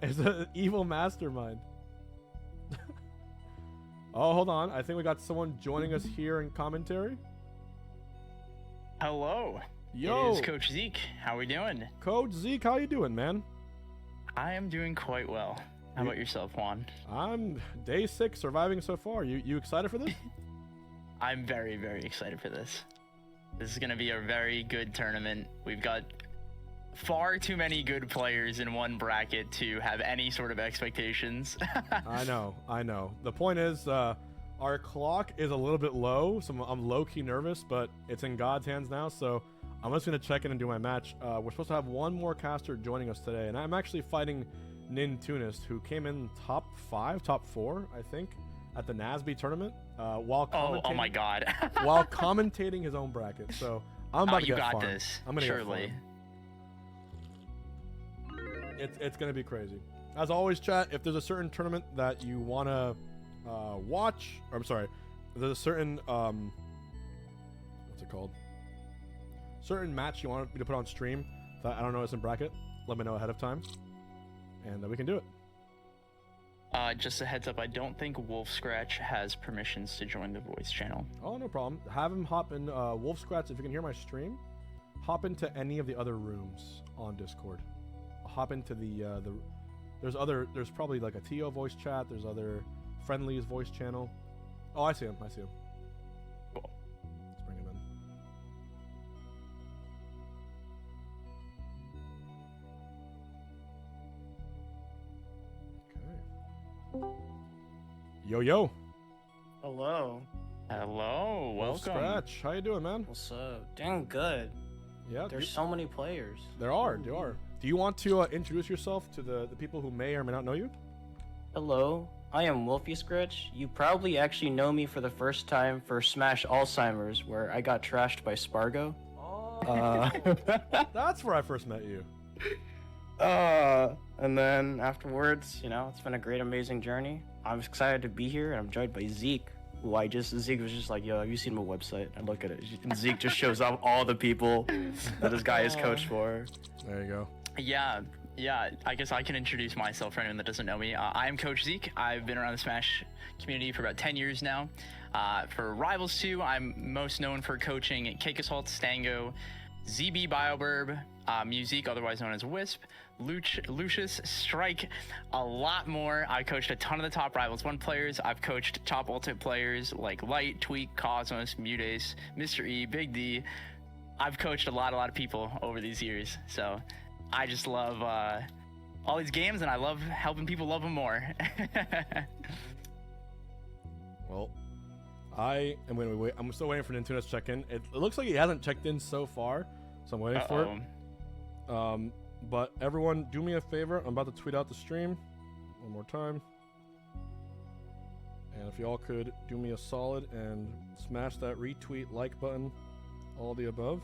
It's an evil mastermind. Oh, hold on. I think we got someone joining us here in commentary. Hello. Yo. It is Coach Zeke. How we doing? Coach Zeke, how you doing, man? I am doing quite well. How about yourself, Juan? I'm day 6, surviving so far. You excited for this? I'm very, very excited for this. This is going to be a very good tournament. We've got far too many good players in one bracket to have any sort of expectations. I know. The point is, our clock is a little bit low, so I'm low-key nervous, but it's in God's hands now, so I'm just going to check in and do my match. We're supposed to have one more caster joining us today, and I'm actually fighting Nintunis, who came in top 4, I think, at the NASB tournament, while commentating, oh my God. while commentating his own bracket. So I'm about to get farmed. This. I'm gonna surely. Get farmed. It's gonna be crazy. As always, chat, if there's a certain tournament that you wanna watch, or I'm sorry, if there's a certain what's it called? Certain match you want me to put on stream that I don't know is in bracket, let me know ahead of time, and then we can do it. Just a heads up, I don't think Wolf Scratch has permissions to join the voice channel. Oh, no problem. Have him hop in Wolf Scratch if you can hear my stream. Hop into any of the other rooms on Discord. Hop into there's probably like a TO voice chat, there's other friendlies voice channel. Oh, I see him. Cool. Let's bring him in. Okay. Yo. Hello. Hello, Wolf welcome. Scratch, how you doing, man? What's up? Doing good. Yeah. There's so many players. There are. Do you want to introduce yourself to the people who may or may not know you? Hello. I am Wolfie Scratch. You probably actually know me for the first time for Smash Alzheimer's, where I got trashed by Sparg0. That's where I first met you. And then afterwards, it's been a great, amazing journey. I'm excited to be here, and I'm joined by Zeke, who Zeke was just like, yo, have you seen my website? I look at it, and Zeke just shows off all the people that this guy is coached for. There you go. Yeah, I guess I can introduce myself for anyone that doesn't know me. I am Coach Zeke. I've been around the Smash community for about 10 years now. For Rivals 2, I'm most known for coaching Cake Assault, Stango, ZB Bioburb, Musique, otherwise known as Wisp, Lucius, Strike, a lot more. I coached a ton of the top Rivals 1 players. I've coached top Ultimate players like Light, Tweak, Cosmos, Mutace, Mr. E, Big D. I've coached a lot of people over these years, so I just love all these games, and I love helping people love them more. Well, I am going to wait. I'm still waiting for Nintunis to check in. It looks like he hasn't checked in so far, so I'm waiting for it. But everyone, do me a favor. I'm about to tweet out the stream one more time. And if y'all could do me a solid and smash that retweet, like button, all the above,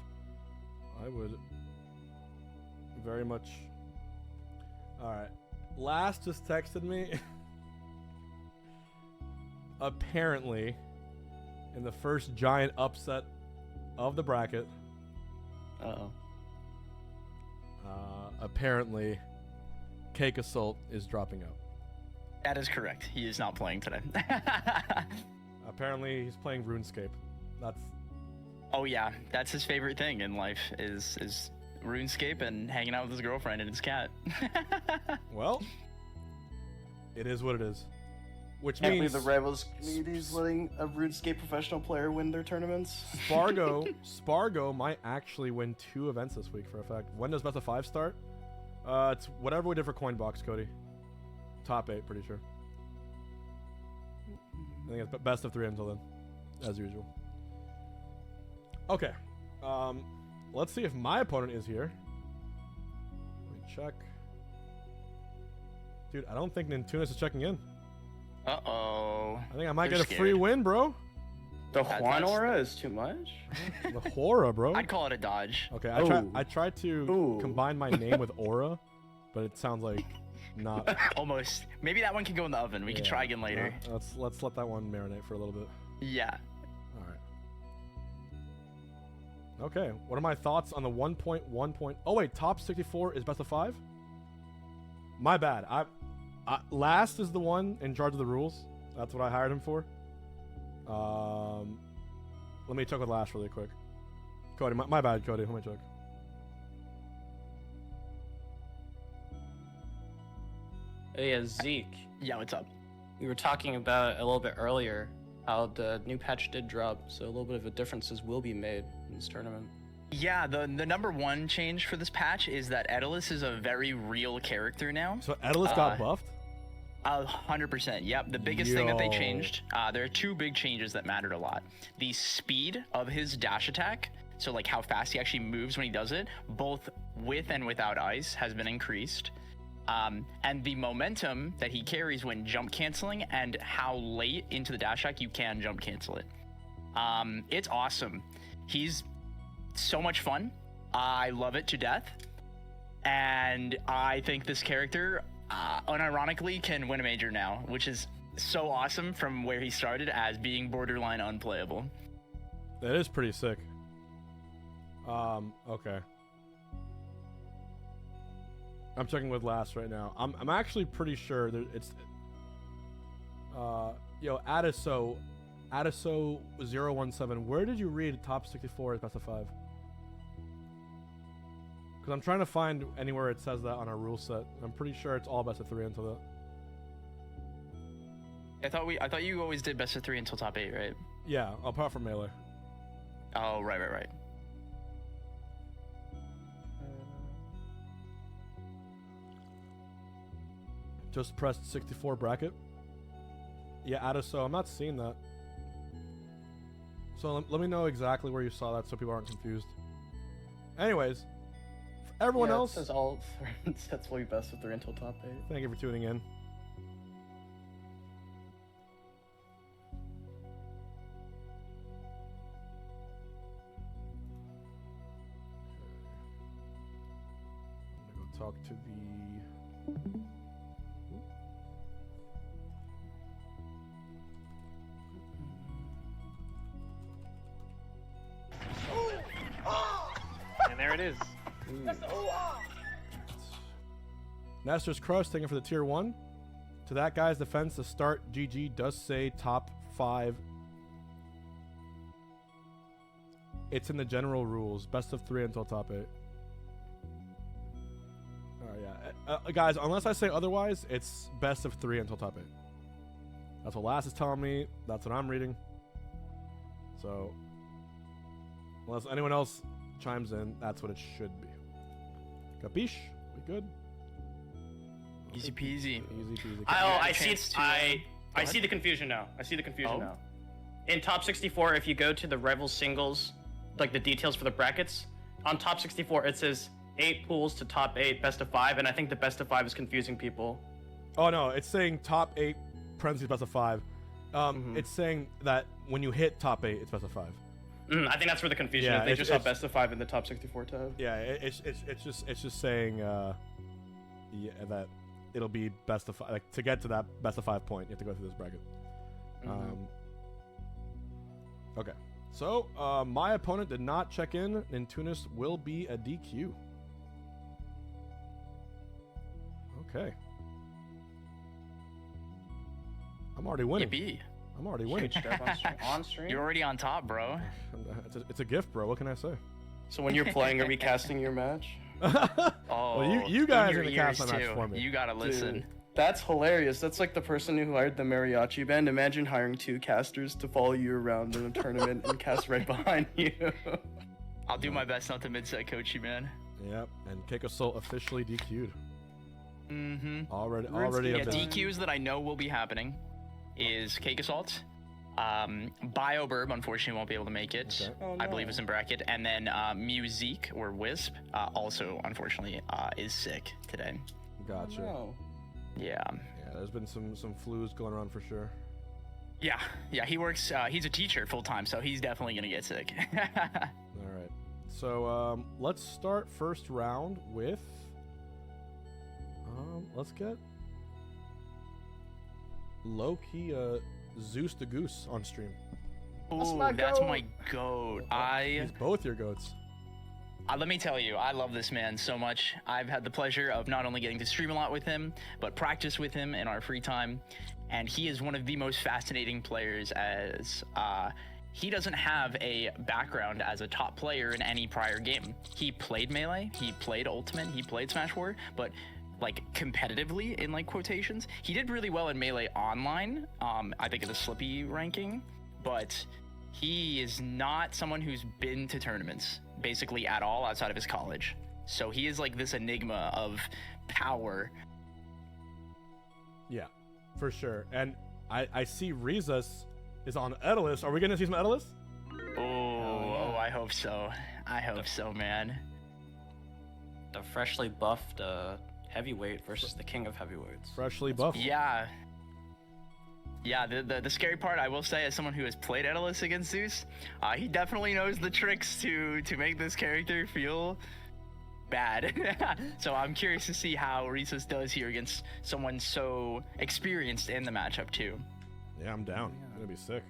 I would very much. Alright. Last just texted me. Apparently, in the first giant upset of the bracket, apparently, Cake Assault is dropping out. That is correct. He is not playing today. Apparently, he's playing RuneScape. That's. Oh yeah, that's his favorite thing in life is RuneScape and hanging out with his girlfriend and his cat. Well, it is what it is. Which Can't means believe the Rivals community is letting a RuneScape professional player win their tournaments. Sparg0 might actually win 2 events this week for a fact. When does Best of 5 start? It's whatever we did for Coinbox, Cody. Top 8, pretty sure. I think it's best of 3 until then, as usual. Okay. Let's see if my opponent is here. Let me check. Dude, I don't think Nintunis is checking in. Uh-oh. I think I might They're get a free win, bro. The Juan aura is too much? The Hora, bro. I'd call it a dodge. Okay, I tried to combine my name with Aura, but it sounds like not. Almost. Maybe that one can go in the oven. We can try again later. Let's let that one marinate for a little bit. Yeah. All right. Okay. What are my thoughts on the 1.1 point? Oh wait, top 64 is best of 5. My bad. Last is the one in charge of the rules. That's what I hired him for. Let me check with Last really quick. Cody, my bad, Cody. Let me check. Hey, yeah, Zeke. Yeah, what's up? We were talking about a little bit earlier how the new patch did drop, so a little bit of a differences will be made in this tournament. Yeah, the number one change for this patch is that Etalus is a very real character now. So Etalus got buffed? 100%. Yep. The biggest thing that they changed, there are two big changes that mattered a lot. The speed of his dash attack, so like how fast he actually moves when he does it, both with and without ice, has been increased. And the momentum that he carries when jump canceling and how late into the dash attack you can jump cancel it. It's awesome. He's so much fun. I love it to death. And I think this character, unironically, can win a major now, which is so awesome from where he started as being borderline unplayable. That is pretty sick. Okay. I'm checking with Last right now. I'm actually pretty sure that it's Adiso 017. Where did you read top 64 as best of 5? Because I'm trying to find anywhere it says that on our rule set. I'm pretty sure it's all best of 3 until that. I thought you always did best of 3 until top 8, right? Yeah, apart from Melee. Oh, right. Just pressed 64 bracket. Yeah, Adiso, I'm not seeing that. So let me know exactly where you saw that so people aren't confused. Anyways, for everyone else, it says all sets will be best of 3 until top 8. thank you for tuning in. I'm gonna go talk to the... And there it is. Nestor's Crush taking for the tier 1. To that guy's defense, the start GG does say top 5. It's in the general rules. Best of 3 until top 8. Yeah. Guys, unless I say otherwise, it's best of 3 until top 8. That's what Last is telling me. That's what I'm reading. So, unless anyone else chimes in, that's what it should be. Capiche? We good? Easy peasy. I chance to, see the confusion now. Oh? Now. In top 64, if you go to the rival singles, like the details for the brackets, on top 64 it says 8 pools to top 8 best of 5, and I think the best of 5 is confusing people. Oh no, it's saying top 8 parentheses best of 5. It's saying that when you hit top 8, it's best of 5. I think that's where the confusion is. They just saw best of 5 in the top 64 tab. Yeah, it's just saying that it'll be best of 5. Like, to get to that best of 5 point, you have to go through this bracket. Okay, so my opponent did not check in, and Tunis will be a DQ. Okay. I'm already winning. Yippee. I'm already winning. On stream? You're already on top, bro. It's a gift, bro. What can I say? So when you're playing, are we casting your match? Oh, well, you guys in are your gonna cast my ears, match too. for me. You gotta listen. Dude, that's hilarious. That's like the person who hired the mariachi band. Imagine hiring 2 casters to follow you around in a tournament and cast right behind you. I'll do my best not to mid-set coach you, man. Yep, and Kekosoul officially DQ'd. Already Yeah, a bit. DQs that I know will be happening is Cake Assault. BioBurb, unfortunately, won't be able to make it. Okay. Oh, I believe no. is in bracket. And then Musique, or Wisp, also, unfortunately, is sick today. Gotcha. No. Yeah. Yeah, there's been some flus going around for sure. Yeah, he works, he's a teacher full-time, so he's definitely gonna get sick. All right. So let's start first round with let's get low-key ZeusDahGoose on stream. Ooh, that's my goat. He's both your goats. Let me tell you, I love this man so much. I've had the pleasure of not only getting to stream a lot with him, but practice with him in our free time. And he is one of the most fascinating players, as he doesn't have a background as a top player in any prior game. He played Melee, he played Ultimate, he played Smash 4, but like competitively, in like quotations, he did really well in Melee online. I think in the Slippy ranking, but he is not someone who's been to tournaments basically at all outside of his college. So he is like this enigma of power. Yeah, for sure. And I see Risas is on Etalus. Are we gonna see some Etalus? Oh, I hope so. I hope so, man. The freshly buffed heavyweight versus the king of heavyweights. Freshly buffed. Yeah. Yeah, the scary part, I will say, as someone who has played Etalus against Zeus, he definitely knows the tricks to make this character feel bad. So I'm curious to see how Risas does here against someone so experienced in the matchup too. Yeah, I'm down. It's gonna be sick.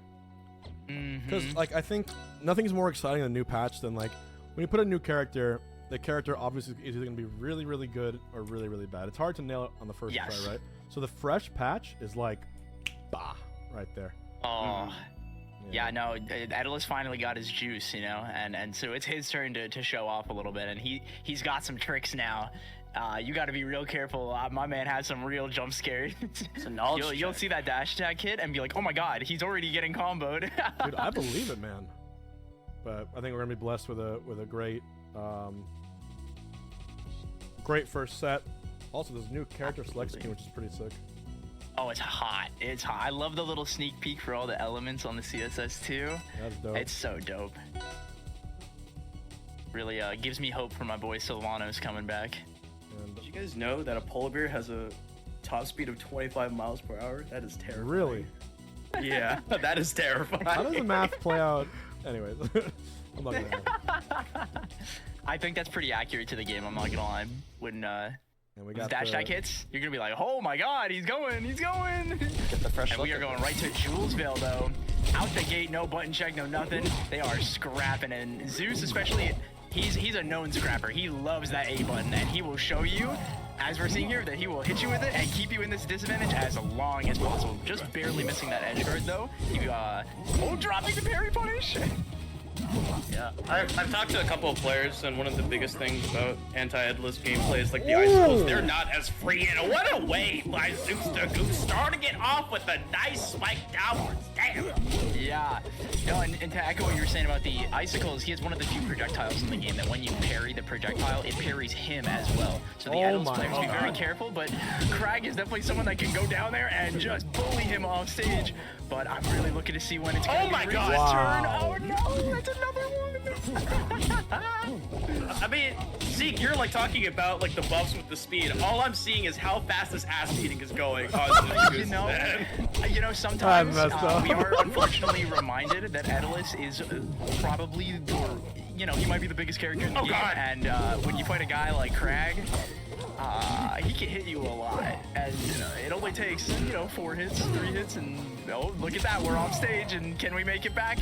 Mm-hmm. Because like I think nothing's more exciting than a new patch than like when you put a new character, the character obviously is either gonna be really, really good or really, really bad. It's hard to nail it on the first try, right? So the fresh patch is like, bah, right there. Oh. Yeah, no, Etalus finally got his juice, you know, and so it's his turn to show off a little bit, and he's got some tricks now. You got to be real careful. My man has some real jump scares. It's a knowledge You'll see that dash attack hit and be like, oh my god, he's already getting comboed. Dude, I believe it, man. But I think we're gonna be blessed with a great great first set. Also, there's a new character select scheme, which is pretty sick. Oh, it's hot. It's hot. I love the little sneak peek for all the elements on the CSS too. That's dope. It's so dope. Really gives me hope for my boy Silvano's coming back. And Did you guys know that a polar bear has a top speed of 25 miles per hour? That is terrifying. really? Yeah, that is terrifying. How does the math play out? Anyways, I'm not gonna. I think that's pretty accurate to the game. I'm not gonna lie. When And we his got dash attack hits, you're gonna be like, oh my god, he's going. Get the fresh And we look are at going right to Julesville though. Out the gate, no button check, no nothing. They are scrapping, and Zeus especially, he's a known scrapper. He loves that A button, and he will show you, as we're seeing here, that he will hit you with it and keep you in this disadvantage as long as possible. Just barely missing that edge guard though. Dropping the parry punish. Yeah, I've talked to a couple of players, and one of the biggest things about anti-Etalus gameplay is like the icicles. They're not as free, and what a way by ZeusDahGoose starting it off with a nice spike downwards. Damn. Yeah. No, and to echo what you were saying about the icicles, he has one of the few projectiles in the game that when you parry the projectile, it parries him as well. So the Etalus players be very careful, but Kragg is definitely someone that can go down there and just bully him off stage. But I'm really looking to see when it's going to be Risas' turn. Oh no, that's another one. I mean, Zeke, you're like talking about like the buffs with the speed. All I'm seeing is how fast this ass beating is going. You know, sometimes we are unfortunately reminded that Etalus is probably, you know, he might be the biggest character in the game. And when you fight a guy like Kragg, he can hit you a lot, and it only takes 4 hits, 3 hits, and oh, look at that, we're off stage, and can we make it back?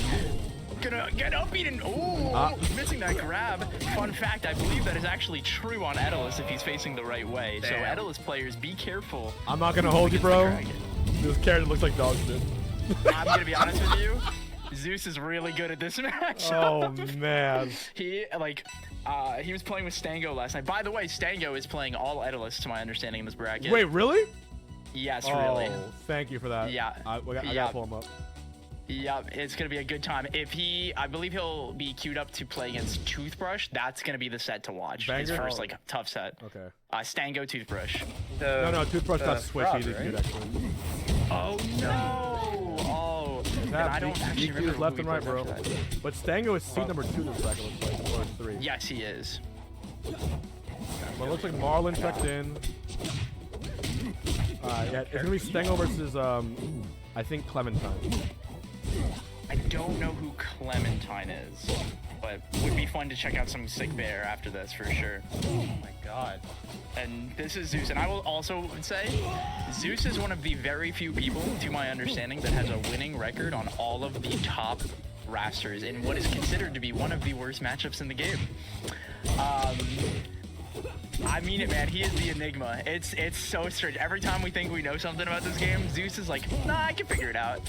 Gonna get up beaten. Oh, missing that grab. Fun fact, I believe that is actually true on Etalus if he's facing the right way. So Etalus players, be careful. I'm not gonna hold you, bro. This character looks like dog shit. I'm gonna be honest with you. Zeus is really good at this match. Oh man. He was playing with Stango last night. By the way, Stango is playing all Etalus to my understanding in this bracket. Wait, really? Yes, really. Oh, thank you for that. Yeah. I gotta pull him up. Yep, it's gonna be a good time. I believe he'll be queued up to play against Toothbrush. That's gonna be the set to watch. Banger? His first tough set. Okay. Stango Toothbrush. No, Toothbrush got switched. He didn't actually. Oh no! Oh, and I don't actually remember left and right, bro. But Stango is seed number 2 this bracket, looks like, or 3. Yes, he is. Well, it looks like Marlon checked in. Yeah, it's gonna be Stango versus I think Clementine. I don't know who Clementine is, but would be fun to check out some sick bear after this for sure. Oh my god. And this is Zeus, and I will also say, Zeus is one of the very few people, to my understanding, that has a winning record on all of the top Wrastors in what is considered to be one of the worst matchups in the game. I mean it, man. He is the enigma. It's so strange. Every time we think we know something about this game, Zeus is like, nah, I can figure it out.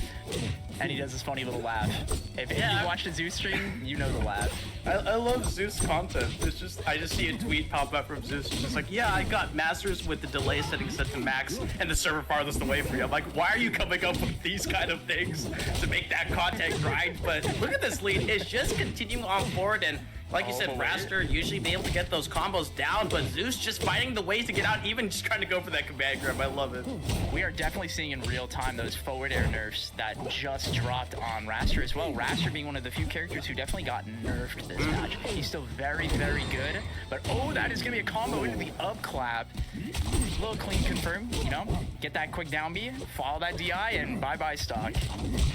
And he does this funny little laugh. If you watched a Zeus stream, you know the laugh. I love Zeus content. It's just I just see a tweet pop up from Zeus. It's just like, yeah, I got masters with the delay setting set to max and the server farthest away from you. I'm like, why are you coming up with these kind of things to make that content grind? But look at this lead. It's just continuing on forward, and like you said, Wrastor usually be able to get those combos down, but Zeus just finding the ways to get out, even just trying to go for that command grab. I love it. We are definitely seeing in real time those forward air nerfs that just dropped on Wrastor as well. Wrastor being one of the few characters who definitely got nerfed this match. He's still very, very good, but oh, that is going to be a combo into the up clap. A little clean confirm, you know, get that quick down B, follow that DI, and bye-bye stock.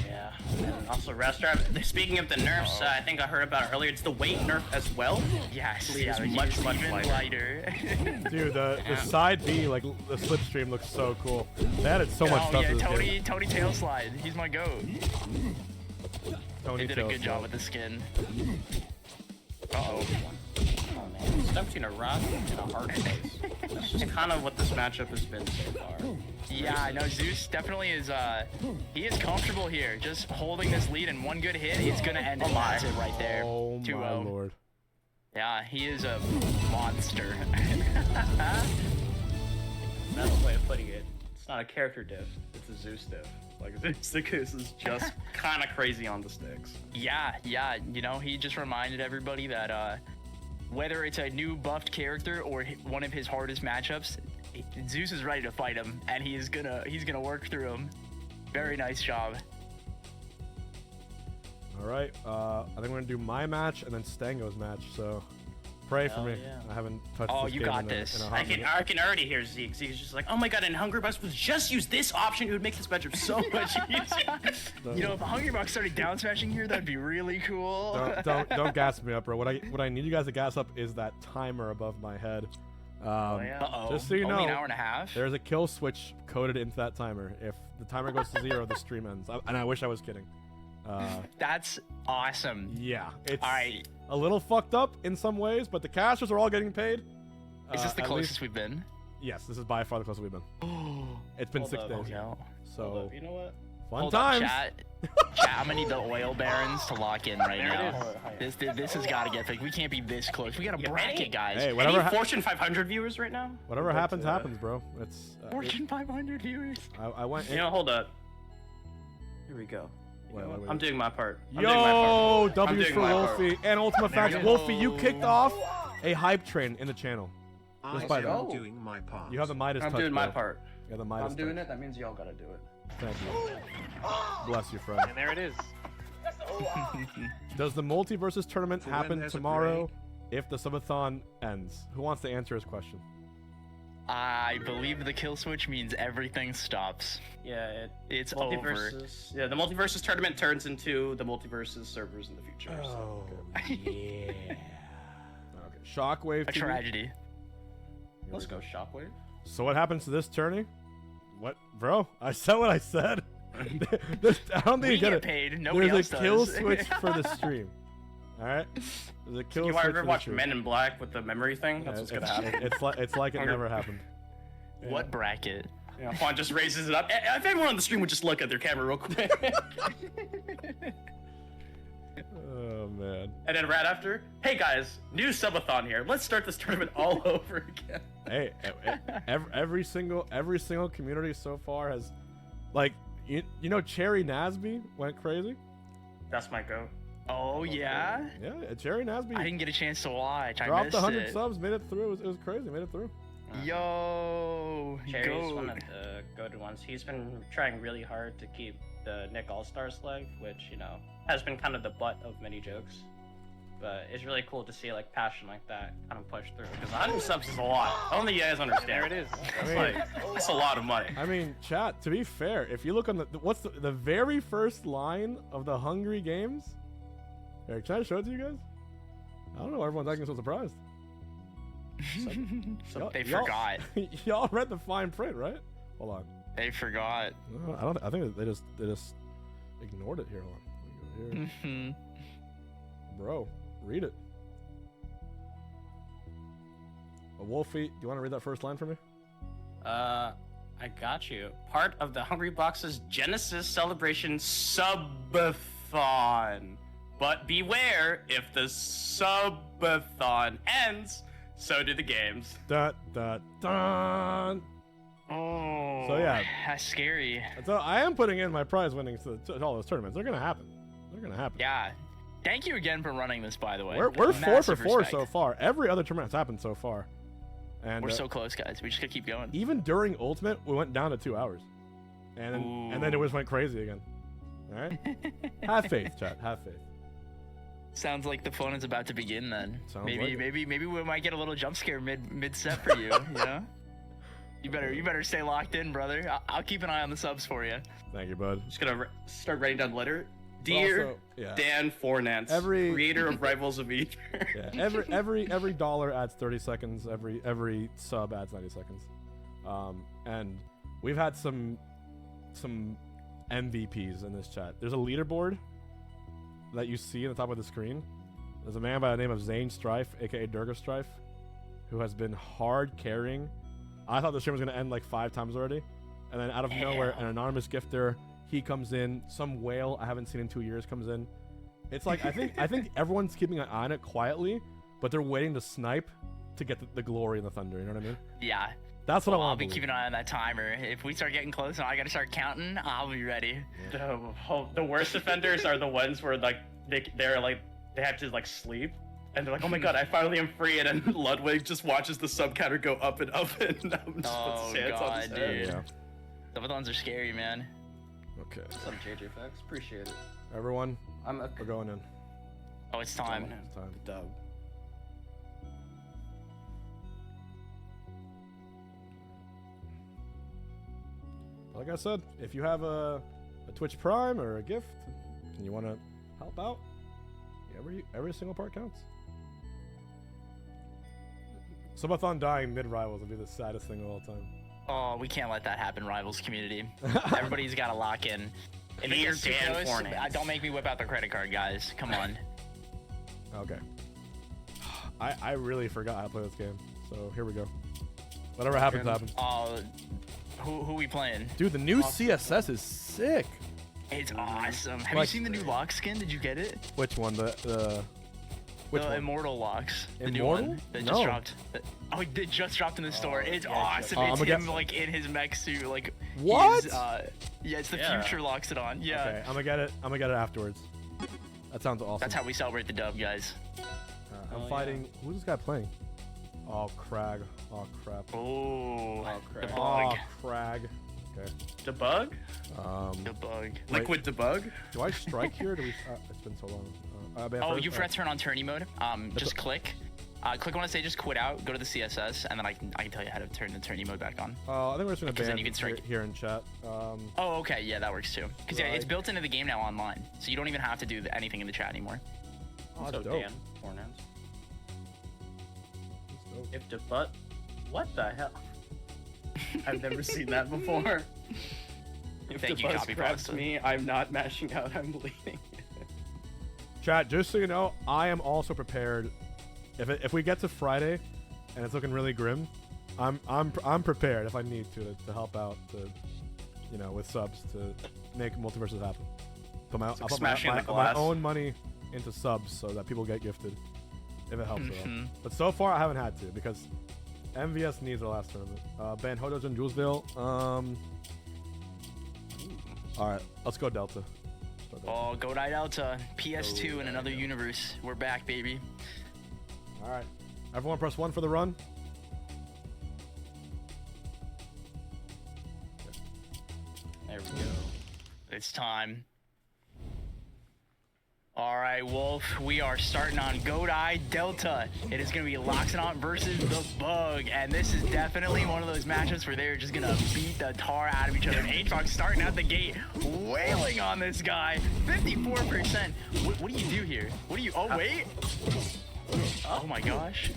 Yeah, and also Wrastor, speaking of the nerfs, I think I heard about it earlier, it's the weight nerf as well. Yes, It's yeah, much even lighter. Dude, the side B, like the slipstream looks so cool. They added so much stuff yeah, to this game. Tony tail slide. He's my goat. Tony They did a tail good slide. job with the skin. Uh-oh. Oh man, stuck between a rock and a hard place. That's just kind of what this matchup has been so far. Yeah, I know Zeus definitely is, he is comfortable here. Just holding this lead and one good hit is gonna end it. That's it right there. Oh my 2-0. lord. Yeah, he is a monster. That's the way of putting it. It's not a character diff, it's a Zeus diff. Like, ZeusDahGoose is just kind of crazy on the sticks. Yeah, you know, he just reminded everybody that, whether it's a new buffed character or one of his hardest matchups, Zeus is ready to fight him, and he's gonna work through him. Very nice job. All right, I think we're gonna do my match and then Stango's match. So pray for Hell me. yeah. I haven't touched Oh, this you game got in this. A hot I can already hear Zeke. Zeke's just like, oh my god, and Hungrybox would just use this option, it would make this matchup so much easier. You know, if Hungrybox started down smashing here, that'd be really cool. don't gas me up, bro. What I need you guys to gas up is that timer above my head. Uh-oh. Just so you Only know, an hour and a half? there's a kill switch coded into that timer. If the timer goes to 0, the stream ends. And I wish I was kidding. That's awesome. Yeah, it's All right. a little fucked up in some ways, but the casters are all getting paid. Is this the at closest least- we've been? Yes, this is by far the closest we've been. It's been Hold 6 up, days. okay. No. So You know what? fun Hold times. up, chat. Chat, I'm gonna need the oil barons to lock in right There it now. This has got to get fixed. We can't be this close. We got to Yeah, bracket, any- guys. Hey, Any whatever Fortune 500 viewers right now? whatever But, happens, happens, bro. It's Fortune 500 viewers. I went. You know, hold up. Here we go. You know Wait, what? wait. I'm doing my part. I'm doing my part. Yo, W's doing for my part. Wolfie and Ultima There we Facts. go. Wolfie, you kicked off a hype train in the channel. Just by I'm that. doing my part. You have the Midas I'm touch. doing my bro. part. You have the Midas I'm doing touch. it. That means y'all gotta do it. Thank you. Bless you, friend. And there it is. Does the multiverses tournament For when happen there's a tomorrow if the subathon ends? Who wants to answer his question? I believe the kill switch means everything stops. Yeah, It's over. multiverses. Yeah, the multiverses tournament turns into the multiverses servers in the future. Oh, so. yeah. Okay. Shockwave. A TV. tragedy. Let's go, Shockwave. So what happens to this tourney? What, bro? I said what I said. I don't think We you get get it. paid. Nobody There's else a kill does. switch for the stream. All right. There's a kill You switch ever for the watch stream. Men in Black with the memory thing? Yeah, That's what's it's- gonna happen. It's like it never happened. Yeah. What bracket? Yeah, Juan just raises it up. If everyone on the stream would just look at their camera real quick. Oh man. And then right after, hey guys, new subathon here. Let's start this tournament all over again. Hey, every single community so far has, like, you know, Cherry Nasby went crazy. That's my go. Oh yeah. Yeah, Cherry Nasby I didn't get a chance to watch. I dropped missed 100 it. subs, made it through. It was crazy, made it through. Yo, Cherry's goat. one of the go-to ones. He's been trying really hard to keep the Nick All-Stars leg, which, you know, has been kind of the butt of many jokes. But it's really cool to see, like, passion like that kind of push through. Because 100 subs is a lot. I don't think you guys understand. There it is. That's a lot of money. I mean, chat, to be fair, if you look on what's the very first line of the Hungry Games? Eric, can I show it to you guys? I don't know why everyone's acting so surprised. They Y'all- forgot. Y'all read the fine print, right? Hold on. They forgot. No, I don't. I think they just ignored it here. Hold on. Let me go here. Mhm. Bro, read it. Wolfie, do you want to read that first line for me? I got you. Part of the Hungrybox's Genesis celebration subathon. But beware, if the subathon ends, so do the games. Dun, dun, dun. Oh, So yeah. that's scary. So I am putting in my prize winnings to all those tournaments. They're gonna happen. They're gonna happen. Yeah. Thank you again for running this, by the way. We're 4 Massive for 4 respect. so far. Every other tournament has happened so far. And We're so close, guys. We just gotta keep going. even during Ultimate, we went down to 2 hours, and then it Ooh. just went crazy again. All right. Have faith, chat. Have faith. Sounds like the fun is about to begin. Then Sounds maybe like it. maybe we might get a little jump scare mid set for you. You know. You better stay locked in, brother. I'll keep an eye on the subs for you. Thank you, bud. Just gonna start writing down the letter. But Dear also, yeah. Dan Fornance, Every- creator of Rivals of Ether. Yeah, every dollar adds 30 seconds. Every sub adds 90 seconds. And we've had some MVPs in this chat. There's a leaderboard that you see on the top of the screen. There's a man by the name of Zane Strife, aka Durga Strife, who has been hard carrying. I thought the stream was gonna end like 5 times already, and then out of nowhere, an anonymous gifter, he comes in. Some whale I haven't seen in 2 years comes in. It's like I think everyone's keeping an eye on it quietly, but they're waiting to snipe to get the glory and the thunder. You know what I mean? Yeah. That's what I I'll want. be keeping an eye on that timer. If we start getting close and I gotta start counting, I'll be ready. The worst offenders are the ones where like they're like they have to like sleep. And they're like, oh my god, I finally am free, and then Ludwig just watches the sub counter go up and up, and just Oh, puts his hands on his God, head. dude. Yeah. Subathons are scary, man. Okay. Some JJ facts. Appreciate it. Everyone, I'm a we're going in. Oh, it's time. It's time. Dub. Like I said, if you have a Twitch Prime or a gift and you want to help out, every single part counts. Subathon dying mid-rivals would be the saddest thing of all time. Oh, we can't let that happen, Rivals community. Everybody's got to lock in. If it Dear gets too Dan close, Fornance. don't make me whip out the credit card, guys. Come on. Okay. I really forgot how to play this game, so here we go. Whatever happens, happens. Oh, who we playing? Dude, the new CSS is sick. It's awesome. Have you Like- seen the new lock skin? Did you get it? Which one? Which the one? Immortal locks. The new Immortal? one that No. just dropped. Oh, it did just dropped in the store. It's yeah, awesome. Oh, It's I'ma him get- like in his mech suit. Like What? he's, yeah, it's the Yeah. future Loxodont. Yeah. Okay, I'm gonna get it afterwards. That sounds awesome. That's how we celebrate the dub, guys. I'm Oh, fighting. Who's this guy playing? Oh, Kragg. Oh, crap. Oh, crap. the Oh, bug. Kragg. Okay. Debug? The bug. Liquid debug? Do I strike here? Or do we? It's been so long. Oh, you forgot to turn on tourney mode. Just click. Click when I say just quit out, go to the CSS, and then I can tell you how to turn the tourney mode back on. I think we're just gonna Because then ban you can strike- here in chat. Oh, okay, yeah, that works too. Because yeah, it's Right. built into the game now online, so you don't even have to do anything in the chat anymore. Oh, So that's dope. Dan Fornance. That's dope. If debut, what the hell? I've never seen that before. If Thank the you, buzz copy grabs pasta. me, I'm not mashing out. I'm bleeding. Chat, just so you know, I am also prepared. If we get to Friday, and it's looking really grim, I'm prepared if I need to help out with subs to make multiverses happen. I'll like put smashing the my glass. own money into subs so that people get gifted, if it helps at all. Mhm. But so far I haven't had to because MVS needs our last tournament. Ban Hodos and Julesville. All right, let's go Delta. Oh, go die Delta. PS2 in another universe. We're back, baby. All right, everyone press 1 for the run. There we go. It's time. All right, Wolf, we are starting on Godai Delta. It is going to be Loxodont versus the Bug, and this is definitely one of those matchups where they're just going to beat the tar out of each other. Aatrox starting out the gate, wailing on this guy, 54%. What do you do here? What do you, oh, wait. Oh my gosh.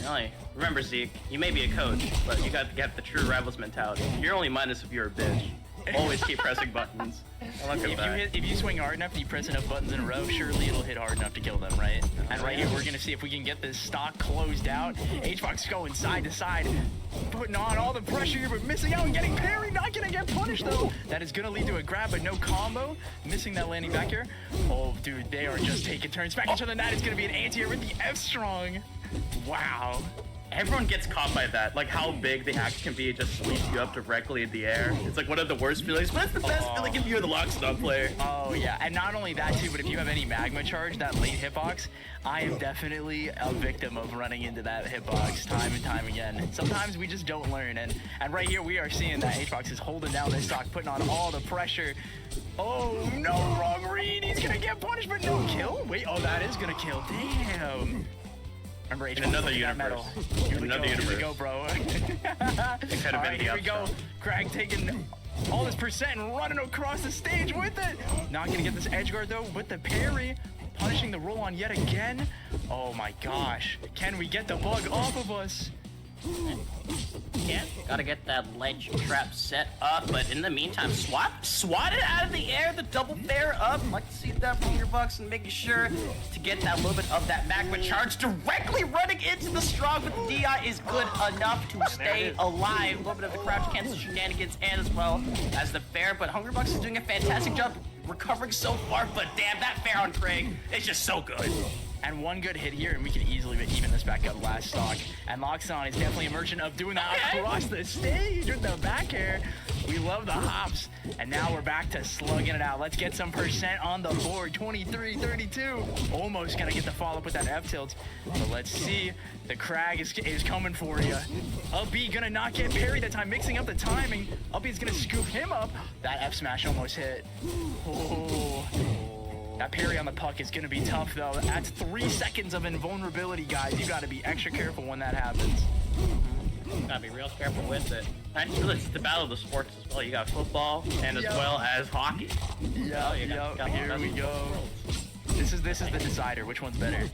Really? Remember, Zeke, you may be a coach, but you got to get the true Rivals mentality. You're only minus if you're a bitch. always keep pressing buttons. I look at that. If you swing hard enough and you press enough buttons in a row, surely it'll hit hard enough to kill them, right? And right here, we're gonna see if we can get this stock closed out. HBox going side to side, putting on all the pressure here, but missing out and getting parried. Not gonna get punished though. That is gonna lead to a grab, but no combo. Missing that landing back here. Oh, dude, they are just taking turns back each other. And that is gonna be an anti-air with the F strong. Wow. Everyone gets caught by that. Like how big the hack can be, it just sweeps you up directly in the air. It's like one of the worst feelings, but it's the best feeling if you're the Loxodont player. Oh yeah, and not only that too, but if you have any magma charge, that late hitbox, I am definitely a victim of running into that hitbox time and time again. Sometimes we just don't learn, and right here we are seeing that HBox is holding down this stock, putting on all the pressure. Oh no, wrong read, he's gonna get punished, but no kill? Wait, oh that is gonna kill, damn. Remember, in another universe. Here we go, bro. It could have been the here we go. Kragg taking all this percent and running across the stage with it. Not gonna get this edge guard though with the parry. Punishing the roll on yet again. Oh my gosh. Can we get the bug off of us? Yeah, gotta get that ledge trap set up, but in the meantime, swat it out of the air, the double fair up. Like to see that from Hungrybox and making sure to get that little bit of that magma charge directly running into the strong, but the DI is good enough to stay alive. A little bit of the crouch cancel shenanigans and as well as the fair, but Hungrybox is doing a fantastic job recovering so far, but damn, that fair on Kragg is just so good. And one good hit here, and we can easily even this back up last stock. And Loxodont is definitely a merchant of doing that across the stage with the back air. We love the hops. And now we're back to slugging it out. Let's get some percent on the board. 23-32. Almost gonna get the follow-up with that F-tilt. But let's see. The Kragg is coming for you. Up B gonna not get parried that time, mixing up the timing. Up B's gonna scoop him up. That F smash almost hit. Oh. That parry on the puck is gonna be tough though. That's 3 seconds of invulnerability, guys. You gotta be extra careful when that happens. Gotta be real careful with it. And it's the battle of the sports as well. You got football and as well as hockey. Yeah, here we go. This is the decider. Which one's better?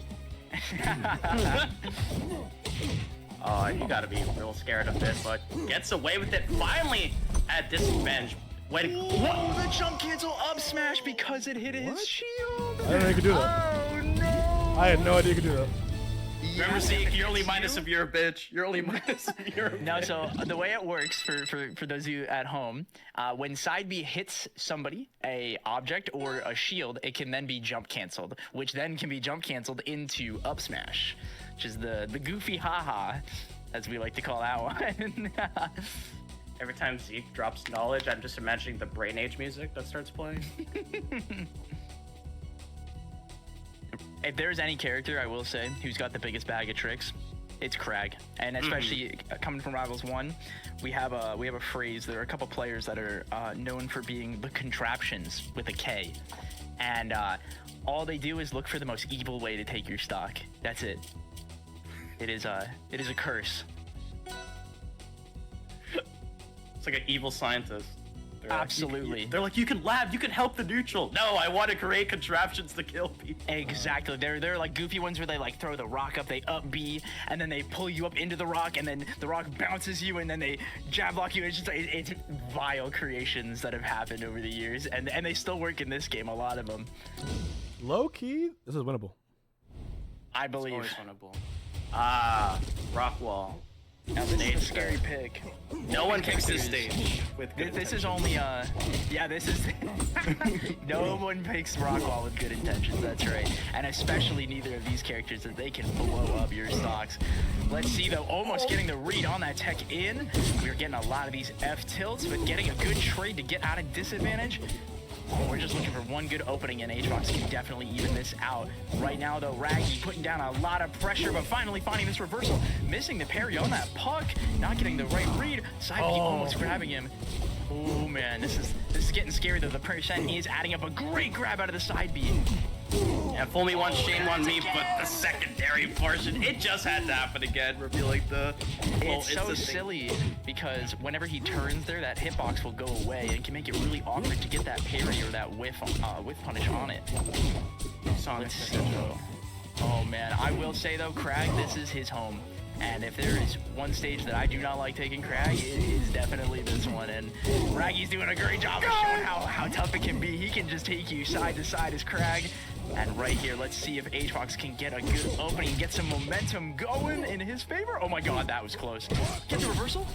Oh, you gotta be real scared of this, but gets away with it finally at disadvantage. Whoa, the jump cancel up smash because it hit his shield. I didn't know you could do that. Oh no! I had no idea you could do that. Remember, Zeke, you're only minus if you're a bitch. You're only minus if you're a bitch. No, so the way it works for those of you at home, when side B hits somebody, a object or a shield, it can then be jump canceled, which then can be jump canceled into up smash, which is the goofy haha, as we like to call that one. Every time Zeke drops knowledge, I'm just imagining the Brain Age music that starts playing. If there's any character, I will say, who's got the biggest bag of tricks, it's Kragg. And especially coming from Rivals 1, we have a phrase. There are a couple players that are known for being the contraptions with a K. And all they do is look for the most evil way to take your stock. That's it. It is a curse. It's like an evil scientist. Absolutely. They're like, you can lab, you can help the neutral. No, I want to create contraptions to kill people. Exactly. They're like goofy ones where they like throw the rock up, they up B, and then they pull you up into the rock, and then the rock bounces you, and then they jab block you. It's just it's vile creations that have happened over the years, and they still work in this game. A lot of them. Low key, this is winnable. I believe. It's always winnable. Rockwall. Now this is a scary pick. No one picks this stage with good This is only this is no one picks Rockwall with good intentions, that's right. And especially neither of these characters that they can blow up your stocks. Let's see though, almost getting the read on that tech in. We're getting a lot of these F tilts, but getting a good trade to get out of disadvantage. We're just looking for one good opening, and HBox can definitely even this out. Right now, though, RAggy putting down a lot of pressure, but finally finding this reversal. Missing the parry on that puck, not getting the right read. Side B almost grabbing him. Oh, man, this is getting scary, though. The percent is adding up a great grab out of the side B. Yeah, fool me once, shame on me, but the secondary portion, it just had to happen again, revealing the It's so silly, because whenever he turns there, that hitbox will go away, and can make it really awkward to get that parry or that whiff punish on it. Sonic. Oh man, I will say though, Kragg, this is his home. And if there is one stage that I do not like taking Kragg, it is definitely this one. And RAggy's doing a great job of showing how tough it can be. He can just take you side to side as Kragg. And right here, let's see if HBox can get a good opening, get some momentum going in his favor. Oh my god, that was close. Get the reversal.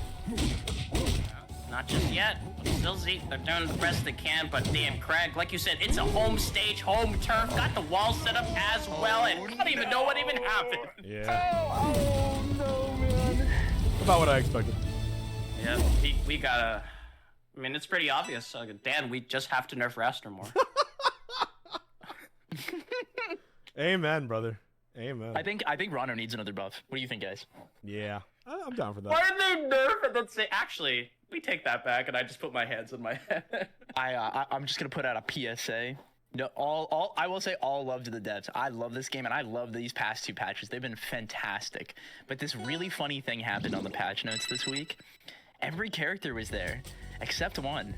Not just yet. Still Zeke. They're doing the best they can, but damn, Kragg, like you said, it's a home stage, home turf. Got the wall set up as well, and I don't even know what even happened. Yeah. Oh no, man. About what I expected. Yeah, we gotta. I mean, it's pretty obvious. Dan, we just have to nerf Wrastor more. Amen, brother. Amen. I think Ranno needs another buff. What do you think, guys? Yeah, I'm down for that. Why did they nerf it? Let's say, actually, we take that back, and I just put my hands in my head. I'm just gonna put out a PSA. No, I will say all love to the devs. I love this game and I love these past 2 patches. They've been fantastic. But this really funny thing happened on the patch notes this week. Every character was there except one.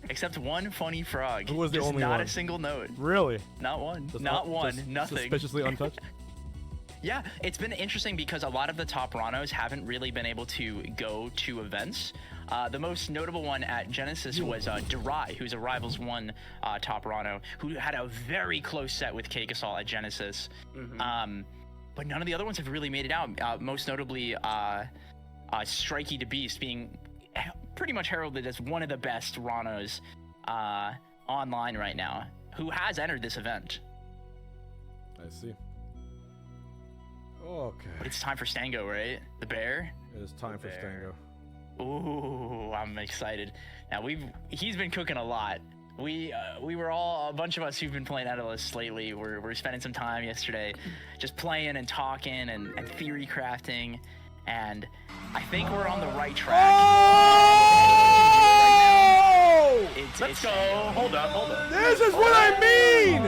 Except one funny frog. Who was the Just only not one? a single note. Really? Not one. Just Not one. Nothing. Suspiciously untouched? Yeah, it's been interesting because a lot of the top Rannos haven't really been able to go to events. The most notable one at Genesis was Durai, who's a Rivals 1 top Ranno, who had a very close set with Kakasol at Genesis. But none of the other ones have really made it out. Most notably, StrikeyDaBeast being pretty much heralded as one of the best Rannos online right now, who has entered this event. I see. Okay. But it's time for Stango, right? The bear? It is time for Stango. Ooh, I'm excited. Now he's been cooking a lot. We were all, a bunch of us who've been playing Etalus lately, we're spending some time yesterday just playing and talking and theory crafting, and I think we're on the right track. Oh! Let's go. Hold up. This is what I mean!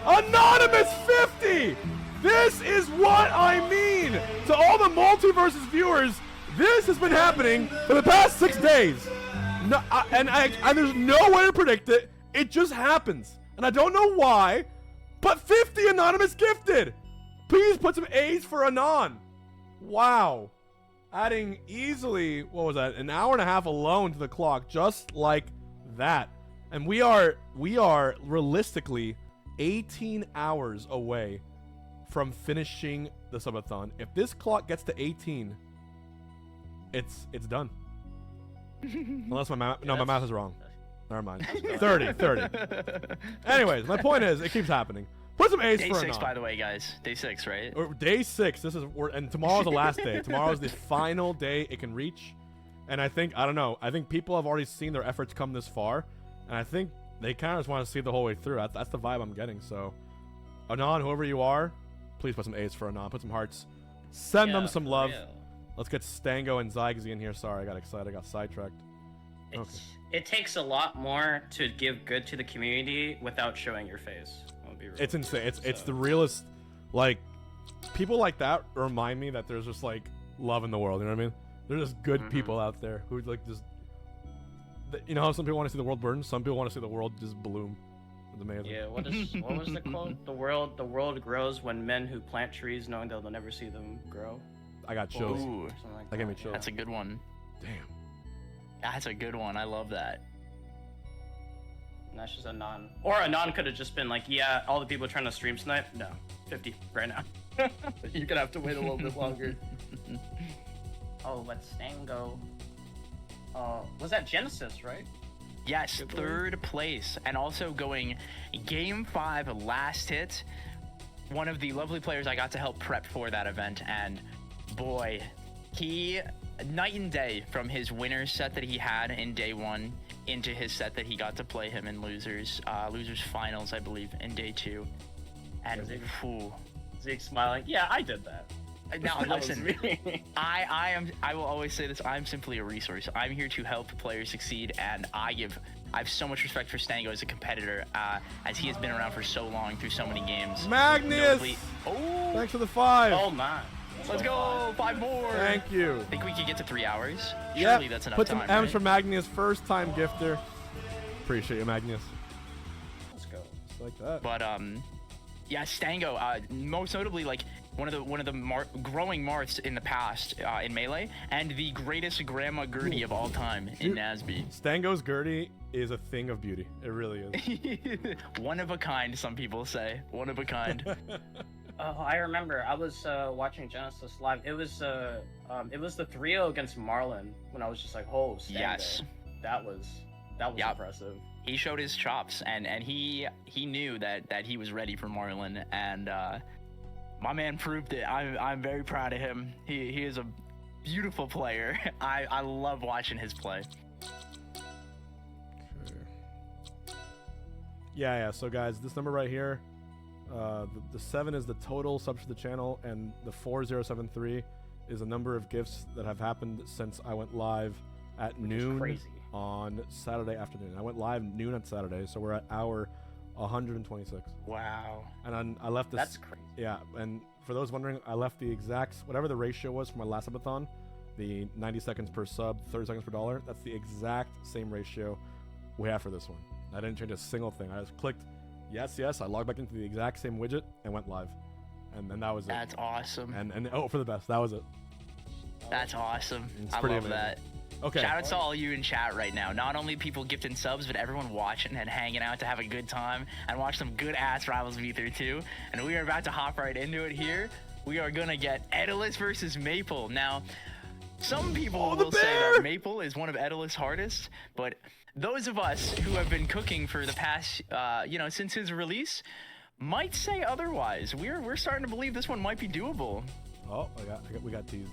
Anonymous 50! This is what I mean! To all the Multiverses viewers, this has been happening for the past 6 days. No, and there's no way to predict it. It just happens. And I don't know why, but 50 Anonymous gifted! Please put some A's for Anon. Wow. Adding easily, what was that, an hour and a half alone to the clock, just like that. And we are realistically 18 hours away from finishing the subathon. If this clock gets to 18, it's done. Unless my math is wrong. Never mind. 30. Anyways, my point is, it keeps happening. Put some A's Day for 6, Anon. by the way, guys. Day 6, right? Or day 6. And tomorrow's the last day. Tomorrow's the final day it can reach. And I think people have already seen their efforts come this far, and I think they kind of just want to see the whole way through. That's the vibe I'm getting. So, Anon, whoever you are, please put some A's for Anon. Put some hearts. Send them some love. Real. Let's get Stango and Syzygy in here. Sorry, I got excited. I got sidetracked. Okay. It takes a lot more to give good to the community without showing your face. I'll be real. It's insane. It's the realest. Like, people like that remind me that there's just like love in the world. You know what I mean? There's just good people out there who like just. You know how some people want to see the world burn? Some people want to see the world just bloom. It's amazing. Yeah. What was the quote? The world grows when men who plant trees knowing they'll never see them grow. I got chills. Ooh, Something like That gave me yeah. chills. that's a good one. Damn. That's a good one. I love that. And that's just Anon. Or Anon could have just been like, yeah, all the people trying to stream snipe. No, 50 right now. You're gonna have to wait a little bit longer. Oh, let's Stango. Was that Genesis, right? Yes, third place, and also going game 5 last hit. One of the lovely players I got to help prep for that event, and boy, he night and day from his winner's set that he had in day 1 into his set that he got to play him in losers finals, I believe, in day 2. And whew. Zeke smiling. Yeah, I did that. Now That was listen, me. I will always say this, I'm simply a resource. I'm here to help players succeed, and I have so much respect for Stango as a competitor, as he has been around for so long through so many games. Magnus! Oh, Thanks for the 5. Oh my. let's go, 5 more. Thank you. I think we could get to 3 hours. Yep. Surely that's enough Put some time, M's right? for Magnus, first time gifter. Appreciate you, Magnus. Let's go. Just like that. But Yeah, Stango, most notably like one of the growing Marths in the past in Melee, and the greatest Grandma Gertie of all time in Nasby. Stango's Gertie is a thing of beauty. It really is. One of a kind, some people say. One of a kind. Oh, I remember. I was watching Genesis live. It was the 3-0 against Marlon when I was just like, oh, Stango. Yes. That was Yep. impressive. He showed his chops, and he knew that he was ready for Marlon, and my man proved it. I'm very proud of him. He is a beautiful player. I love watching his play. Yeah. So guys, this number right here, the 7 is the total subs to the channel, and the 4073 is the number of gifts that have happened since I went live at noon Crazy. on Saturday afternoon. I went live noon on Saturday, so we're at hour 126. Wow. And I left this. That's crazy. Yeah, and for those wondering, I left the exact, whatever the ratio was for my last subathon, the 90 seconds per sub, 30 seconds per dollar, that's the exact same ratio we have for this one. I didn't change a single thing. I just clicked yes, I logged back into the exact same widget and went live. And then that was it. That's awesome. And oh, for the best, that was it. That's awesome. It's I pretty love amazing. that. Okay. Shout out to all you in chat right now. Not only people gifting subs, but everyone watching and hanging out to have a good time and watch some good ass Rivals V3 too. And we are about to hop right into it here. We are gonna get Etalus versus Maypaul. Now, some people will say that Maypaul is one of Etalus' hardest, but those of us who have been cooking for the past, since his release, might say otherwise. We're starting to believe this one might be doable. Oh, we got teased.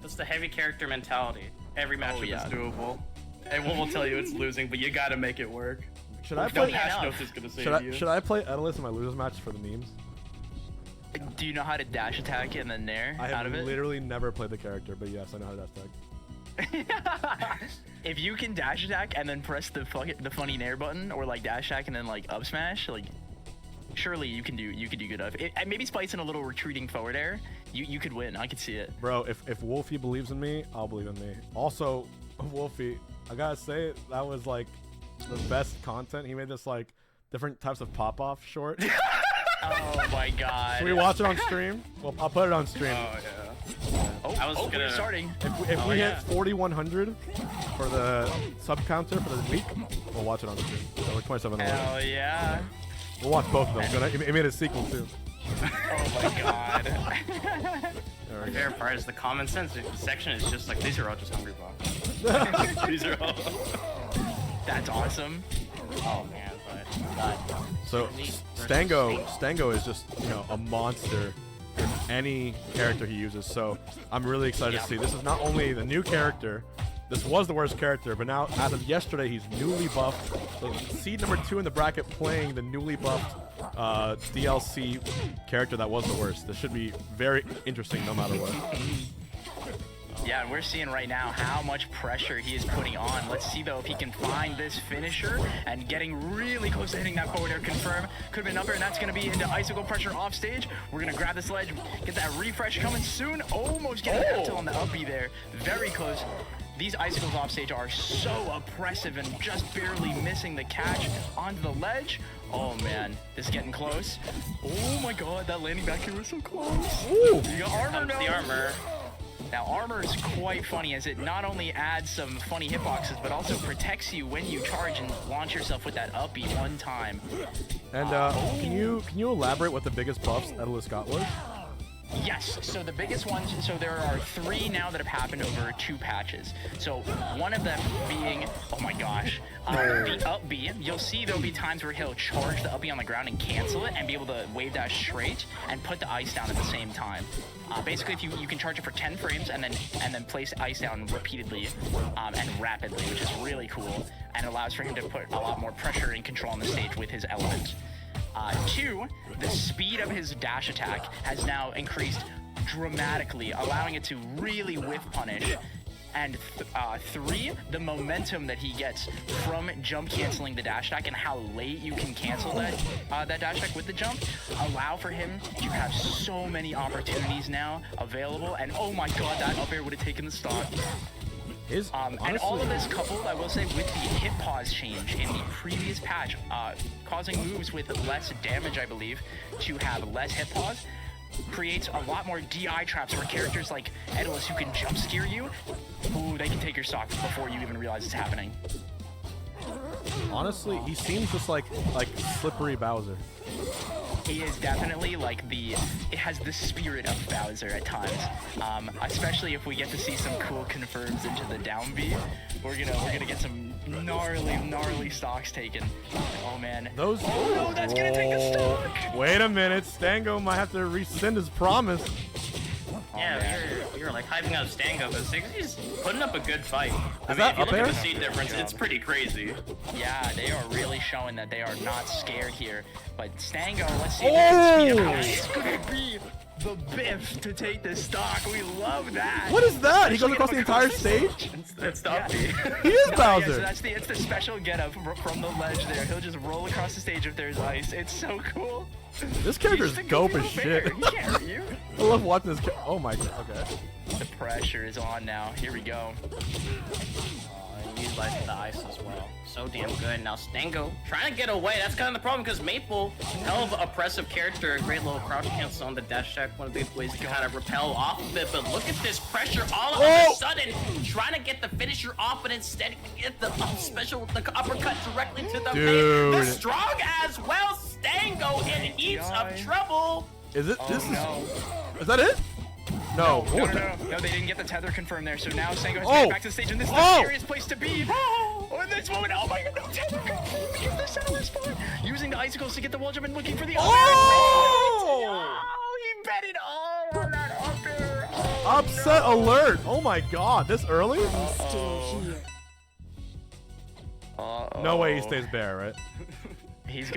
That's the heavy character mentality. Every matchup yeah. is doable. Everyone will tell you it's losing, but you gotta make it work. Should I No play? patch enough. notes is gonna save you. Should I play Etalus in my losers match for the memes? Do you know how to dash attack and then nair I out have of it? literally never played the character, but yes, I know how to dash tag. If you can dash attack and then press the funny nair button, or like dash attack and then like up smash, like surely you can do good enough. And maybe spicing a little retreating forward air, you could win. I could see it. Bro, if Wolfie believes in me, I'll believe in me. Also, Wolfie, I gotta say, that was like the best content. He made this like different types of pop-off short. Oh my god. Can we watch it on stream? Well, I'll put it on stream. Oh yeah. Oh, we're starting. If we hit 4,100 for the sub counter for the week, we'll watch it on stream. So we're 27 away. Hell yeah. We'll watch both of them. It made a sequel too. Oh my god. There we The go. fair part is the common sense section is just like, these are all just Hungrybox. These are all. That's awesome. Oh man, but God. So Stango is just, a monster in any character he uses. So I'm really excited to see. This is not only the new character. This was the worst character, but now as of yesterday, he's newly buffed. So seed number 2 in the bracket playing the newly buffed DLC character that was the worst. This should be very interesting no matter what. Yeah, and we're seeing right now how much pressure he is putting on. Let's see, though, if he can find this finisher and getting really close to hitting that forward air confirm. Could have been up air, and that's going to be into icicle pressure off stage. We're going to grab this ledge, get that refresh coming soon. Almost getting the F-tilt on the up B there. Very close. These icicles off stage are so oppressive and just barely missing the catch onto the ledge. Oh man, this is getting close. Oh my god, that landing back here was so close. Ooh. You got armor now. The armor. Now armor is quite funny as it not only adds some funny hitboxes, but also protects you when you charge and launch yourself with that up B one time. And can you elaborate what the biggest buffs Etalus got was? Yes, so the biggest ones, so there are 3 now that have happened over 2 patches. So one of them being, oh my gosh, the up B. You'll see there'll be times where he'll charge the up B on the ground and cancel it and be able to wave dash straight and put the ice down at the same time. Basically, if you can charge it for 10 frames and then place ice down repeatedly and rapidly, which is really cool, and allows for him to put a lot more pressure and control on the stage with his element. 2, the speed of his dash attack has now increased dramatically, allowing it to really whiff punish. And 3, the momentum that he gets from jump canceling the dash attack and how late you can cancel that dash attack with the jump allow for him to have so many opportunities now available. And oh my god, that up air would have taken the stock. His And honestly, all of this coupled, I will say, with the hit pause change in the previous patch, causing moves with less damage, I believe, to have less hit pause, creates a lot more DI traps where characters like Etalus who can jump scare you, ooh, they can take your stock before you even realize it's happening. honestly, he seems just like slippery Bowser. He is definitely like it has the spirit of Bowser at times. Especially if we get to see some cool confirms into the down B. We're gonna get some gnarly stocks taken. Oh man. Those. Oh no, that's gonna take a stock! Wait a minute, Stango might have to rescind his promise. Yeah, we were like hyping out Stango, but Syzygy's putting up a good fight. I mean, that if you up look at air? the seed difference, it's pretty crazy. Yeah, they are really showing that they are not scared here. But Stango, let's see. Oh! It's gonna be the biff to take this stock. We love that. What is that? He goes Especially across the entire stage? It's the up B. He is Yeah, Bowser. so it's the special getup from the ledge there. He'll just roll across the stage if there's ice. It's so cool. This character's He's the dope goofy as bear. shit. He can't hurt you. I love watching this. Oh my god. Okay. The pressure is on now. Here we go. He utilized the ice as well. So damn good. Now Stango trying to get away. That's kind of the problem because Maypaul, hell of an oppressive character, a great little crouch cancel on the dash attack, one of the ways to kind of repel off of it. But look at this pressure all of a sudden, trying to get the finisher off, but instead get the the uppercut directly to the Dude. face. The strong as well, Stango in heaps of trouble. Is it? This No. is that it? No. No, What the- no, they didn't get the tether confirmed there. So now Stango has to Oh. get back to the stage, and this is Oh. a serious place to be. Oh, in this moment, oh my god, no tether confirmed because they're set on this spot. Using the icicles to get the wall jump and looking for the other. Oh! Oh, he bet it all on that up air. Oh, Upset no. alert! Oh my god, this early? No way he stays bare, right? He's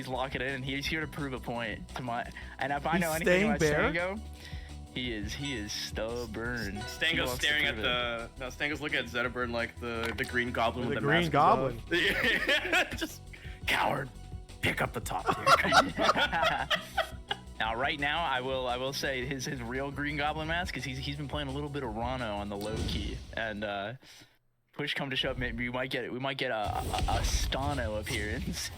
locking in, and he's here to prove a point to my. And if I He's know anything staying about bare? Stango, he is stubborn. He Stango's wants to staring at prove the. No, Stango's looking at Zetterburn like the green goblin with The the green mask goblin. off. Just coward. Pick up the top tier. it. Now, right now, I will say his real Green Goblin mask, because he's been playing a little bit of Ranno on the low key, and push come to shove, maybe we might get a Stano appearance.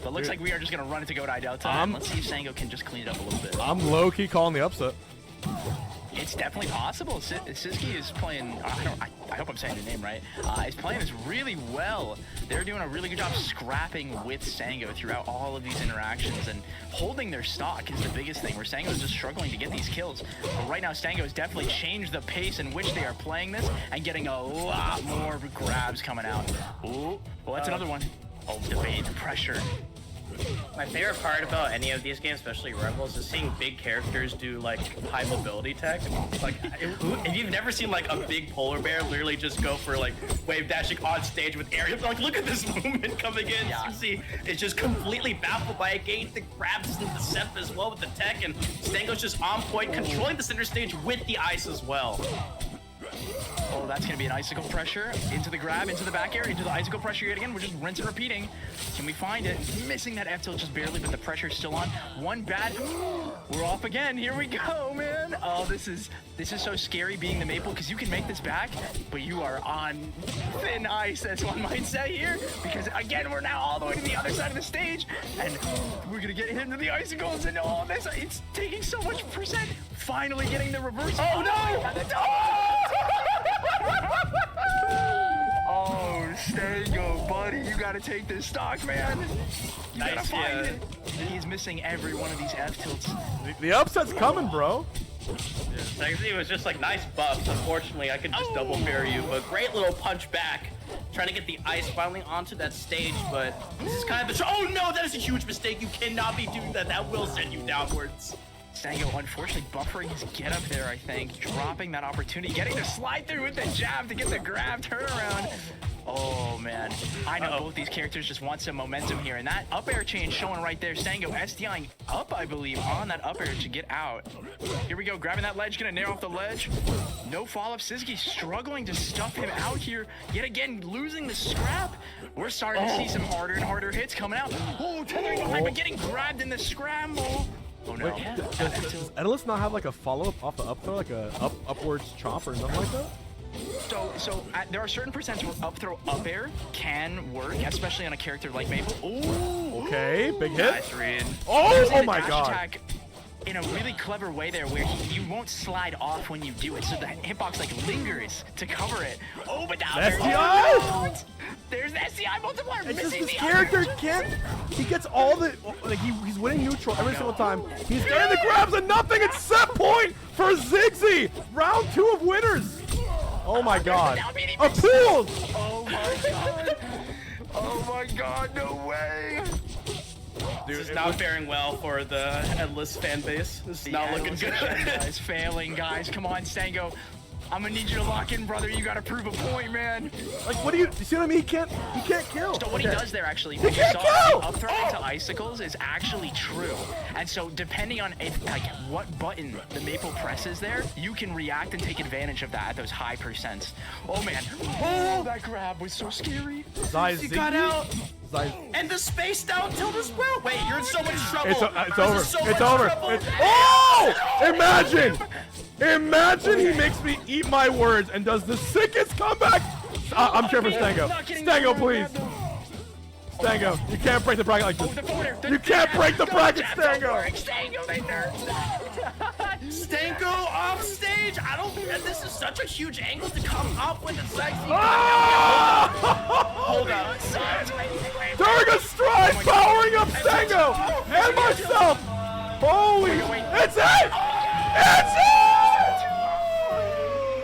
But looks like we are just gonna run it to go to Delta. And let's see if Stango can just clean it up a little bit. I'm low key calling the upset. It's definitely possible. Syzygy is playing. I hope I'm saying the name right. Is playing this really well. They're doing a really good job scrapping with Stango throughout all of these interactions, and holding their stock is the biggest thing. Where Stango is just struggling to get these kills. But right now, Stango has definitely changed the pace in which they are playing this, and getting a lot more grabs coming out. Ooh, well, that's another one. Oh, debate pressure. My favorite part about any of these games, especially Rebels, is seeing big characters do like high mobility tech. Like, if you've never seen like a big polar bear literally just go for like wave dashing on stage with air, like look at this movement coming in. Yeah. You see, it's just completely baffled by it, getting the grabs and the Seth as well with the tech, and Stango's just on point, controlling the center stage with the ice as well. Oh, that's gonna be an icicle pressure into the grab, into the back air, into the icicle pressure yet again. We're just rinse and repeating. Can we find it? Missing that F tilt just barely, but the pressure's still on. One bad. We're off again. Here we go, man. Oh, this is so scary being the Maypaul, because you can make this back, but you are on thin ice, as one might say here. Because again, we're now all the way to the other side of the stage, and we're gonna get hit into the icicles, and all this. It's taking so much percent. Finally getting the reverse. Oh no! Oh, Stango, buddy, you gotta take this stock, man. You gotta Nice, find yeah. it. He's missing every one of these F tilts. The upset's coming, bro. It was just like nice buffs. Unfortunately, I could just double parry you, but great little punch back. Trying to get the ice finally onto that stage, but this is kind of oh no, that is a huge mistake. You cannot be doing that. That will send you downwards. Stango, unfortunately, buffering his get up there, I think. Dropping that opportunity, getting to slide through with the jab to get the grab turnaround. Oh, man. I know both these characters just want some momentum here, and that up air chain showing right there. Stango SDIing up, I believe, on that up air to get out. Here we go, grabbing that ledge, gonna nair off the ledge. No follow-up. Syzygy struggling to stuff him out here. Yet again, losing the scrap. We're starting to see some harder and harder hits coming out. Oh, tethering behind, but getting grabbed in the scramble. Oh no. Wait, does Etalus not have like a follow-up off the up throw, like a upwards chop or something like that? There are certain percents where up throw up air can work, especially on a character like Maypaul. Ooh. Okay, big hit. Nice read. Oh, Using oh the my dash god. attack in a really clever way there, where you won't slide off when you do it, so the hitbox like lingers to cover it. Oh, but now there's SDI! There's the SDI multiplier. It's just missing this the character other. can't. He gets all the like he's winning neutral every single time. He's getting the grabs and nothing. It's set point for Syzygy. Round 2 of winners. Oh my god. A pool. Oh my god. Oh my god, no way. Dude, this is not faring well for the Endless fan base. This is not looking good. Guys, failing, guys. Come on, Stango. I'm gonna need you to lock in, brother. You gotta prove a point, man. Like, what do you see what I mean? He can't kill. So what he does there, actually, He can't kill! up throw into icicles is actually true. And so depending on what button the Maypaul presses there, you can react and take advantage of that at those high percents. Oh man. Oh, that grab was so scary. He got out. And the space down tilt as well. Wait, you're in so much trouble. It's over. So It's much over. trouble. Oh! Imagine! Imagine he makes me eat my words and does the sickest comeback. I'm cheering for Stango. Stango, please. Stango, you can't break the bracket like this. You can't break the bracket, Stango. Stango, they nerfed that. Stango off stage. I don't. This is such a huge angle to come up with the sexy. Ah! Hold up. Durga Stride powering up Stango and myself. Holy! It's it! It's it!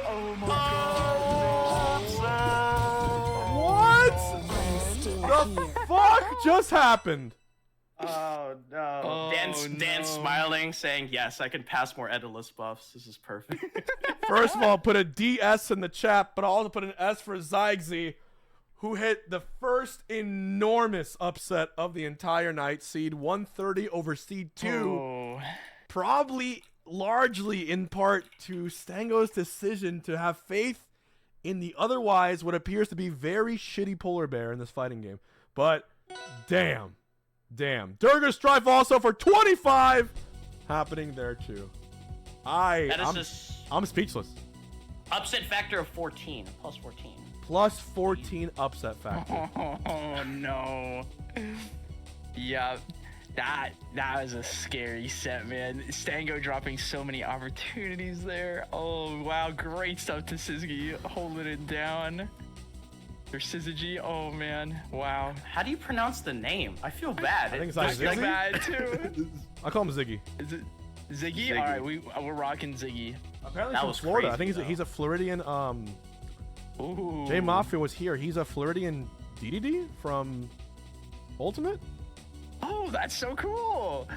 Oh my god. What the fuck just happened? Oh no. Oh, Dan's no. smiling, saying, "Yes, I can pass more Etalus buffs. This is perfect." First of all, put a DS in the chat, but I'll also put an S for Syzygy, who hit the first enormous upset of the entire night. Seed 130 over seed 2. Oh. Probably largely in part to Stango's decision to have faith in the otherwise what appears to be very shitty polar bear in this fighting game. But damn. Durga Strife also for 25 happening there too. I'm speechless. Upset factor of 14, plus 14. Plus 14 upset factor. Oh no. Yeah, that was a scary set, man. Stango dropping so many opportunities there. Oh wow, great stuff to Syzygy holding it down. Or Syzygy, oh man, wow. How do you pronounce the name? I feel bad. I think it's I like feel Ziggy. bad too. I'll call him Ziggy. Is it Ziggy? Ziggy. All right, we're rocking Ziggy. Apparently That from was Florida. I crazy, think he's a Floridian. Ooh. J Mafia was here. He's a Floridian DDD from Ultimate. Oh, that's so cool.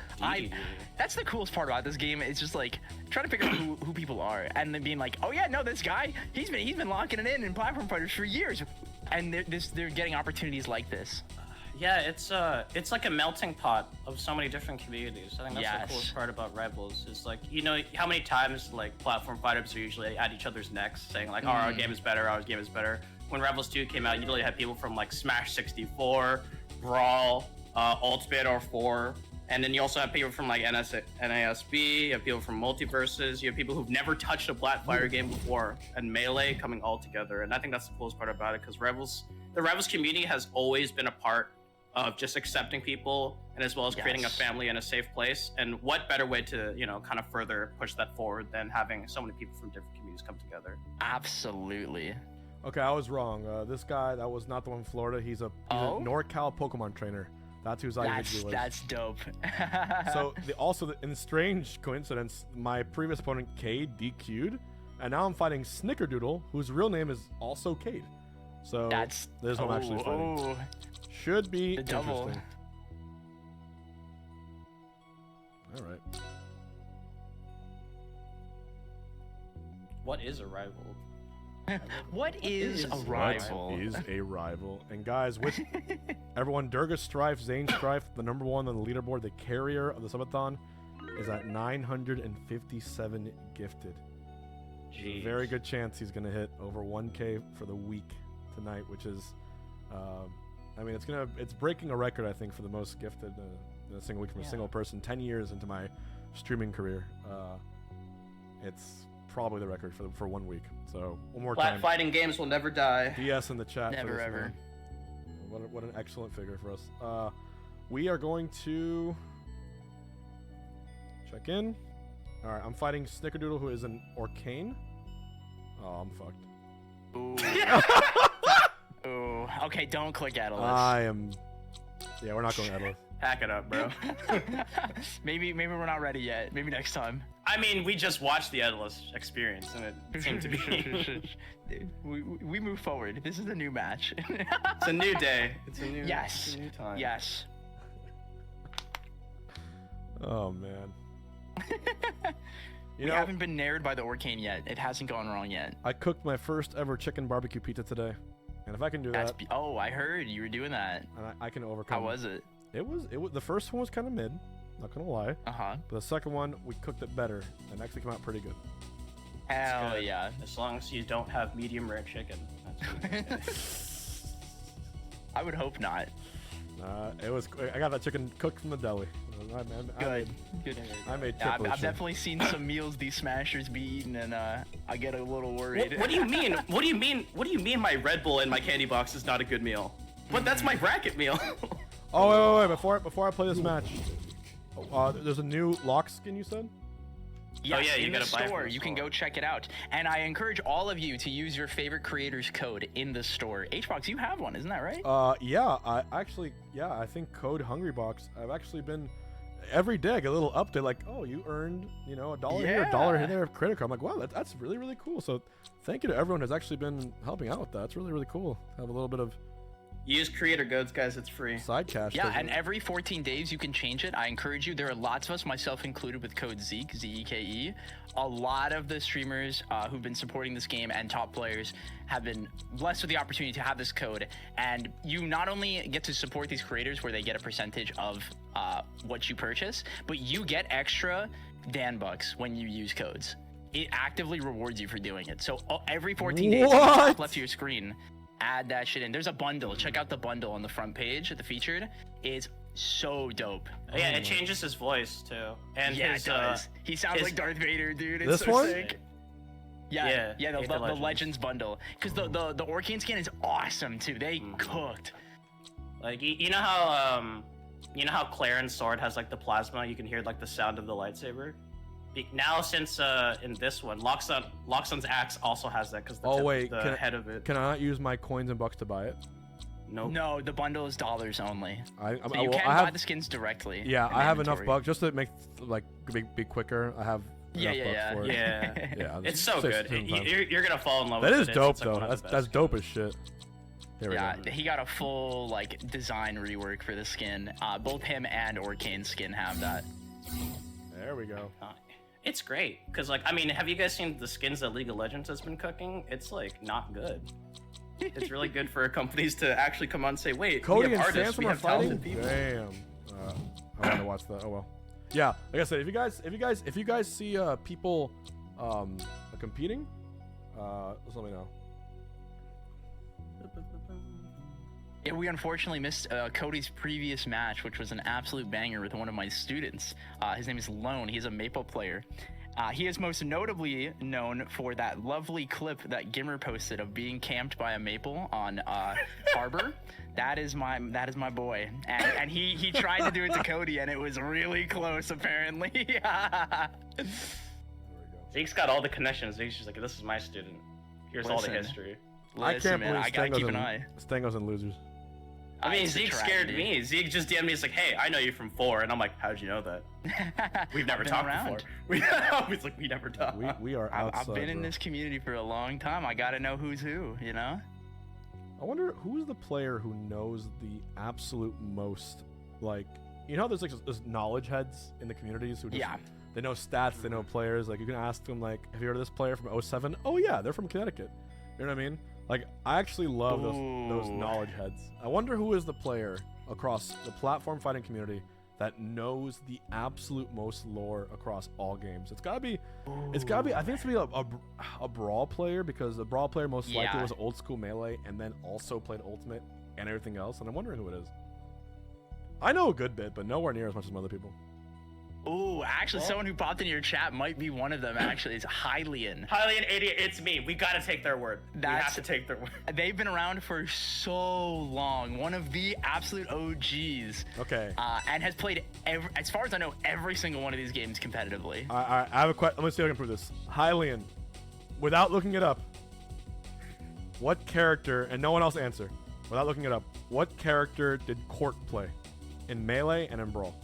That's the coolest part about this game. It's just like trying to figure out who people are, and then being like, oh yeah, no, this guy, he's been locking it in platform fighters for years, and they're getting opportunities like this. Yeah, it's like a melting pot of so many different communities. I think that's Yes. the coolest part about Rivals. Is like, you know how many times like platform fighters are usually at each other's necks saying like, oh, our game is better, our game is better. When Rivals 2 came out, you literally had people from like Smash 64, Brawl, Ultimate R4, and then you also have people from like NASB, you have people from Multiverses, you have people who've never touched a Flatfire game before, and Melee coming all together. And I think that's the coolest part about it, because the Rivals community has always been a part of just accepting people, and as well as creating a family and a safe place. And what better way to, you know, kind of further push that forward than having so many people from different communities come together. Absolutely. Okay, I was wrong. This guy, that was not the one from Florida. He's a NorCal Pokemon trainer. That's who Syzygy was. That's dope. So in a strange coincidence, my previous opponent Cade DQ'd, and now I'm fighting Snickerdoodle, whose real name is also Cade. So this is who I'm actually fighting. Should be The double. interesting. All right. What is a rival? What is a rival? What is a rival? And guys, with everyone, Durga Strife, Zane Strife, the #1 on the leaderboard, the carrier of the subathon, is at 957 gifted. Jeez. Very good chance he's gonna hit over 1K for the week tonight, which is, I mean, it's breaking a record, I think, for the most gifted in a single week from a single person. 10 years into my streaming career, it's probably the record for 1 week. So one more Flat time. fighting games will never die. DS in the chat. for Never this, ever. man. What an excellent figure for us. We are going to check in. All right, I'm fighting Snickerdoodle, who is an Orcane. Oh, I'm fucked. Ooh. Ooh. Okay, don't click Etalus. I am. Yeah, we're not going Etalus. Hack it up, bro. maybe we're not ready yet. Maybe next time. I mean, we just watched the Etalus experience, and it seemed to be. we move forward. This is a new match. It's a new day. It's a new. Yes. It's a new time. Yes. Oh man. We haven't been nared by the Orcane yet. It hasn't gone wrong yet. I cooked my first ever chicken barbecue pizza today, and if I can do that, Oh, I heard you were doing that. and I can overcome. How was it? It was. The first one was kind of mid. Not gonna lie. Uh-huh. But the second one, we cooked it better, and it actually came out pretty good. Hell Good. yeah. As long as you don't have medium rare chicken. I would hope not. It was. I got that chicken cooked from the deli. Good. I made Yeah, triple I've definitely seen some meals these smashers be eating, and I get a little worried. What do you mean? What do you mean? What do you mean? My Red Bull and my candy box is not a good meal? But that's my bracket meal. Oh wait! Before I play this match, there's a new lock skin you said. Yes, yeah, you in gotta the buy it from store. the You can store. go check it out. And I encourage all of you to use your favorite creator's code in the store. HBox, you have one, isn't that right? Yeah. I think code Hungrybox. I've actually been every day I get a little update like, oh, you earned $1 here, a dollar Yeah. here of credit card. I'm like, wow, that's really really cool. So thank you to everyone who's actually been helping out with that. It's really really cool. Have a little bit of Use creator codes, guys. It's free. side cash. Yeah, doesn't and it? every 14 days you can change it. I encourage you. There are lots of us, myself included, with code Zeke, Z-E-K-E. A lot of the streamers who've been supporting this game and top players have been blessed with the opportunity to have this code. And you not only get to support these creators where they get a percentage of what you purchase, but you get extra Dan bucks when you use codes. It actively rewards you for doing it. So every 14 days, What? top left of your screen, add that shit in. There's a bundle. Check out the bundle on the front page of the featured. It's so dope. Yeah, it changes his voice too. And Yeah, his, it does. He sounds his- like Darth Vader, dude. It's This so one? sick. Yeah, Yeah, the Legends. Legends bundle. Because the Orcane skin is awesome too. They cooked. Like you know how Clairen's sword has like the plasma. You can hear like the sound of the lightsaber. Now since in this one, Loxodon's axe also has that because Oh, wait, the head of it. Can I not use my coins and bucks to buy it? Nope. No, the bundle is dollars only. So You well, can I buy have, the skins directly. yeah, in I the have enough inventory. bucks just to make like be quicker. I have Yeah, enough bucks for it. Yeah. Yeah, It's so six good. different times. You're gonna fall in love That with is it. dope It's, like, though. one of That's the that's best. dope as shit. There we Yeah, go. he got a full like design rework for the skin. Both him and Orcane skin have that. There we go. It's great because like I mean, have you guys seen the skins that League of Legends has been cooking? It's like not good. It's really good for companies to actually come on and say, wait, Cody we and have artists, Sansom we are have fighting. talented people. Damn. I want to watch that. Oh well. Yeah, like I said, if you guys see people competing, just let me know. Yeah, we unfortunately missed Cody's previous match, which was an absolute banger with one of my students. His name is Lone. He's a Maypaul player. He is most notably known for that lovely clip that Gimmer posted of being camped by a Maypaul on Harbor. That is my boy. And he tried to do it to Cody, and it was really close, apparently. Zeke's got all the connections. Zeke's just like, this is my student. Here's all the Listen. history. I Listen, can't man, believe I gotta keep an eye. Stango's and losers. I mean, It's a Zeke scared tragedy. me. Zeke just DM'd me. He's like, hey, I know you from 4. And I'm like, how'd you know that? We've never I've been talked around. before. He's like, we never talked. We are outside. I've been in bro. this community for a long time. I gotta know who's who, you know? I wonder who's the player who knows the absolute most, like, you know how there's like those knowledge heads in the communities who just, Yeah. they know stats, they know players. Like you can ask them like, have you heard of this player from 07? Oh yeah, they're from Connecticut. You know what I mean? Like I actually love those Ooh. knowledge heads. I wonder who is the player across the platform fighting community that knows the absolute most lore across all games. It's gotta be. I think it's gonna be a brawl player because the brawl player most likely Yeah. was old school melee and then also played ultimate and everything else. And I'm wondering who it is. I know a good bit, but nowhere near as much as some other people. Ooh, actually, someone who popped into your chat might be one of them. Actually, it's I0N. I0N idiot, it's me. We gotta take their word. We have to take their word. They've been around for so long. One of the absolute OGs. Okay. And has played, as far as I know, every single one of these games competitively. I have a question. Let me see if I can prove this. Hylian, without looking it up, what character, and no one else answer, without looking it up, what character did Court play in Melee and in Brawl?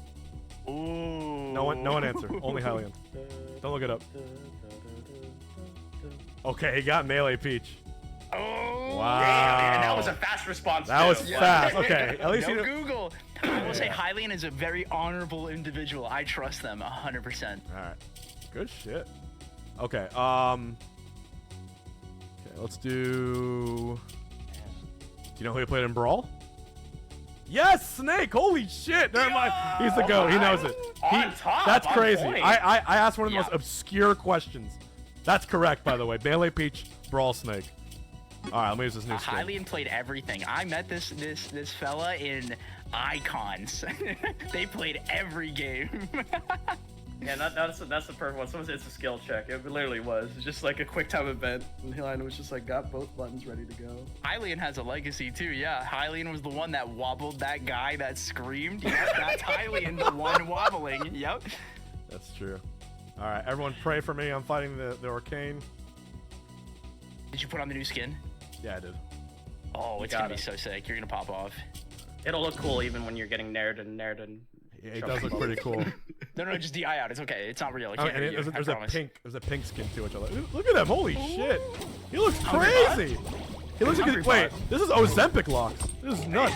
Ooh. No one answer. Only Hylian. Don't look it up. Okay, he got Melee Peach. Oh. Wow. Damn, and that was a fast response. That was too. fast. Okay, at least No you. Google. I will say I0N is a very honorable individual. I trust them 100%. All right. Good shit. Okay. Okay. Let's do. Do you know who he played in Brawl? Yes, Snake! Holy shit! Never mind. He's the GOAT. He knows it. On top, That's on crazy. point. I asked one of the Yeah. most obscure questions. That's correct, by the way. Melee Peach, Brawl Snake. All right, let me use this new skin. I0N played everything. I met this fella in Icons. They played every game. Yeah, that's the perfect one. Someone said it's a skill check. It literally was. It's just like a quick time event, and I0N was just like got both buttons ready to go. I0N has a legacy too. Yeah, I0N was the one that wobbled that guy that screamed. Yeah, that's I0N, the one wobbling. Yep. That's true. All right, everyone pray for me. I'm fighting the Orcane. Did you put on the new skin? Yeah, I did. Oh, it's got gonna be it. so sick. You're gonna pop off. It'll look cool even when you're getting nared and. Yeah, it does look pretty cool. No, just DI out. It's okay. It's not real. I Oh, can't and hurt you. there's I a promise. pink skin too, which I like. Look at him! Holy shit! He looks crazy. He looks like wait. This is Ozempic locks. This is nuts.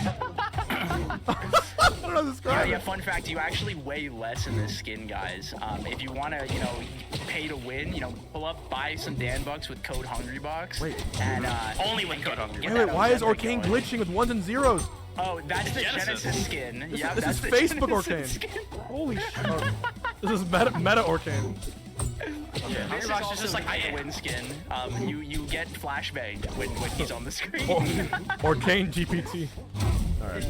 I don't know how to describe Yeah, it. fun fact, you actually weigh less in this skin, guys. If you want to, pay to win, pull up, buy some Dan Bucks with code Hungrybox. Wait. And, Only with code Hungrybox. Wait, why is Orcane Orcane glitching with ones and zeros? Oh, that's the Genesis. Genesis skin. This, Yeah, this that's is the Facebook Genesis Orcane. skin. Holy shit. This is meta Orcane. This is Hungrybox is also just like, the win skin. You get flashbanged when he's on the screen. Orcane GPT. Alright.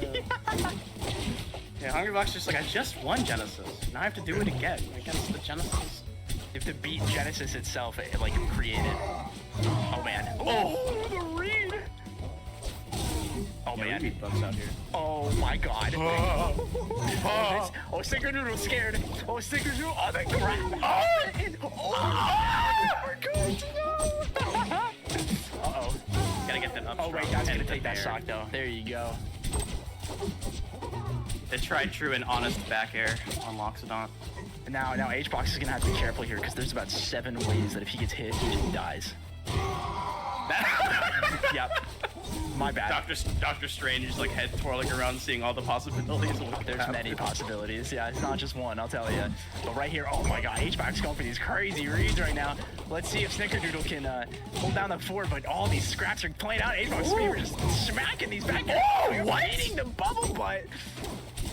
Yeah, Hungrybox just like I just won Genesis. Now I have to do it again against the Genesis. You have to beat Genesis itself, like create it. Oh man. Oh, the read. Oh Yeah, man. we beat bugs out here. Oh my god. Oh, Snickerdoodle scared. Oh, Snickerdoodle. Oh, the crap. We're good to go. Uh-oh. Gotta get that up. Oh, wait, strong that's and gonna take that there. stock, though. There you go. The tried true and honest back air on Loxodont. Now HBox is gonna have to be careful here, because there's about 7 ways that if he gets hit, he just dies. Yep. My bad. Doctor Strange is like head twirling around, seeing all the possibilities. Of what There's could many happen. possibilities. Yeah, it's not just one, I'll tell you. But right here, oh my god, HBox going for these crazy reads right now. Let's see if Snickerdoodle can hold down the fort, but all these scraps are playing out. HBox Speaker just smacking these back. Oh, eating the bubble butt.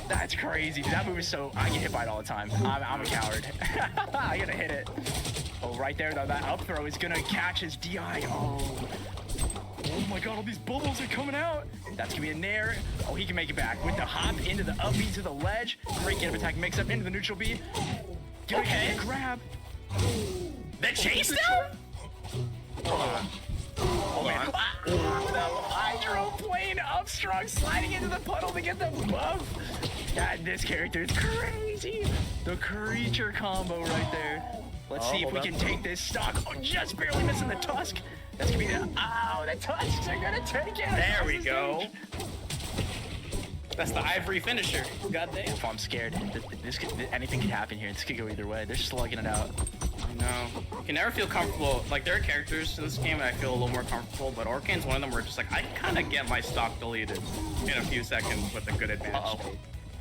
That's crazy. Dude, that move is so... I get hit by it all the time. I'm a coward. I gotta hit it. Oh, right there, though, that up throw is gonna catch his DI. Oh my god, all these bubbles are coming out. That's gonna be a nair. Oh, he can make it back with the hop into the up B to the ledge. Great get of attack mix up into the neutral B. Okay. Grab. They chased him? Oh man. The hydro plane up strong, sliding into the puddle to get the buff. God, this character is crazy. The creature combo right there. Let's see if we can take this stock. Oh, just barely missing the tusk. That's gonna be the... Oh, the tusks are gonna take it. There we go. That's the ivory finisher. Goddamn. Oh, I'm scared. Anything could happen here. This could go either way. They're slugging it out. I know. You can never feel comfortable. Like, there are characters in this game that I feel a little more comfortable, but Orcane's one of them where it's just like, I kind of get my stock deleted in a few seconds with a good advantage.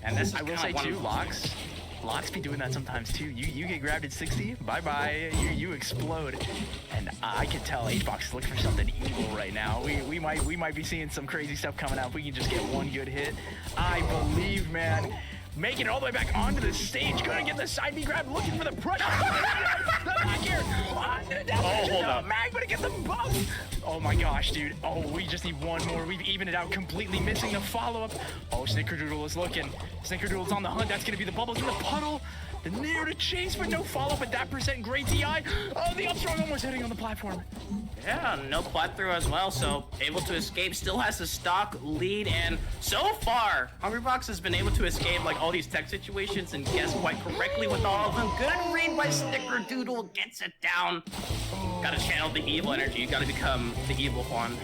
And this is I will kinda say one too, of Lox be doing that sometimes too. You get grabbed at 60, bye-bye, you explode. And I can tell HBox is looking for something evil right now. We might be seeing some crazy stuff coming out if we can just get one good hit. I believe, man. making it all the way back onto the stage. Gonna get the side B grab, looking for the pressure. The back here. hold up. Mag, but it gets the buff. Oh my gosh, dude. Oh, we just need one more. We've evened it out completely, missing the follow-up. Oh, Snickerdoodle is looking. Snickerdoodle's on the hunt. That's gonna be the bubbles in the puddle. The near to chase, but no follow-up at that percent. Great DI. Oh, the up strong almost hitting on the platform. Yeah, no plat through as well, so able to escape, still has the stock lead, and so far, Hungrybox has been able to escape like all these tech situations and guess quite correctly with all of them. Good read by Snickerdoodle, gets it down. Gotta channel the evil energy, you gotta become the evil Juan.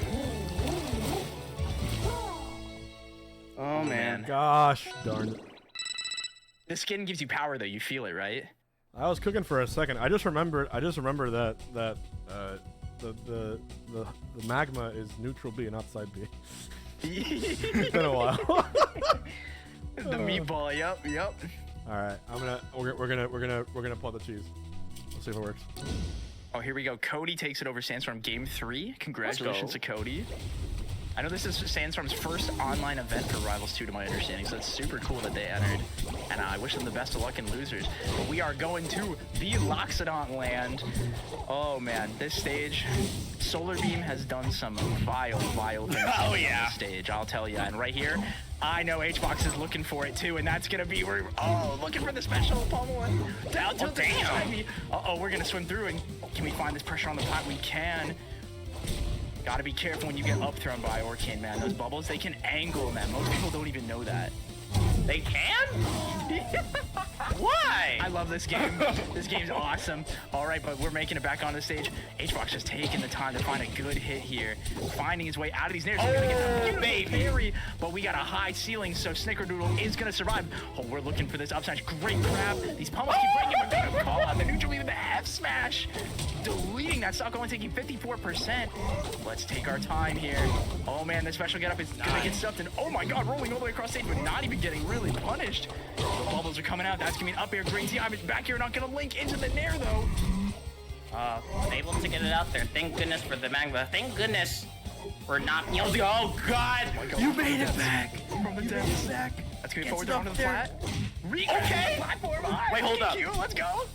Oh man. Gosh darn it. The skin gives you power, though. You feel it, right? I was cooking for a second. I just remember that the magma is neutral B and not side B. It's been a while. The meatball. Yep. All right, we're gonna pull the cheese. Let's see if it works. Oh, here we go. Cody takes it over Sandstorm game 3. Congratulations to Cody. I know this is Sandstorm's first online event for Rivals 2 to my understanding, so it's super cool that they entered. And I wish them the best of luck in losers. But we are going to the Loxodont land. Oh man, this stage, Solar Beam has done some vile things on this stage, I'll tell you. And right here, I know H-Box is looking for it too, and that's gonna be where, looking for the special pummeling. Down to the Ivy. Uh-oh, we're gonna swim through, and can we find this pressure on the pot? We can. Gotta be careful when you get up thrown by Orcane, man. Those bubbles, they can angle, man. Most people don't even know that. They can? Why? I love this game. This game's awesome. All right, but we're making it back on the stage. H-Box just taking the time to find a good hit here. Finding his way out of these nairs. He's gonna get a baby parry, but we got a high ceiling, so Snickerdoodle is gonna survive. Oh, we're looking for this up smash. Great grab. These pummels keep breaking, but gonna call out the neutral with the F smash. Deleting that stock, only taking 54%. Let's take our time here. Oh man, the special get up is gonna get stuffed, and oh my god, rolling all the way across stage, but not even getting really punished. The bubbles are coming out. That's gonna be an up air. Great DI, but back here, not gonna link into the nair though. Able to get it out there. Thank goodness for the magma. Thank goodness for not yielding. Oh god, you made it back from the dead sack. That's gonna be forward down to the flat. Okay. Platform. Wait, hold up. Let's go.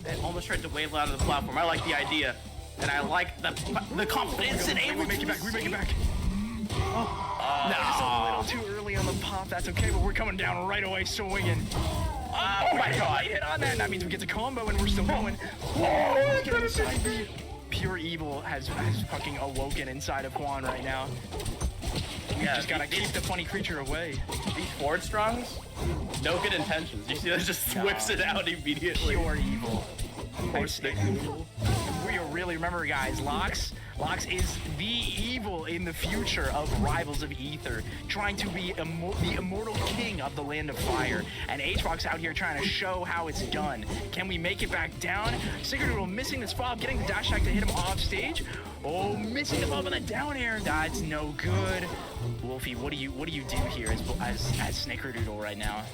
It almost tried to wave out of the platform. I like the idea, and I like the confidence and able We make to it back. We make it back. No. Just a little too early on the pop. That's okay, but we're coming down right away, swinging. Oh my god. Hit on that. That means we get the combo, and we're still going. Oh, get a side B. Pure evil has fucking awoken inside of Juan right now. We just gotta keep the funny creature away. These forward strongs, no good intentions. You see that just whips it out immediately. Pure evil. We really remember, guys. Lox is the evil in the future of Rivals of Ether, trying to be the immortal king of the land of fire. And H-Box out here trying to show how it's done. Can we make it back down? Snickerdoodle missing the spot, getting the dash attack to hit him off stage. Oh, missing him up in the down air. That's no good. Wolfie, what do you do here as Snickerdoodle right now?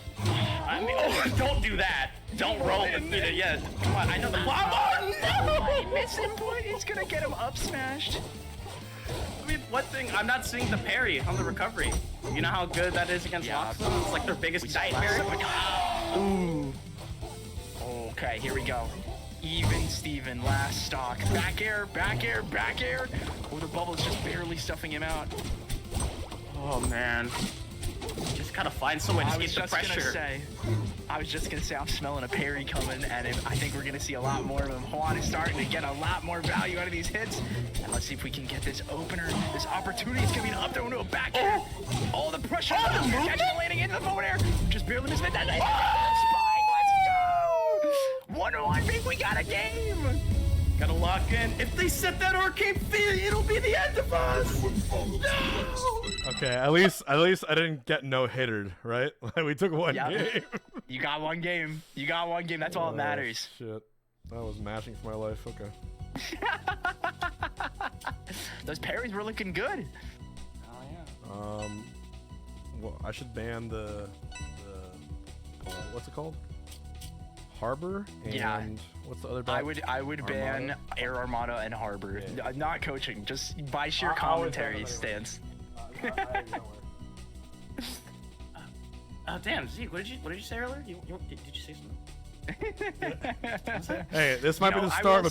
I mean, don't do that. Don't roll with me. Yeah, come on. I know the bomb. Oh no! He missed him, boy. He's gonna get him up smashed. I mean, one thing, I'm not seeing the parry on the recovery. You know how good that is against Loxodont? It's like their biggest nightmare. Ooh. Okay, here we go. Even Steven, last stock. Back air, back air, back air. Oh, the bubble's just barely stuffing him out. Oh man. Just gotta find some way to escape the pressure. I was just gonna say I'm smelling a parry coming, and I think we're gonna see a lot more of him. Juan is starting to get a lot more value out of these hits, and let's see if we can get this opener, this opportunity. It's gonna be an up throw into a back air. Oh, the pressure! Catching and landing into the forward air. Just barely missed it. Let's go! 1-1, big. We got a game. Gotta lock in. If they set that Orcane feed, it'll be the end of us. No! Okay, at least I didn't get no-hittered, right? We took one game. You got one game. You got one game. That's all that matters. Shit. I was mashing for my life. Okay. Those parries were looking good. Oh yeah. Well, I should ban the what's it called? Harbor and what's the other bot? I would ban Air Armada and Harbor. Yeah. Not coaching, just by sheer commentary stance. Oh damn, Zeke, what did you say earlier? Did you say something? Hey, this might be the I start will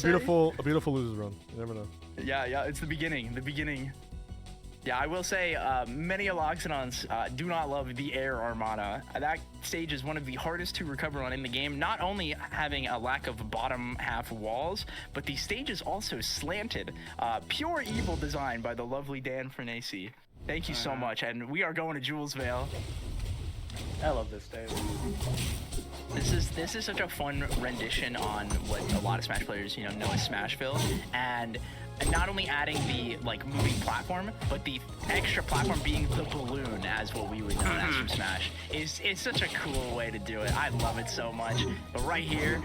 of a beautiful losers run. You never know. Yeah, it's the beginning. Yeah, I will say, many Loxodonts do not love the Air Armada. That stage is one of the hardest to recover on in the game, not only having a lack of bottom half walls, but the stage is also slanted. Pure evil design by the lovely Dan Fernacey. Thank you so much, and we are going to Jules Vale. I love this stage. This is such a fun rendition on what a lot of Smash players, know as Smashville, and not only adding the moving platform, but the extra platform being the balloon, as what we would know as from Smash, is such a cool way to do it. I love it so much. But right here,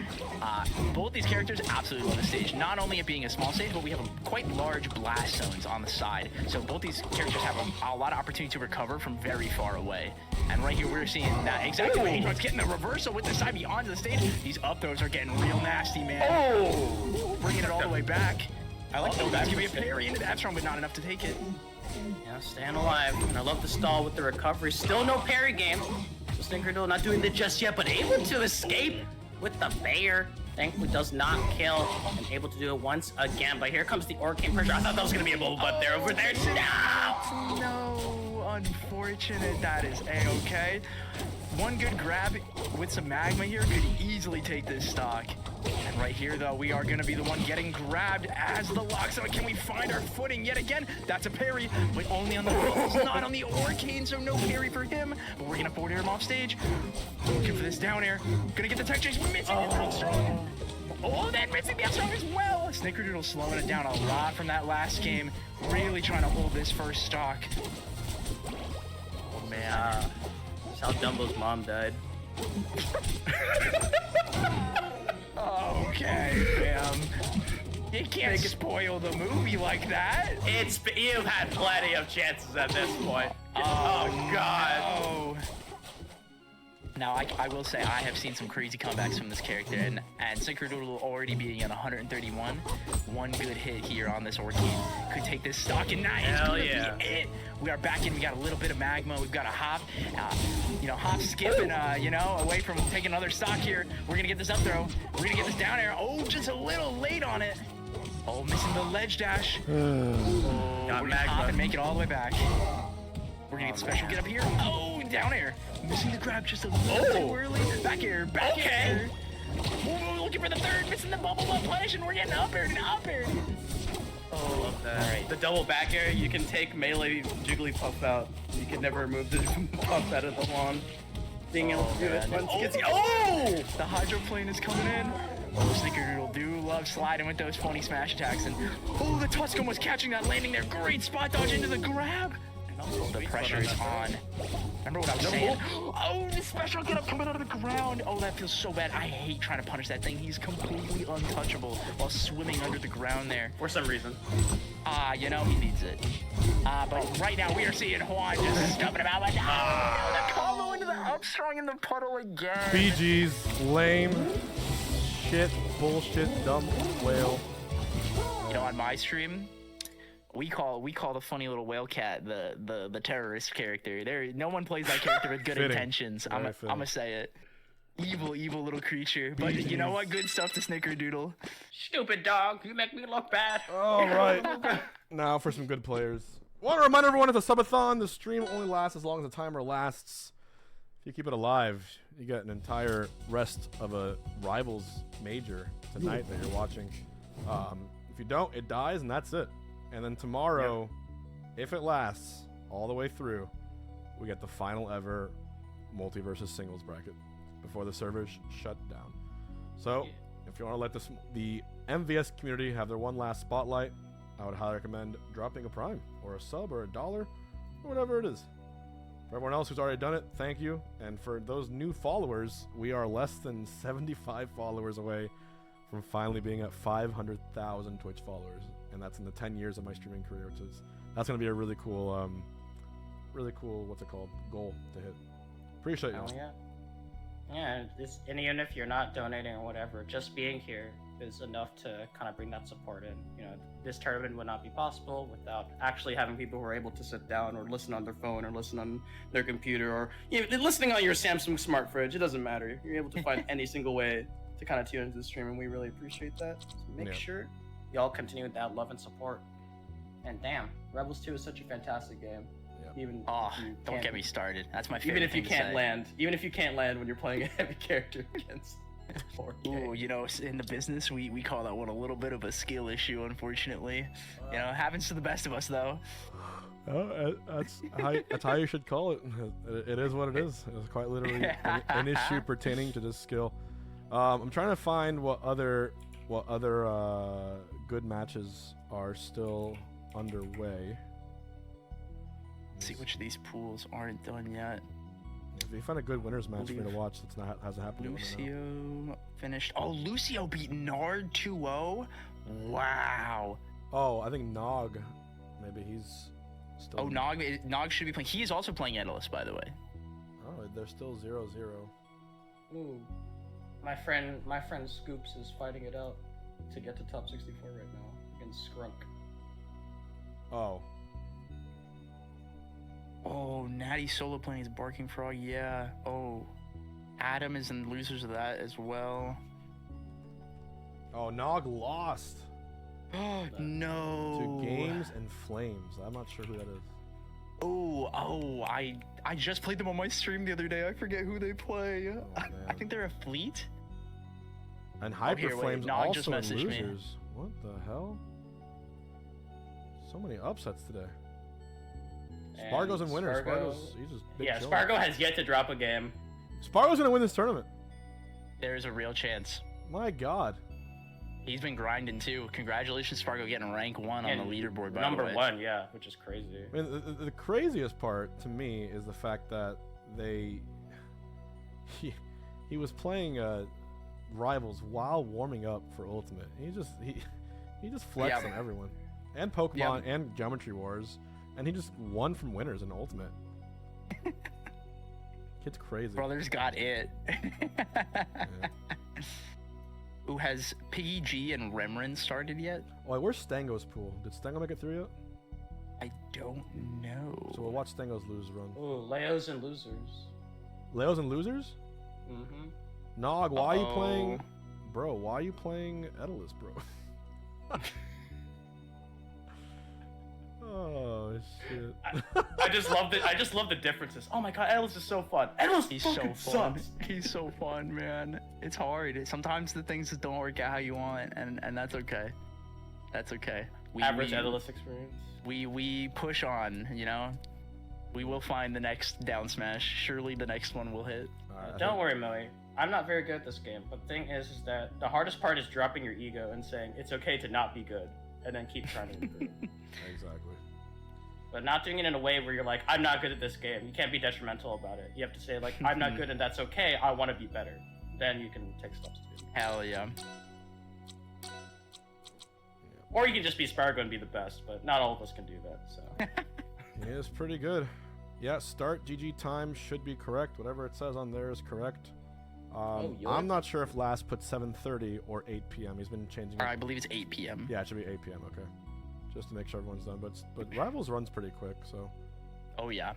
both these characters absolutely love the stage. Not only it being a small stage, but we have quite large blast zones on the side. So both these characters have a lot of opportunity to recover from very far away. And right here, we're seeing that exactly what H1's getting the reversal with the side beyond the stage. These up throws are getting real nasty, man. Oh! Bringing it all the way back. I like Nogh giving me a parry into the F-strong, but not enough to take it. Yeah, staying alive. And I love the stall with the recovery. Still no parry game. So Snickerdoodle not doing it just yet, but able to escape with the bear. Thankfully does not kill and able to do it once again. But here comes the Orcane pressure. I thought that was going to be a bubble butt there over there. No, unfortunate. That is A-okay. One good grab with some magma here could easily take this stock. And right here, though, we are going to be the one getting grabbed as the Loxodont. Can we find our footing yet again? That's a parry, but only on the wheels, not on the Orcane, so no parry for him. But we're going to forward air him off stage. Looking for this down air. Going to get the tech chase. Missing it out strong. Oh, then missing the out strong as well. Snickerdoodle slowing it down a lot from that last game. Really trying to hold this first stock. Oh, man. That's how Dumbo's mom died. Okay, fam. You can't spoil the movie like that. You've had plenty of chances at this point. Oh, God. No. Now, I will say, I have seen some crazy comebacks from this character, and Snickerdoodle already being at 131, one good hit here on this Orcane could take this stock, and that is gonna be it. We are back in, we got a little bit of magma, we've got a hop, hop, skip, and, away from taking another stock here. We're gonna get this up throw, we're gonna get this down air. Oh, just a little late on it. Oh, missing the ledge dash. Got we're gonna hop and magma. make it all the way back. We're gonna get the special get up here. Oh, down air. Missing the grab just a little too early. Back air, back air. Oh, looking for the third, missing the bubble butt punish, and we're getting up air and up air. Oh, love that. All right. The double back air, you can take melee Jigglypuff out. You can never remove the puff out of the lawn. Being able to do it once gets you. Oh! The hydroplane is coming in. Oh, Snickerdoodle do love sliding with those phony smash attacks. And oh, the Tuscan was catching that landing there. Great spot dodge into the grab. Oh, the pressure is on. Remember what I was saying? Oh, the special get up coming out of the ground. Oh, that feels so bad. I hate trying to punish that thing. He's completely untouchable while swimming under the ground there. For some reason. He needs it. But right now we are seeing Juan just stuffing about. But the combo into the up strong in the puddle again. BG's lame, shit, bullshit, dumb whale. On my stream, we call the funny little whale cat the terrorist character. No one plays that character with good Fitting. intentions. I'm Very fitting. gonna say it. Evil little creature. But you know what? Good stuff to Snickerdoodle. Stupid dog, you make me look bad. All right. Now for some good players. Want to remind everyone it's a subathon. The stream only lasts as long as the timer lasts. If you keep it alive, you get an entire rest of a Rivals major tonight that you're watching. If you don't, it dies and that's it. And then tomorrow, if it lasts all the way through, we get the final ever multi-versus singles bracket before the servers shut down. So, if you want to let the MVS community have their one last spotlight, I would highly recommend dropping a prime or a sub or $1 or whatever it is. For everyone else who's already done it, thank you. And for those new followers, we are less than 75 followers away from finally being at 500,000 Twitch followers. And that's in the 10 years of my streaming career, that's going to be a really cool, what's it called, goal to hit. Appreciate you. Oh, yeah. Yeah, and even if you're not donating or whatever, just being here is enough to kind of bring that support in. You know, this tournament would not be possible without actually having people who are able to sit down or listen on their phone or listen on their computer or listening on your Samsung smart fridge. It doesn't matter. You're able to find any single way to kind of tune into the stream, and we really appreciate that. So make sure y'all continue with that love and support. And damn, Rebels 2 is such a fantastic game. Even don't get me started. That's my favorite. Even if you can't land, when you're playing a heavy character against. Ooh, you know, in the business, we call that one a little bit of a skill issue, unfortunately. You know, happens to the best of us, though. That's how you should call it. It is what it is. It's quite literally an issue pertaining to this skill. I'm trying to find what other good matches are still underway. See which of these pools aren't done yet. If you find a good winners match for me to watch that's hasn't happened yet. Lucio finished. Oh, Lucio beat Nard 2-0. Wow. Oh, I think Nogh. Maybe he's still. Oh, Nogh should be playing. He is also playing Etalus, by the way. Oh, they're still 0-0. Ooh. My friend Scoops is fighting it out to get to top 64 right now against Skrunk. Oh. Oh, Natty solo playing his Barking Frog, yeah. Oh, Adam is in losers of that as well. Oh, Nogh lost. No. To Games and Flames. I'm not sure who that is. Oh, I just played them on my stream the other day. I forget who they play. Oh, I think they're a fleet. And Hyperflame's Nogh just also in messaged me. losers. What the hell? So many upsets today. Sparg0's in winners. He's just big chilling. Sparg0 has yet to drop a game. Sparg0's gonna win this tournament. There's a real chance. My God. He's been grinding too. Congratulations, Sparg0, getting rank 1 on the leaderboard. By the way. Number 1, yeah, which is crazy. I mean, the craziest part to me is the fact that he was playing Rivals while warming up for Ultimate. He just flexed on everyone, and Pokemon and Geometry Wars. And he just won from winners in Ultimate. Kid's crazy. Brothers got it. Who has Piggy G and Remren started yet? Wait, where's Stango's pool? Did Stango make it through yet? I don't know. So we'll watch Stango's lose run. Ooh, Leo's and losers. Leo's and losers? Mm-hmm. Nogh, why are you playing... Bro, why are you playing Etalus, bro? Oh shit! I just love the differences. Oh my God, Etalus is so fun. Etalus fucking sucks. He's so fun, man. It's hard. Sometimes the things just don't work out how you want, and that's okay. That's okay. Average Etalus experience. We push on. You know, we will find the next down smash. Surely the next one will hit. Don't worry, Moe. I'm not very good at this game, but the thing is that the hardest part is dropping your ego and saying it's okay to not be good, and then keep trying to improve. Exactly. But not doing it in a way where you're like, I'm not good at this game. You can't be detrimental about it. You have to say, like, I'm not good and that's okay. I want to be better. Then you can take steps to do it. Hell yeah. Or you can just be Sparg0 and be the best, but not all of us can do that, so. He is pretty good. Yeah, start GG time should be correct. Whatever it says on there is correct. I'm not sure if last put 7:30 or 8 p.m. He's been changing it. I believe it's 8 p.m. Yeah, it should be 8 p.m. Okay. Just to make sure everyone's done, but Rivals runs pretty quick, so. Oh yeah.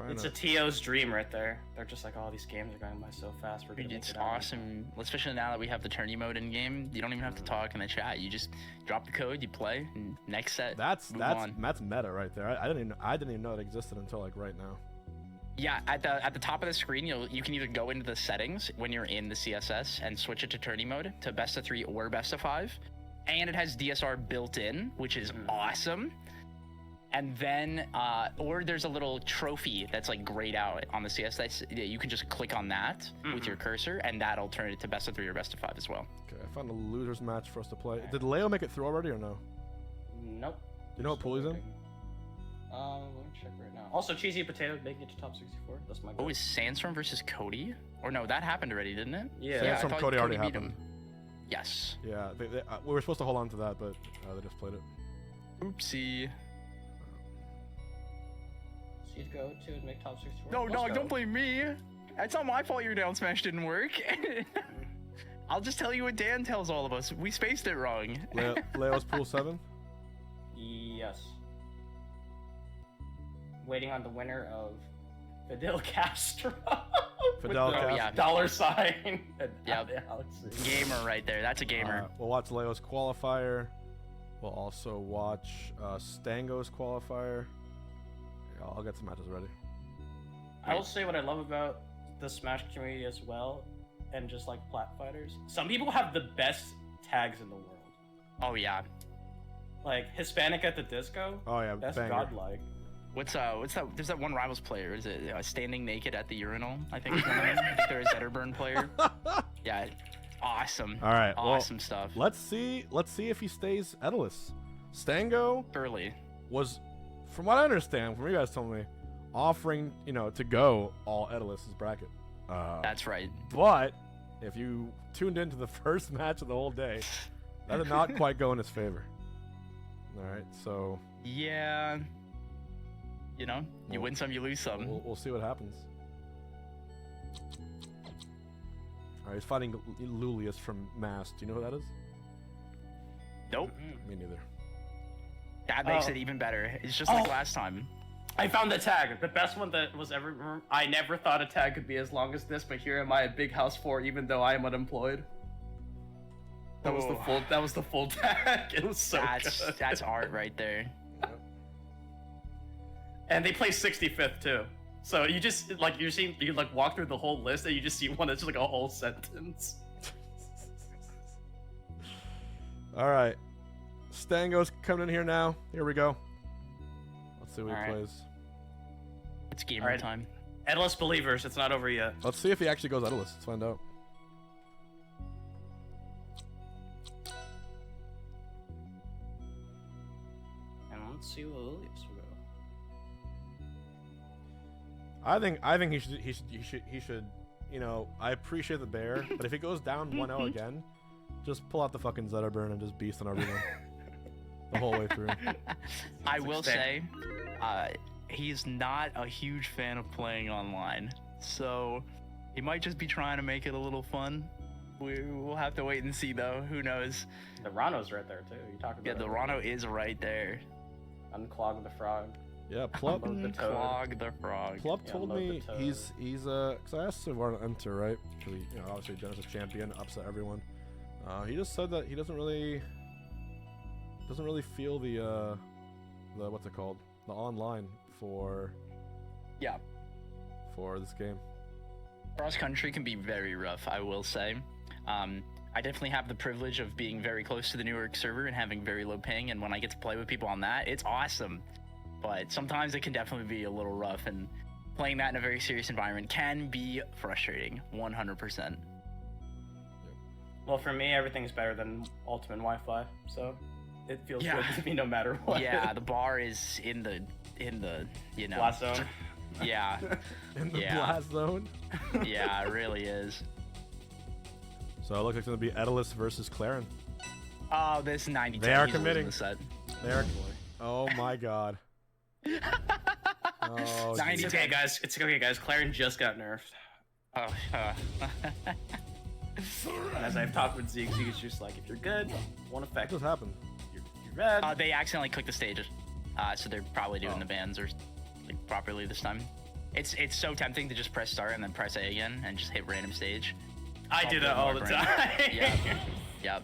It's a TO's dream right there. They're just like, oh, these games are going by so fast. It's awesome, especially now that we have the tourney mode in game. You don't even have to talk in the chat. You just drop the code, you play, and next set. That's meta right there. I didn't even know it existed until like right now. Yeah, at the top of the screen, you can either go into the settings when you're in the CSS and switch it to tourney mode to best of 3 or best of 5. And it has DSR built in, which is awesome. And then, or there's a little trophy that's like grayed out on the CSS. You can just click on that with your cursor, and that'll turn it to best of 3 or best of 5 as well. Okay, I found a losers match for us to play. Did Leo make it through already or no? Nope. Do you know what pool he's in? Let me check right now. Also, CheesyPotato making it to top 64. That's my goal. Oh, is Sandstorm versus Cody? Or no, that happened already, didn't it? Yeah. Sandstorm Cody already happened. Yes. Yeah, we were supposed to hold on to that, but they just played it. Oopsie. She'd go to make top 64. No, don't blame me. It's not my fault your down smash didn't work. I'll just tell you what Dan tells all of us. We spaced it wrong. Leo's pool 7. Yes. Waiting on the winner of Fidel Castro. Fidel with the Castro. dollar sign. Yep. Gamer right there. That's a gamer. We'll watch Leo's qualifier. We'll also watch Stango's qualifier. Yeah, I'll get some matches ready. I will say what I love about the Smash community as well, and just like plat fighters. Some people have the best tags in the world. Oh yeah. Like Hispanic at the Disco. Oh yeah, That's banger. godlike. What's that? There's that one Rivals player. Is it standing naked at the urinal? I think. Is one of them. I think they're a Zetterburn player. Yeah. Awesome. All right. Awesome stuff. Let's see if he stays Etalus. Stango Early. was, from what I understand, from you guys telling me, offering to go all Etalus's bracket. That's right. But if you tuned into the first match of the whole day, that did not quite go in his favor. All right, so Yeah. You Well, win some, you lose some. we'll see what happens. All right, he's fighting Lulius from Mass. Do you know who that is? Nope. Me neither. That makes Oh. it even better. It's just like last time. I found the tag, the best one that was ever. I never thought a tag could be as long as this, but here am I at Big House 4, even though I am unemployed. That was the Oh. full. That was the full tag. It was so good. That's art right there. And they play 65th too. So you just you walk through the whole list and you just see one that's just like a whole sentence. All right, Stango's coming in here now. Here we go. Let's see what All he right. plays. It's gamer Alright. time. Endless Believers, it's not over yet. Let's see if he actually goes Etalus. Let's find out. And let's see what Lulius will go. I think he should. I appreciate the bear, but if he goes down 1-0 again, just pull out the fucking Zetterburn and just beast on everyone the whole way through. I will say, fair. he's not a huge fan of playing online, so he might just be trying to make it a little fun. We'll have to wait and see, though. Who knows? The Ranno's right there too. You talk about Yeah, the it. Ranno is right there. Unclog the frog. Yeah, Plup. Load the toad. Clog the frog. Plup Yeah, told load me the toad. he's because I asked him where to enter, right? Because obviously Dennis is a champion, upset everyone. He just said that he doesn't really feel the what's it called, the online for this game. Cross country can be very rough, I will say. I definitely have the privilege of being very close to the Newark server and having very low ping, and when I get to play with people on that, it's awesome. But sometimes it can definitely be a little rough, and playing that in a very serious environment can be frustrating, 100%. Well, for me, everything's better than Ultimate Wi-Fi, so it feels Yeah. good to me no matter what. Yeah, the bar is in the Blast zone. Yeah, In the Yeah. blast zone. yeah, it really is. So it looks like it's gonna be Etalus versus Clairen. Oh, this 90. They are he's losing committing. the set. There. Oh my god. Oh, 90 It's okay, guys. It's okay, guys. Clairen just got nerfed. Oh, And as I've talked with Zeke, Zeke's just like, if you're good, won't what affect just you. happened? You're red. they accidentally clicked the stage, so they're probably doing Oh. the bans or like properly this time. It's so tempting to just press start and then press A again and just hit random stage. I do that all the time. Yeah. Yep.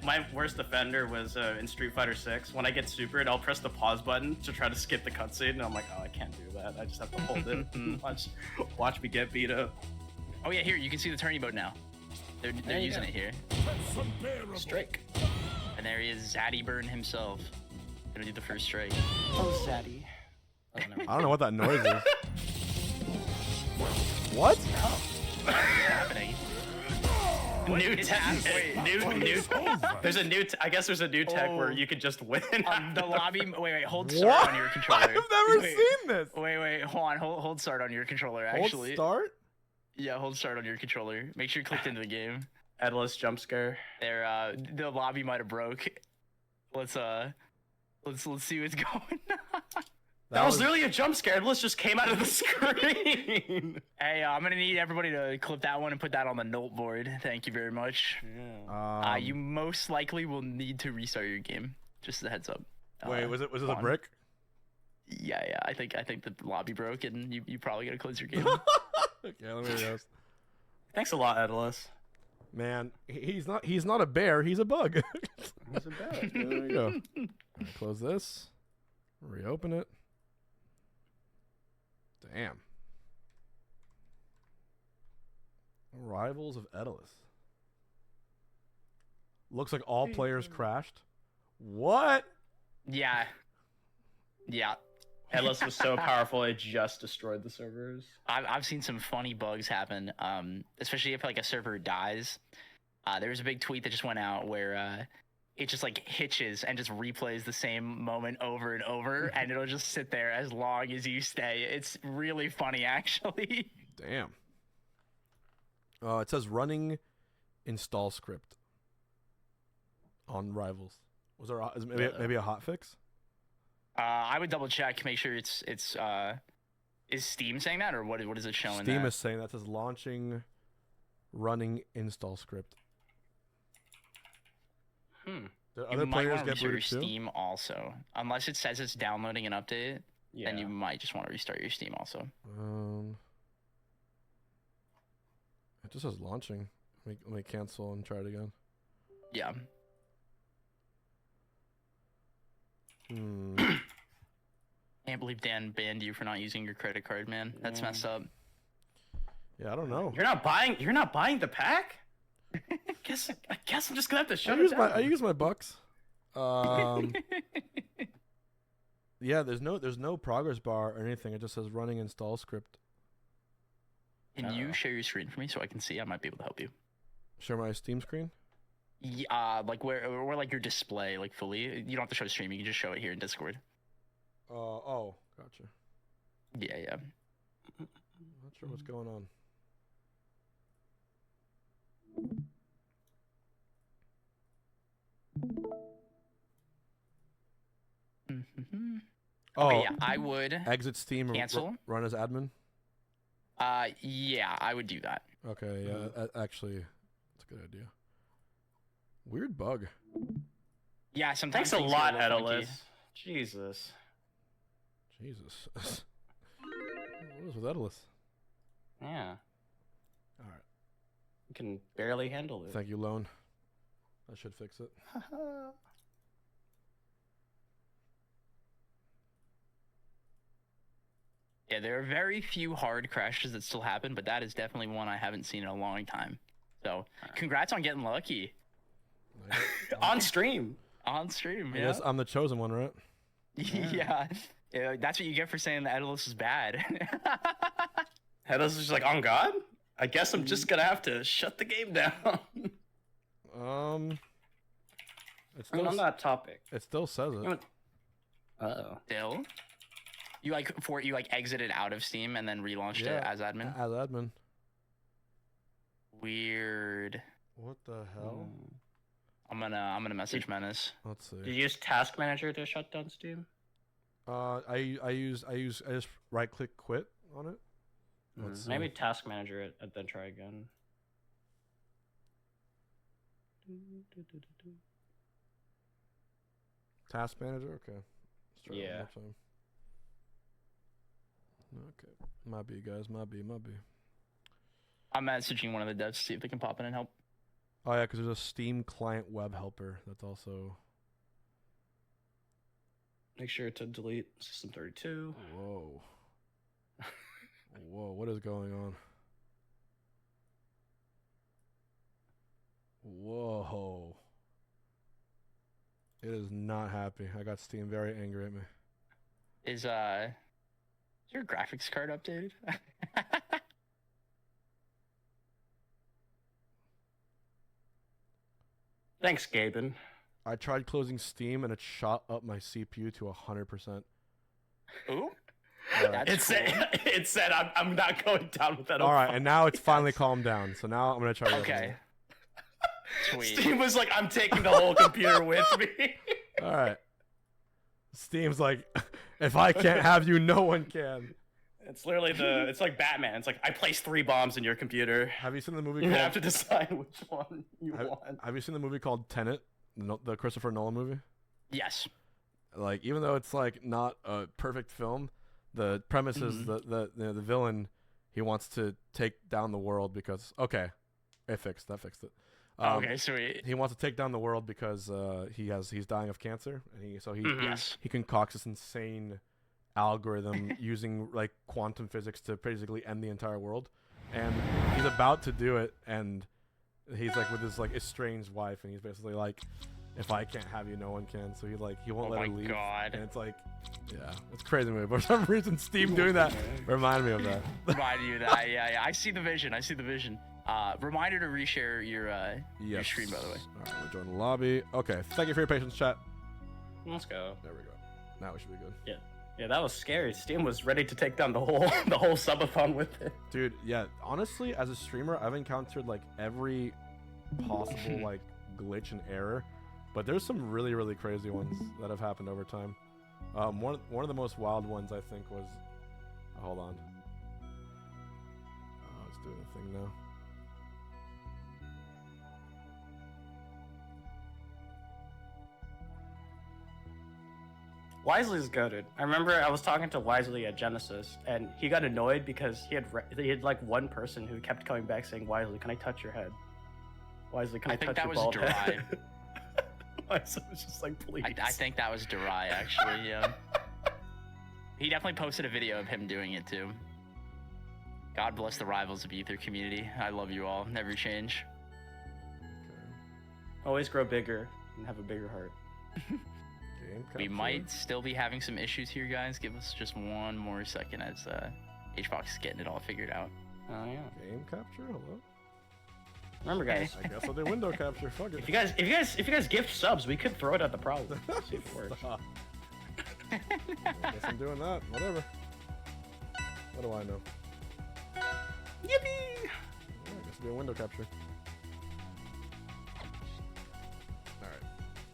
My worst offender was in Street Fighter 6. When I get supered, I'll press the pause button to try to skip the cutscene, and I'm like, oh, I can't do that. I just have to hold it and watch me get beat up. Oh yeah, here you can see the tourney mode now. They're There you using go. it here. Strike. And there he is, Zetterburn himself. Gonna do the first strike. Oh, Zaddy. Oh, no. I don't know what that noise is. What? What's happening? New It's tech. wait. There's a new. I guess there's a new tech where Oh. you could just win. The lobby. Wait. Hold start What? on your controller. I've never Wait. seen this. Wait. Hold on. Hold start on your controller. Actually. Hold start. Yeah. Hold start on your controller. Make sure you clicked into the game. Etalus jump scare. There. The lobby might have broke. Let's see what's going on. That was literally a jump scare. Etalus just came out of the screen. Hey, I'm gonna need everybody to clip that one and put that on the note board. Thank you very much. Yeah. You most likely will need to restart your game. Just as a heads up. Wait, was it a Vaughn. brick? Yeah. I think the lobby broke, and you probably gotta close your game. Okay, let me read this. Thanks a lot, Etalus. Man, he's not a bear. He's a bug. He's a bad. There you go. Alright, close this. Reopen it. Damn. Rivals of Etalus. Looks like all players crashed. What? Yeah. Etalus was so powerful it just destroyed the servers. I've seen some funny bugs happen, especially if like a server dies. There was a big tweet that just went out where it just like hitches and just replays the same moment over and over, and it'll just sit there as long as you stay. It's really funny, actually. Damn. It says running install script on Rivals. Was there is it maybe a hotfix? I would double check, make sure it's is Steam saying that, or what is it showing? Steam that? is saying that says launching running install script. Did You other might players want to get restart your booted too? Steam also, unless it says it's downloading an update. Yeah. Then you might just want to restart your Steam also. It just says launching. Let me cancel and try it again. Yeah. Can't believe Dan banned you for not using your credit card, man. That's messed up. Yeah, I don't know. You're not buying the pack? I guess I'm just gonna have to shut it down. I use my bucks. Yeah, there's no progress bar or anything. It just says running install script. Can you share your screen for me so I can see? I might be able to help you. Share my Steam screen. Like where like your display like fully. You don't have to show the stream. You can just show it here in Discord. Oh, gotcha. Yeah. Not sure what's going on. Okay, yeah, I would Exit Steam. cancel. Run as admin. Yeah, I would do that. Okay, yeah, actually, that's a good idea. Weird bug. Yeah, sometimes. Thanks a things get lot, little funky. Etalus. Jesus. What is with Etalus? Yeah. All right. You can barely handle it. Thank you, Lone. I should fix it. Yeah, there are very few hard crashes that still happen, but that is definitely one I haven't seen in a long time. So, congrats on getting lucky On stream. on stream. I Yeah. guess I'm the chosen one, right? Yeah. That's what you get for saying that Etalus is bad. Etalus is just like, on God? I guess I'm just gonna have to shut the game down. It's I mean, still, on that topic. it still says it. Uh-oh. Still, you exited out of Steam and then relaunched it as admin. As admin. Weird. What the hell? I'm gonna message Menace. Let's see. Did you use Task Manager to shut down Steam? I just right click quit on it. Let's see. Maybe Task Manager it and then try again. Task manager. Okay. Let's try it Yeah. one more time. Okay. Might be, guys. Might be. I'm messaging one of the devs to see if they can pop in and help. Oh yeah, because there's a Steam client web helper that's also. Make sure to delete System 32. Whoa. Whoa, what is going on? Whoa. It is not happy. I got Steam very angry at me. Is your graphics card updated? Thanks, Gaben. I tried closing Steam and it shot up my CPU to 100%. Ooh. It That's cool. said I'm not going down with that. All right, and now it's finally calmed down. So now I'm gonna try. Okay. Sweet. Steam was like, I'm taking the whole computer with me. All right. Steam's like, If I can't have you, no one can. It's literally it's like Batman. It's like I placed 3 bombs in your computer. Have you seen the movie You called... have to decide which one you want. Have you seen the movie called Tenet? The Christopher Nolan movie? Yes. Like, even though it's like not a perfect film, the premise is the villain, he wants to take down the world because that fixed it. Okay, sweet. He wants to take down the world because he's dying of cancer, and Yes. he concocts this insane algorithm using like quantum physics to basically end the entire world, and he's about to do it, and he's like with his like estranged wife, and he's basically like, if I can't have you, no one can. So he won't let her leave. Oh my god. And it's like, yeah, it's a crazy movie. But for some reason, Steve doing that reminded me of that. Reminded you of that. Yeah. I see the vision. Reminder to reshare your stream, by the way. All right, we'll join the lobby. Okay, thank you for your patience, chat. Let's go. There we go. Now we should be good. Yeah, that was scary. Steam was ready to take down the whole subathon with it. Dude, yeah, honestly, as a streamer, I've encountered like every possible like glitch and error, but there's some really, really crazy ones that have happened over time. One of the most wild ones I think was, hold on. Oh, it's doing a thing now. Wisely's goated. I remember I was talking to Wisely at Genesis, and he got annoyed because he had like one person who kept coming back saying, "Wisely, can I touch your head? Wisely, can I touch your bald head?" I think that was Dry. Wisely was just like, "Please." I think that was Dry, actually. Yeah. He definitely posted a video of him doing it too. God bless the Rivals of Ether community. I love you all. Never change. Always grow bigger and have a bigger heart. We might still be having some issues here, guys. Give us just one more second as HBox is getting it all figured out. Oh yeah. Game capture. Hello. Remember, guys. I guess I'll do window capture. Fuck it. If you guys gift subs, we could throw it at the problem. See if it works. I guess I'm doing that. Whatever. What do I know? Yippee! Yeah, I guess I'll do a window capture. All right.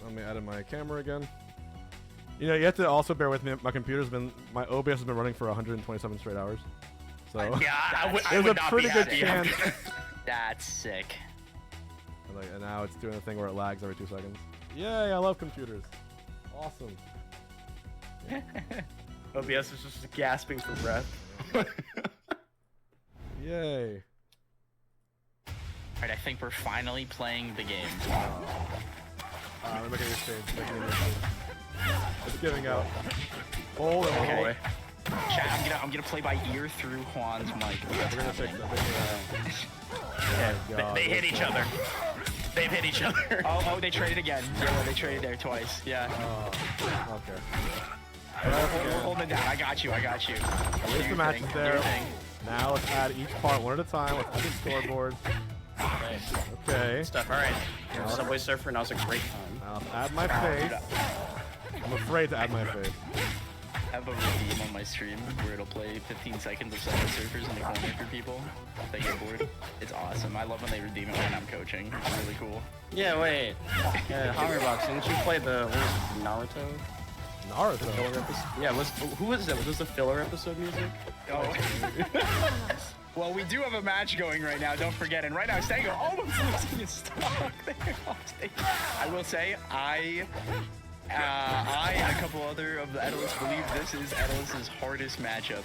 Let me add in my camera again. You know, you have to also bear with me. My OBS has been running for 127 straight hours. So Yeah, I would there's a not pretty be good happy. chance. That's sick. And now it's doing a thing where it lags every 2 seconds. Yay! I love computers. Awesome. OBS is just gasping for breath. Yay! Alright, I think we're finally playing the game. I'm making a change. It's giving out. Oh, Okay. boy. Chat, I'm gonna play by ear through Juan's mic. We're gonna fix that. Yeah, they hit each other. They've hit each other. Oh, they traded again. Yeah, they traded there twice. Yeah. Okay. We're holding it down. I got you. At least the match is there. Now let's add each part one at a time. Let's add the scoreboard. Okay. Stuff. All right. Subway Surfer. Now's a great time. Now let's add my face. I'm afraid to add my face. I have a redeem on my stream where it'll play 15 seconds of Subway Surfers in the corner for people if they get bored. It's awesome. I love when they redeem it when I'm coaching. It's really cool. Yeah, wait. Yeah, Hungrybox, didn't you play the Naruto? Naruto? Yeah, who was that? Was this the filler episode music? Oh. Well, we do have a match going right now, don't forget. And right now, Stango almost losing his stock there. I will say, I and a couple other of the Etalus believe this is Etalus' hardest matchup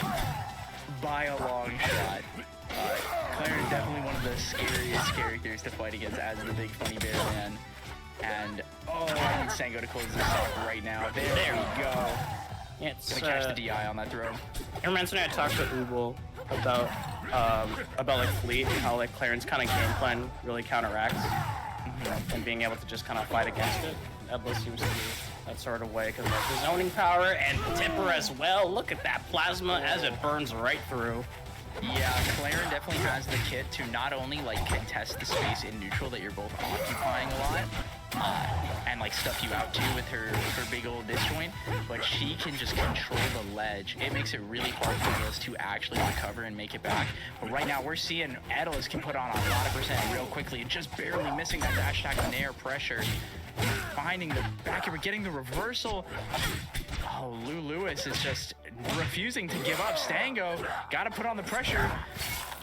by a long shot. Clairen definitely one of the scariest characters to fight against as the big funny bear man. And I need Stango to close this stock right now. There we go. Yeah, it's Gonna catch the DI on that throw. It reminds me I talked to Ubel about like Fleet and how like Clairen's kind of game plan really counteracts and being able to just kind of fight against it. Etalus seems to be that sort of way because like the zoning power and temper as well. Look at that plasma as it burns right through. Yeah, Clairen definitely has the kit to not only like contest the space in neutral that you're both occupying a lot, and like stuff you out too with her big old disjoint, but she can just control the ledge. It makes it really hard for us to actually recover and make it back. But right now we're seeing Etalus can put on a lot of percent real quickly and just barely missing that dash attack and air pressure. Finding the back and we're getting the reversal. Oh, Lulius is just refusing to give up. Stango, gotta put on the pressure.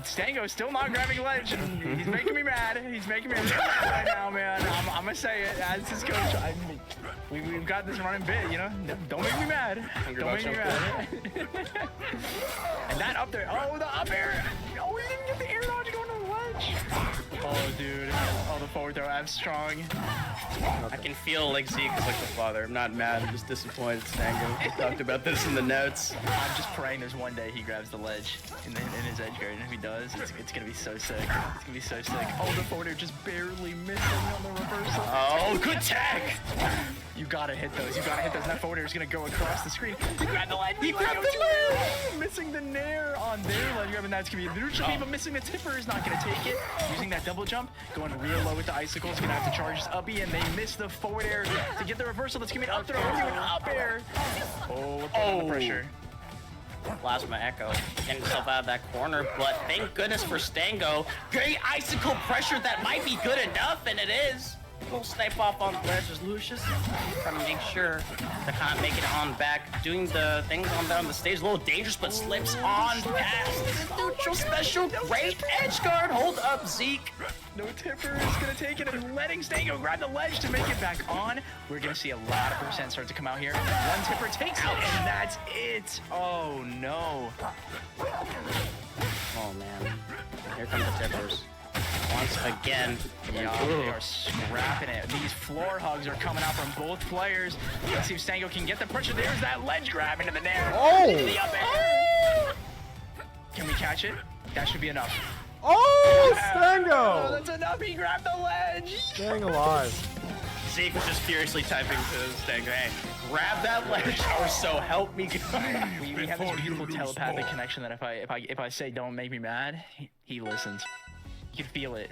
Stango's still not grabbing ledge, and he's making me mad. He's making me mad right now, man. I'm gonna say it as his coach. We've got this running bit, you know? Don't make me mad. Don't make me mad. And that up there, oh, the up air. Oh, we didn't get the air dodge going to the ledge. Oh, dude. Oh, the forward throw, I'm strong. I can feel like Zeke is like the father. I'm not mad, I'm just disappointed. Stango. We talked about this in the notes. I'm just praying there's one day he grabs the ledge in his edge guard, and if he does, it's gonna be so sick. It's gonna be so sick. Oh, the forward air just barely missing on the reversal. Oh, good tag! You gotta hit those. You gotta hit those. That forward air is gonna go across the screen. He grabbed the ledge. He grabbed the ledge! Missing the nair on their ledge grab, and that's gonna be neutral beam, but missing the tipper is not gonna take it. Using that double jump, going real low with the icicles. Gonna have to charge this uppy, and they miss the forward air to get the reversal. That's gonna be an up throw into an up air. Oh, we're putting on the pressure. Plasma Echo getting himself out of that corner, but thank goodness for Stango. Great icicle pressure that might be good enough, and it is. Little snipe off on There's Lucius. Trying to make sure to kind of make it on back. Doing the things on down the stage. A little dangerous, but slips on past. Neutral special. Great edge guard. Hold up, Zeke. No tipper is gonna take it and letting Stango grab the ledge to make it back on. We're gonna see a lot of percent start to come out here. One tipper takes it, and that's it. Oh no. Oh man. Here come the tippers. Once again. Yeah, they are scrapping it. These floor hugs are coming out from both players. Let's see if Stango can get the pressure. There's that ledge grab into the nair. Oh! Into the up air. Can we catch it? That should be enough. Oh, Oh, Stango! that's enough. He grabbed the ledge. Staying alive. Zeke was just furiously typing to Stango, hey, grab that ledge or so help me God. We have this beautiful telepathic connection that if I say don't make me mad, he listens. You can feel it.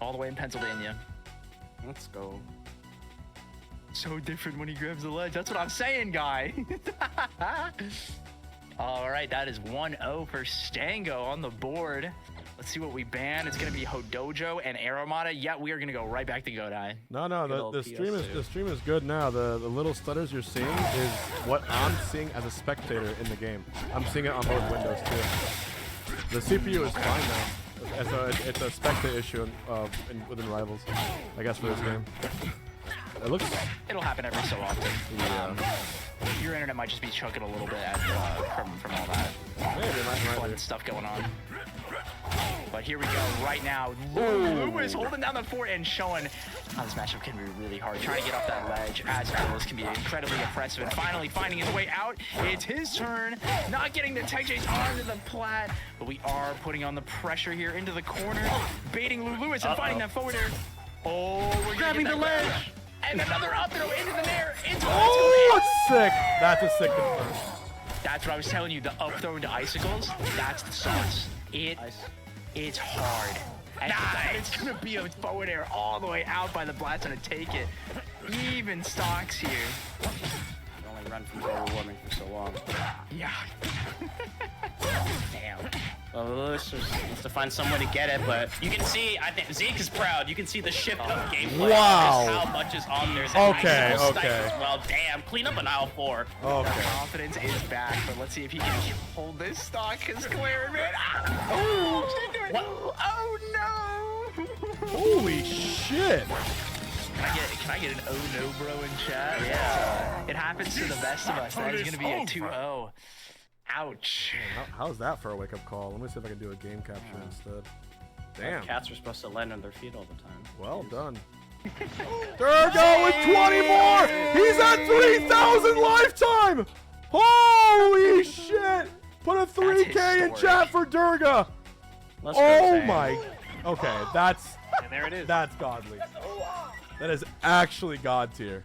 All the way in Pennsylvania. Let's go. So different when he grabs the ledge. That's what I'm saying, guy. All right, that is 1-0 for Stango on the board. Let's see what we ban. It's gonna be Hodojo and Aromata. Yeah, we are gonna go right back to Godai. No, the stream is good now. The little stutters you're seeing is what I'm seeing as a spectator in the game. I'm seeing it on both windows too. The CPU is fine now. It's a spectator issue within Rivals, I guess, for this game. It looks. It'll happen every so often. Yeah. Your internet might just be chugging a little bit from all that Maybe it might fun be. stuff going on. But here we go right now. Lulius holding down the fort and showing how this matchup can be really hard. Trying to get off that ledge as Etalus can be incredibly impressive. And finally finding his way out. It's his turn. Not getting the tech chase onto the plat. But we are putting on the pressure here into the corner. Baiting Lulius and finding that forward air. Oh, we're grabbing the ledge. And another up throw into the nair. Into Oh, it's sick. That's a sick confirm. That's what I was telling you. The up throw into icicles. That's the sauce. It's hard. And it's gonna be a forward air all the way out by the blast to take it. Even stocks here. Only run from global warming for so long. Yeah. Damn. Well, Lulius needs to find someone to get it, but you can see, I think Zeke is proud. You can see the shift of gameplay. Wow. Just how much is on there. Okay, okay. Well, damn, clean up an aisle 4. Okay. Confidence is back, but let's see if he can hold this stock. Cause Clairen, man. Oh, What? Oh no. Holy shit. Can I get an oh no bro in chat? Yeah. It happens to the best of us. That is gonna be a 2-0. Ouch. How's that for a wake-up call? Let me see if I can do a game capture instead. Damn. Cats are supposed to land on their feet all the time. Well done. Durgo with 20 more! He's at 3,000 lifetime! Holy shit! Put a 3K in chat for Durga! Let's go, Oh Zane. my... Okay, that's... And there it is. That's godly. That is actually god tier.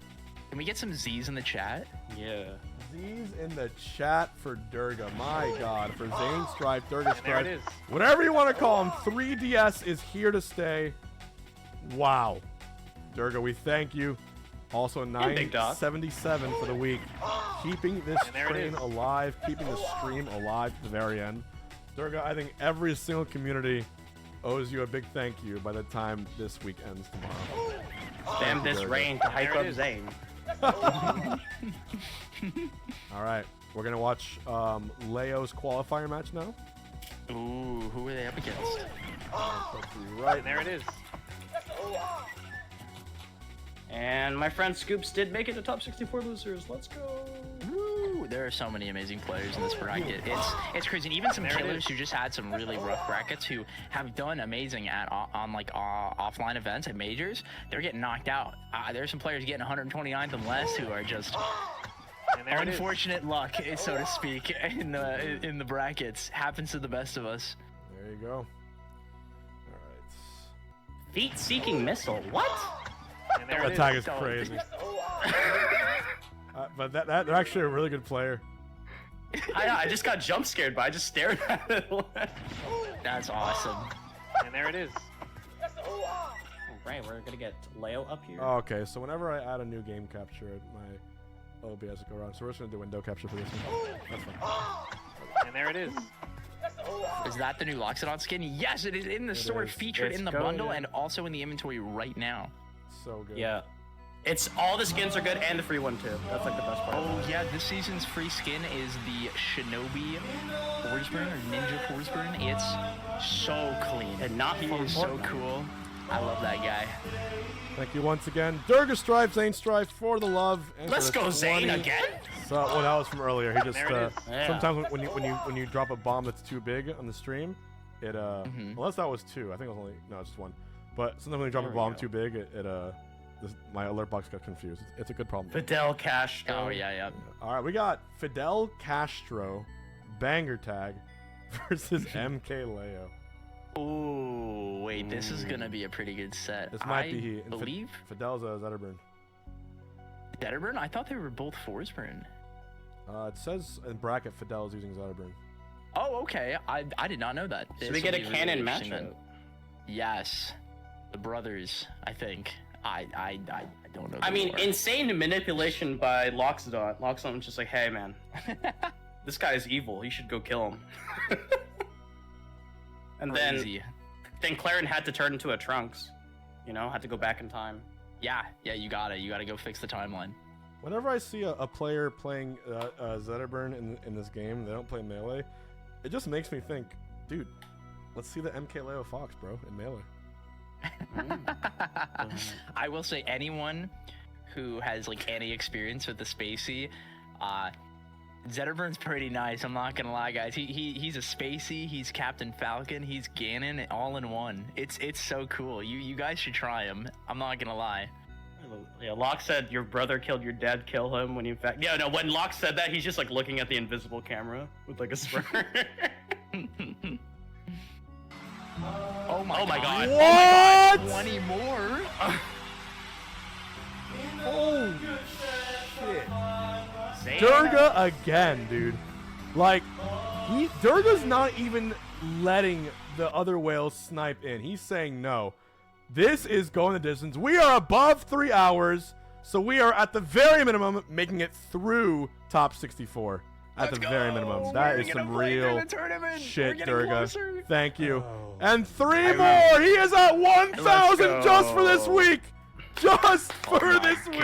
Can we get some Z's in the chat? Yeah. Z's in the chat for Durga. My god. For Zane Stripe, Durga And there it Stripe. is. Whatever you want to call him, 3DS is here to stay. Wow. Durga, we thank you. Also, Big Dog. 977 for the week. Keeping this And there it train is. alive, keeping the stream alive to the very end. Durga, I think every single community owes you a big thank you by the time this week ends tomorrow. Damn this Durga. rain to hype There it up is. Zane. All right, we're gonna watch Leo's qualifier match now. Ooh, who are they up against? Let's see, right There it is. And my friend Scoops did make it to top 64 losers. Let's go. Woo! There are so many amazing players in this bracket. It's crazy. And even some There it killers is. who just had some really rough brackets who have done amazing at on like offline events at majors. They're getting knocked out. There's some players getting 129th and less who are just And there it is. unfortunate luck, so to speak, in the brackets. Happens to the best of us. there you go. All right. Feet-seeking missile. What? And there That it is. tag is Don't. crazy. But they're actually a really good player. I just got jump scared, but I just stared at it. That's awesome. And there it is. Right, we're gonna get Leo up here. Oh, okay, so whenever I add a new game capture, my OBS will go wrong. So we're just gonna do window capture for this one. That's fine. And there it is. Is that the new Loxodont skin? Yes, it is in the store, is. featured It's in the going bundle, in. and also in the inventory right now. So good. Yeah. It's all the skins are good and the free one too. That's like the best part. Oh yeah, this season's free skin is the Shinobi Horseburn or Ninja Horseburn. It's so clean. And not He from is so Fortnite. cool. I love that guy. Thank you once again, Durga Strife, Zane Strife, for the love. And Let's for the go, Zane, 20. again. So, well, that was from earlier. He just There it is. Yeah. sometimes when you drop a bomb that's too big on the stream, it unless that was two, I think it was only no, it's just one. But sometimes when you drop There a we bomb go. too big, my alert box got confused. It's a good problem. Fidel Castro. Oh yeah. All right, we got Fidel Castro, banger tag, versus MkLeo. Ooh, wait, this is gonna be a pretty good set. This might I be he. And believe Fidel's a Zetterburn. Zetterburn. I thought they were both Forsburn. It says in bracket Fidel is using Zetterburn. Oh, okay. I did not know that. So This we get a will be really canon interesting matchup. then. Yes, the brothers. I think. I don't know. I the mean, lore. insane manipulation by Loxodont. Loxodon's just like, hey man, this guy is evil. You should go kill him. And Crazy. then Clairen had to turn into a Trunks. You know, had to go back in time. Yeah, you gotta go fix the timeline. Whenever I see a player playing Zetterburn in this game, they don't play melee. It just makes me think, dude, let's see the MkLeo Fox, bro, in melee. I will say anyone who has like any experience with the Spacey, Zetterburn's pretty nice. I'm not gonna lie, guys. He's a Spacey. He's Captain Falcon. He's Ganon, all in one. It's so cool. You guys should try him. I'm not gonna lie. Yeah, Locke said your brother killed your dad, kill him. When in fact, yeah, no. When Locke said that, he's just like looking at the invisible camera with like a spur. Oh my my God. What? 20 more. Holy shit. Zane. Durga again, dude. Like, Durga's not even letting the other whales snipe in. He's saying no. This is going the distance. We are above 3 hours, so we are at the very minimum making it through top 64. At the very minimum. That is some real shit, Durga. Thank you. And 3 more. He is at 1,000 just for this week. Just for this week.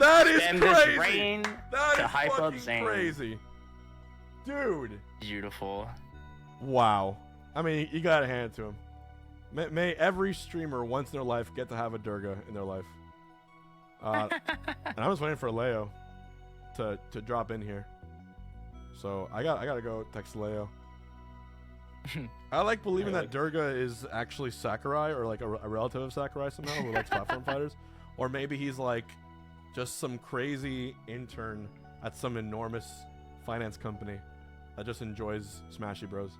That is Spam this crazy. rain That to is hype up fucking Zane. crazy. Dude. Beautiful. Wow. I mean, you gotta hand it to him. May every streamer once in their life get to have a Durga in their life. And I was waiting for Leo to drop in here. So I gotta go text Leo. I like believing that Durga is actually Sakurai or like a relative of Sakurai somehow who likes platform fighters. Or maybe he's like just some crazy intern at some enormous finance company that just enjoys Smashy Bros.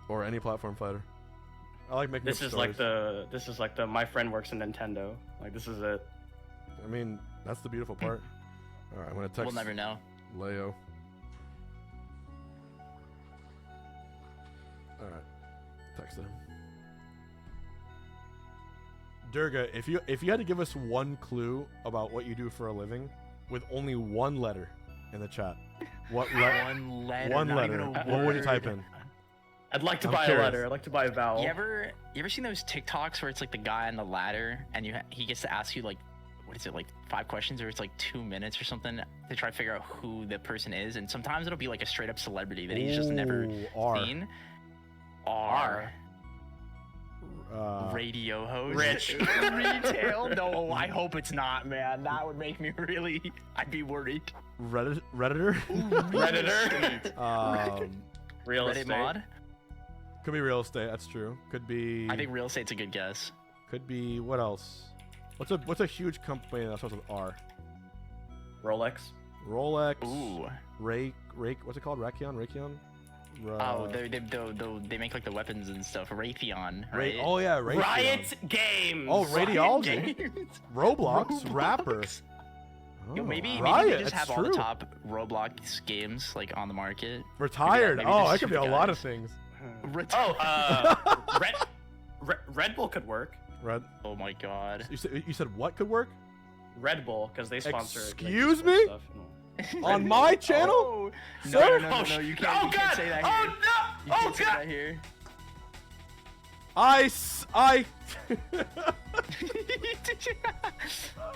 Or any platform fighter. I like making This up is stories. like the my friend works in Nintendo. Like this is it. I mean, that's the beautiful part. All right, I'm gonna text We'll never know. Leo. All right, texted him. Durga, if you had to give us one clue about what you do for a living, with only one letter in the chat, what letter? One letter. One not letter. even a What would you word. type in? I'd like to I'm buy curious. a letter. I'd like to buy a vowel. You ever seen those TikToks where it's like the guy on the ladder and he gets to ask you like what is it, like 5 questions, or it's like 2 minutes or something to try to figure out who the person is. And sometimes it'll be like a straight up celebrity that he's just never R. seen. R. Radio host. Rich. Retail. No, I hope it's not, man. That would make me really. I'd be worried. Redditor. Redditor. Real Reddit estate. mod. Could be real estate. That's true. Could be. I think real estate's a good guess. Could be what else? What's a huge company that starts with R? Rolex. Rolex. Ooh. What's it called? Raytheon. Oh, they make like the weapons and stuff. Raytheon, right? Oh yeah, Raytheon. Riot Games. Oh, radiology. Games. Roblox. Rapper. Yo, Oh, maybe Riot, they just it's have all the true. top Roblox games like on the market. Retired. maybe Oh, just that could be a super lot of guys. things. Red Bull could work. Red. Oh my god. You said what could work? Red Bull, because they sponsor. like, Excuse esports me? stuff. On my channel? Oh, Sir? no, you can't say that here. You can't say that here. I.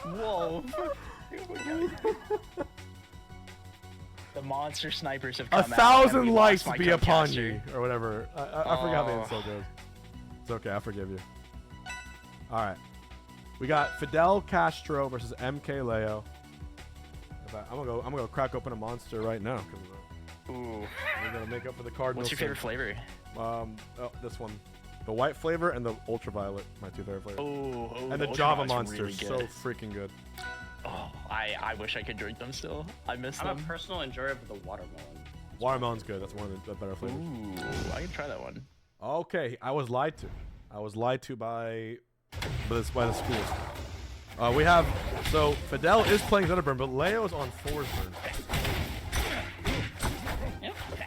Whoa. The monster snipers have come out. 1,000 and we likes lost my be upon co-caster. ye, or whatever. I forgot the Oh. insult goes. It's okay, I forgive you. All right, we got Fidel Castro versus MkLeo. I'm gonna go crack open a monster right now because Ooh. we're gonna make up for the Cardinals. What's your favorite flavor? This one, the white flavor and the ultraviolet. My 2 favorite flavors. Oh, And the Java monsters, so freaking good. Oh, I wish I could drink them still. I miss I'm them. a personal enjoyer of the watermelon. Watermelon's good. That's one of the better flavors. Ooh, I can try that one. Okay, I was lied to. I was lied to by the schools. We have so Fidel is playing Zetterburn, but Leo is on Forsburn.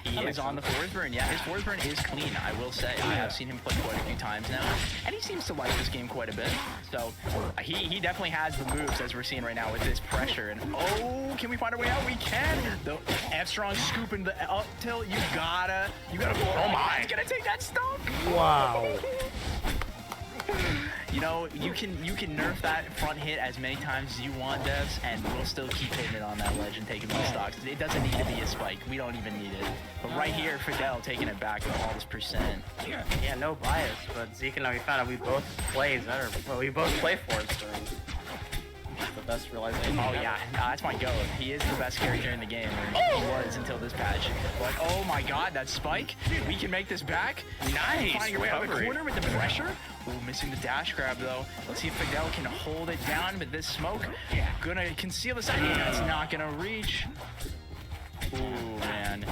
He is on the Forsburn. Yeah, his Forsburn is clean, I will say. I have seen him play quite a few times now, and he seems to like this game quite a bit. So he definitely has the moves, as we're seeing right now with this pressure. And oh, can we find our way out? We can. The F-Strong scooping the up tilt. You gotta pull. Oh my! He's gonna take that stomp. Wow. You know, you can nerf that front hit as many times as you want, devs, and we'll still keep hitting it on that ledge and taking those stocks. It doesn't need to be a spike. We don't even need it. But right here, Fidel taking it back with all this percent. Yeah, no bias, but Zeke and I, we found out we both play Zetterburn. Well, we both play Forsburn. That's the best realization. Oh ever. yeah, that's my goat. He is the best character in the game, or he was until this patch. But oh my god, that spike! We can make this back. Nice. Finding a way out of the recovery. corner with the pressure. Ooh, missing the dash grab though. Let's see if Fidel can hold it down, but this smoke gonna conceal the side. That's not gonna reach. Ooh man.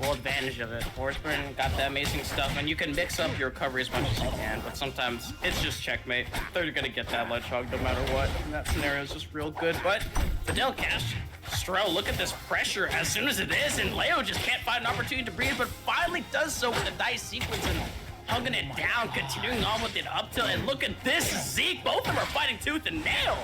Full advantage of it. Forsburn got the amazing stuff, and you can mix up your recovery as much as you can, but sometimes it's just checkmate. They're gonna get that ledge hog no matter what, and that scenario is just real good. But Fidel Castro, look at this pressure as soon as it is, and Leo just can't find an opportunity to breathe, but finally does so with the dice sequence and hugging it down, continuing on with it up tilt, and look at this, Zeke, both of them are fighting tooth and nail.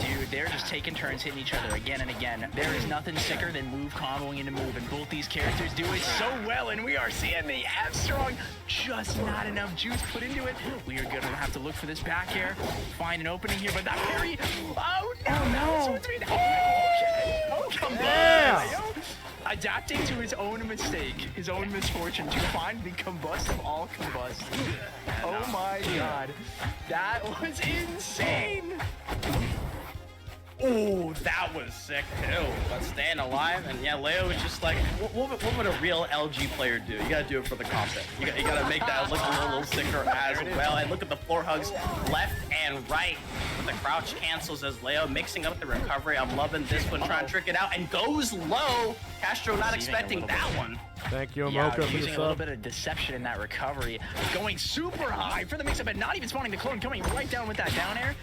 Dude, they're just taking turns hitting each other again and again. There is nothing sicker than move comboing into move, and both these characters do it so well, and we are seeing the F-Strong, just not enough juice put into it. We are gonna have to look for this back air, find an opening here, but that parry, oh no! Oh, come on! Adapting to his own mistake, his own misfortune, to find the combust of all combust. Oh my god. That was insane! Oh, that was sick too. But staying alive, and yeah, Leo was just like, what would a real LG player do? You gotta do it for the content. You gotta make that look a little sicker as well. And look at the floor hugs left and right. With the crouch cancels as Leo mixing up the recovery. I'm loving this one, trying to trick it out and goes low. Castro not expecting that one. Thank you, Yeah, Mocha, for the using a little sub. bit of deception in that recovery. Going super high for the mix-up and not even spawning the clone, coming right down with that down air.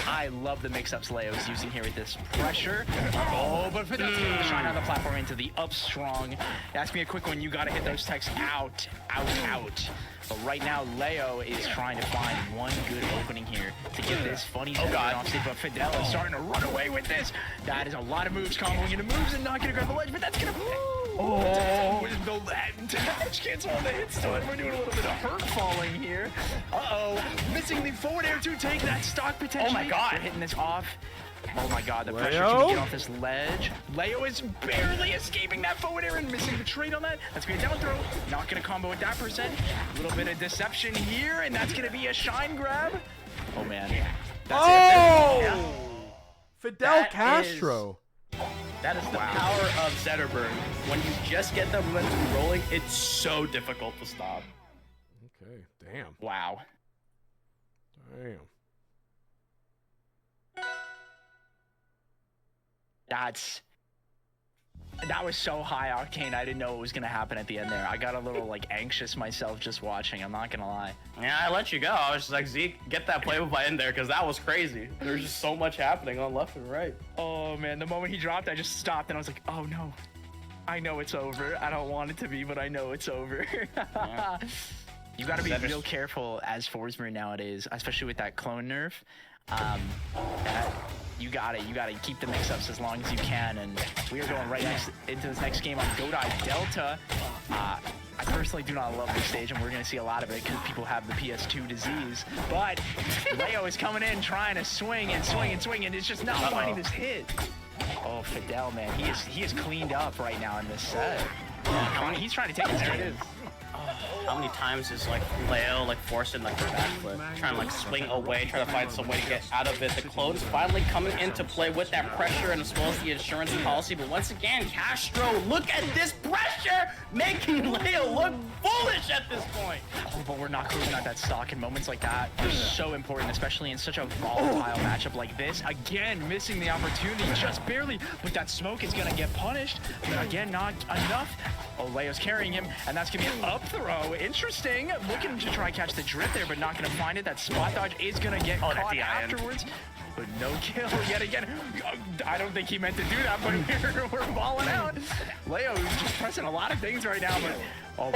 I love the mix-ups Leo's using here with this pressure. Oh, but for that shine on the platform into the up strong. That's me a quick one. You gotta hit those techs out. But right now, Leo is trying to find one good opening here to get this funny off stage. But Fidel is starting to run away with this. That is a lot of moves comboing into moves and not gonna grab the ledge, but that's gonna. Oh, the edge cancel on the hit stun. We're doing a little bit of hurt falling here. Uh-oh. Missing the forward air to take that stock potentially. Oh my god. We're hitting this off. Oh my god, the pressure Leo? to get off this ledge. Leo is barely escaping that forward air and missing the trade on that. That's gonna be a down throw. Not gonna combo with that percent. A little bit of deception here, and that's gonna be a shine grab. Oh man. That's Oh! Fidel That Castro. That is the power of Zetterburn. When you just get the momentum rolling, it's so difficult to stop. Okay, damn. Wow. Damn. That was so high octane. I didn't know what was gonna happen at the end there. I got a little like anxious myself just watching. I'm not gonna lie. Yeah, I let you go. I was just like, Zeke, get that play by in there because that was crazy. There's just so much happening on left and right. Oh man, the moment he dropped, I just stopped and I was like, oh no. I know it's over. I don't want it to be, but I know it's over. Yeah. You gotta be real careful as Forsberg nowadays, especially with that clone nerf. You gotta keep the mix-ups as long as you can, and we are going right into this next game on Godai Delta. I personally do not love this stage, and we're gonna see a lot of it because people have the PS2 disease. But Leo is coming in trying to swing and swing and swing, and it's just not finding this hit. Oh, Fidel, man, he is cleaned up right now in this set. He's trying to take his game. How many times is like Leo like forcing like the backflip, trying to like swing away, trying to find some way to get out of it. The clone's finally coming into play with that pressure and as well as the insurance policy. But once again, Castro, look at this pressure, making Leo look foolish at this point. Oh, but we're not cruising at that stock in moments like that. They're so important, especially in such a volatile matchup like this. Again, missing the opportunity just barely, but that smoke is gonna get punished. But again, not enough. Oh, Leo's carrying him, and that's gonna be an up throw. Interesting. Looking to try catch the drift there, but not gonna find it. That spot dodge is gonna get caught afterwards. But no kill yet again. I don't think he meant to do that, but we're balling out. Leo is just pressing a lot of things right now, but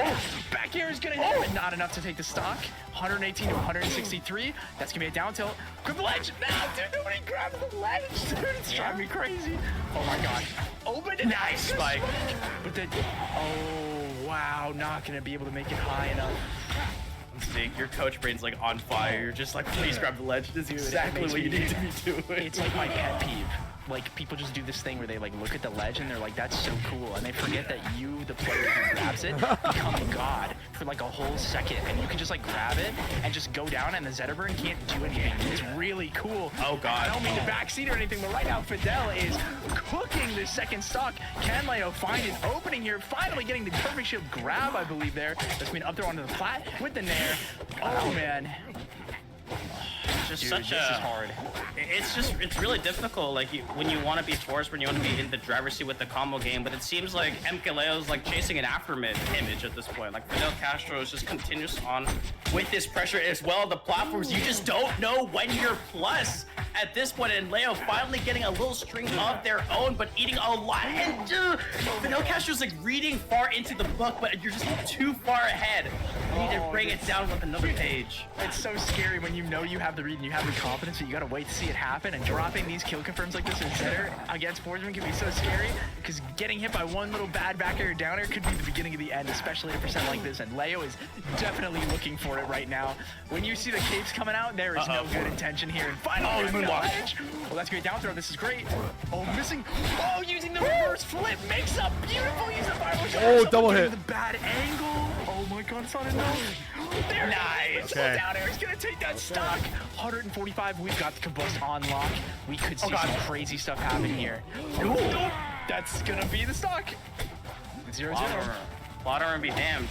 back air is gonna hit, but not enough to take the stock. 118 to 163. That's gonna be a down tilt. Grab the ledge. No, dude, nobody grabbed the ledge. Dude, it's driving me crazy. Oh my god. Open it. Nice spike. But then, oh wow, not gonna be able to make it high enough. Zeke, your coach brain's like on fire. You're just like, please grab the ledge. This is exactly what you need to be doing. It's like my pet peeve. Like, people just do this thing where they like look at the ledge and they're like, that's so cool, and they forget that you, the player who grabs it, become God for like a whole second, and you can just like grab it and just go down, and the Zetterburn can't do anything. It's really cool. Oh god. I don't mean to backseat or anything, but right now Fidel is cooking this second stock. Can Leo find an opening here? Finally getting the perfect shield grab, I believe there. That's been up there onto the plat with the nair. Oh man. Just Dude, such this a is hard. It's really difficult. Like when you want to be forced, when you want to be in the driver's seat with the combo game, but it seems like MkLeo's like chasing an aftermid image at this point. Like Fidel Castro is just continuous on with this pressure as well. The platforms, you just don't know when you're plus at this point, and Leo finally getting a little string of their own, but eating a lot. And Fidel Castro's like reading far into the book, but you're just too far ahead. You need to bring it down with another page. It's so scary when you know you have the read and you have the confidence, but you gotta wait to see it happen, and dropping these kill confirms like this in Zetter against Forsberg can be so scary, because getting hit by one little bad back air down air could be the beginning of the end, especially at a percent like this, and Leo is definitely looking for it right now. When you see the capes coming out, there is no good intention here, and finally edge. Well, that's a great down throw. This is great. Oh, missing. Oh, using the reverse flip makes up beautiful. Use the fireball shot. Oh, double hit. The bad angle. Oh my god, it's not enough. There, nice. Okay. Down air. He's gonna take that stock. 145. We've got the combust on lock. We could see some crazy stuff happen here. Ooh, that's gonna be the stock. 0-0. Plotter and be damned.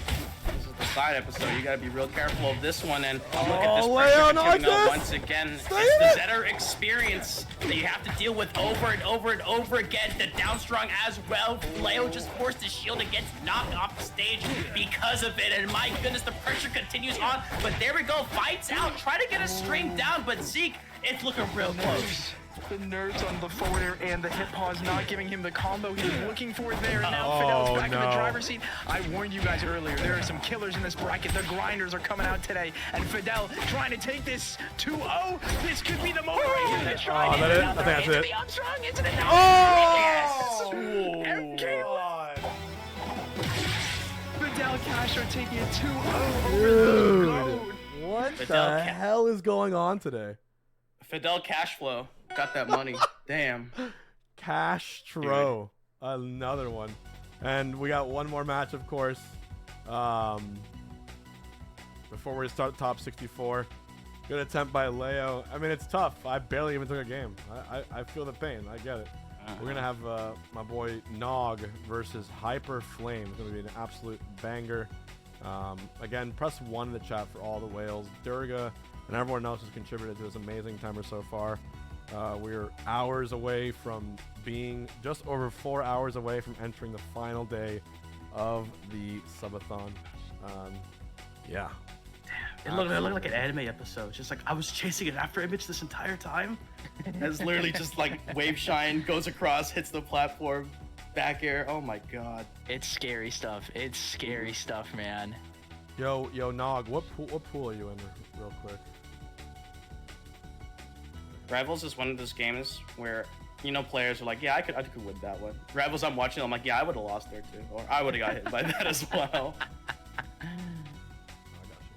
This is the side episode. You gotta be real careful of this one. And look at this Leo, pressure not continuing like on this. once again. It's the Zetter experience that you have to deal with over and over and over again. The down strong as well. Leo just forced his shield and gets knocked off the stage because of it. And my goodness, the pressure continues on. But there we go. Fights out. Try to get a string down. But Zeke, it's looking real close. The nerves on the forward air and the hip pause not giving him the combo he's looking for there. And now Fidel's back in the driver's seat. I warned you guys earlier, there are some killers in this bracket. The grinders are coming out today. And Fidel trying to take this 2-0. This could be the moment right here to try. Oh, that it? I think that's it. The Armstrong, isn't it? Oh! Yes! MkLeo. Fidel Castro taking it 2-0 over Dude, the goat. what Fidel the Ca- hell is going on today? Fidel Cashflow got that money. Damn. htro, another one, and we got one more match, of course. Before we start top 64, good attempt by Leo. I mean, it's tough. I barely even took a game. I feel the pain. I get it. We're gonna have my boy Nogh versus Hyperflame. It's gonna be an absolute banger. Again, press 1 in the chat for all the whales. Durga and everyone else has contributed to this amazing timer so far. We're hours away from being just over 4 hours away from entering the final day of the subathon. Yeah. It looked like an anime episode. Just like I was chasing an after image this entire time. It's literally just like wave shine goes across, hits the platform, back air. Oh my god. It's scary stuff. It's scary stuff, man. Yo, Nogh, what pool are you in, real quick? Rivals is one of those games where players are like, yeah, I could win that one. Rivals, I'm watching, I'm like, yeah, I would have lost there too, or I would have got hit by that as well.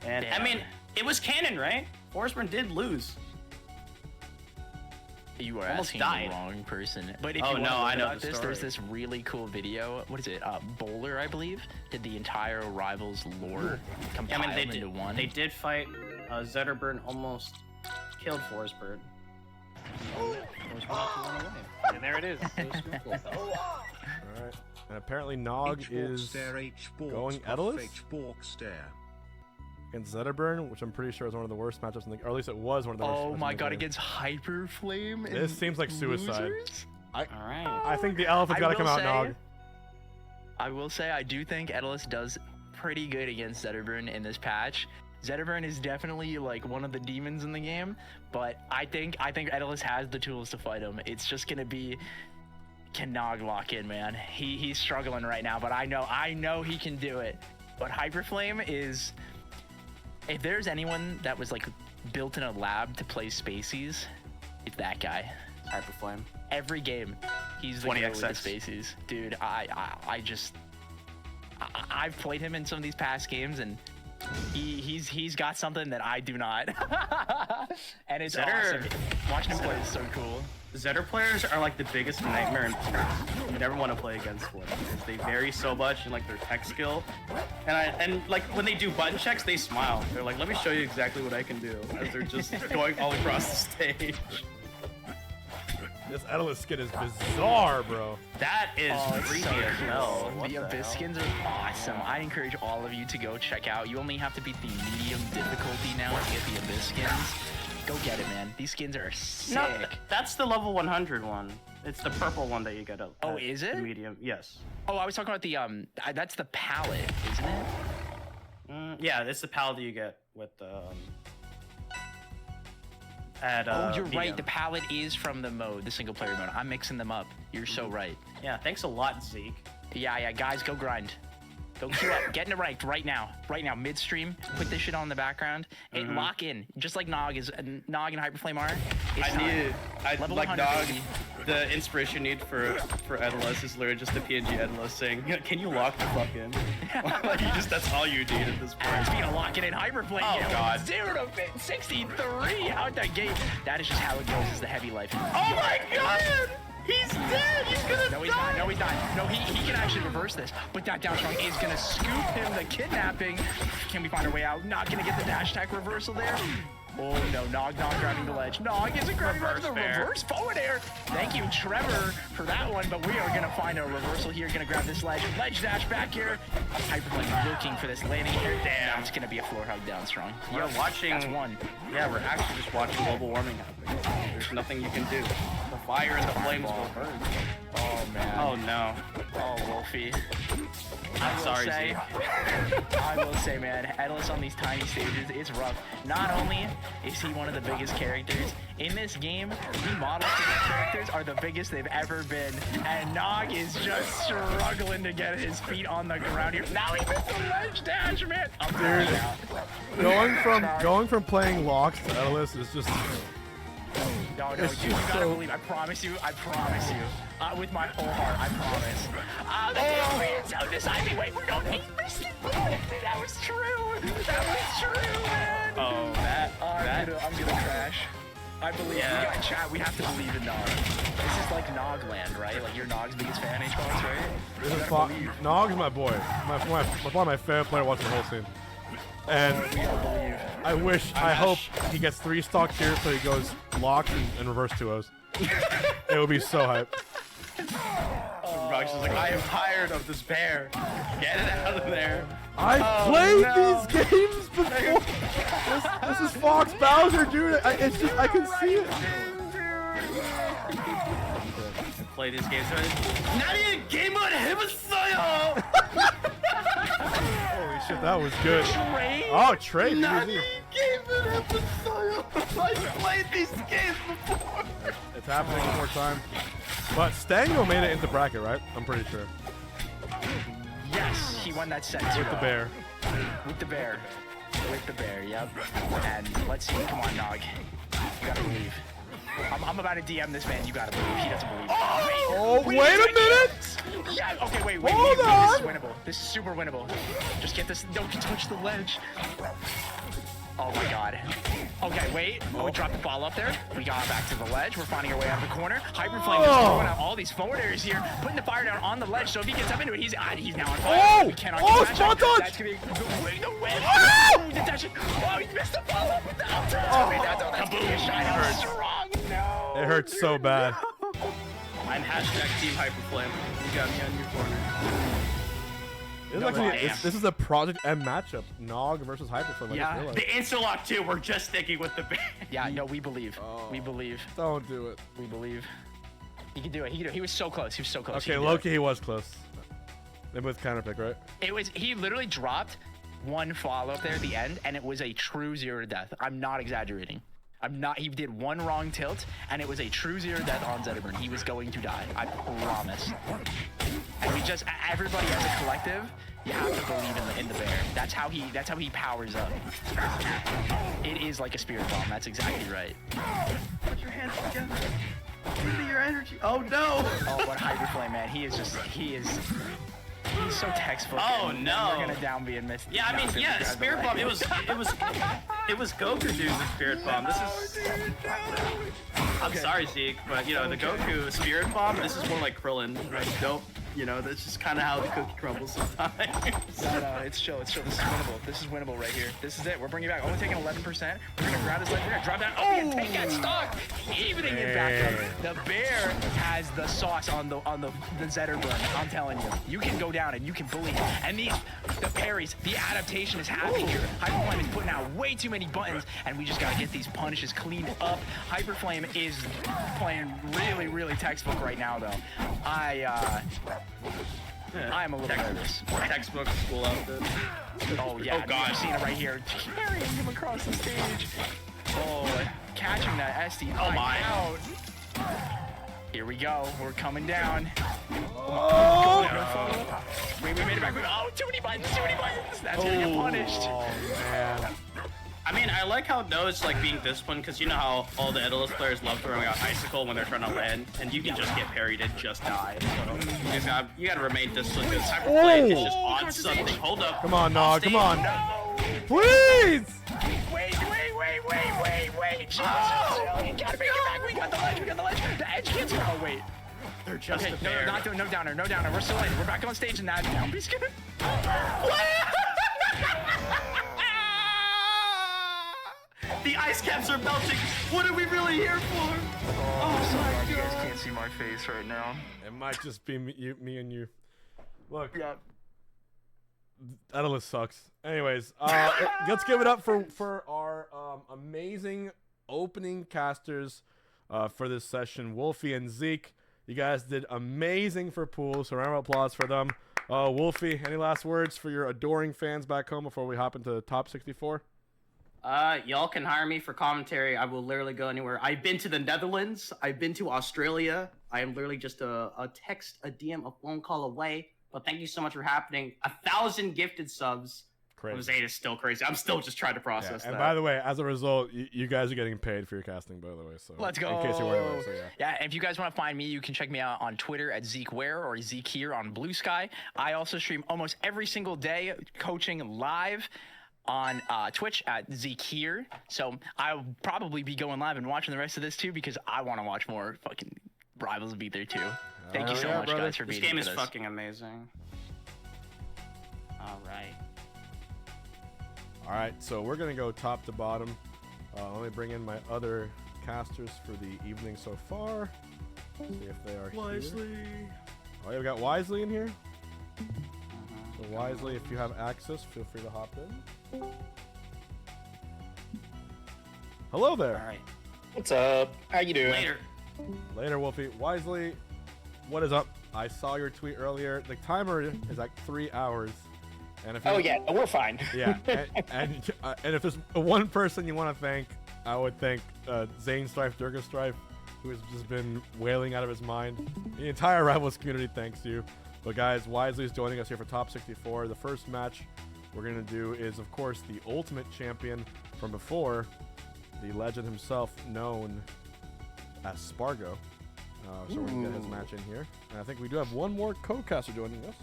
And I mean, it was canon, right? Forsman did lose. You are Almost asking died. the wrong person. But if Oh, you no, want I to know know about the this, story. there's this really cool video. What is it? Bowler, I believe, did the entire Rivals lore compiled I mean, into one. They did fight. Zetterburn almost killed Forsberg. And there it is. All right. And apparently Nogh is going Etalus against Zetterburn, which I'm pretty sure is one of the worst matchups in the, or at least it was one of the worst. Oh matchups my in the god, game. against Hyperflame? This and seems like suicide. losers? All right. I think the elephant's I got to will come out, say- Nogh. I will say I do think Etalus does pretty good against Zetterburn in this patch. Zetterburn is definitely like one of the demons in the game, but I think Etalus has the tools to fight him. It's just gonna be, can Nogh lock in, man? He's struggling right now, but I know he can do it. But Hyperflame is, if there's anyone that was like built in a lab to play Spaceys, it's that guy. Hyperflame. Every game, he's the 20 guy with the XX. Spaceys. Dude, I've played him in some of these past games, and he's got something that I do not. And it's Zetter- awesome. Watching him play is so cool. Zetter players are like the biggest nightmare you never want to play against one, because they vary so much in like their tech skill. And like when they do button checks, they smile. They're like, let me show you exactly what I can do, as they're just going all across the stage. This Etalus skin is bizarre, bro. That is It's freaky so as cool. hell. What The the Abyss hell? skins are awesome. I encourage all of you to go check out. You only have to beat the medium difficulty now to get the Abyss skins. Go get it, man. These skins are sick. No, that's the level 100 one. It's the purple one that you get at Oh, is it? medium. Yes. Oh, I was talking about the that's the palette, isn't it? Yeah, it's the palette that you get with the. Oh, you're medium. right. The palette is from the mode, the single player mode. I'm mixing them up. You're so right. Yeah, thanks a lot, Zeke. Yeah, guys, go grind. Go queue up. Get in it ranked right now. Right now, midstream. Put this shit on in the background and lock in. Just like Nogh and Hyperflame are. It's time. Level like 100, Nogh. baby. The inspiration you need for Etalus is literally just a PNG Etalus saying, "Can you lock the fuck in?" Like, that's all you need at this point. Speaking of locking in Hyperflame, Oh, you know, God. 0 to 63 out the gate. That is just how it goes. Is the heavy life. Oh my god! He's dead! He's gonna No, he's die! not. No, he's not. No, he can actually reverse this. But that down strong is going to scoop him the kidnapping. Can we find a way out? Not going to get the dash attack reversal there. Oh, no. Nogh grabbing the ledge. Nogh is a great reverse forward air. Thank you, Trevor, for that one. But we are going to find a reversal here. Going to grab this ledge. Ledge dash back here. Hyperflame looking for this landing here. Damn. It's going to be a floor hug down strong. We're watching. That's one. Yeah, we're actually just watching global warming happen. There's nothing you can do. The fire and the flames will burn. Oh, man. Oh no. Oh, Wolfie. I'm sorry, say, Zeke. I will say, man, Etalus on these tiny stages, it's rough. Not only is he one of the biggest characters, in this game, the models for these characters are the biggest they've ever been. And Nogh is just struggling to get his feet on the ground here. Now he missed the ledge dash, man. I'm Dude. out. Going from playing Lox to Etalus is just No, dude, you gotta believe. I promise you. With my whole heart, I promise. Oh, the game is so deciding. Wait, we're going to That was true. Man. Oh, I'm gonna crash. I believe. Yeah. We got chat. We have to believe in Nogh. This is like Nogh land, right? Like you're Nogh's biggest fan, H-Box, right? This is Nogg's my boy. One of my favorite players watching the whole scene. And I hope he gets 3 stocks here so he goes locked and reverse 2-0s. It would be so hype. Rox is like, I am tired of this bear. Get it out of there. I played these games before. This is Fox Bowser, dude. It's just I can see it. I play these games. Not even game on Himasaya. Holy shit, that was good. Trade? Oh, trade. Not even game on Himasaya. I played these games before. It's happening one more time. But Stango made it into bracket, right? I'm pretty sure. Yes, he won that set too. With the bear. With the bear. Yep. And let's see. Come on, Nogh. You gotta believe. I'm about to DM this man. You gotta believe. He doesn't believe. Oh, wait a minute! Yeah. Okay, wait. Hold on. This is winnable. This is super winnable. Just get this. Don't touch the ledge. Oh my god. Okay, wait. Oh, we dropped the ball up there. We got back to the ledge. We're finding our way out of the corner. Hyperflame is throwing out all these forward areas here, putting the fire down on the ledge. So if he gets up into it, he's now on fire. Oh! We cannot Oh, get spot dodge! That's gonna be the win. Oh! Detection. Oh, he missed the ball up with the htro. Wait, that's gonna be a shot. Hurts. Strong. No. It hurts so bad. I'm hashtag Team Hyperflame. You got me on your corner. This is a Project M matchup. Nogh versus Hyperflame. Yeah, the insta-lock too. We're just sticking with the bear. Yeah, no, we believe. We believe. Don't do it. We believe. He can do it. He was so close. He was so close. Okay, Loki, he was close. They both counterpick, right? He literally dropped one follow up there at the end, and it was a true 0 to death. I'm not exaggerating. He did one wrong tilt, and it was a true 0 to death on Zetterburn. He was going to die. I promise. And everybody as a collective, you have to believe in the bear. That's how he powers up. It is like a spirit bomb. That's exactly right. Put your hands together. Give me your energy. Oh no! Oh, but Hyperflame, man, he's so textbook. Oh no! We're gonna down B and miss. Yeah, I mean, yeah, Spirit Bomb. It was Goku doing the Spirit Bomb. This is. I'm sorry, Zeke, but you know the Goku Spirit Bomb. This is more like Krillin. Right? Dope. You know, that's just kind of how the cookie crumbles sometimes. No, it's chill. This is winnable. This is winnable right here. This is it. We're bringing it back. Only taking 11%. We're gonna grab this leg. We're gonna drop down. Oh, and take that stock. Evening it back up. The bear has the sauce on the Zetterburn. I'm telling you, you can go down and you can believe. And the parries, the adaptation is happening here. Hyperflame is putting out way too many buttons, and we just gotta get these punishes cleaned up. Hyperflame is playing really, really textbook right now, though. I'm a little nervous. Textbook school outfit. Oh yeah, oh god, I've seen it right here. Carrying him across the stage. Oh, catching that SD. Oh my. Out. Here we go. We're coming down. Oh! We made it back. Oh, too many buttons. That's gonna get punished. Oh man. I mean, I like how Nogh's like being disciplined because you know how all the Etalus players love throwing out Icicle when they're trying to land, and you can just get parried and just die. So you gotta remain disciplined because Hyperflame is just on something. Hold up. Come on, Nogh. Come on. No. Please. Wait. Jesus. You gotta bring it back. We got the ledge. The edge can't. Oh wait. They're just a no, bear. no downer. We're still in. We're back on stage and that down. He's gonna. The ice caps are melting. What are we really here for? Oh my god. You guys can't see my face right now. It might just be me and you. Look. Yeah. Etalus sucks. Anyways, let's give it up for our amazing opening casters for this session, Wolfie and Zeke. You guys did amazing for pool, so round of applause for them. Wolfie, any last words for your adoring fans back home before we hop into top 64? Y'all can hire me for commentary. I will literally go anywhere. I've been to the Netherlands. I've been to Australia. I am literally just a text, a DM, a phone call away. But thank you so much for happening. 1,000 gifted subs. Crazy. Jose is still crazy. I'm still just trying to Yeah, process and that. by the way, as a result, you guys are getting paid for your casting, by the way. So Let's go. In case you weren't aware, so yeah. Yeah, and if you guys want to find me, you can check me out on Twitter at ZeekWare or Zeke here on Blue Sky. I also stream almost every single day coaching live on Twitch at Zeke here. So I'll probably be going live and watching the rest of this too because I want to watch more fucking Rivals be there too. Thank you so yeah, much, brother. guys, for This being game here is for this. fucking amazing. All right. All right, so we're gonna go top to bottom. Let me bring in my other casters for the evening so far. See if they are here. Oh, yeah, we got Wisely in here. So Wisely, if you have access, feel free to hop in. Hello there. All right. What's up? How you doing? Later. Later, Wolfie. Wisely, what is up? I saw your tweet earlier. The timer is like 3 hours. And if Oh you- yeah, we're fine. Yeah, and if there's one person you want to thank, I would thank Zane Strife, Durga Strife, who has just been wailing out of his mind. The entire Rivals community thanks you. But guys, Wisely is joining us here for Top 64. The first match we're gonna do is, of course, the Ultimate Champion from before, the legend himself, known as Sparg0. So we're gonna get his match in here. And I think we do have one more co-caster joining us.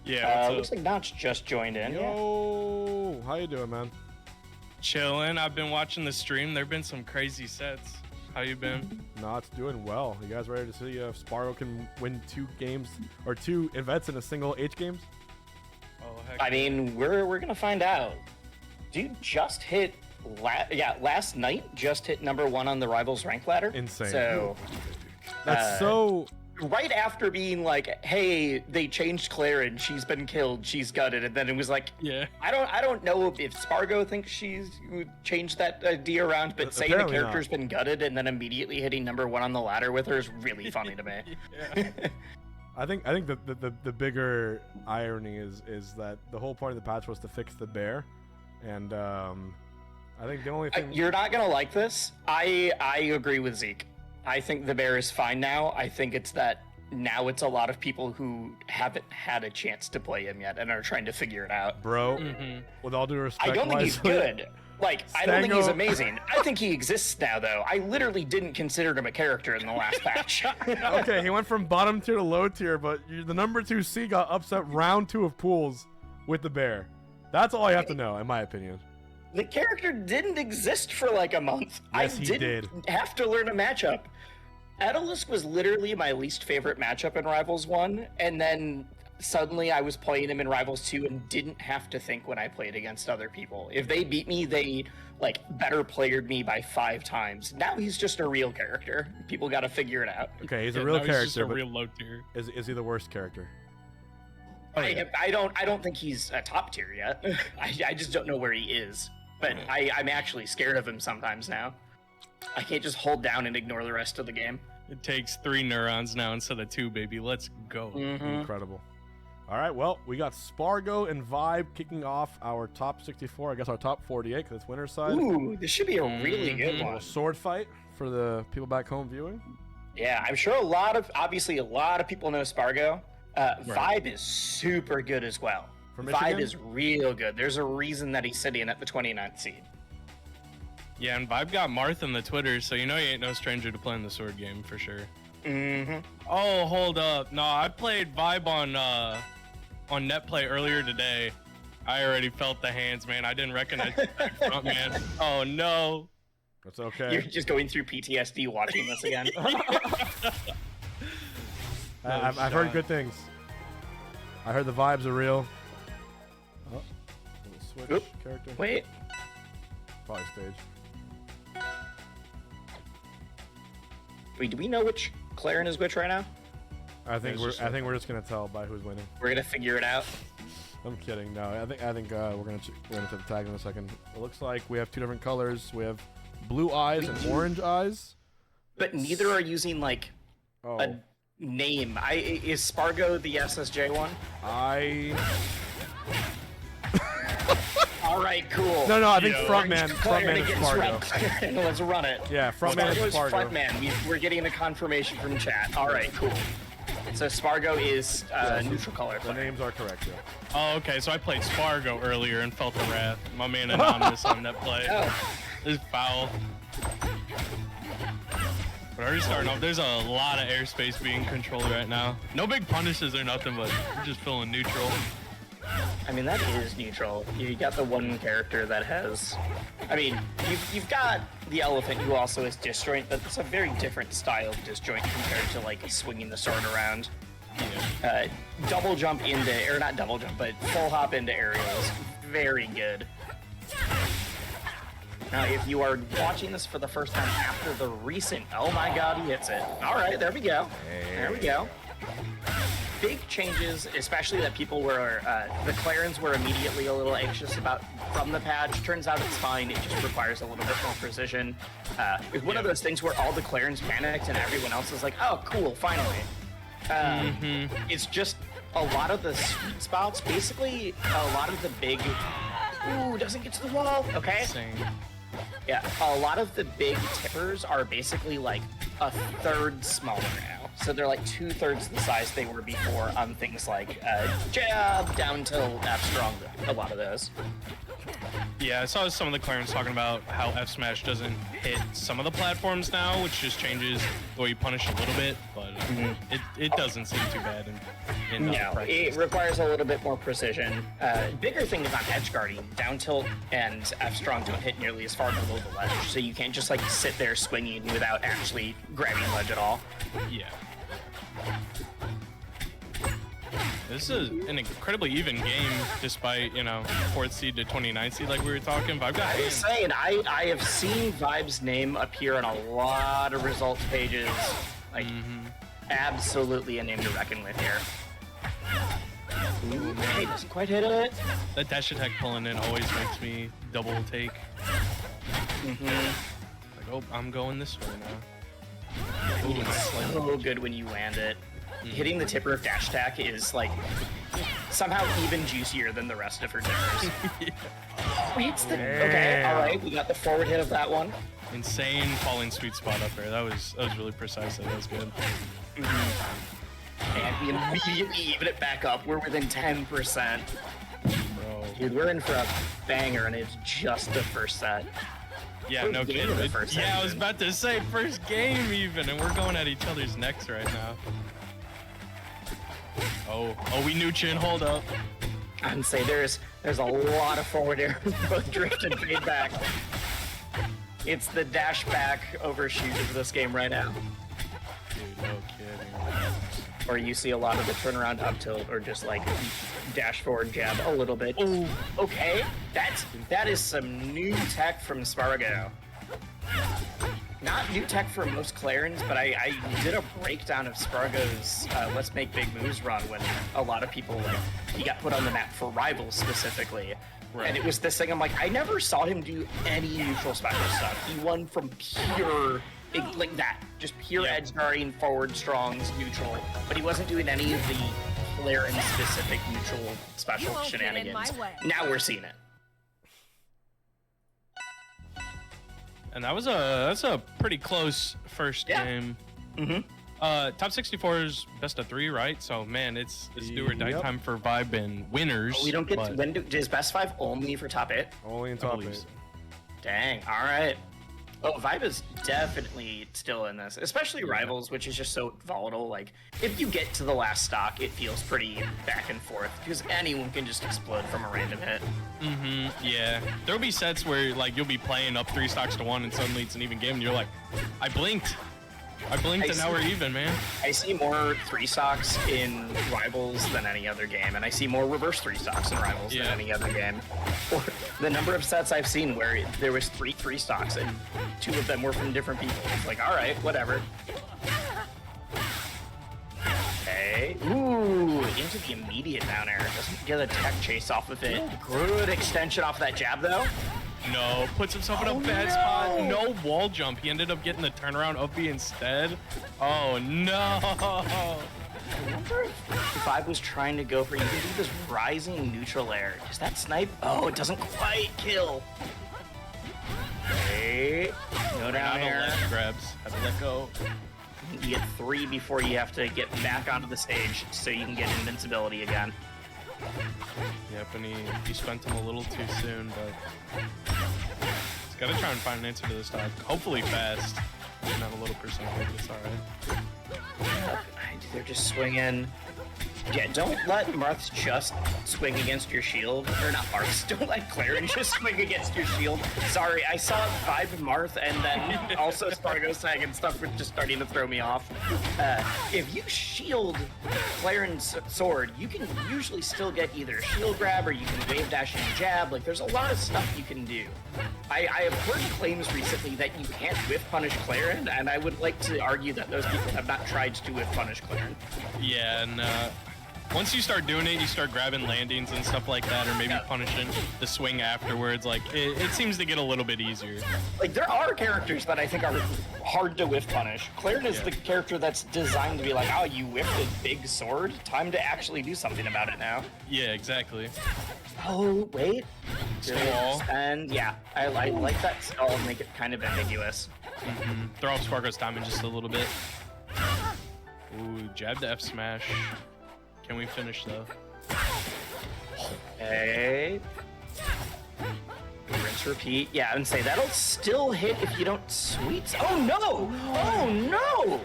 Yeah, Looks like Notch just joined in. Yeah. Yo, how you doing, man? Chilling. I've been watching the stream. There've been some crazy sets. How you been? No, it's doing well. You guys ready to see if Sparg0 can win 2 games or 2 events in a single H games? Oh heck. I mean, we're gonna find out. Dude just hit last night just hit #1 on the Rivals rank ladder. Insane. So That's so. right after being like, hey, they changed Clairen, she's been killed, she's gutted, and then it was like, Yeah. I don't know if Sparg0 thinks she's changed that idea around, but saying the Apparently character's been gutted and then immediately hitting #1 on the ladder with her is really funny to me. I think the bigger irony is that the whole point of the patch was to fix the bear, and I think the only thing You're not gonna like this. I agree with Zeke. I think the bear is fine now. I think it's that now it's a lot of people who haven't had a chance to play him yet and are trying to figure it out. bro, Mhm. with all due respect, I don't think he's Wisely, good. Like, I don't think he's Stango- amazing. I think he exists now, though. I literally didn't consider him a character in the last patch. Okay, he went from bottom tier to low tier, but the number 2 C got upset round 2 of pools with the bear. That's all I have to know, in my opinion. The character didn't exist for like a month. Yes, I he didn't have to learn a matchup. Etalus was literally my least favorite matchup in Rivals 1, and then suddenly I was playing him in Rivals 2 and didn't have to think when I played against other people. If they beat me, they like better playered me by 5 times. Now he's just a real character. People got to figure it out. Okay, he's Yeah, a real no, he's just character, a but real low tier. is he the worst character? I don't think he's a top tier yet. I just don't know where he is. But I'm actually scared of him sometimes now. I can't just hold down and ignore the rest of the game. It takes 3 neurons now instead of 2, baby. Let's go. Incredible. All right, well, we got Sparg0 and Vibe kicking off our top 64. I guess our top 48 because it's winter side. Ooh, this should be a really good Mhm. A one. little sword fight for the people back home viewing. Yeah, I'm sure obviously a lot of people know Sparg0. Vibe is super good as well. From Vibe Michigan? is real good. There's a reason that he's sitting at the 29th seed. Yeah, and Vibe got Marth in the Twitter, so you know he ain't no stranger to playing the sword game for sure. Mm-hmm. Oh, hold up. No, I played Vibe on NetPlay earlier today. I already felt the hands, man. I didn't recognize the front man. Oh no. That's okay. You're just going through PTSD watching this again. I've heard good things. I heard the vibes are real. Oh, little switch Oop. character. Wait, Probably stage. wait, do we know which Clairen is which right now? I think It's we're just we're just gonna tell by who's winning. We're gonna figure it out. I'm kidding. No, I think we're gonna check the tag in a second. It looks like we have 2 different colors. We have blue eyes and orange eyes. But neither are using like Oh, a name. Is Sparg0 the SSJ one? All right, cool. No, I think Yo. frontman Clairen is against Sparg0. Clairen. Let's run it. Yeah, frontman is Sparg0's Sparg0. frontman. We're getting a confirmation from chat. All right, cool. So Sparg0 is neutral color. The names are correct, yeah. Oh, okay. So I played Sparg0 earlier and felt the wrath. My man Anonymous on that play. Oh. This is foul. But already starting off, there's a lot of airspace being controlled right now. No big punishes or nothing, but we're just feeling neutral. I mean, that is neutral. You got the one character that has... I mean, you've got the elephant who also is disjoint, but it's a very different style of disjoint compared to, like, swinging the sword around. Yeah. Double jump into... Or not double jump, but full hop into aerials. Very good. Now, if you are watching this for the first time after the recent... Oh my god, he hits it. Alright, there we go. There we go. Big changes, especially that people were, the Clairens were immediately a little anxious about from the patch. Turns out it's fine, it just requires a little bit more precision. It's one of those things where all the Clairens panicked and everyone else is like, oh, cool, finally. It's just a lot of the sweet spots, basically a lot of the big, ooh, doesn't get to the wall, okay? Same. Yeah, a lot of the big tippers are basically like a third smaller now. So they're like 2/3 the size they were before on things like jab down till F strong, a lot of those. Yeah, I saw some of the Clarence talking about how F Smash doesn't hit some of the platforms now, which just changes the way you punish a little bit, but it doesn't seem too bad in No, practice. it requires a little bit more precision. Bigger thing is on edge guarding. Down tilt and F strong don't hit nearly as far below the ledge, so you can't just like sit there swinging without actually grabbing ledge at all. Yeah. This is an incredibly even game, despite, you know, 4th seed to 29th seed like we were talking. But I've got I was saying, I have seen Vibe's name appear on a lot of results pages. Like, absolutely a name to reckon with here. Ooh, hey, doesn't quite hit it. that dash attack pulling in always makes me double take. Like, oh, I'm going this way now. Ooh, nice slide. So good when you land it. Hitting the tipper of dash attack is like somehow even juicier than the rest of her tippers. Oh, hits the... Okay, all right, we got the forward hit of that one. Insane falling sweet spot up there. That was really precise. That was good. And we immediately even it back up. We're within 10%. Bro. Dude, we're in for a banger, and it's just the first set. Yeah, First no game kidding. of the first Yeah, I was season. about to say first game even, and we're going at each other's necks right now. Oh, we knew chin. Hold up. I'd say there's a lot of forward air, both drift and fade back. It's the dash back overshoot of this game right now. Dude, no kidding. Or you see a lot of the turnaround up tilt, or just like dash forward jab a little bit. Oh, okay. That is some new tech from Sparg0. Not new tech for most Clairens, but I did a breakdown of Sparg0's Let's Make Big Moves run when a lot of people, like, he got put on the map for Rivals specifically. Right. And it was this thing, I'm like, I never saw him do any neutral special stuff. He won from pure, like that, just pure edge guarding, forward strongs, neutral. But he wasn't doing any of the Clairen specific neutral special You won't get in shenanigans. my way. Now we're seeing it. And that's a pretty close first game. Top 64 is best of 3, right? So man, it's do or die Yep. time for Vibe and winners. We don't get but when is best 5 only for top 8? Only in I top believe 8. so. Dang, all right. Oh, Vibe is definitely still in this, especially Rivals, which is just so volatile. Like, if you get to the last stock, it feels pretty back and forth because anyone can just explode from a random hit. Yeah, there'll be sets where like you'll be playing up 3 stocks to 1 and suddenly it's an even game and you're like, I blinked and now we're even, man. I see more 3 stocks in Rivals than any other game, and I see more reverse 3 stocks in Rivals than Yeah. any other game. Or the number of sets I've seen where there was 3 stocks and 2 of them were from different people. It's like, all right, whatever. Okay. Ooh, into the immediate down air. Doesn't get a tech chase off of it. Good extension off that jab, though. No, puts himself in a bad spot. No wall jump. He ended up getting the turnaround up B instead. Oh no. I wonder if Vibe was trying to go for, you can do this rising neutral air. Does that snipe? Oh, it doesn't quite kill. Okay. No down Not a air. leg grabs. Had to let go. You get 3 before you have to get back onto the stage so you can get invincibility again. Yep, and he spent him a little too soon, but he's got to try and find an answer to this stock. Hopefully fast. Not a little percentage, it's alright. They're just swinging. Yeah, don't let Marths just swing against your shield. Or not Marths, don't let Clairen just swing against your shield. Sorry, I saw Vibe Marth and then also Sparg0 tag and stuff was just starting to throw me off. If you shield Clairen's sword, you can usually still get either shield grab or you can wave dash and jab. Like, there's a lot of stuff you can do. I have heard claims recently that you can't whiff punish Clairen, and I would like to argue that those people have not tried to whiff punish Clairen. Yeah, and once you start doing it, you start grabbing landings and stuff like that, or maybe punishing the swing afterwards. Like, it seems to get a little bit easier. Like, there are characters that I think are hard to whiff punish. Clairen is the character that's designed to be like, oh, you whiffed a big sword? Time to actually do something about it now. Yeah, exactly. Oh, wait. Stall. And yeah, I like that stall and make it kind of ambiguous. Throw off Sparg0's timing just a little bit. Ooh, jab to F smash. Can we finish though? Okay. Rinse, repeat. Yeah, and say that'll still hit if you don't sweet. Oh no! Oh no!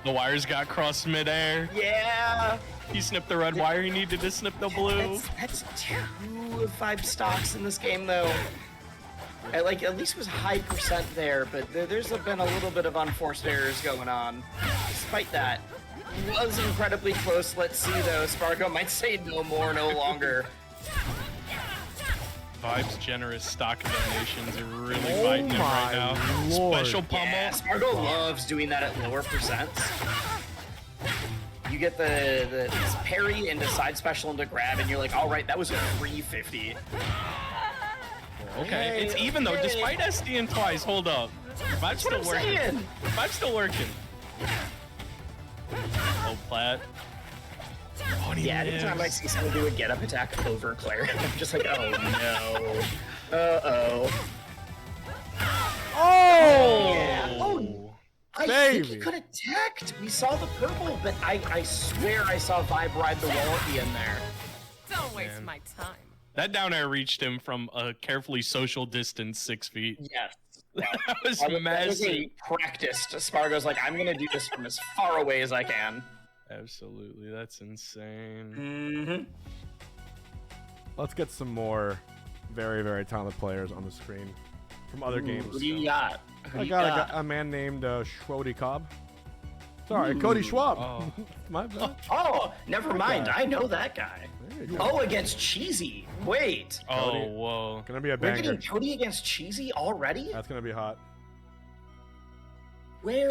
The wires got crossed midair. Yeah. He snipped the red wire. He needed to snip the blue. That's 2 of 5 stocks in this game though. At least was high percent there, but there's been a little bit of unforced errors going on. Despite that, was incredibly close. Let's see though. Sparg0 might say no more, no longer. Vibe's generous stock donations are really fighting him right now. Lord. Special pummel. Yeah, Sparg0 loves doing that at lower percents. You get the parry into side special into grab, and you're like, all right, that was a 350. Okay, it's even though, despite SDing twice. Hold up. Vibe's still working. Vibe's still working. Oh, Plat. Oh, Yeah, anytime I see someone do a get-up attack over Clairen, I'm just like, oh no. Uh-oh. Oh! Yeah. Oh, I think he could have teched. We saw the purple, but I swear I saw Vibe ride the wall at the end there. Don't waste my time. That down air reached him from a carefully social distance 6 feet. Yes. That was That was massive. a practiced. Sparg0's like, I'm gonna do this from as far away as I can. Absolutely, that's insane. Mm-hmm. Let's get some more very, very talented players on the screen from other games. Who do you got? I got a man named Schwody Cobb. Sorry, Cody Schwab. Oh. My bad. Oh, never mind. I know that guy. There you go. Oh, against Cheesy. Wait. Oh, Cody. whoa. Gonna be a We're banger. getting Cody against Cheesy already? That's gonna be hot.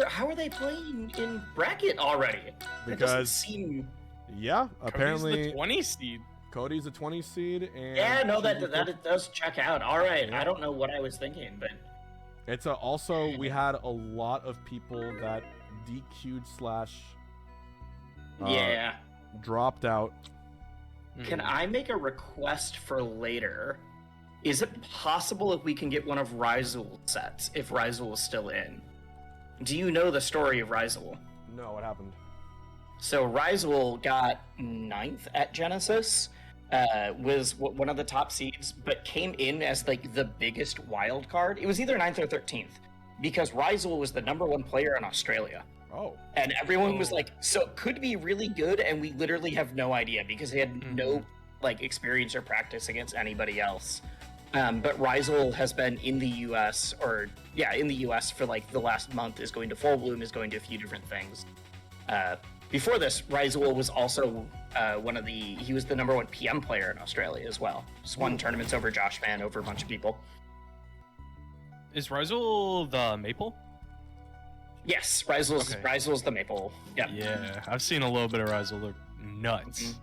How are they playing in bracket already? That doesn't Because seem... yeah, Cody's apparently the 20 seed. Cody's a 20 seed, and Yeah, no, Cheesy's that does check out. All right, Yeah. I don't know what I was thinking, but It's also we had a lot of people that DQ'd slash yeah. dropped out. Can I make a request for later? Is it possible if we can get one of Ryzul's sets, if Ryzul is still in? Do you know the story of Ryzul? No, what happened? So Ryzul got 9th at Genesis, was one of the top seeds, but came in as like the biggest wild card. It was either 9th or 13th, because Ryzul was the #1 player in Australia. Oh, And everyone was like, so it could be really good, and we literally have no idea because he had no like experience or practice against anybody else. But Ryzul has been in the US, in the US for like the last month, is going to Full Bloom, is going to a few different things. Before this, Ryzul was also he was the #1 PM player in Australia as well. Just won tournaments over Josh Man, over a bunch of people. Is Rizal the Maypaul? Yes, Ryzul's Okay. Ryzul's the Maypaul. Yep. Yeah, I've seen a little bit of Rizal. They're nuts.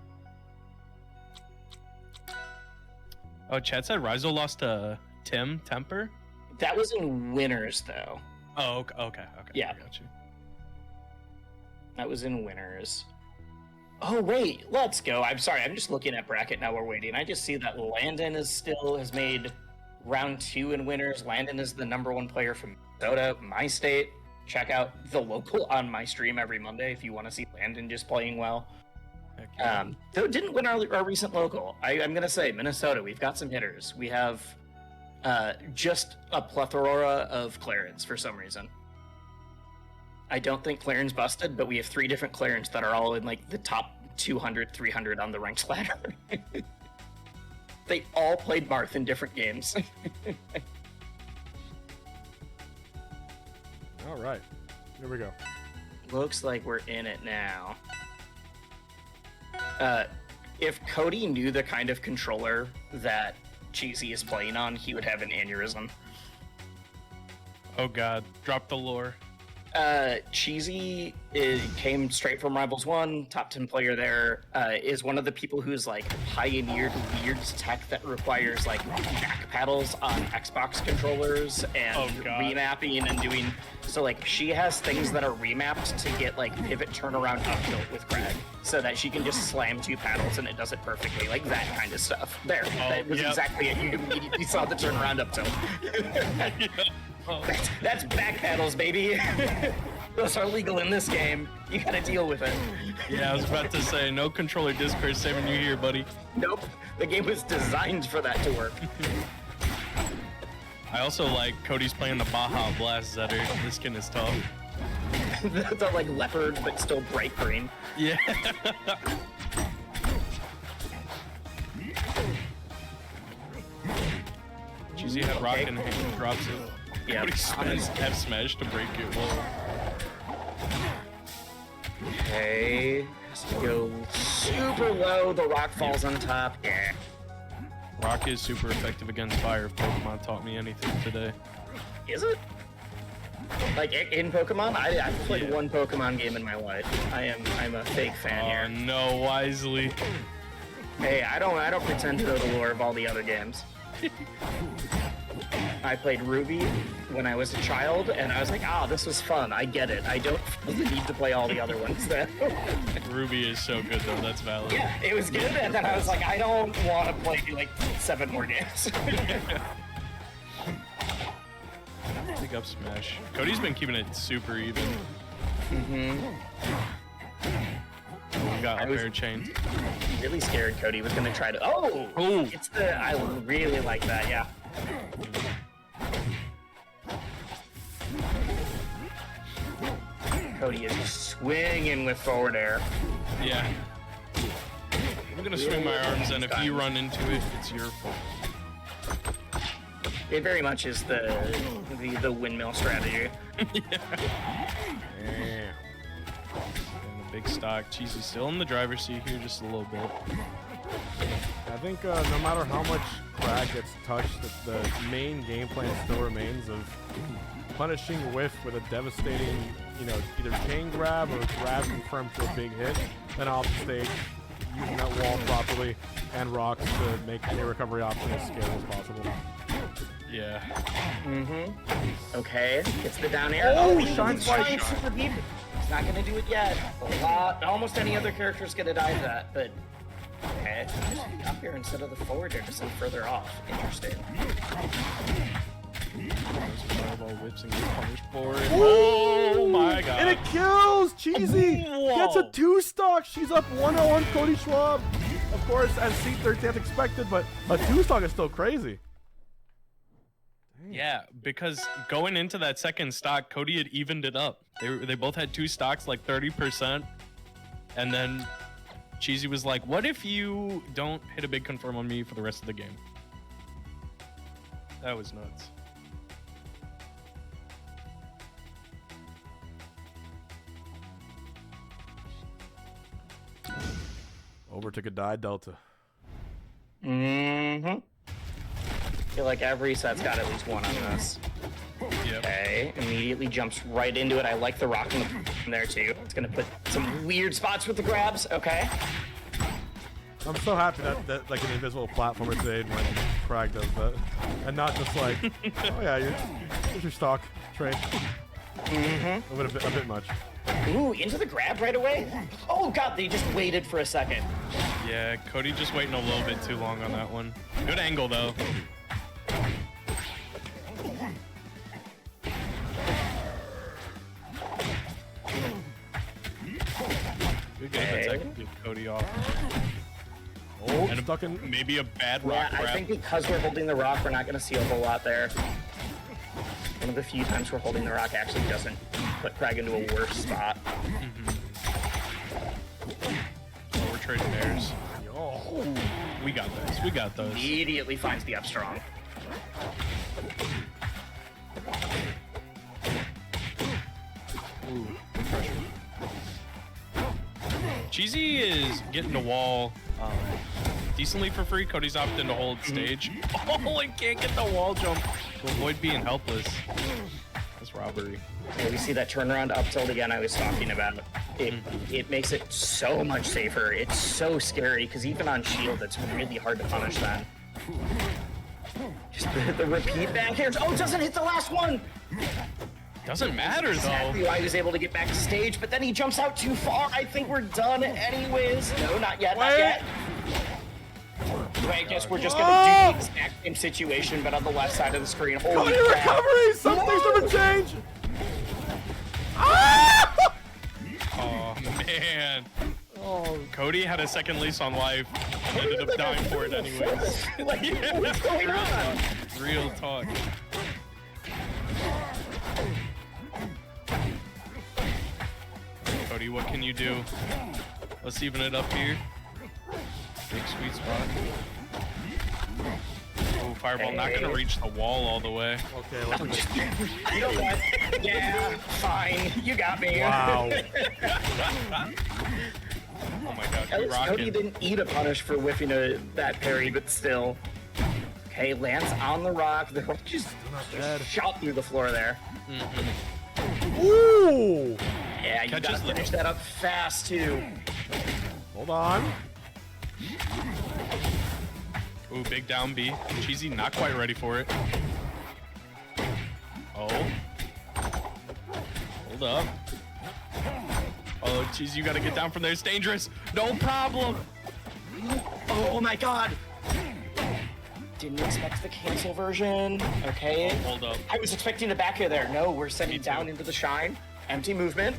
Oh, Chad said Rizal lost to Tim Temper? That was in winners though. Oh, okay. Yeah. I got you. That was in winners. Oh wait, let's go. I'm sorry, I'm just looking at bracket now. We're waiting. I just see that Landon has made round 2 in winners. Landon is the #1 player from Minnesota, my state. check out the local on my stream every Monday if you want to see Landon just playing well. Heck yeah. Though didn't win our recent local. I'm gonna say Minnesota. We've got some hitters. We have just a plethora of Clairens for some reason. I don't think Clairen's busted, but we have 3 different Clairens that are all in like the top 200, 300 on the ranked ladder. They all played Marth in different games. All right, here we go. Looks like we're in it now. If Cody knew the kind of controller that Cheesy is playing on, he would have an aneurysm. Oh god, drop the lore. Cheesy came straight from Rivals 1, top 10 player there, is one of the people who's like pioneered weird tech that requires like back paddles on Xbox controllers and remapping and doing, so like she has things that are remapped to get like pivot turnaround up tilt with Kragg, so that she can just slam 2 paddles and it does it perfectly, like that kind of stuff. There, that was exactly it. You immediately saw the turnaround up tilt. That's back paddles, baby. Those are legal in this game. You gotta deal with it. Yeah, I was about to say, no controller Discord saving you here, buddy. Nope. The game was designed for that to work. I also like Cody's playing the Baja Blast Zetter. This skin is tough. The like leopard, but still bright green. Yeah. Cheesy had rock in hand, drops it. Yeah. Cody spends F smash to break it. Whoa. Okay. Has to go super low. The rock falls on top. Yeah. Rock is super effective against fire if Pokemon taught me anything today. Is it? Like in Pokemon? I've played one Pokemon game in my life. I'm a fake fan here. Oh no, wisely. Hey, I don't pretend to know the lore of all the other games. I played Ruby when I was a child, and I was like, this was fun. I get it. I don't feel the need to play all the other ones then. Ruby is so good though, that's valid. Yeah, it was good, and then I was like, I don't want to play like 7 more games. Pick up smash. Cody's been keeping it super even. We got up air chain. Really scared Cody was gonna try to. Oh! It's the. I really like that. Yeah. Cody is swinging with forward air. Yeah. I'm gonna swing my arms, and if you run into it, it's your fault. It very much is the windmill strategy. Yeah. And a big stock. Cheesy's still in the driver's seat here just a little bit. I think no matter how much Kragg gets touched, the main game plan still remains of punishing whiff with a devastating, either chain grab or grab confirmed for a big hit, then off the stage, using that wall properly and rocks to make a recovery option as scalable as possible. Yeah. Okay, gets the down air. Shine Spike. Super deep. He's not gonna do it yet. Almost any other character's gonna die to that, but okay. Just up here instead of the forward air to send further off. Interesting. Fireball whips and gets punished for it. Oh my god. And it kills Cheesy! Gets a 2-stock! She's up 1-0 on Cody Schwab. Of course, as seat 13th expected, but a 2-stock is still crazy. Yeah, because going into that second stock, Cody had evened it up. They both had 2 stocks, like 30%. And then Cheesy was like, what if you don't hit a big confirm on me for the rest of the game? That was nuts. Over to Godai Delta. I feel like every set's got at least one on this. Yep. Okay, immediately jumps right into it. I like the rock in there too. It's gonna put some weird spots with the grabs. Okay. I'm so happy that like an invisible platformer saved when Kragg does that, and not just like, oh yeah, here's your stock trade. A bit much. Ooh, into the grab right away. Oh god, they just waited for a second. Yeah, Cody just waiting a little bit too long on that one. Good angle though. We could have technically Cody off. Oh, And stuck in. maybe a bad Yeah, rock I grab. think because we're holding the rock, we're not going to see a whole lot there. One of the few times we're holding the rock actually doesn't put Kragg into a worse spot. Oh, we're trading bears. We got those. We got those. Immediately finds the up strong. Ooh, good pressure. Cheesy is getting the wall decently for free. Cody's opting to hold stage. Oh, and can't get the wall jump to avoid being helpless. That's robbery. Yeah, we see that turnaround up tilt again I was talking about. It makes it so much safer. It's so scary because even on shield, it's really hard to punish that. Just the repeat back here. Oh, it doesn't hit the last one. Doesn't matter Exactly though. why he was able to get back to stage, but then he jumps out too far. I think we're done anyways. No, not yet, not yet. I guess we're just gonna do the exact same situation, but on the left side of the screen. Holy Cody crap. recovery! Something's gonna change! Ah! Oh man. Oh, Cody had a second lease on life and ended up dying for it anyways. Like, what's going on? Real talk. Cody, what can you do? Let's even it up here. Big sweet spot. Oh, fireball not gonna reach the wall all the way. okay, let's You know what? Yeah, fine. You got me. Oh Wow. my god, At we least Cody rocking. didn't eat a punish for whiffing that parry, but still. Okay, lands on the rock. The rock just dead. shot through the floor there. Ooh! Yeah, you Catches gotta the- finish that up fast too. Hold on. Ooh, big down B. Cheesy not quite ready for it. Oh. Hold up. Oh, Cheesy, you gotta get down from there. It's dangerous. No problem. Oh my god! Didn't expect the cancel version. Okay. Hold up. I was expecting the back air there. No, we're Me setting too. down into the shine. Empty movement.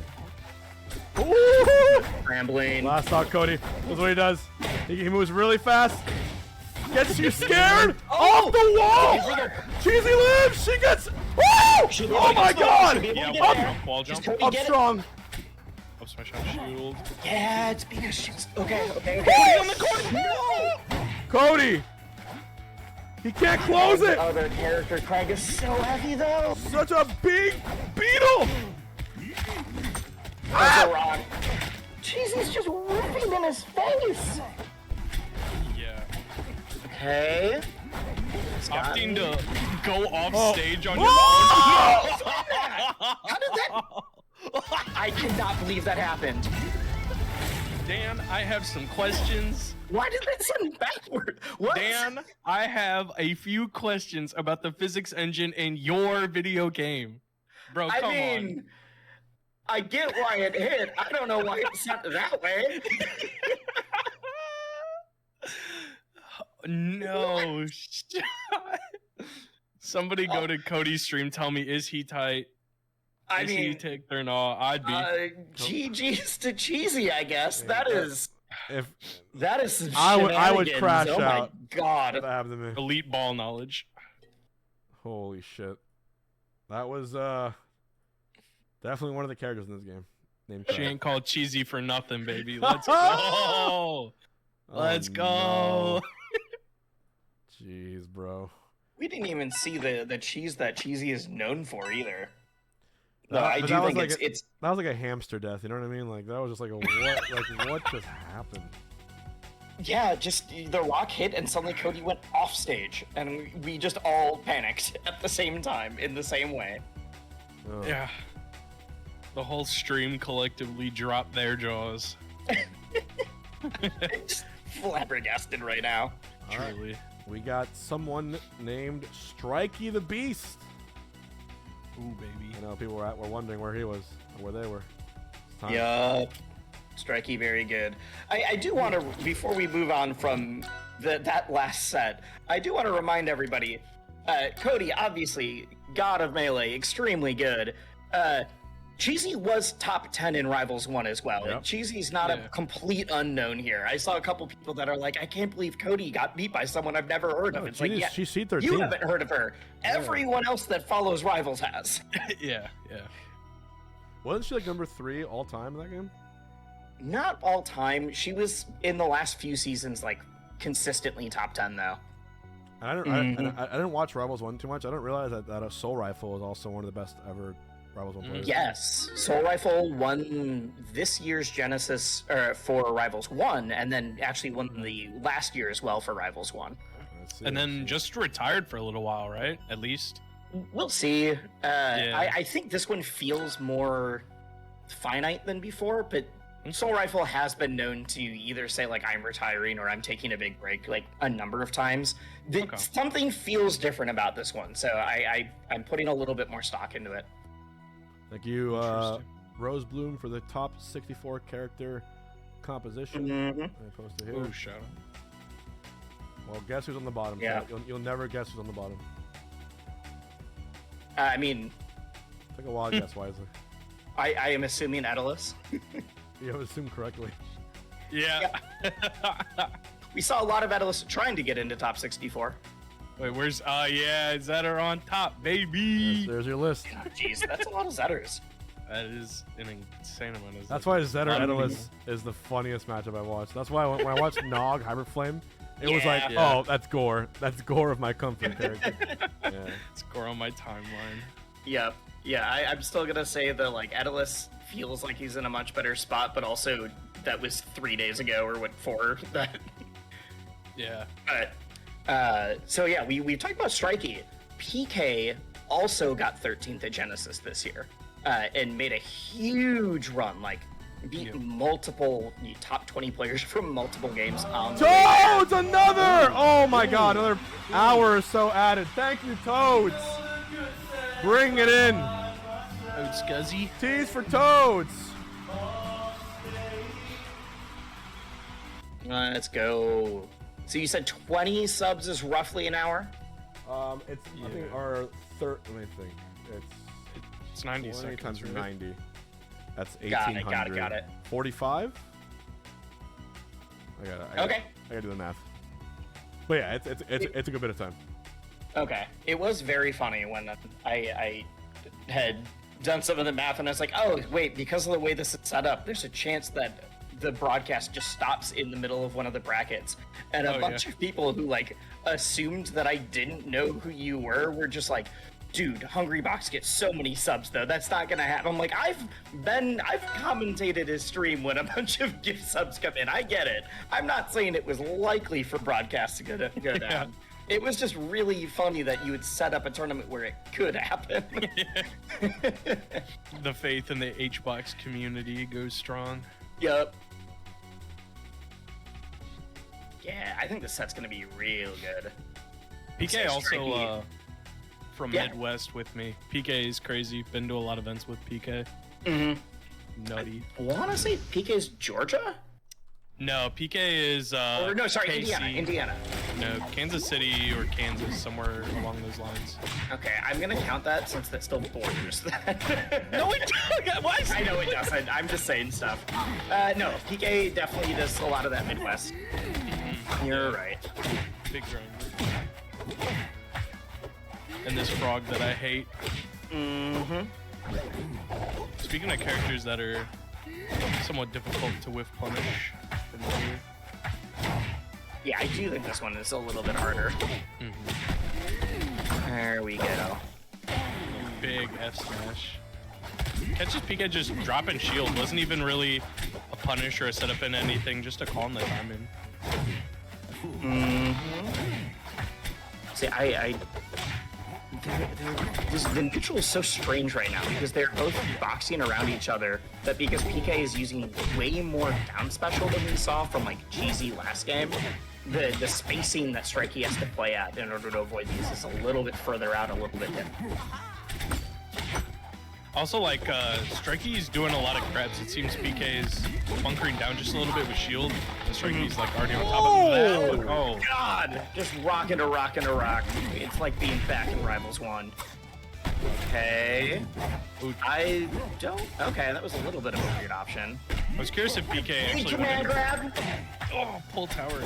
Ooh! Rambling. Last thought, Cody. This is what he does. He moves really fast. Gets you scared off the wall. Cheesy lives. She gets. Woo! Should be Oh able to my get slow. God! Should be able to Yeah, get wall there. jump, wall Just jump. Cody Up get it. strong. Up smash out shield. Yeah, it's because she's okay. Okay. on the corner. Cody. He can't close it. Other character, Kragg is so heavy though. Such a big beetle. There's a rock. Jeez, he's just ripping in his face. Yeah. Okay. Opting to go off stage on your Oh! own. How did that? I cannot believe that happened. Dan, I have some questions. Why did that send backward? What? Dan, I have a few questions about the physics engine in your video game. Bro, I come mean, I get why it hit. I don't know why it sent that way. on. No. Somebody go to Cody's stream, tell me, is he tight? I Is he mean, ticked or not? I'd be. GG's to Cheesy, I guess. That is If some I would shenanigans. crash oh out. my god. that happened to me. Elite ball knowledge. Holy shit. That was definitely one of the characters in this game. Named She Kragg. ain't called cheesy for nothing, baby. Let's go. Let's go. no. Jeez, bro. We didn't even see the cheese that Cheesy is known for either. No, That- I but do that was think like it's That was like a hamster death, you know what I mean? Like that was just like a what like what just happened? yeah, just the rock hit and suddenly Cody went off stage and we just all panicked at the same time in the same way. Oh. Yeah. The whole stream collectively dropped their jaws. Just flabbergasted right now. All right. Truly. We got someone named StrikeyDaBeast. Ooh, baby. I know people were wondering where he was or where they were. It's time. Yup. Strikey, very good. I do want to, before we move on from that last set, I do want to remind everybody, Cody, obviously, god of melee, extremely good. Cheesy was top 10 in Rivals 1 as well. Yep. Like, Cheesy's not a complete unknown here. I saw a couple people that are like, I can't believe Cody got beat by someone I've never heard of. No, It's like, yeah, she's seed 13. you haven't heard of her. Everyone else that follows Rivals has. Yeah. Wasn't she like number 3 all time in that game? Not all time. She was in the last few seasons like consistently top 10 though. And I didn't watch Rivals 1 too much. I didn't realize that a Soul Rifle is also one of the best ever Rivals 1 players. Yes, Soul Rifle won this year's Genesis for Rivals 1, and then actually won the last year as well for Rivals 1. Let's see, And let's then see. just retired for a little while, right? At least. We'll see. Yeah. I think this one feels more finite than before, but Soul Rifle has been known to either say like I'm retiring or I'm taking a big break like a number of times. Okay. Something feels different about this one, so I'm putting a little bit more stock into it. Thank you, Interesting. Rose Bloom, for the top 64 character composition. Mhm. I posted here. Oh, shout out. Well, guess who's on the bottom? Yeah. You'll never guess who's on the bottom. I mean, Take a wild guess wisely. I am assuming Etalus. You have assumed correctly. Yeah. We saw a lot of Etalus trying to get into top 64. Wait, where's? Yeah, Zetter on top, baby. Yes, there's your list. Jeez, that's a lot of Zetters. That is an insane amount of. That's why Zetter Lot of Etalus is the funniest matchup I watched. That's why when I watched Nogh Hyperflame, it was like, Yeah. oh, that's gore. That's gore of my comfort character. Yeah. It's core on my timeline. Yep. Yeah, I'm still gonna say that like Etalus feels like he's in a much better spot, but also that was 3 days ago or what 4 that. Yeah. But so yeah, we talked about Strikey. PK also got 13th at Genesis this year, and made a huge run. Like beat multiple top 20 players from multiple games. Toads, another! Oh my god, another hour or so added. Thank you, Toads. Bring it in. Oh, Scuzzy. Tease for Toads. Let's go. So you said 20 subs is roughly an hour? It's I think our third. Let me think. It's 90 20 seconds. times right? 90. That's Got 1800. it, got it. 45. I gotta Okay. I gotta do the math. But yeah, it's a good bit of time. Okay. It was very funny when I had done some of the math and I was like, oh, wait, because of the way this is set up, there's a chance that the broadcast just stops in the middle of one of the brackets. And a bunch of people who like assumed that I didn't know who you were just like, dude, Hungrybox gets so many subs though. That's not gonna happen. I'm like, I've commentated his stream when a bunch of gift subs come in. I get it. I'm not saying it was likely for broadcast to go down. It was just really funny that you would set up a tournament where it could happen. The faith in the H-Box community goes strong. Yup. Yeah, I think this set's gonna be real good. PK So also Strikey- from Yeah. Midwest with me. PK is crazy. Been to a lot of events with PK. Nutty. I wanna say PK's Georgia? No, PK is Or no, sorry, KC. Indiana. No, Kansas City or Kansas, somewhere along those lines. Okay, I'm gonna count that since that still borders that. No, it doesn't. Why is I know it doesn't. I'm just saying stuff. No, PK definitely does a lot of that Midwest. You're right. big grinder? And this frog that I hate. Speaking of characters that are somewhat difficult to whiff punish, familiar. Yeah, I do think this one is a little bit harder. There we go. Big F smash. Catches PK just dropping shield. Wasn't even really a punish or a setup in anything, just a call in the timing. See, the neutral is so strange right now because they're both boxing around each other. But because PK is using way more down special than we saw from like GZ last game, the spacing that Strikey has to play at in order to avoid these is a little bit further out, a little bit different. Also, like, Strikey's doing a lot of grabs. It seems PK is bunkering down just a little bit with shield. And Strikey's, like, already on top of that. Oh, God! Just rocking to rock. It's like being back in Rivals 1. Okay. I don't. Okay, that was a little bit of a weird option. I was curious if PK actually Command grab. Oh, pull tower.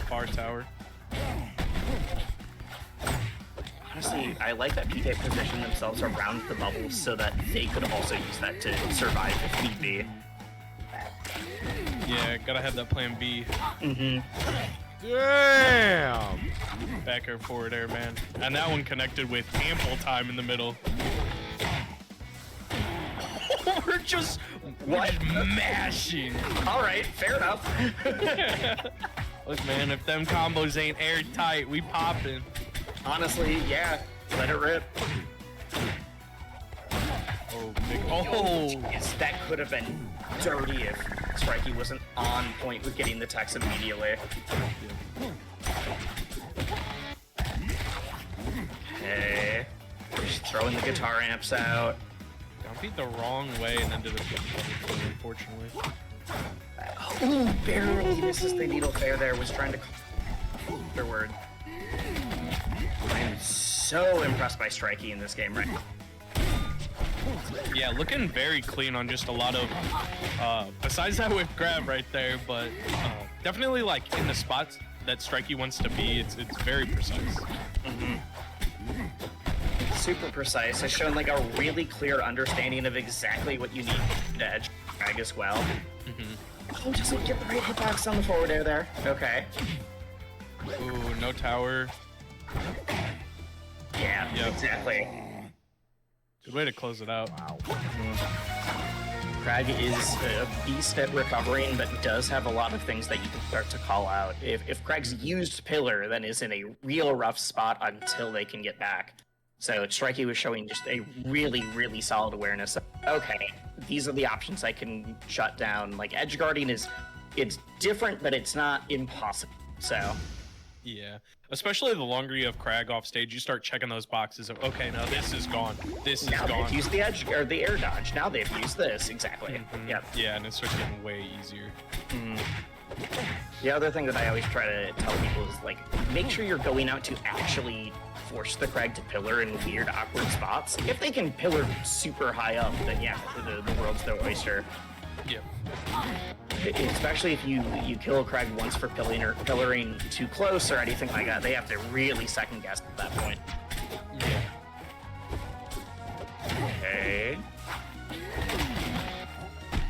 Bar tower. Honestly, I like that PK positioned themselves around the bubbles so that they could also use that to survive if need be. Yeah, gotta have that plan B. Damn! Back air, forward air, man. And that one connected with ample time in the middle. We're just mashing. all right, fair enough. Look, man, if them combos ain't airtight, we poppin'. Honestly, yeah, let it rip. Oh, big. Oh, Yes, that could have been dirty if Strikey wasn't on point with getting the text immediately. Okay, just throwing the guitar amps out. I beat the wrong way and ended up getting punished, unfortunately. Ooh, barely misses the needle fair there. Was trying to call afterward. I'm so impressed by Strikey in this game right now. Yeah, looking very clean on just a lot of, besides that whip grab right there, but definitely like in the spots that Strikey wants to be, it's very precise. Super precise. Has shown like a really clear understanding of exactly what you need to edge Kragg as well. Oh, just like get the right hitbox on the forward air there. Okay. Ooh, no tower. Yeah, Yep. exactly. Good way to close it out. Wow. Kragg is a beast at recovering, but does have a lot of things that you can start to call out. If Kragg's used Pillar, then is in a real rough spot until they can get back. So Strikey was showing just a really, really solid awareness of, okay, these are the options I can shut down. Like, edge guarding it's different, but it's not impossible. So, Yeah, especially the longer you have Kragg off stage, you start checking those boxes of, okay, now this is gone. This is now gone. they've used the edge, or the air dodge. Now they've used this, exactly. Yep. Yeah, and it starts getting way easier. The other thing that I always try to tell people is, like, make sure you're going out to actually force the Kragg to pillar in weird, awkward spots. If they can pillar super high up, then yeah, the world's their oyster. Yep. Especially if you kill a Kragg once for pillaring too close or anything like that, they have to really second guess at that point. Yeah. Okay.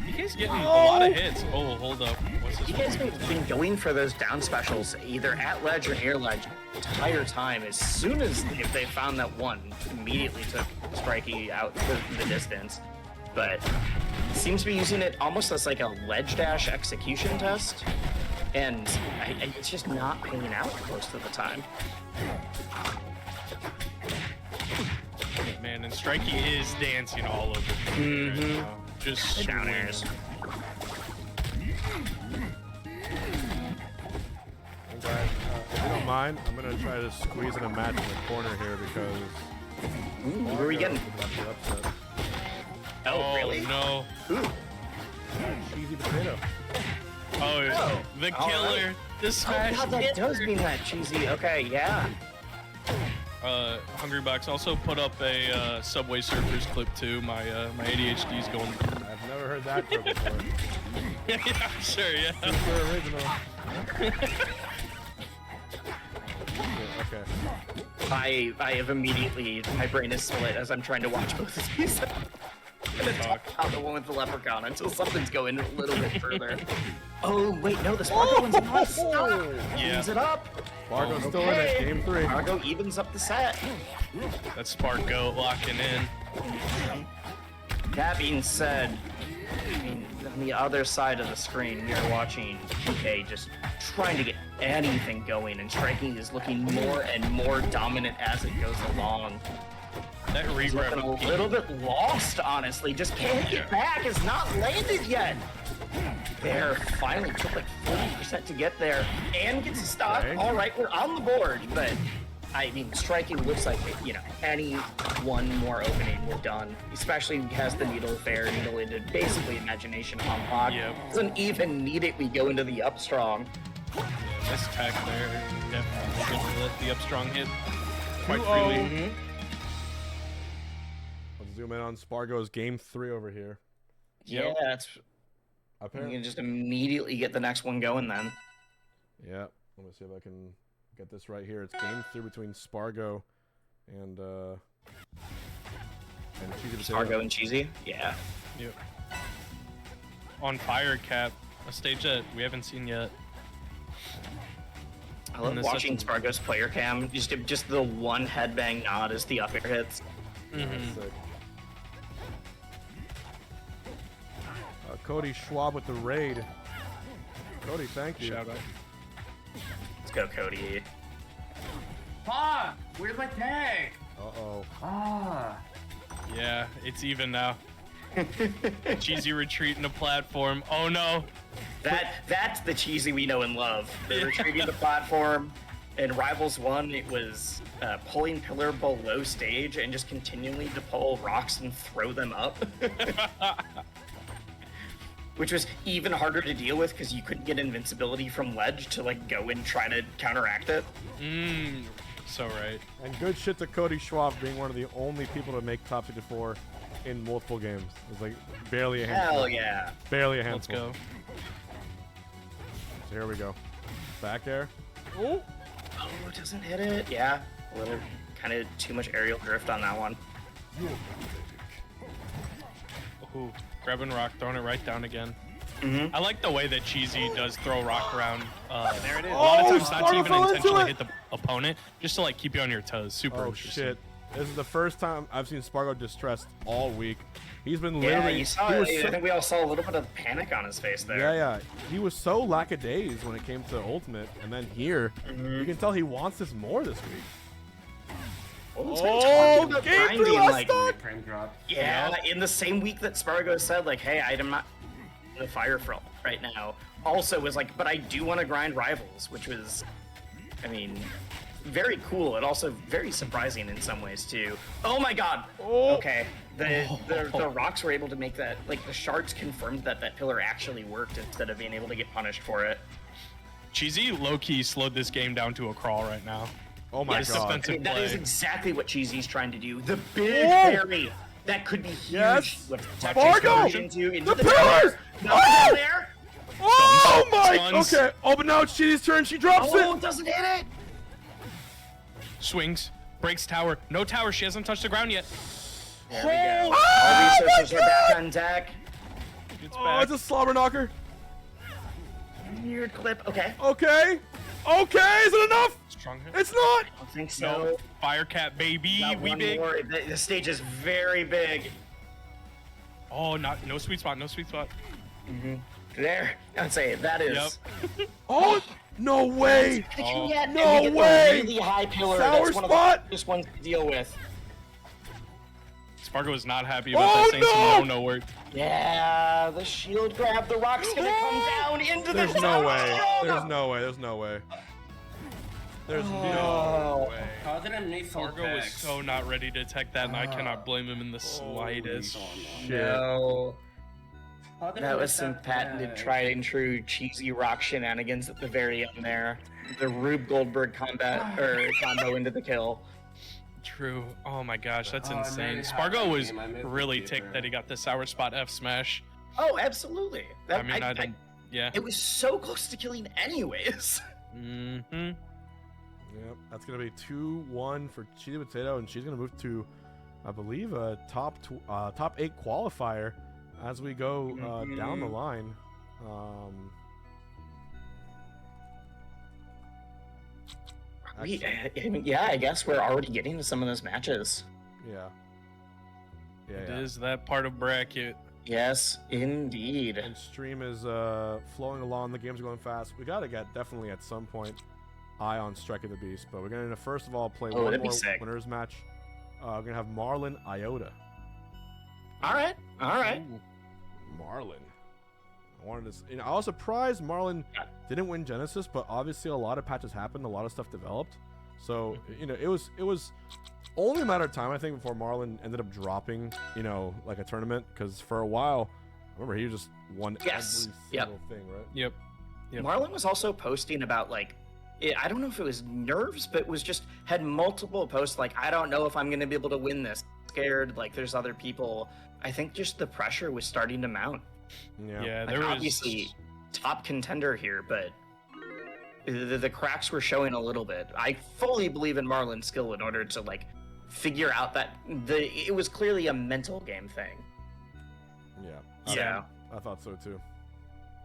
PK's getting a lot of hits. Oh, hold up. What's this You guys have been going for those down specials either at ledge or near ledge the entire time. As soon as if they found that one, immediately took Strikey out the distance. But seems to be using it almost as like a ledge dash execution test, and it's just not paying out most of the time. Man, and Strikey is dancing all over the place right now. Just Down swinging. airs. And guys, if you don't mind, I'm gonna try to squeeze in a match in the corner here because. Who are we getting? Sparg0 is about to be upset. Oh, really? No. Who? CheesyPotato. Oh, the all killer. right. The smash. God, that does mean that cheesy. Okay, yeah. Hungrybox also put up a Subway Surfers clip too. My ADHD's going. I've never heard that clip before. Yeah, I'm sure, yeah. Super original. Okay. I have immediately, my brain is split as I'm trying to watch both of these. I'm gonna talk about the one with the leprechaun until something's going a little bit further. Oh, wait, no, the Sparg0 one's not stop. Yeah. Evens it up. Sparg0's still in it, game 3. Sparg0 evens up the set. That's Sparg0 locking in. That being said, I mean, on the other side of the screen, we are watching PK just trying to get anything going, and Striking is looking more and more dominant as it goes along. That He's regrab looking of a little bit lost, honestly. Just can't get back. It's not landed yet. There, finally took like 40% to get there and gets a stop. Okay. All right, we're on the board, but I mean, striking looks like, you know, any one more opening we're done. Especially has the needle fair, needle into basically imagination on lock. Yep. Doesn't even need it. We go into the up strong. Nice attack there. Definitely gonna let the up strong hit quite freely. Let's zoom in on Sparg0's game 3 over here. Yeah, that's. You Apparently, can just immediately get the next one going then. yeah. Let me see if I can get this right here. It's game 3 between Sparg0 and CheesyPotato. Sparg0 and Cheesy? Yeah. Yep. On Fire Cap, a stage that we haven't seen yet. I love And this watching second- Sparg0's player cam. Just the one headbang nod as the up air hits. That's sick. Cody Schwab with the raid. Cody, thank you. Shout out. Let's go, Cody. Fuck! Where's my tag? Uh-oh. Ah. Yeah, it's even now. Cheesy retreating the platform. Oh no. That's the Cheesy we know and love. The retreating the platform. In Rivals 1, it was pulling pillar below stage and just continuing to pull rocks and throw them up. Which was even harder to deal with because you couldn't get invincibility from ledge to like go and try to counteract it. So right. And good shit to Cody Schwab being one of the only people to make top 64 in multiple games. It's like barely a handful. Hell yeah. Barely a Let's handful. go. So here we go. Back air. Oh, it doesn't hit it. Yeah, a little kind of too much aerial drift on that one. Ooh, grabbing rock, throwing it right down again. Mm-hmm. I like the way that Cheesy does throw rock around. There it is. A lot of Oh, times not to Sparg0 even fell into intentionally it. hit the opponent, just to like keep you on your toes. Super Oh interesting. shit. This is the first time I've seen Sparg0 distressed all week. He's been Yeah, literally. you saw he it. was I so- think we all saw a little bit of panic on his face there. Yeah. He was so lackadaisical when it came to Ultimate, and then here, you can tell he wants this more this week. Oh, game 3 last stock! Frame drop. Yeah, in the same week that Sparg0 said, like, hey, I'm not in the fire front right now. Also was like, but I do want to grind Rivals, which was, I mean, very cool and also very surprising in some ways too. Oh my god! Oh. Okay, the rocks were able to make that, like the shards confirmed that that pillar actually worked instead of being able to get punished for it. Cheesy low-key slowed this game down to a crawl right now. Oh my Yes, god. defensive that is play. exactly what Cheesy's trying to do. The big Oh. parry that could be huge. Yes. With Sparg0! into The pillars! Not Oh! there. Oh my! Stuns. Okay. Oh, but now it's Cheesy's turn. She drops Oh, it. it doesn't hit it. Swings, breaks tower. No tower. She hasn't touched the ground yet. There we go. Oh All resources my are back God. on deck. Gets Oh, back. it's a slobber knocker. Weird clip. Okay. Okay. Okay. Is it enough? Strong hit. It's not. I don't think so. No. Fire Cat, baby. Got We one big. more. The stage is very big. Oh, no sweet spot. No sweet spot. There. I'd say that is. Yep. Oh, no way. Oh. Yeah, and No we get the way. really high pillar. Sour That's one spot. of the hardest ones to deal with. Sparg0 is not happy about Oh, that saying no. some no work. Yeah, the shield grab. The rock's gonna come down into There's the no tower. way. There's no way. There's no way. There's no way. How did I miss all Sparg0 was so not ready to attack that, and I cannot blame him in the slightest. Shit. No. How did I That was miss some that patented, tag? tried and true cheesy rock shenanigans at the very end there. The Rube Goldberg combat or combo into the kill. True. Oh my gosh, that's Oh, I insane. made it happen, Sparg0 was game. I made it really deeper. ticked that he got the sour spot F smash. Oh, absolutely. I mean, I don't. Yeah. it was so close to killing anyways. Mm-hmm. Yep, that's gonna be 2-1 for CheesyPotato, and she's gonna move to, I believe, a top 8 qualifier as we go down the line. Yeah, I guess we're already getting to some of those matches. Yeah. It is that part of bracket. Yes, indeed. And stream is flowing along. The games are going fast. We gotta get definitely at some point I0N StrikeyDaBeast, but we're gonna first of all play Oh, one that'd be more sick. winners match. We're gonna have Marlon Iota. All right. Marlon. I wanted to. I was surprised Marlon didn't win Genesis, but obviously a lot of patches happened, a lot of stuff developed. So it was only a matter of time, I think, before Marlon ended up dropping, like a tournament. Because for a while, I remember he just won Yes. every single thing, right? Yep. Yep. Marlon was also posting about like, I don't know if it was nerves, but was just had multiple posts like, I don't know if I'm gonna be able to win this. Scared, like there's other people. I think just the pressure was starting to mount. Yeah, Like, there was obviously top contender here, but the cracks were showing a little bit. I fully believe in Marlon's skill in order to like figure out that it was clearly a mental game thing. Yeah. I thought so too.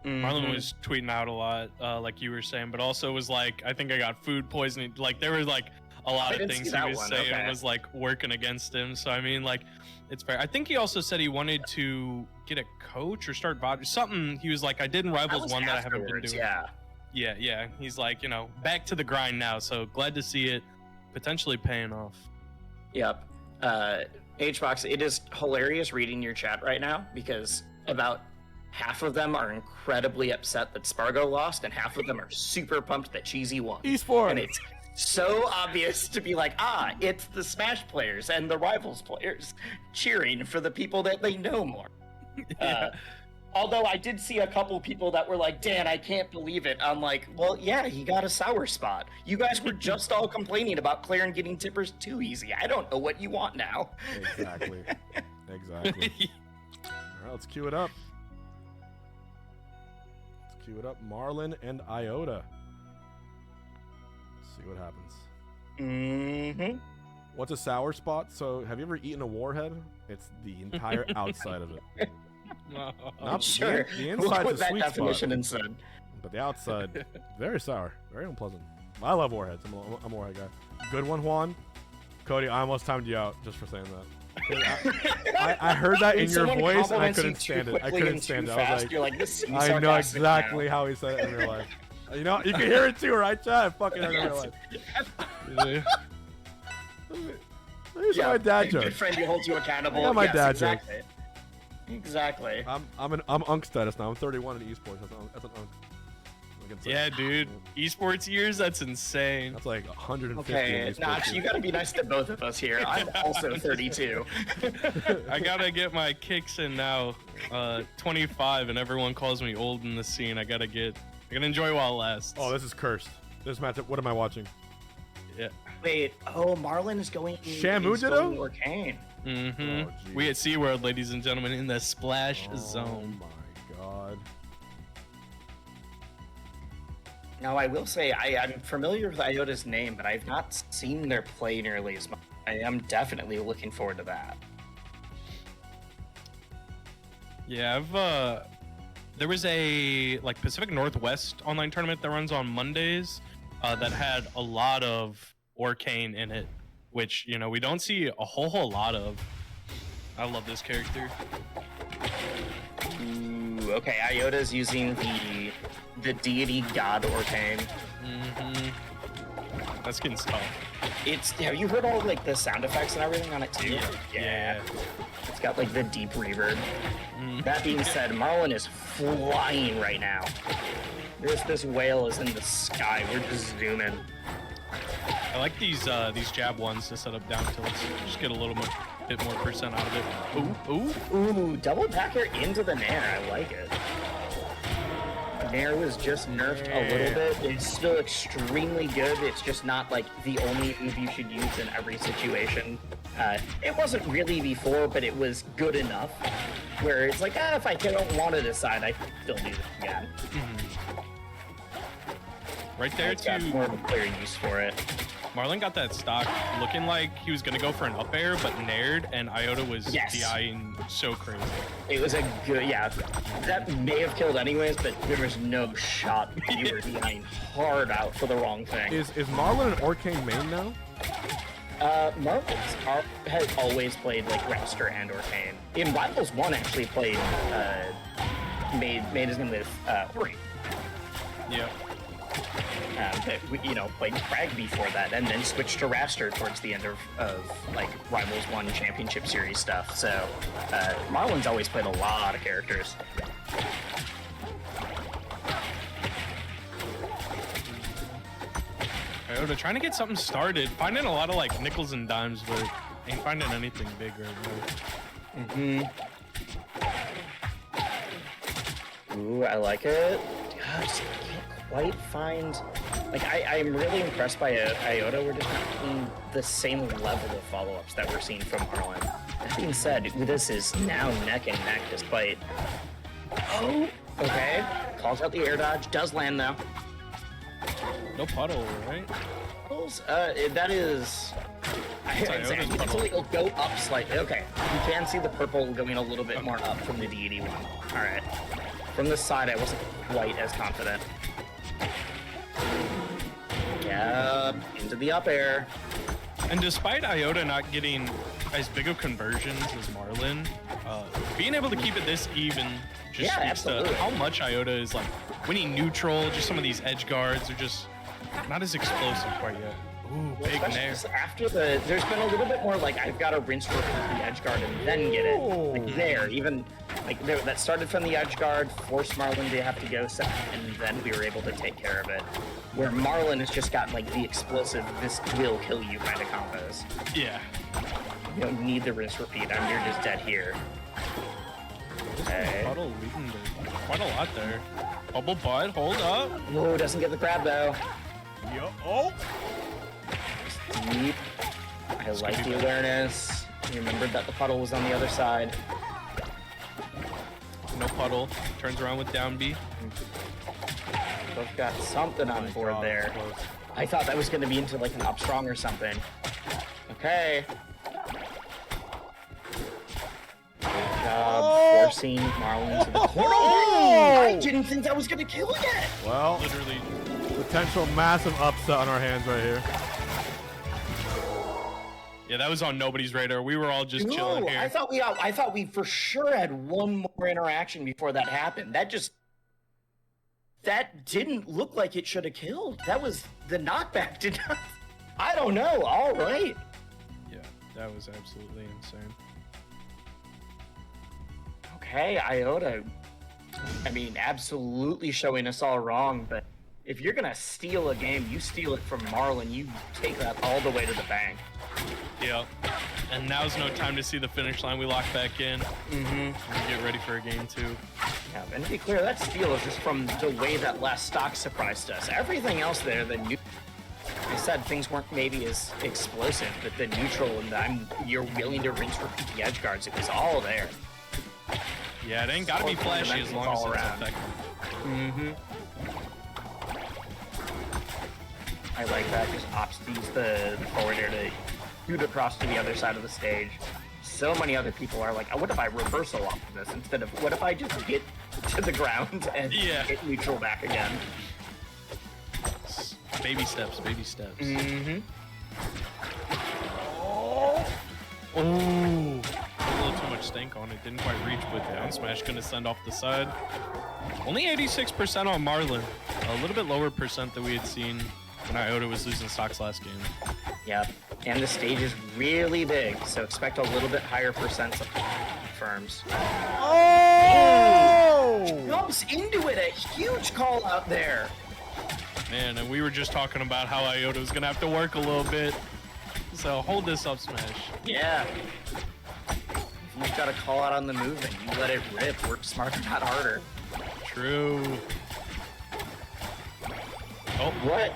Marlon was tweeting out a lot, like you were saying, but also was like, I think I got food poisoning. Like there was like a lot of things he was saying was like working against him. So I mean, like, it's fair. I think he also said he wanted to get a coach or start something. He was like, I did in Rivals 1 that I haven't been doing. Yeah. He's like, you know, back to the grind now. So glad to see it potentially paying off. Yep. HBox, it is hilarious reading your chat right now because about half of them are incredibly upset that Sparg0 lost, and half of them are super pumped that Cheesy won. Esports. And it's so obvious to be like, it's the Smash players and the Rivals players cheering for the people that they know more. Although I did see a couple people that were like, Dan, I can't believe it. I'm like, well, yeah, he got a sour spot. You guys were just all complaining about Clairen getting tippers too easy. I don't know what you want now. Exactly. All right, let's queue it up. Marlon and I0N. See what happens. What's a sour spot? So, have you ever eaten a warhead? It's the entire outside of it. Not sure. The We'll inside's put a that sweet definition spot, instead. but the outside, very sour, very unpleasant. I love warheads. I'm a warhead guy. Good one, Juan. Cody, I almost timed you out just for saying that. I heard that in your voice, and I couldn't stand it. I couldn't stand it. I was like, you're like, this is I know exactly how he said it in real life. You know, you can hear it too, right, Chad? I fucking heard it in real life. These are my dad a jokes. good friend who holds you accountable. Yeah, my dad exactly. Exactly. I'm an unk status now. I'm 31 in esports. That's an unk. Yeah, dude. Esports years, that's insane. That's like 150. Okay, Notch, you gotta be nice to both of us here. I'm also 32. I gotta get my kicks in now. 25, and everyone calls me old in the scene. I gotta enjoy while it lasts. Oh, this is cursed. This matchup. What am I watching? Yeah. Wait, Marlon is going. Shamu he's going Ditto? Orcane. Mm-hmm. Oh, We at SeaWorld, ladies and gentlemen, in the splash zone. Oh my god. Now, I will say, I'm familiar with I0N's name, but I've not seen their play nearly as much. I am definitely looking forward to that. Yeah, there was a Pacific Northwest online tournament that runs on Mondays that had a lot of Orcane in it, which, you know, we don't see a whole lot of. I love this character. Ooh, okay, I0N's using the deity god Orcane. That skin's tough. Have you heard all like the sound effects and everything on it too? Yeah. It's got like the deep reverb. That being said, Marlon is flying right now. This whale is in the sky. We're just zooming. I like these jab ones to set up down tilts. Just get a little bit more percent out of it. Ooh, double backer into the Nair. I like it. Nair was just nerfed a little bit. It's still extremely good. It's just not like the only move you should use in every situation. It wasn't really before, but it was good enough. Where it's like, if I don't want to decide, I can still do this again. Right there, It's got too. more of a clear use for it. Marlon got that stock looking like he was going to go for an up air, but naired, and I0N was DIing so crazy. It was a good, that may have killed anyways, but there was no shot. You were DIing hard out for the wrong thing. Is Marlon an Orcane main now? Marlon has always played like Wrastor and Orcane. In Rivals 1 actually played, made his name with Ori. Yeah. Played Kragg before that, and then switched to Wrastor towards the end of like Rivals 1 Championship Series stuff. So Marlon's always played a lot of characters. I0N trying to get something started, finding a lot of like nickels and dimes, but ain't finding anything big right now. Ooh, I like it. God, quite find, like, I'm really impressed by I0N. We're just not seeing the same level of follow-ups that we're seeing from Marlon. That being said, This is now neck and neck despite. Oh, okay. Calls out the air dodge, does land though. No puddle, right? Puddles, that is. I0N's puddle. It'll go up slightly. Okay, you can see the purple going a little bit more up from the deity one. All right. From this side, I wasn't quite as confident. Yep, into the up air. And despite I0N not getting as big of conversions as Marlon, being able to keep it this even just Yeah, speaks to absolutely. how much I0N is like winning neutral. Just some of these edge guards are just not as explosive quite yet. Ooh, big Especially nair. just after there's been a little bit more like I've got to rinse repeat the edge guard and then get it. Like there, even like there, that started from the edge guard, forced Marlon to have to go second, and then we were able to take care of it. Where Marlon has just got like the explosive, this will kill you kind of combos. Yeah. You don't need the rinse repeat. You're just dead here. Okay. Puddle leading to quite a lot there. Bubble butt, hold up. Whoa, doesn't get the grab though. Yo, oh! Deep. I like the awareness. Remembered that the puddle was on the other side. No puddle. Turns around with down B. Both got something on board God, there. close. I thought that was going to be into like an up strong or something. Okay. Good job forcing Marlon to the corner. Oh! I didn't think that was going to kill yet. Well, Literally. potential massive upset on our hands right here. Yeah, that was on nobody's radar. We were all just chilling No, here. I thought we for sure had one more interaction before that happened. That didn't look like it should have killed. That was the knockback did not. I don't know. All right. Yeah, that was absolutely insane. Okay, I0N. I mean, absolutely showing us all wrong, but if you're gonna steal a game, you steal it from Marlon. You take that all the way to the bank. Yeah. And now's no time to see the finish line. We lock back in. Mm-hmm. We get ready for a game two. Yeah, and to be clear, that steal is just from the way that last stock surprised us. Everything else there, I said things weren't maybe as explosive, but the neutral and you're willing to rinse repeat the edge guards. It was all there. Yeah, it ain't gotta be flashy as long as All it's around. effective. Mm-hmm. I like that. Just opts to use the forward air to shoot across to the other side of the stage. So many other people are like, oh, what if I reversal off of this instead of what if I just get to the ground and get neutral back again? Baby steps, baby steps. Mm-hmm. Oh, a little too much stank on it. Didn't quite reach, but down smash gonna send off the side. Only 86% on Marlon. A little bit lower percent than we had seen when I0N was losing stocks last game. Yep. And the stage is really big, so expect a little bit higher percents of firms. Oh! Jumps into it, a huge call out there. Man, and we were just talking about how I0N was gonna have to work a little bit. So hold this up smash. Yeah. If you've got a call out on the movement, you let it rip. Work smarter, not harder. True. Oh, what?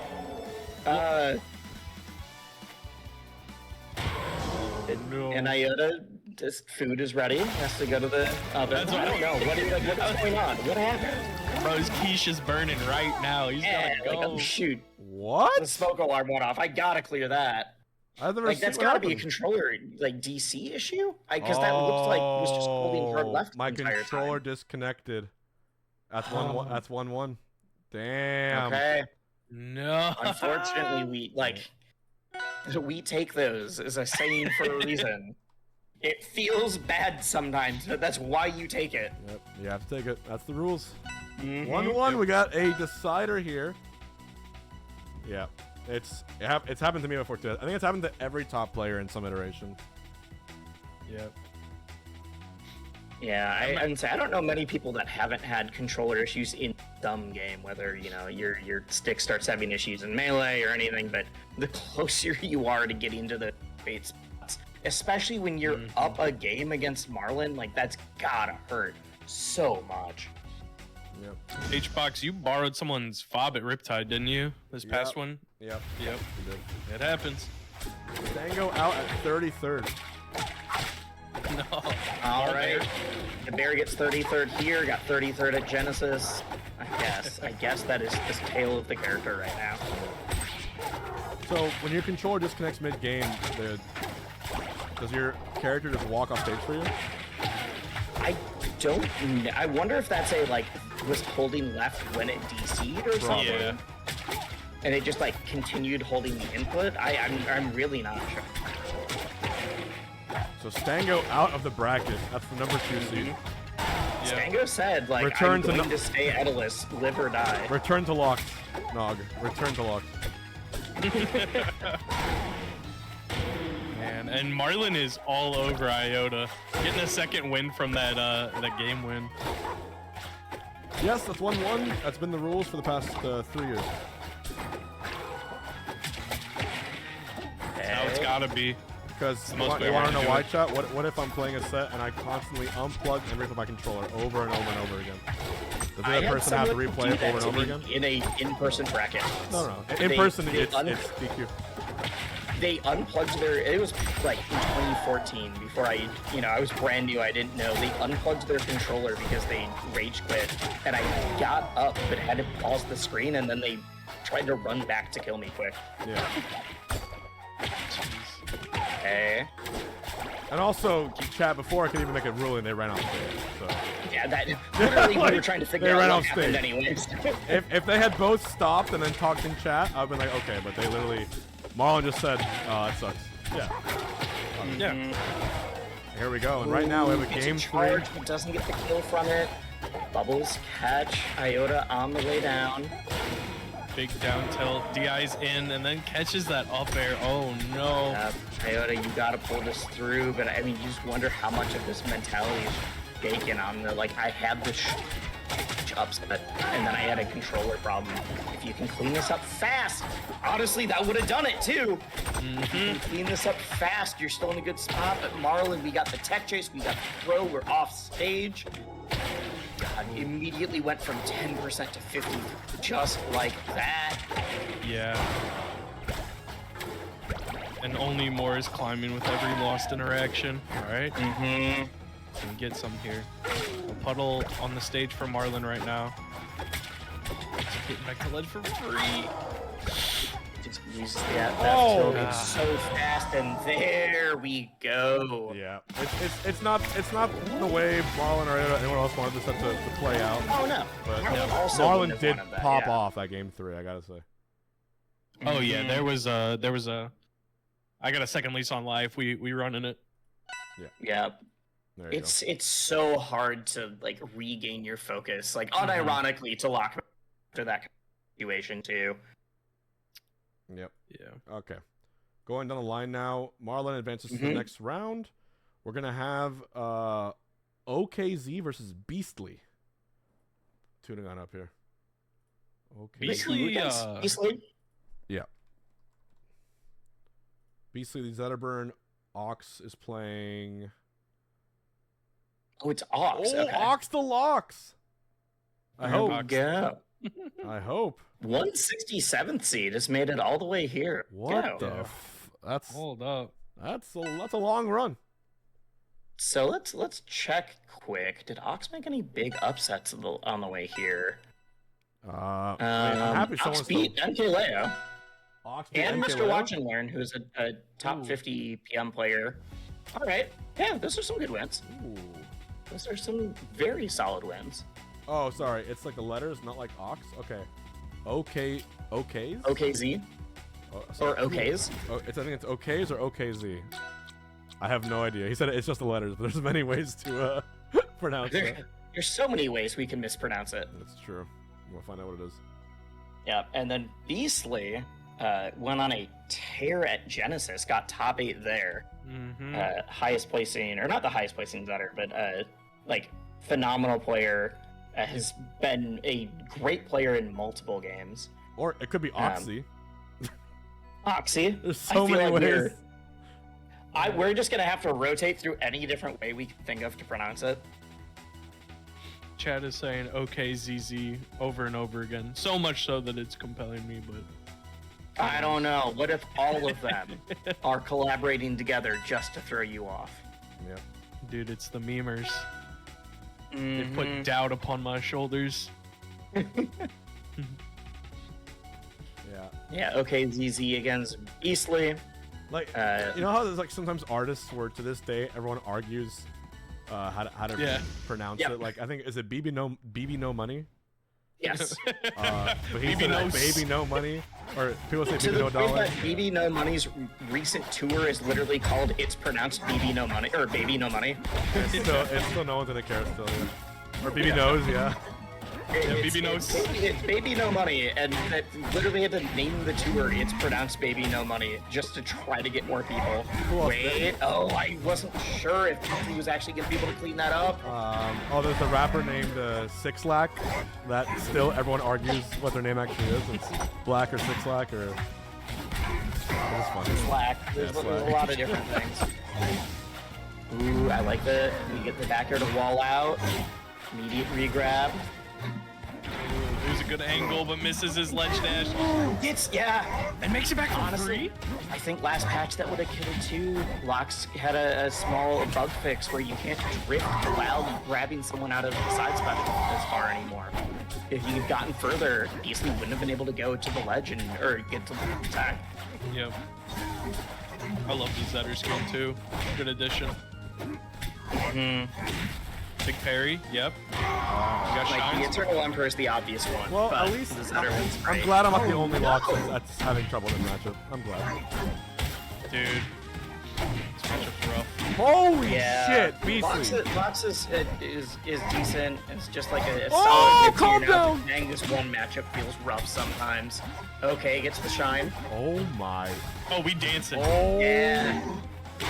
No. And I0N, just food is ready. Has to go to the oven. That's I don't know. What's going on? What happened? Bro's quiche is burning right now. He's Yeah, gotta go. like, oh, shoot. What? The smoke alarm went off. I gotta clear that. I've never Like, seen that's what gotta be a happened. controller, like, DC issue? Because that looks like it was just holding hard left My the entire controller time. disconnected. That's 1-1. That's 1-1. Damn. Okay. No. Unfortunately, we take those as a saying for a reason. It feels bad sometimes, but that's why you take it. Yep, you have to take it. That's the rules. Mhm. 1-1. We got a decider here. Yeah, it's happened to me before too. I think it's happened to every top player in some iteration. Yep. Yeah, I don't know many people that haven't had controller issues in some game, whether your stick starts having issues in melee or anything. But the closer you are to getting to the bait spots, especially when you're up a game against Marlon, like that's gotta hurt so much. Yep. H-Box, you borrowed someone's fob at Riptide, didn't you? This past Yep. one? Yep. Yep. We did. It happens. Stango out at 33rd. No. All right. The bear gets 33rd here, got 33rd at Genesis. I guess that is the tale of the character right now. So when your controller disconnects mid-game, does your character just walk off stage for you? I don't know. I wonder if that's was holding left when it DC'd or something. Yeah. And it just continued holding the input. I'm really not sure. So Stango out of the bracket. That's the number 2 seed. Stango said, Return I'm to going to stay Etalus, live or die. Return to Lox. Nogh. Return to Lox. Man, and Marlon is all over Iota, getting a second win from that game win. Yes, that's 1-1. That's been the rules for the past 3 years. Now it's gotta be. Because you most want fair to way to know do why, it. chat? What if I'm playing a set and I constantly unplug and rip my controller over and over and over again? Does the other person have to replay it over and over again? In a in-person bracket. No. In person, it's DQ. They unplugged their. It was in 2014 before I was brand new. I didn't know they unplugged their controller because they rage quit, and I got up but had to pause the screen, and then they tried to run back to kill me quick. Yeah. Okay. And also, chat, before I could even make a ruling, they ran off stage. So. Yeah, that literally we were trying to figure They out ran what off happened stage. anyways. If they had both stopped and then talked in chat, I'd been like, okay, but they literally. Marlon just said, that sucks. Yeah. Yeah. Here we go, and right now we have a Gets game 3. charge, he doesn't get the kill from it. Bubbles catch Iota on the way down. Big down tilt, DI's in, and then catches that up air. Oh no. Iota, you gotta pull this through, but I mean, you just wonder how much of this mentality is taken on the, I had the upset, and then I had a controller problem. If you can clean this up fast, honestly, that would have done it too. If you can clean this up fast, you're still in a good spot, but Marlon, we got the tech chase, we got the throw, we're off stage. God, immediately went from 10% to 50 just like that. Yeah. And only more is climbing with every lost interaction. Alright. Mm-hmm. Can we get some here? A puddle on the stage for Marlon right now. Getting back to ledge for free. Just uses that tilt so fast, and there we go. Yeah, it's not the way Marlon or anyone else wanted this set to play out. Oh no, But Marlon Marlon did wanted that, pop yeah. off that game 3. I gotta say. Oh yeah, there was a. I got a second lease on life. We running it. Yeah. There you It's so hard to regain your focus, unironically to lock after that situation too. go. Yep. Yeah. Okay. Going down the line now. Marlon advances to the next round. We're gonna have Okzz versus Beastly. Tuning on up here. Okay. Beastly. Beastly? Yeah. Beastly the Zetterburn. Okzz is playing. Oh, it's Okzz. Oh, Okay. Okzz the Lox. I hope. Go. I hope. 167th seed has made it all the way here. What Go. the? That's Hold up. that's a long run. So let's check quick. Did Okzz make any big upsets on the way here? I'm happy someone's Okzz beat MkLeo Okzz beat and Mr. MkLeo. Watch and Learn, who's a top 50 PM player. All right, yeah, those are some good wins. Ooh. Those are some very solid wins. Oh, sorry. It's like the letters, not like Okzz. Okay. Okay. Okzz? Okzz Oh, or sorry. Okzz. Oh, I think it's Okzz or Okzz. I have no idea. He said it's just the letters, but there's many ways to pronounce it. There's so many ways we can mispronounce it. That's true. We'll find out what it is. Yeah, and then Beastly went on a tear at Genesis, got top 8 there. Highest placing, or not the highest placing Zetter, but phenomenal player. Has been a great player in multiple games. Or it could be Okzz. Okzz. There's so I feel many like ways. we're just gonna have to rotate through any different way we can think of to pronounce it. Chad is saying Okzz over and over again. So much so that it's compelling me, but I don't know. What if all of them are collaborating together just to throw you off? Yep. dude, it's the memers. They Mhm. put doubt upon my shoulders. Yeah. Yeah, okay, ZZ against Beastly. Like, you know how there's like sometimes artists where to this day everyone argues how to pronounce Yep. it. Like I think is it BB no money? Yes. But he BB said no baby no money, or people say To BB the no point dollar. that BB No Money's recent tour is literally called It's Pronounced BB No Money, or Baby No Money. It's still no one's gonna care still. Yeah. Or BB knows, yeah. BB knows. It's Baby No Money, and that literally had to name the tour It's Pronounced Baby No Money just to try to get more people. Who else? Wait, oh, I wasn't sure if he was actually gonna be able to clean that up. Oh, there's a rapper named Six Lack that still everyone argues what their name actually is. It's Black or Six Lack or. It's funny. Slack. There's, Yeah, there's slack. a lot of different things. Ooh, I like that. We get the back air to wall out. Immediate regrab. There's a good angle, but misses his ledge dash. Yeah. And makes it back for Honestly, I think last patch that would have killed too. Lox had a small bug fix where you can't drift while grabbing someone out of the side spot as far anymore. If you'd gotten further, Beastly wouldn't have been able to go to the ledge or get to the attack. Yep. I love the Zetter skill too. Good addition. Big parry. Yep. You got Like the shines. Eternal Emperor is the obvious one. Well, but at least the Zetter one's I'm great. glad I'm not the only Lox that's having trouble in this matchup. I'm glad. Dude. This matchup's rough. Holy Yeah, shit, Beastly. Lox is decent. It's just like a Oh, solid 15 calm now. down. Dang, this one matchup feels rough sometimes. Okay, gets the shine. Oh my. Oh, we dancing. Oh. Yeah.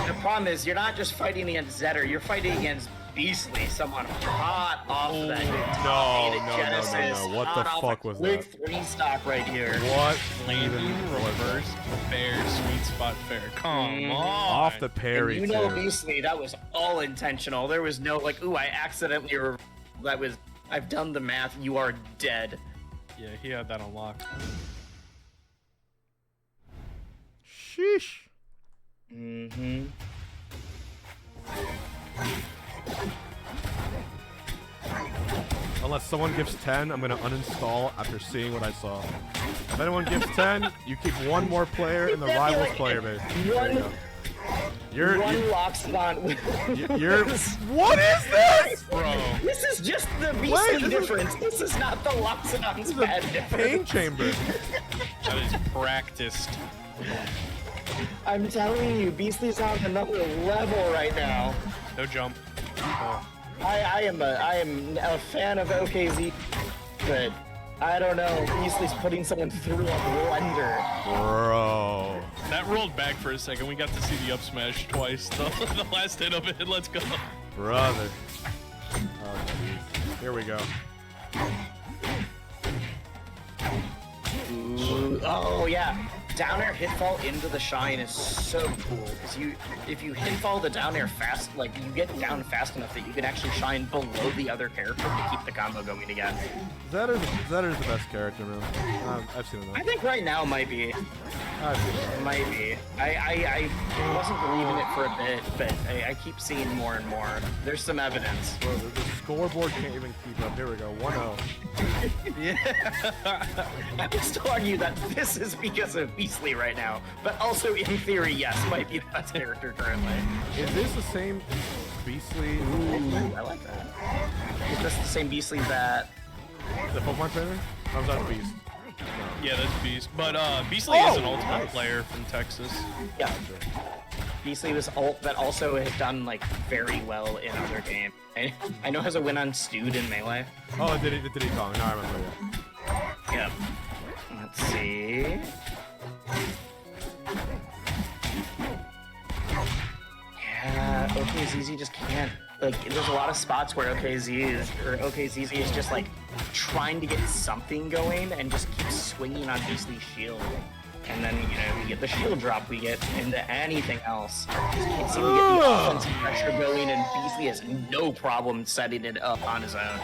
The problem is you're not just fighting against Zetter, you're fighting against Beastly, someone hot off of that Genesis. no. What the hot off fuck a was quick that? 3 stock right here. What? Landing was that? reverse fair, sweet spot fair. Come on. Off the And parry you know too. Beastly, that was all intentional. There was no like, ooh, I accidentally that was I've done the math, you are dead. Yeah, he had that on lock. Sheesh. Mm-hmm. Unless someone gives 10, I'm gonna uninstall after seeing what I saw. If anyone gives 10, you keep one more player in the rivals player base. There you go. You're Loxodont. you're what is this? Bro. This is just the Wait, Beastly this is- difference. This is not the Loxodont's This is bad a difference. pain chamber. That is practiced. I'm telling you, Beastly's on another level right now. No jump. I am a fan of OKZ, but I don't know. Beastly's putting someone through a blender. Bro. That rolled back for a second. We got to see the up smash twice. The last hit of it. Let's go. Brother. Oh jeez. Here we go. Ooh, oh yeah, down air hit fall into the shine is so cool because if you hit fall the down air fast, like you get down fast enough that you can actually shine below the other character to keep the combo going again. Zetter's the best character, man. I've seen I it. think right now might be. I've seen it. It might be. I wasn't believing it for a bit, but I keep seeing more and more. There's some evidence. Bro, the scoreboard can't even keep up. Here we go. 1-0. I would still argue that this is because of Beastly right now, but also in theory, yes, might be the best character currently. Is this the same Beastly? Ooh, I like that. Is this the same Beastly that... The Pokemon trainer? Or was that Beast? Yeah, that's Beast. But Beastly is an Oh, ultimate nice. player from Texas. Yeah. Beastly was ult that also has done like very well in other games. I know has a win on Stewed in Melee. Oh, did he Kong? No, I remember that. Yep. Let's see. Yeah, OKZZ just can't. Like, there's a lot of spots where OKZZ is just like trying to get something going and just keeps swinging on Beastly's shield. And then, you know, we get the shield drop, we get into anything else. Just can't seem to get the offensive pressure going, and Beastly has no problem setting it up on his own.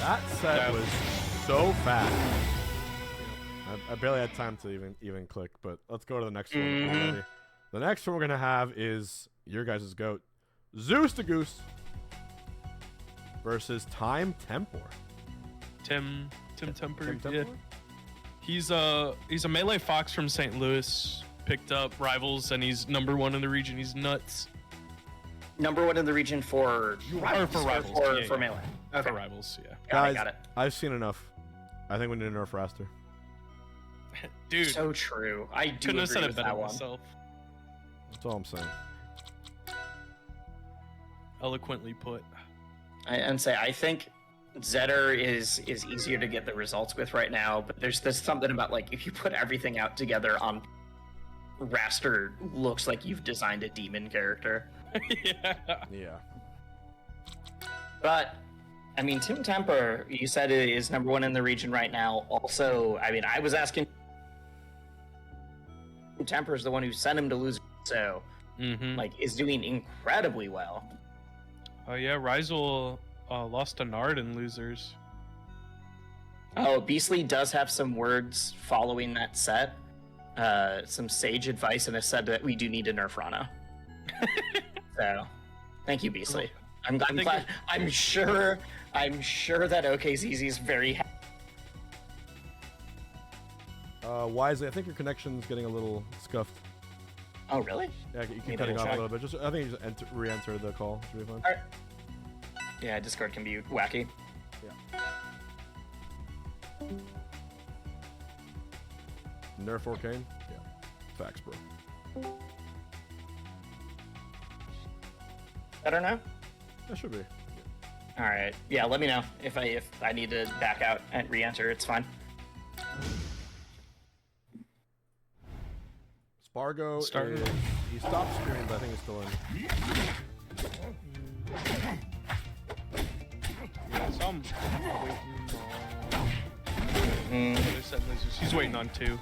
That set was so fast. I barely had time to even click, but let's go to the next one already. The next one we're gonna have is your guys' GOAT, ZeusDahGoose versus Time Tempor. Tim Temper. Tim Yeah. Tempor? He's a melee fox from St. Louis. Picked up Rivals, and he's #1 in the region. He's nuts. #1 in the region for Rivals, for Rivals, for Melee. Okay. For Rivals, yeah. Guys, got it. I've seen enough. I think we need to nerf Wrastor. Dude, So true. I do couldn't have agree said it with better that one. myself. That's all I'm saying. Eloquently put. And say I think Zetter is easier to get the results with right now, but there's something about like if you put everything out together on Wrastor, looks like you've designed a demon character. Yeah. Yeah. But I mean, Tim Temper, you said it is #1 in the region right now. Also, I mean, I was asking. Tim Temper is the one who sent him to lose, so like is doing incredibly well. Oh yeah, Rizel lost to Nard in losers. Oh, Beastly does have some words following that set. Some sage advice, and it said that we do need to nerf Ranno. So, thank you, Beastly. I'm glad. I'm sure that Okzz is very happy. Wisely, I think your connection's getting a little scuffed. Oh, really? Yeah, you keep Maybe cutting I'll off a check. little bit. Just, I think you just re-enter the call. Should be fine. Alright. Yeah, Discord can be wacky. Nerf Orcane? Yeah. Facts, bro. Better now? That should be. All right. Yeah, let me know if I need to back out and re-enter. It's fine. Sparg0 Started. he stopped streaming, but I think he's still in. Yeah, so I'm waiting on... He's waiting on 2.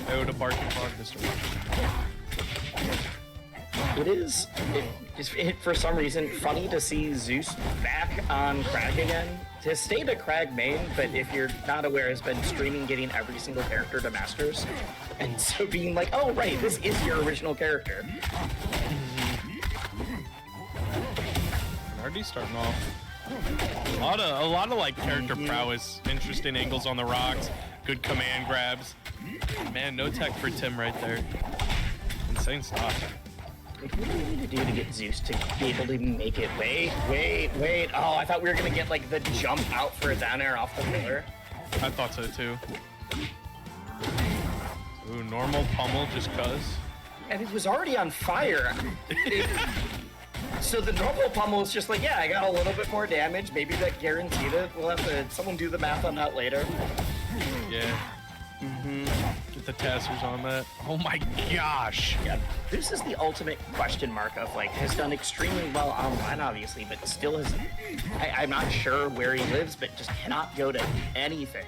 Oh, to bark and fog this direction. It is for some reason funny to see Zeus back on Kragg again. His stayed at Kragg main, but if you're not aware, has been streaming getting every single character to masters, and so being like, oh right, this is your original character. Already starting off. A lot of like character prowess, interesting angles on the rocks, good command grabs. Man, no tech for Tim right there. Insane stuff. What do we need to do to get Zeus to be able to make it? Wait. Oh, I thought we were gonna get like the jump out for a down air off the pillar. I thought so too. Ooh, normal pummel just cuz. And it was already on fire. So the normal pummel is just like, yeah, I got a little bit more damage. Maybe that guaranteed it. We'll have to someone do the math on that later. Yeah. Get the tassers on that. Oh my gosh. Yeah, this is the ultimate question mark of like has done extremely well online, obviously, but still has. I'm not sure where he lives, but just cannot go to anything.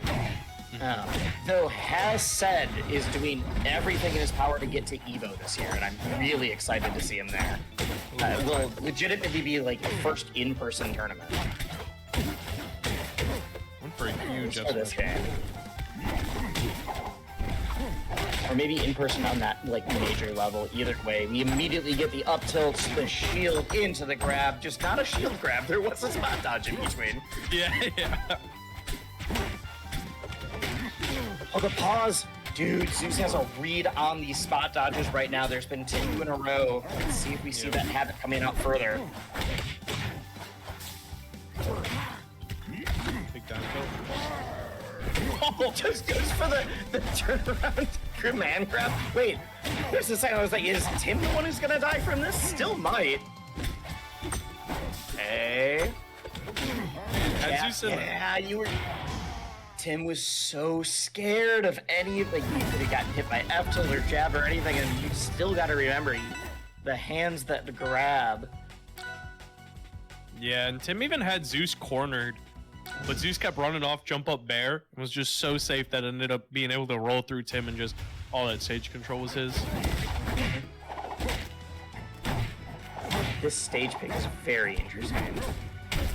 Though has said is doing everything in his power to get to Evo this year, and I'm really excited to see him there. Will legitimately be like the first in-person tournament One for a huge for this game. Or maybe in person on that like major level. Either way, we immediately get the up tilts, the shield into the grab. Just not a shield grab. There was a spot dodge in between. Yeah. Oh, the pause. Dude, Zeus has a read on these spot dodges right now. There's been 2 in a row. Let's see if we see that habit coming out further. Big down tilt. Oh, just goes for the turnaround command grab. Wait, there's a second. I was like, is Tim the one who's gonna die from this? Still might. Hey. Yeah, you were. Tim was so scared of any, like, he could have gotten hit by F-tilt or jab or anything, and you still gotta remember, the hands that grab. Yeah, and Tim even had Zeus cornered, but Zeus kept running off, jump up bear, and was just so safe that it ended up being able to roll through Tim and just all that stage control was his. This stage pick is very interesting.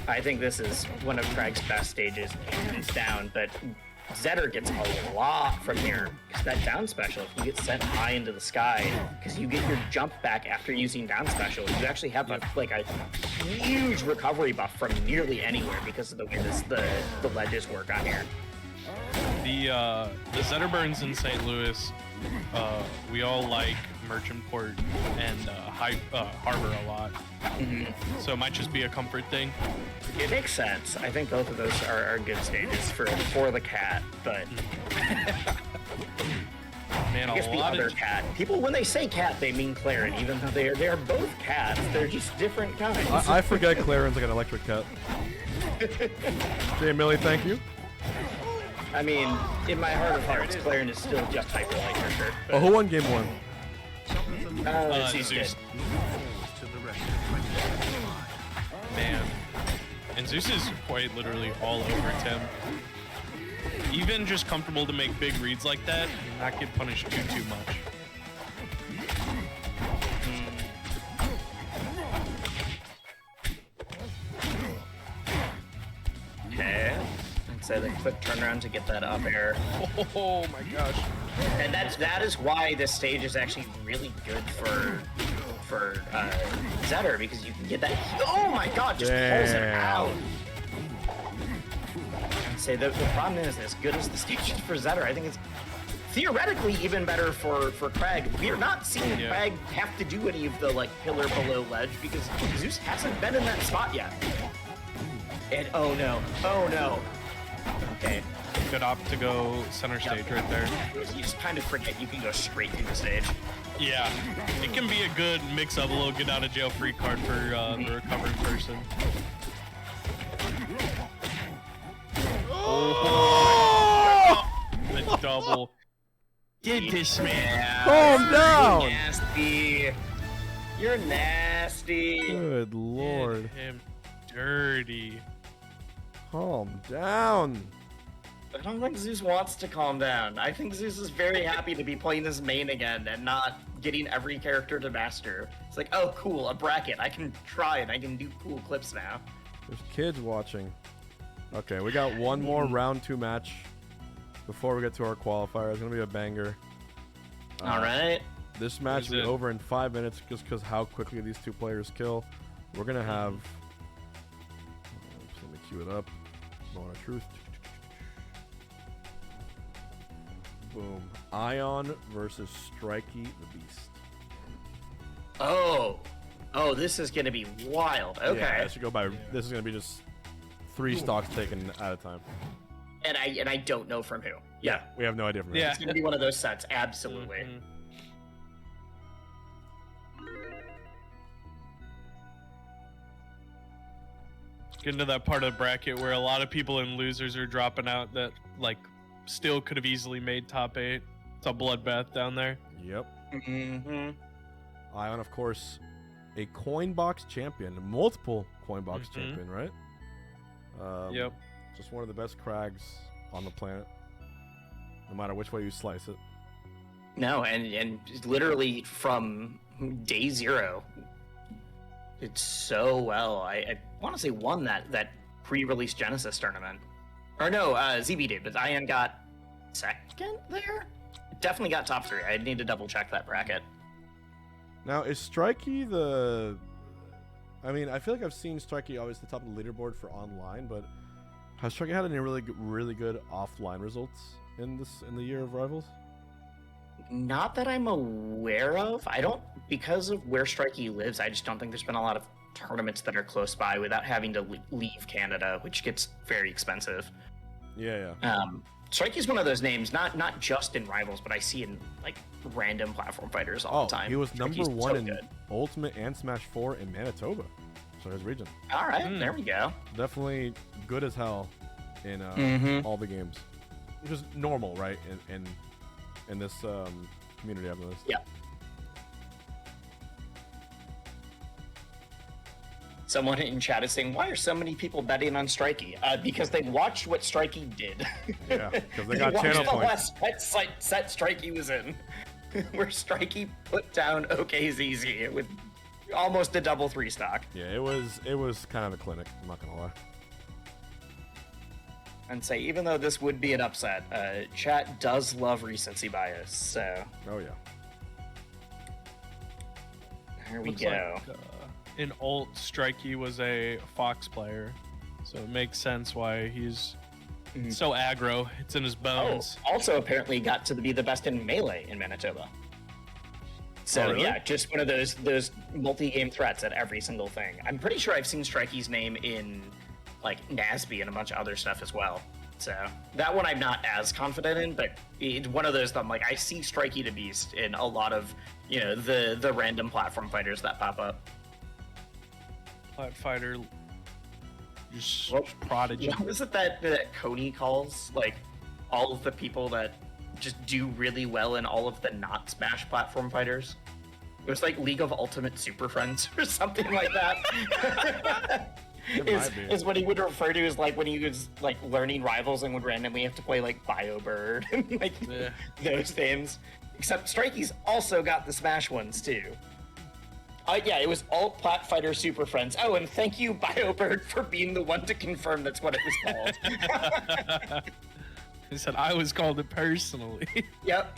I think this is one of Craig's best stages, hands down, but Zetter gets a lot from here, because that down special, if you get sent high into the sky, because you get your jump back after using down special, you actually have a huge recovery buff from nearly anywhere because of the way the ledges work on here. The Zetterburns in St. Louis, we all like Merchantport and Harbor a lot. So it might just be a comfort thing. It makes sense. I think both of those are good stages for the cat, but Man, I guess the other cat. People, when they say cat, they mean Clairen, even though they are both cats. They're just different kinds. I forget Clairen's like an electric cat. Jay Millie, thank you. I mean, in my heart of hearts, Clairen is still just hyper electric. Oh, who won game 1? Zeus. Man. And Zeus is quite literally all over Tim. Even just comfortable to make big reads like that and not get punished too much. Okay. I'd say the quick turnaround to get that up air. Oh my gosh. And that is why this stage is actually really good for Zetter, because you can get that. Oh my god, just pulls it out. I'd say the problem is, as good as the stage is for Zetter, I think it's theoretically even better for Kragg. We are not seeing Kragg have to do any of the pillar below ledge because Zeus hasn't been in that spot yet. And oh no. Okay. Good opt to go center stage right there. You just kind of forget you can go straight through the stage. Yeah, it can be a good mix of a little get out of jail free card for the recovering person. Oh! The double. Did this man? Calm down. Nasty. You're nasty. Good lord. Did him dirty. Calm down. I don't think Zeus wants to calm down. I think Zeus is very happy to be playing his main again and not getting every character to master. It's like, oh cool, a bracket. I can try it. I can do cool clips now. There's kids watching. Okay, we got one more round 2 match before we get to our qualifier. It's gonna be a banger. All right. This match will be over in 5 minutes just because how quickly these two players kill. We're gonna have. Let me cue it up. Moment of truth. Boom. I0N versus StrikeyDaBeast. Oh, this is gonna be wild. Okay. Yeah, I should go by. This is gonna be just 3 stocks taken at a time. And I don't know from who. Yeah, we have no idea from who. Yeah. It's gonna be one of those sets. Absolutely. Getting to that part of the bracket where a lot of people in losers are dropping out that still could have easily made top 8. It's a bloodbath down there. Yep. I0N, of course, a coin box champion, multiple coin box champion, right? Yep. Just one of the best Kraggs on the planet, no matter which way you slice it. No, and literally from day 0, did so well. I want to say won that pre-release Genesis tournament. Or no, ZB did, but I0N got second there? Definitely got top 3. I'd need to double check that bracket. Now, is Strikey the... I mean, I feel like I've seen Strikey always at the top of the leaderboard for online, but has Strikey had any really good offline results in the year of Rivals? Not that I'm aware of. I don't, because of where Strikey lives, I just don't think there's been a lot of tournaments that are close by without having to leave Canada, which gets very expensive. Yeah. Strikey's one of those names, not just in Rivals, but I see in random platform fighters all the time. He was number Strikey's 1 so in good. Ultimate and Smash 4 in Manitoba, so his region. All right, there we go. Definitely good as hell in all the games, which is normal, right? In this community, I've noticed. Yeah. Someone in chat is saying, why are so many people betting on Strikey? Because they watched what Strikey did. Yeah, because they got watched channel the points. last set Strikey was in, where Strikey put down Okzz with almost a double 3 stock. Yeah, it was kind of a clinic. I'm not gonna lie. And say, even though this would be an upset, chat does love recency bias, so Oh yeah. there we Looks go. like, in alt, Strikey was a Fox player, so it makes sense why he's so aggro. It's in his bones. Also apparently got to be the best in Melee in Manitoba. So Oh, really? yeah, just one of those multi-game threats at every single thing. I'm pretty sure I've seen Strikey's name in like NASB and a bunch of other stuff as well. So that one I'm not as confident in, but it's one of those that I'm like, I see StrikeyDaBeast in a lot of, you know, the random platform fighters that pop up. Plat fighter, just Well, prodigy. What is it that Cody calls like all of the people that just do really well in all of the not Smash platform fighters? It was like League of Ultimate Super Friends or something like that. is what he would refer to as like when he was like learning Rivals and would randomly have to play like BioBird and like those things. Except Strikey's also got the Smash ones too. Yeah, it was all Plat Fighter Super Friends. Oh, and thank you, BioBird, for being the one to confirm that's what it was called. He said I was called it personally. Yep.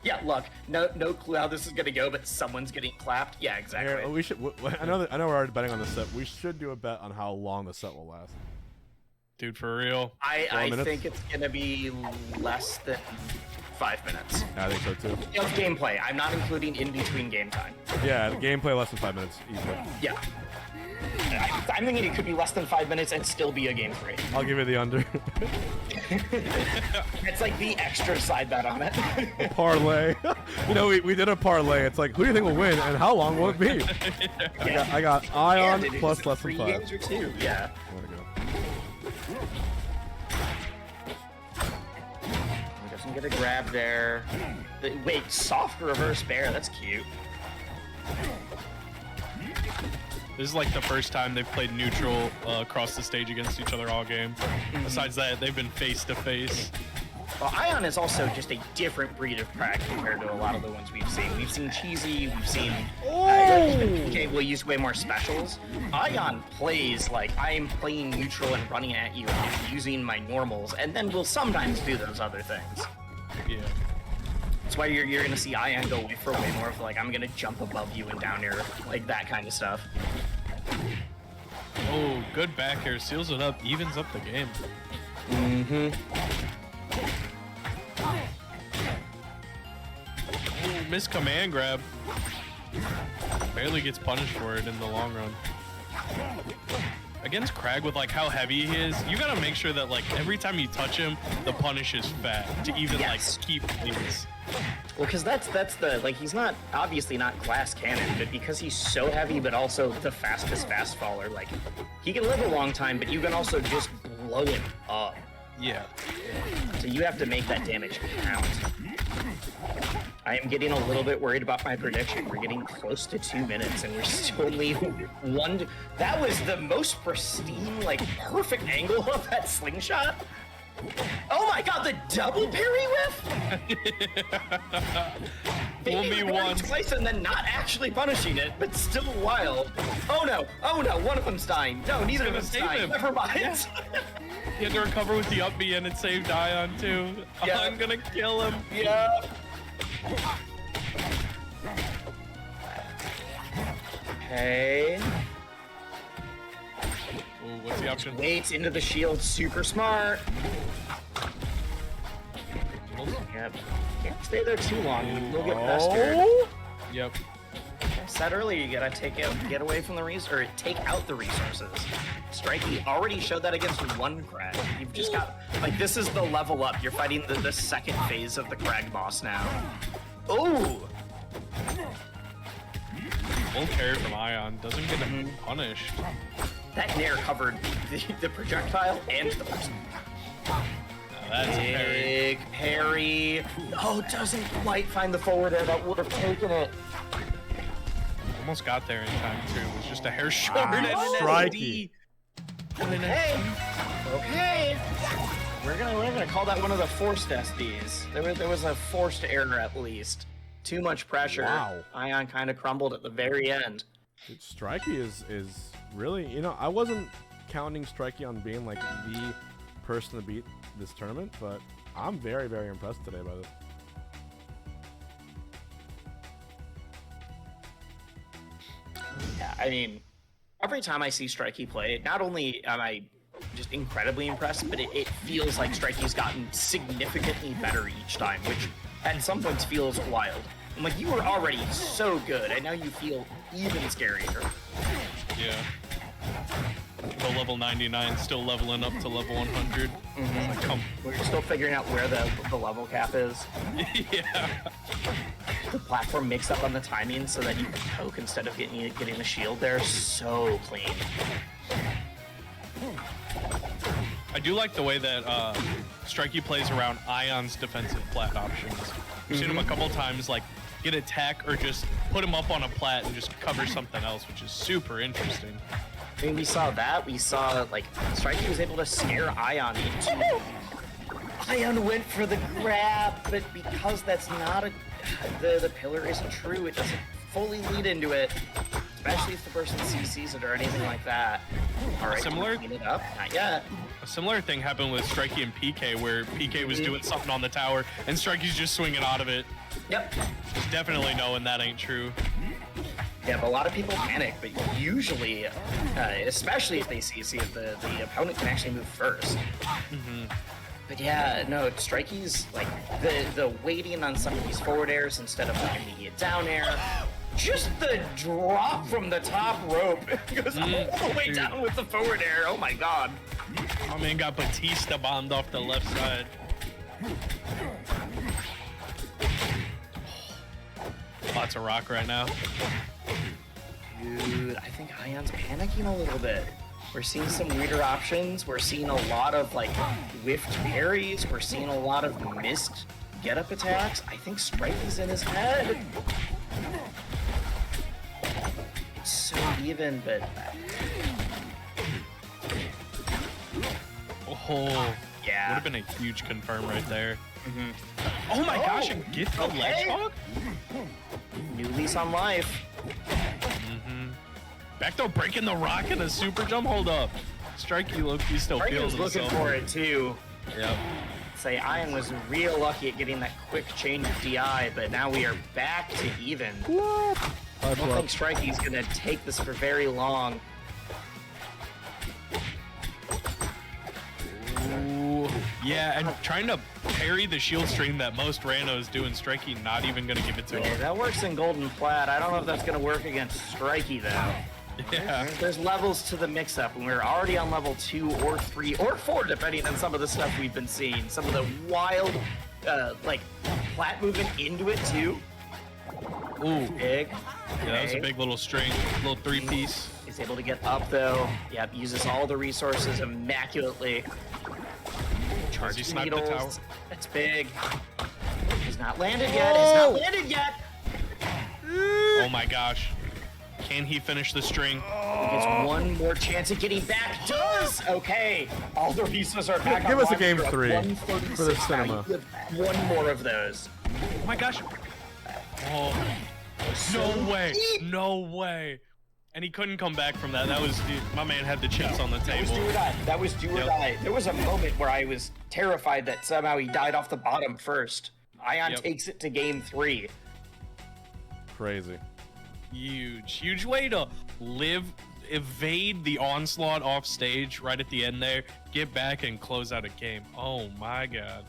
Yeah, look, no clue how this is gonna go, but someone's getting clapped. Yeah, exactly. Here, we should. I know we're already betting on the set. We should do a bet on how long the set will last. Dude, for real. I think it's gonna be less than 5 minutes. Yeah, I think so too. Of gameplay. I'm not including in between game time. Yeah, the gameplay less than 5 minutes easily. Yeah. I'm thinking it could be less than 5 minutes and still be a game 3. I'll give you the under. It's like the extra side bet on it. Parlay. You know, we did a parlay. It's like, who do you think will win and how long will it be? I got I0N dude, plus is it less than 3 5. games or 2? Yeah. There we go. Doesn't get a grab there. Wait, soft reverse bear. That's cute. This is like the first time they've played neutral across the stage against each other all game. Besides that, they've been face to face. Well, I0N is also just a different breed of Kragg compared to a lot of the ones we've seen. We've seen Cheesy, we've seen Pkay will use way more specials. I0N plays like I am playing neutral and running at you and using my normals, and then we'll sometimes do those other things. Yeah. That's why you're gonna see I0N go for way more of like I'm gonna jump above you and down here, like that kind of stuff. Oh, good back air. Seals it up, evens up the game. Ooh, missed command grab. Barely gets punished for it in the long run. Against Kragg with like how heavy he is, you gotta make sure that like every time you touch him, the punish is fat to even like keep things. Well, because that's the, like, he's not, obviously not glass cannon, but because he's so heavy, but also the fastest fast faller, like, he can live a long time, but you can also just blow him up. Yeah. So you have to make that damage count. I am getting a little bit worried about my prediction. We're getting close to 2 minutes, and we're still only one. That was the most pristine, like, perfect angle of that slingshot. Oh my god, the double parry whiff? Fool me once. Twice and then not actually punishing it, but still wild. Oh no, one of them's dying. No, neither of them's save dying. him. Never mind. He had to recover with the up B and it saved I0N too. Yeah. I'm gonna kill him. Yeah. Okay. Ooh, what's the option? Waits into the shield, super smart. Yep. Can't stay there too long. You will get pestered. Yep. I said earlier, you gotta get away from the take out the resources. Strikey already showed that against one Kragg. You've just got, like, this is the level up. You're fighting the second phase of the Kragg boss now. Oh! Full carry from I0N doesn't get him punished. That Nair covered the projectile and the person. That's a parry. Big parry. Oh, doesn't quite find the forward air. That would have taken it. Almost got there in time too. It was just a hair short. Wow. And an Strikey. SD. And an SD. Okay. We're gonna call that one of the forced SDs. There was a forced error at least. Too much pressure. Wow. I0N kind of crumbled at the very end. Dude, Strikey is really, you know, I wasn't counting Strikey on being like the person to beat this tournament, but I'm very, very impressed today by this. Yeah, I mean, every time I see Strikey play, not only am I just incredibly impressed, but it feels like Strikey's gotten significantly better each time, which at some points feels wild. I'm like, you were already so good, and now you feel even scarier. Yeah. The level 99 still leveling up to level 100. Like, come. We're still figuring out where the level cap is. Yeah. The platform mixed up on the timing so that you can poke instead of getting the shield there. So clean. I do like the way that Strikey plays around I0N's defensive plat options. We've seen him a couple times, like, get a tech or just put him up on a plat and just cover something else, which is super interesting. I mean, we saw that. We saw, like, Strikey was able to scare I0N into... I0N went for the grab, but because that's not a... The pillar isn't true, it doesn't fully lead into it. Especially if the person CCs it or anything like that. Alright, Similar- clean it up. Not yet. A similar thing happened with Strikey and PK, where PK was doing something on the tower, and Strikey's just swinging out of it. Yep. Just definitely knowing that ain't true. Yeah, but a lot of people panic, but usually, especially if they CC it, the opponent can actually move first. But yeah, no, Strikey's, like, the waiting on some of these forward airs instead of the immediate down air. Just the drop from the top rope goes all the way down with the forward air. Oh my god. My man got Batista bombed off the left side. Lots of rock right now. Dude, I think I0N's panicking a little bit. We're seeing some weirder options. We're seeing a lot of, like, whiffed parries. We're seeing a lot of missed get-up attacks. I think Strikey's in his head. It's so even, but... Oh, Yeah. would have been a huge confirm right there. Oh my gosh, and get the ledge hog? New lease on life. Back throw breaking the rock and a super jump. Hold up. Strikey Loki still feels Strikey's looking himself. for it, too. Yep. Say, I0N was real lucky at getting that quick change of DI, but now we are back to even. I don't think Strikey's gonna take this for very long. Ooh. Yeah, and trying to parry the shield stream that most Ranno is doing. Strikey not even gonna give it to Yeah, him. that works in Golden Plat. I don't know if that's gonna work against Strikey, though. Yeah. There's levels to the mix-up, and we're already on level 2 or 3 or 4, depending on some of the stuff we've been seeing. Some of the wild, like, plat movement into it, too. Ooh. Big. Yeah, that was a big little string, little three-piece. He's able to get up, though. Yep, uses all the resources immaculately. Does he snipe the tower? That's big. He's not landed yet. He's not landed yet. Oh my gosh. Can he finish the string? He gets one more chance at getting back. Does! Okay. All the pieces are back. Give on us a line. game We're at 3 136 for the now. cinema. You have one more of those. Oh my gosh. Oh. No way. No way. And he couldn't come back from that. That was, dude, my man had the chips on the That was table. do or die. That was do or die. There was a moment where I was terrified that somehow he died off the bottom first. I0N takes it to game 3. Crazy. Huge way to evade the onslaught off stage right at the end there, get back and close out a game. Oh my god.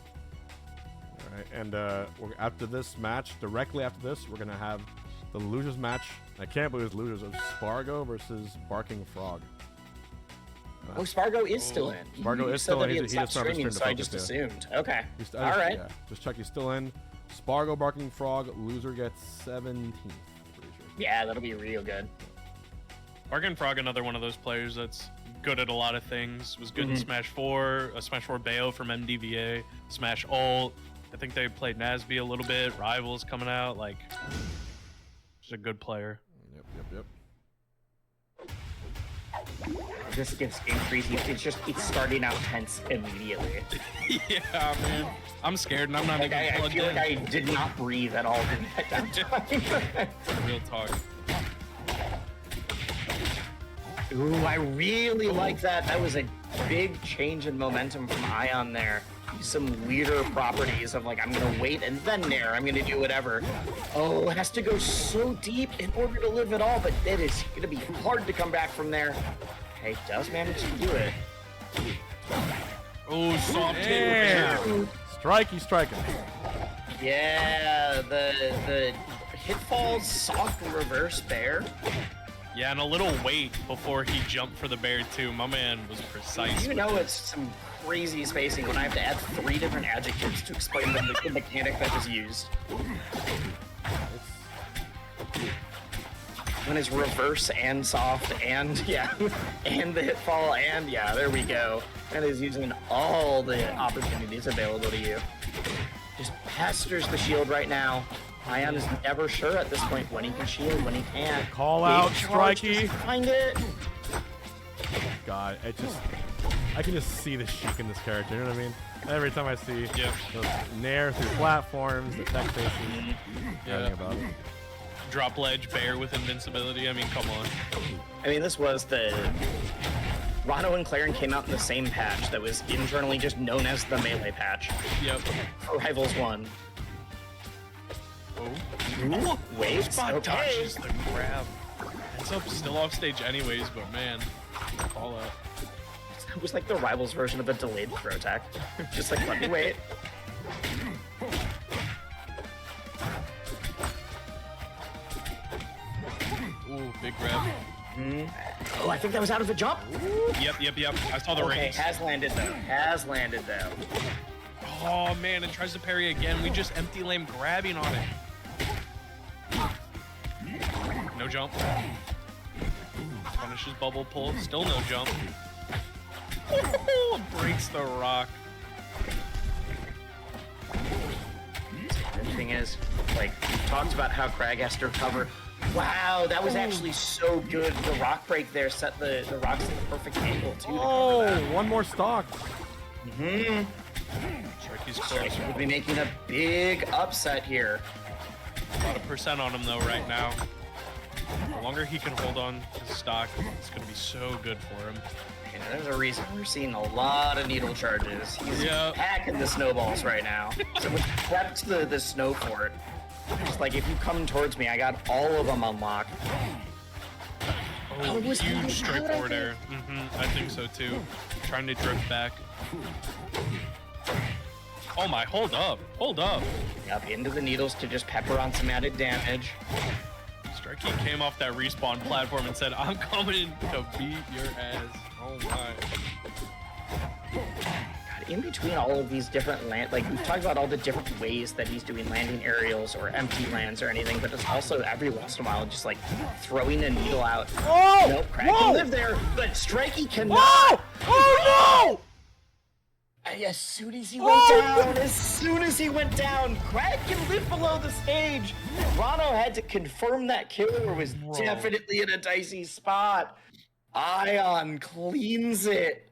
All right, and after this match, directly after this, we're gonna have the losers match. I can't believe it's losers of Sparg0 versus Barking Frog. Oh, Sparg0 is still in. Sparg0 You is said still that in. He He had just stopped started streaming, to so I focus, just yeah. assumed. Okay. He's- All right. Yeah, just check. He's still in. Sparg0 Barking Frog. Loser gets 17th. Pretty sure. Yeah, that'll be real good. Bargain Frog, another one of those players that's good at a lot of things. Was good in Smash 4, a Smash 4 Bayo from MDVA, Smash Ult. I think they played Nasby a little bit. Rivals coming out. Like, just a good player. Yep. This gets increasing. It's starting out tense immediately. Yeah, man. I'm scared and I'm not Like even I plugged feel in. like I did not breathe at all during that downtime. Real talk. Ooh, I really like that. That was a big change in momentum from I0N there. Some weirder properties of like, I'm gonna wait and then nair, I'm gonna do whatever. Oh, it has to go so deep in order to live it all, but it is gonna be hard to come back from there. Hey, does manage to do it. Oh, soft hit. Damn. Strikey striking. Yeah, the hitfall's soft reverse bear. Yeah, and a little wait before he jumped for the bear too. My man was precise. You know it's some crazy spacing when I have to add 3 different adjectives to explain the mechanic that was used. When it's reverse and soft and yeah, and the hitfall and yeah, there we go. And is using all the opportunities available to you. Just pesters the shield right now. I0N is never sure at this point when he can shield, when he can't. Call out, Big charge, Strikey. just Find it. God, I can just see the chic in this character, you know what I mean? Every time I see those nair through platforms, the tech faces, everything about it. Drop ledge bear with invincibility. I mean, come on. I mean, this was the... Ranno and Clairen came out in the same patch that was internally just known as the melee patch. Yep. For Rivals 1. Oh. Wait, Spot okay. dodges the grab. Ends up still off stage anyways, but man, call out. It was like the Rivals version of a delayed throw tech. Just like, let me wait. Ooh, big grab. Oh, I think that was out of the jump. Yep. I saw the Okay, rings. has landed though. Oh man, and tries to parry again. We just empty lame grabbing on it. No jump. Punishes bubble pull. Still no jump. Breaks the rock. The thing is, like, we talked about how Kragg has to recover. Wow, that was actually so good. The rock break there set the rocks at the perfect angle too. Oh, one more stock. Strikey's close. We'll be making a big upset here. A lot of percent on him though right now. The longer he can hold on to stock, it's gonna be so good for him. You know, there's a reason we're seeing a lot of needle charges. He's packing the snowballs right now. So we prepped the snow fort. Just like, if you come towards me, I got all of them unlocked. Oh, it was huge really straight loud, I forward air. I think so too. Trying to drift back. Oh my, hold up. Up into the needles to just pepper on some added damage. Strikey came off that respawn platform and said, I'm coming to beat your ass. Oh my. God, in between all of these different like we've talked about all the different ways that he's doing landing aerials or empty lands or anything, but it's also every once in a while just like throwing a needle out. Oh! Nope, Kragg can live there, but Strikey cannot. Whoa! Oh no! As soon as he went down, Kragg can live below the stage. Ranno had to confirm that killer was definitely in a dicey spot. I0N cleans it.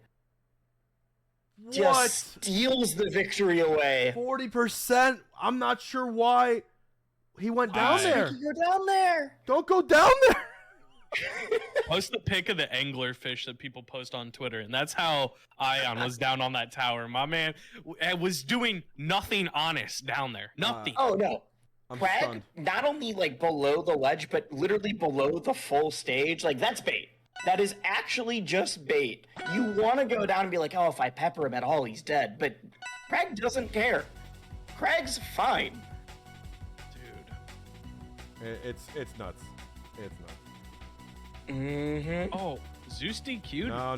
Just steals the victory away. 40%. I'm not sure why he went down there. Go down there. Don't go down there. Post the pic of the anglerfish that people post on Twitter, and that's how I0N was down on that tower. My man was doing nothing honest down there. Nothing. Oh no. I'm Kragg, stunned. not only like below the ledge, but literally below the full stage. Like, that's bait. That is actually just bait. You want to go down and be like, oh, if I pepper him at all, he's dead. But Kragg doesn't care. Kragg's fine. Dude. It's nuts. It's nuts. Oh, Zeus DQ'd? No.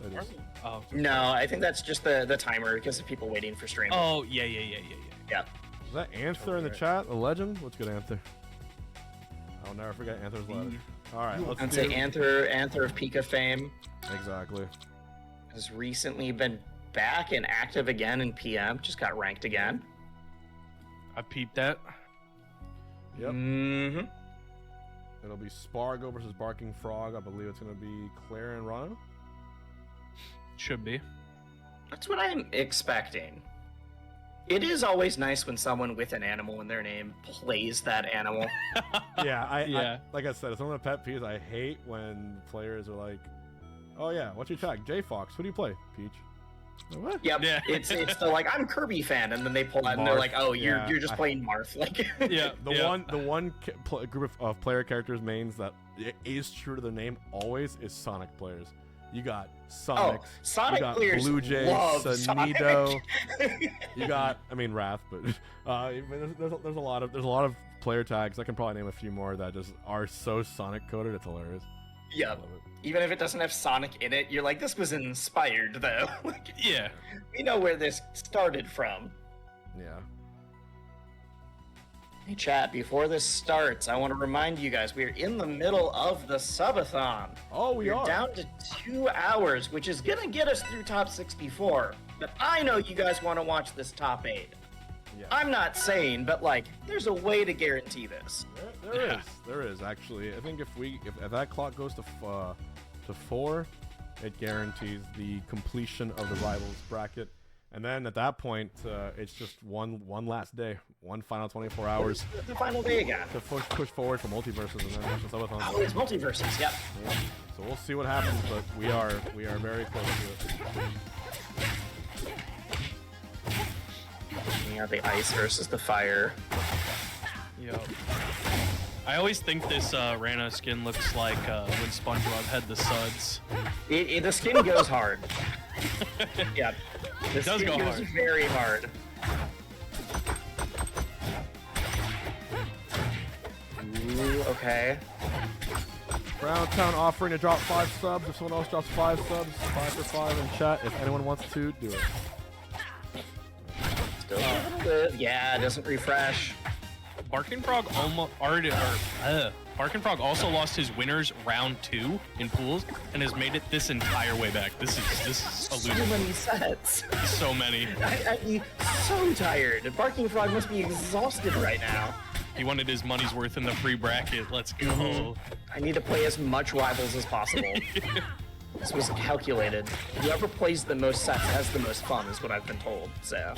It is. Oh. No, I think that's just the timer because of people waiting for stream. Oh, yeah. Yeah. Is that Anther in the chat? A legend? What's good, Anther? I'll never forget Anther's ladder. All right, let's I'd do... say Anther of Pika fame Exactly. has recently been back and active again in PM. Just got ranked again. I peeped that. Yep. It'll be Sparg0 versus Barking Frog. I believe it's going to be Clairen and Ranno. Should be. That's what I'm expecting. It is always nice when someone with an animal in their name plays that animal. Yeah, Yeah. like I said, it's one of the pet peeves. I hate when players are like, "Oh yeah, what's your tag? J Fox. Who do you play? Peach." What? Yep. Yeah. It's the like I'm Kirby fan, and then they pull out and they're Marth, like, "Oh, yeah, you're just playing Marth." Like, Yeah. The one group of player characters mains that is true to their name always is Sonic players. You got Sonic, Sonic you got players Blue Jay, love Sonido. Sonic. You got, I mean, Wrath, but there's a lot of player tags. I can probably name a few more that just are so Sonic coded. It's hilarious. I Yeah. love it. Even if it doesn't have Sonic in it, you're like, this was inspired though. Like, Yeah. we know where this started from. Yeah. Hey chat, before this starts, I want to remind you guys we are in the middle of the subathon. Oh, we We're are. down to 2 hours, which is gonna get us through top 64. But I know you guys want to watch this top 8. Yeah. I'm not saying, but like, there's a way to guarantee this. There is actually. I think if that clock goes to 4, it guarantees the completion of the rivals bracket. And then at that point, it's just one last day, one final 24 hours The final day again. to push forward for multiverses and then watch the subathon. Oh, it's multiverses. Yep. Yeah. So we'll see what happens, but we are very close to it. We have the ice versus the fire. Yep. I always think this Ranno skin looks like when SpongeBob had the suds. The skin goes hard. Yeah. The It does skin go goes hard. very hard. Ooh, okay. Brown Town offering to drop 5 subs. If someone else drops 5 subs, 5 for 5 in chat. If anyone wants to, do it. Still a little bit. Yeah, it doesn't refresh. Barking Frog Barking Frog also lost his winners round 2 in pools and has made it this entire way back. This is a So loser. many sets. So many. I'd be so tired. Barking Frog must be exhausted right now. He wanted his money's worth in the free bracket. Let's go. I need to play as much rivals as possible. This was calculated. Whoever plays the most sets has the most fun, is what I've been told. So,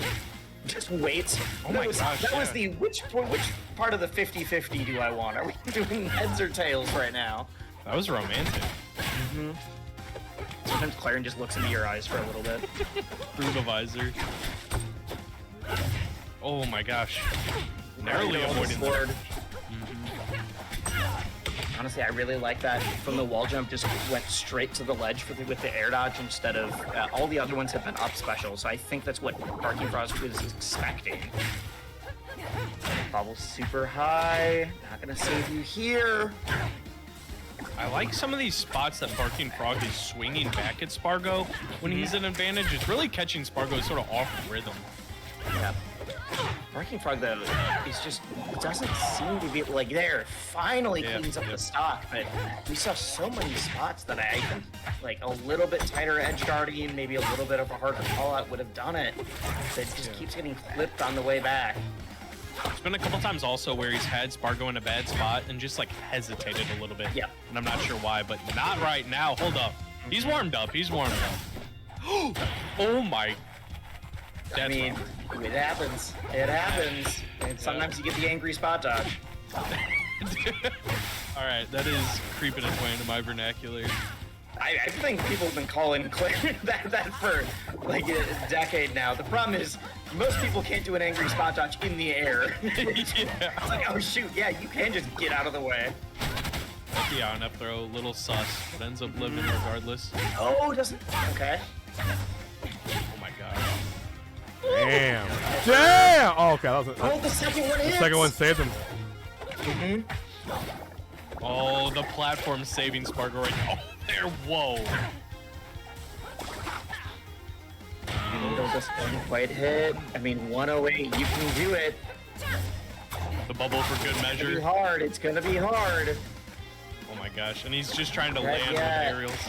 just wait. Oh my gosh, That was yeah. the which part of the 50-50 do I want? Are we doing heads or tails right now? That was romantic. Sometimes Clairen just looks into your eyes for a little bit. Through the visor. Oh my gosh. Narrowly avoiding that. Sword. Honestly, I really like that. From the wall jump, just went straight to the ledge with the air dodge instead of all the other ones have been up special. So I think that's what Barking Frog was expecting. Bubble super high. Not gonna save you here. I like some of these spots that Barking Frog is swinging back at Sparg0 when he's an advantage. It's really catching Sparg0 sort of off rhythm. Yeah. Barking Frog though is just doesn't seem to be like there. Finally Yeah, cleans up yeah. the stock, but we saw so many spots that I think like a little bit tighter edge guarding, maybe a little bit of a harder call out would have done it. But it just keeps getting clipped on the way back. There's been a couple times also where he's had Sparg0 in a bad spot and just like hesitated a little bit. Yeah. And I'm not sure why, but not right now. Hold up. He's warmed up. He's warmed up. Oh my. I mean, it happens. It happens. And sometimes you get the angry spot dodge. All right, that is creeping its way into my vernacular. I think people have been calling Clairen that for like a decade now. The problem is most people can't do an angry spot dodge in the air. It's like, oh shoot, yeah, you can just get out of the way. Yeah, on up throw, little sus, but ends up living regardless. Oh, doesn't. Okay. Oh my god. Damn. Damn. Oh, okay. That was it. Oh, the second one The hits. second one saved him. Oh, the platform saving Sparg0 right now. Oh, there, whoa. Needle just didn't quite hit. I mean, 108, you can do it. The bubble for good It's gonna be measure. hard. It's gonna be hard. Oh my gosh, and he's just trying to Not land with yet. aerials.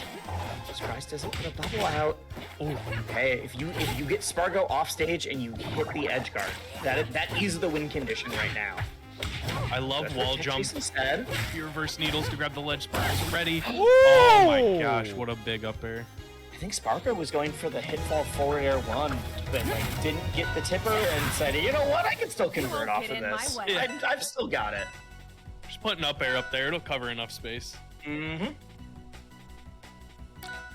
Jesus Christ doesn't put a bubble out. Oh, hey, if you get Sparg0 off stage and you hit the edge guard, that is the win condition right now. I love wall jump. Instead. You reverse needles to grab the ledge spirals ready. Oh my gosh, what a big up air. I think Sparg0 was going for the hitfall forward air 1, but like didn't get the tipper and said, you know what, I can still convert off of this. I've still got it. Just put an up air up there, it'll cover enough space. Mm-hmm.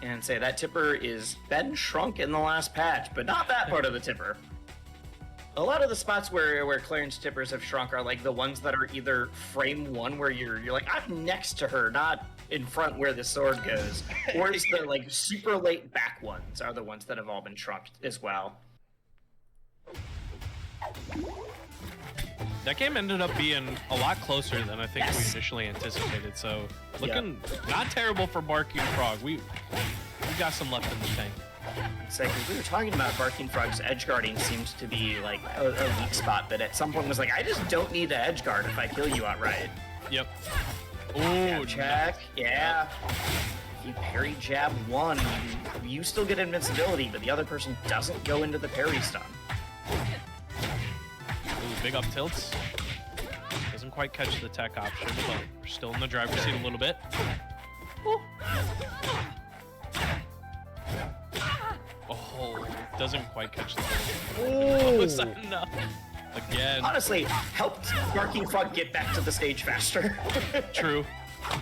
And say that tipper is been shrunk in the last patch, but not that part of the tipper. A lot of the spots where Clairen's tippers have shrunk are like the ones that are either frame 1 where you're like, I'm next to her, not in front where the sword goes. Or it's the like super late back ones are the ones that have all been shrunk as well. That game ended up being a lot closer than I think we initially anticipated, so looking not terrible for Barking Frog. We got some left in the tank. It's like, we were talking about Barking Frog's edge guarding seems to be like a weak spot, but at some point was like, I just don't need to edge guard if I kill you outright. Yep. Ooh, check. Yeah. If you parry jab 1, you still get invincibility, but the other person doesn't go into the parry stun. Ooh, big up tilts. Doesn't quite catch the tech option, but we're still in the driver's seat a little bit. Ooh. Oh, doesn't quite catch the Oh, is that enough? Again. Honestly, helped Barking Frog get back to the stage faster. True.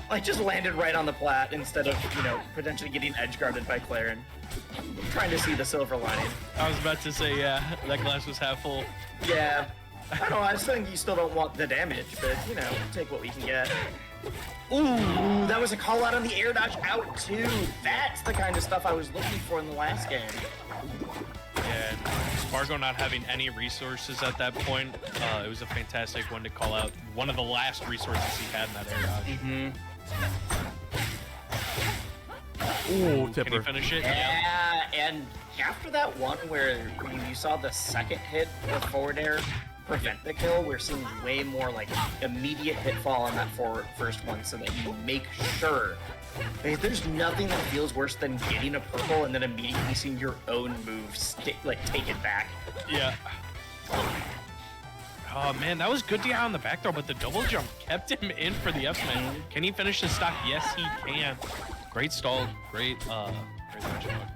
Like, just landed right on the plat instead of, you know, potentially getting edge guarded by Clairen. Trying to see the silver lining. I was about to say, yeah, that glass was half full. Yeah. I don't know, I was thinking you still don't want the damage, but, you know, we'll take what we can get. Ooh, that was a call out on the air dodge out, too. That's the kind of stuff I was looking for in the last game. Yeah, Sparg0 not having any resources at that point, it was a fantastic one to call out. One of the last resources he had in that air dodge. Ooh, tipper. Can he finish it? Yeah, and after that one where you saw the second hit with forward air prevent the kill, we're seeing way more like immediate hitfall on that first one so that you make sure. There's nothing that feels worse than getting a purple and then immediately seeing your own move take it back. Yeah. Oh man, that was good DI on the back throw, but the double jump kept him in for the F-smash. Can he finish the stock? Yes, he can. Great stall, great ledge dog.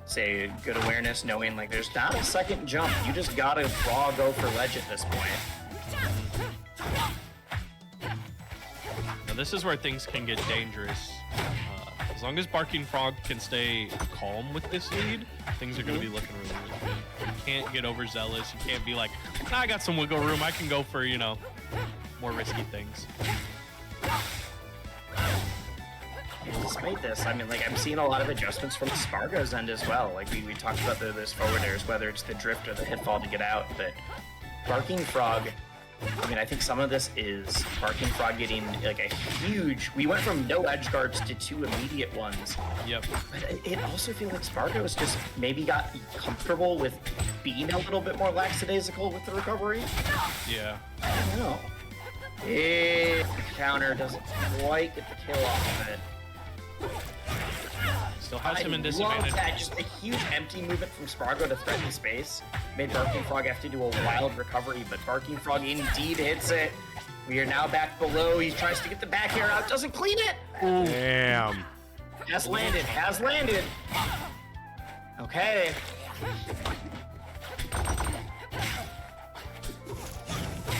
Say good awareness, knowing like there's not a second jump. You just gotta raw go for ledge at this point. Now this is where things can get dangerous. As long as Barking Frog can stay calm with this lead, things are going to be looking really, really good. You can't get overzealous. You can't be like, nah, I got some wiggle room. I can go for, you know, more risky things. Despite this, I mean, like, I'm seeing a lot of adjustments from Sparg0's end as well. Like, we talked about those forward airs, whether it's the drift or the hitfall to get out, but Barking Frog, I mean, I think some of this is Barking Frog getting, like, a huge... We went from no edge guards to 2 immediate ones. Yep. But it also feels like Sparg0's just maybe got comfortable with being a little bit more lackadaisical with the recovery. Yeah. I don't know. The counter doesn't quite get the kill off of it. Still has him in disadvantage. Love that. Just a huge empty movement from Sparg0 to threaten space. Made Barking Frog have to do a wild recovery, but Barking Frog indeed hits it. We are now back below. He tries to get the back air out, doesn't clean it. Ooh. Damn. Has landed. Okay.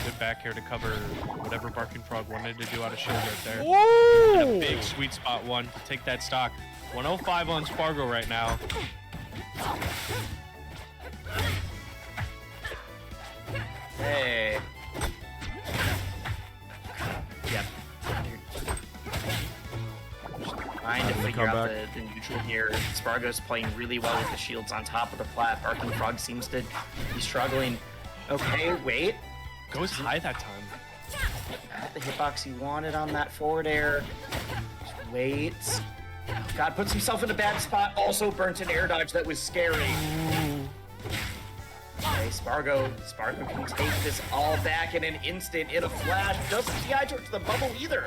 Good back here to cover whatever Barking Frog wanted to do out of shield right there. Woo! And a big sweet spot one to take that stock. 105 on Sparg0 right now. Hey. Yep. Trying to figure out the neutral here. Sparg0's playing really well with the shields on top of the plat. Barking Frog seems to be struggling. Okay, wait. Goes high that time. Got the hitbox he wanted on that forward air. Just wait. God, puts himself in a bad spot. Also burnt an air dodge that was scary. Okay, Sparg0 can take this all back in an instant, in a flash. Doesn't DI towards the bubble either.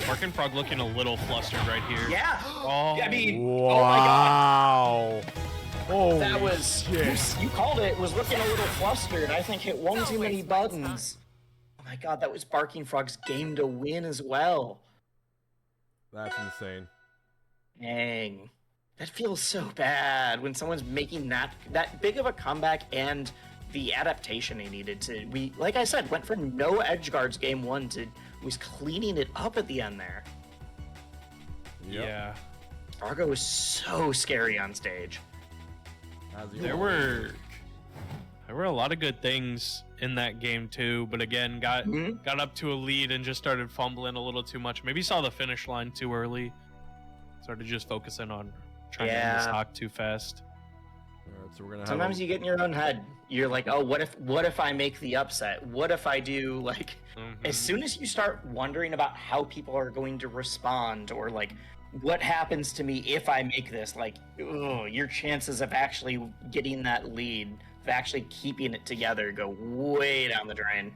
Barking Frog looking a little flustered right here. Yeah. Oh. I mean, wow. oh my god. Oh, That was you called it. It was looking a little flustered. I think hit one too many buttons. Oh my god, that was Barking Frog's game to win as well. That's insane. Dang. That feels so bad when someone's making that big of a comeback and the adaptation he needed to. We, like I said, went from no edge guards game 1 to was cleaning it up at the end there. Yep. Yeah. Sparg0 was so scary on stage. There were a lot of good things in that game too, but again, got up to a lead and just started fumbling a little too much. Maybe saw the finish line too early. Started just focusing on trying to end the stock too fast. All right, so we're gonna have Sometimes you get in your own head. You're like, oh, what if I make the upset? What if I do like? As soon as you start wondering about how people are going to respond, or like, what happens to me if I make this, like, ugh, your chances of actually getting that lead, of actually keeping it together, go way down the drain.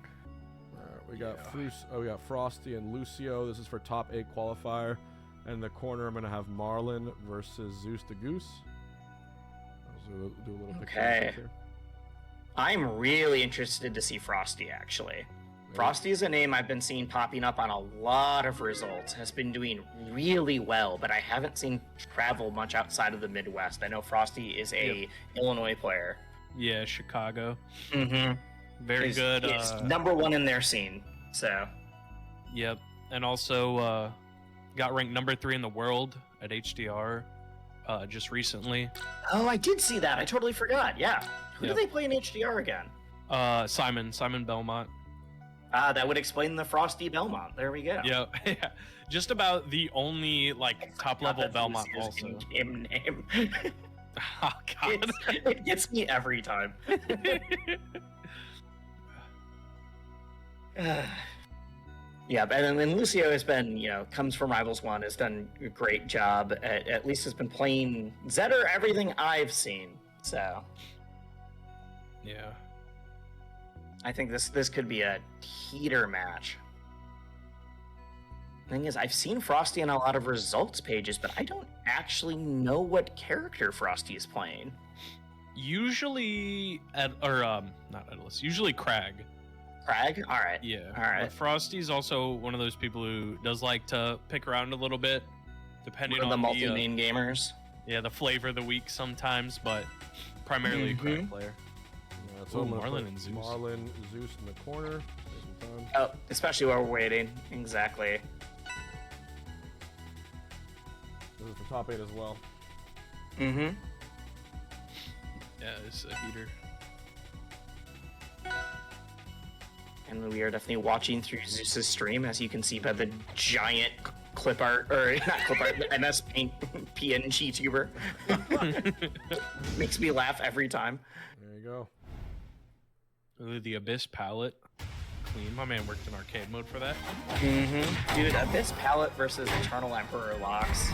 All right, we got we got Frosty and Lucio. This is for top 8 qualifier. And in the corner, I'm gonna have Marlon versus ZeusDahGoose. Do a little Okay. I'm really interested to see Frosty, actually. Frosty is a name I've been seeing popping up on a lot of results. Has been doing really well, but I haven't seen travel much outside of the Midwest. I know Frosty is a Illinois player. Yeah, Chicago. Mm-hmm. Very good. It's #1 in their scene. So. Yep, and also got ranked #3 in the world at HDR just recently. Oh, I did see that. I totally forgot. Yeah. Who do they play in HDR again? Simon Belmont. Ah, that would explain the Frosty Belmont. There we go. Yeah, just about the only like top level Belmont also. Game name. Oh god, it gets me every time. Yeah, and then Lucio has been, comes from Rivals 1, has done a great job. At least has been playing Zetter everything I've seen. So. Yeah. I think this could be a heater match. Thing is, I've seen Frosty in a lot of results pages, but I don't actually know what character Frosty is playing. Usually, not Etalus. Usually Kragg. Kragg? All right. Yeah. All right. But Frosty's also one of those people who does like to pick around a little bit, depending on the multi-main gamers. Yeah, the flavor of the week sometimes, but primarily a Kragg player. So Marlon and Zeus. Marlon, Zeus in the corner. Oh, especially while we're waiting. Exactly. This is for top 8 as well. Mm-hmm. Yeah, it's a heater. And we are definitely watching through Zeus's stream, as you can see by the giant clip art, or not clip art, the MS Paint PNG tuber. Makes me laugh every time. There you go. Ooh, the Abyss palette. Clean. My man worked in arcade mode for that. Mm-hmm. Dude, Abyss palette versus Eternal Emperor locks.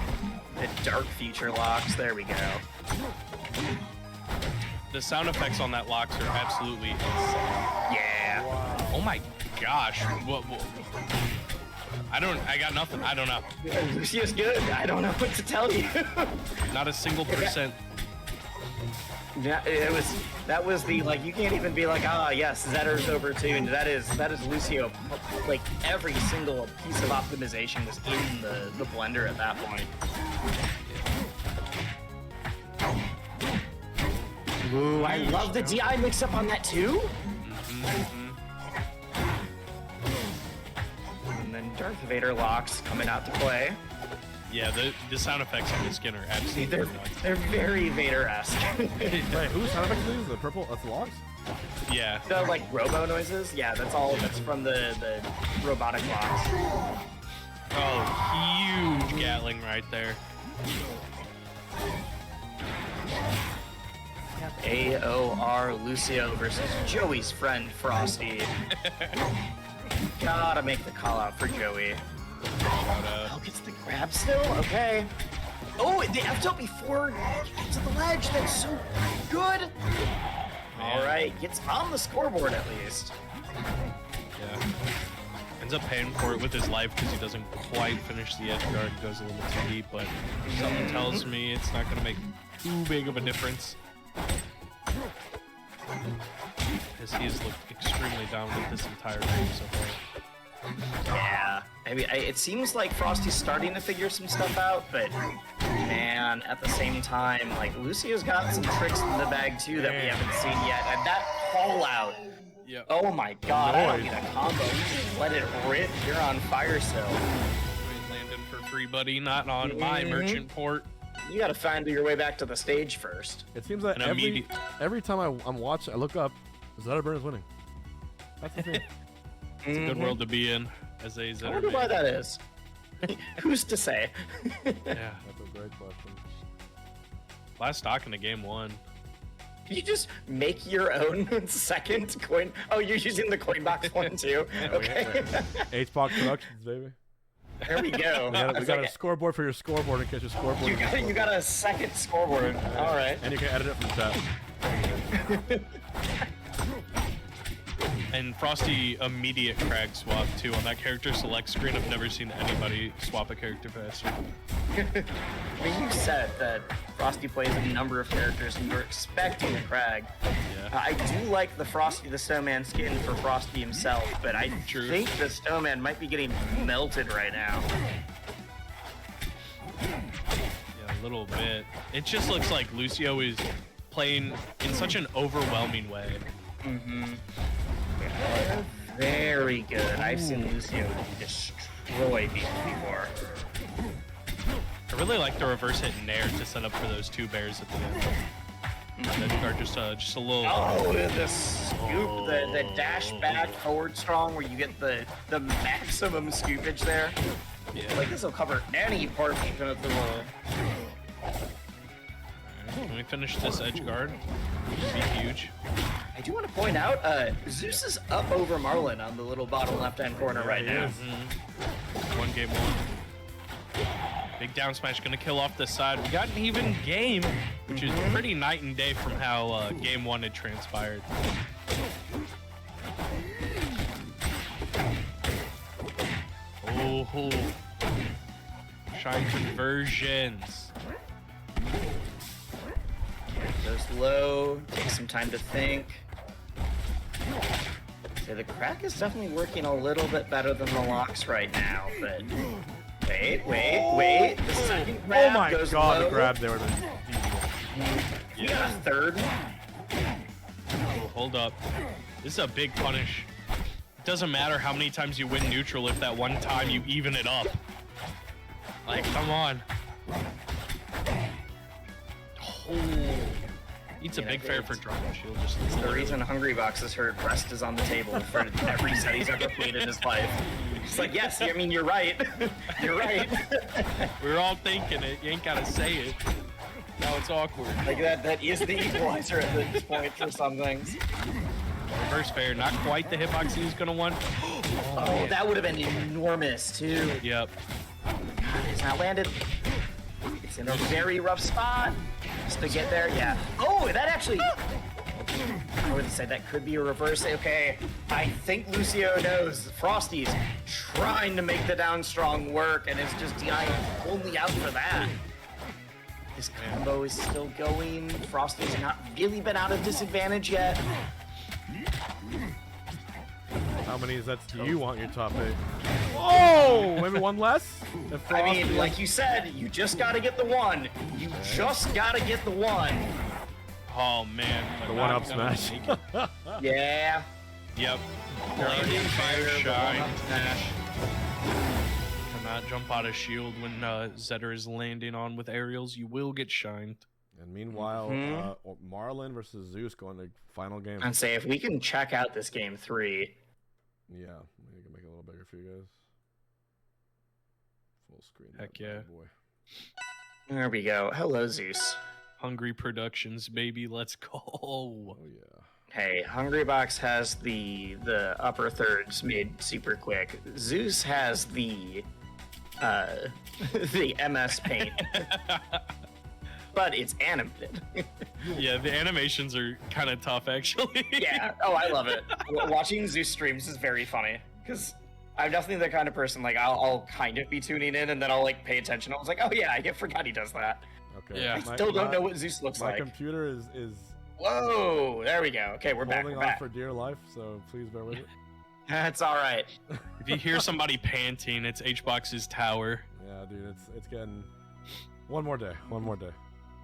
The Dark Future locks. There we go. The sound effects on that locks are absolutely insane. Yeah. Wow. Oh my gosh. What? I got nothing. I don't know. Lucio's good. I don't know what to tell you. Not a single percent. Yeah, that was the, like, you can't even be like, yes, Zetter's overtuned. That is Lucio. Like, every single piece of optimization was in the blender at that point. Ooh, I love the DI mix-up on that too. And then Darth Vader locks coming out to play. Yeah, the sound effects on the skin are absolutely they're very Vader-esque. Wait, whose sound effects are these? The purple? That's Lox? Yeah. The, like, robo noises? Yeah, that's from the robotic locks. Oh, huge Gatling right there. AOR Lucio versus Joey's friend Frosty. Gotta make the call out for Joey. Oh, gets the grab still? Okay. Oh, the F-tilt before it gets to the ledge. That's so good. All right, gets on the scoreboard at least. Yeah. Ends up paying for it with his life because he doesn't quite finish the edge guard. Goes a little too deep, but something tells me it's not going to make too big of a difference. Because he's looked extremely dominant this entire game so far. Yeah, I mean, it seems like Frosty's starting to figure some stuff out, but man, at the same time, like Lucio's got some tricks in the bag too that we haven't seen yet, and that call out. Yep. Oh my god, I don't need a combo. You just let it rip. You're on fire still. Landing for free, buddy, not on my merchant port. You gotta find your way back to the stage first. It seems like every time I'm watching, I look up, Zetterburn is winning. That's the thing. It's a good world to be in as a I Zetterburn. wonder why that is. Who's to say? Yeah. That's a great question. Last stock in the game 1. Can you just make your own second coin? Oh, you're using the coin box one too? Okay. H-Box Productions, baby. There we go. We got a scoreboard for your scoreboard in case your scoreboard. You got a second scoreboard. All right. And you can edit it from chat. And Frosty immediate Kragg swap too on that character select screen. I've never seen anybody swap a character faster. I mean, you said that Frosty plays a number of characters and you're expecting a Kragg. Yeah. I do like the Frosty the Snowman skin for Frosty himself, but I think the Snowman might be getting melted right now. Yeah, a little bit. It just looks like Lucio is playing in such an overwhelming way. Very good. I've seen Lucio destroy people before. I really like the reverse hit Nair to set up for those 2 bears at the end. That card just a little. Oh, the scoop, the dash back forward strong where you get the maximum scoopage there. Yeah. Like this will cover any portion of the roll. Can we finish this edge guard? It'd be huge. I do want to point out, Zeus is up over Marlon on the little bottom left-hand corner right now. 1 game 1. Big down smash gonna kill off the side. We got an even game, which is pretty night and day from how game 1 had transpired. Oh, shine conversions. Goes low, takes some time to think. So the Kragg is definitely working a little bit better than the Lox right now, but wait. The second grab Oh my goes god, low. the grab there would have been You got a third. Oh, hold up. This is a big punish. It doesn't matter how many times you win neutral if that one time you even it up. Like, come on. Oh. Eats a big fair for Dragon Shield. Just It's the reason Hungrybox has heard rest is on the table for every set he's ever played in his life. It's like, yes, I mean, you're right. You're right. We're all thinking it. You ain't gotta say it. Now it's awkward. Like that is the equalizer at this point for some things. Reverse fair, not quite the hitbox he was gonna want. Oh, that would have been enormous too. Yep. It's not landed. It's in a very rough spot. Just to get there, yeah. Oh, that actually... I would say that could be a reverse. Okay, I think Lucio knows Frosty's trying to make the down strong work and is just dying only out for that. This combo is still going. Frosty's not really been out of disadvantage yet. How many Zets do you want in your top 8? Oh, maybe one less? I mean, like you said, you just gotta get the one. You just gotta get the one. Oh man. The one-up smash. Yeah. Yep. Landing fire, the shine. one-up smash. Cannot jump out of shield when Zetter is landing on with aerials. You will get shined. And meanwhile, Marlon versus Zeus going to final game. I'd say if we can check out this game 3. Yeah, maybe we can make it a little bigger for you guys. Full screen. Heck yeah. Boy. There we go. Hello, Zeus. Hungry Productions, baby. Let's go. Oh yeah. Hey, Hungrybox has the upper thirds made super quick. Zeus has the MS Paint. But it's animated. Yeah, the animations are kind of tough, actually. Yeah. Oh, I love it. Watching Zeus streams is very funny because I'm definitely the kind of person like I'll kind of be tuning in and then I'll like pay attention. I was like, oh yeah, I forgot he does that. Okay. Yeah. I still don't know what Zeus looks My like. computer is Whoa, there we go. Okay, we're back. Holding We're on back. for dear life, so please bear with it. That's all right. If you hear somebody panting, it's Hbox's tower. Yeah, dude, it's getting one more day. One more day.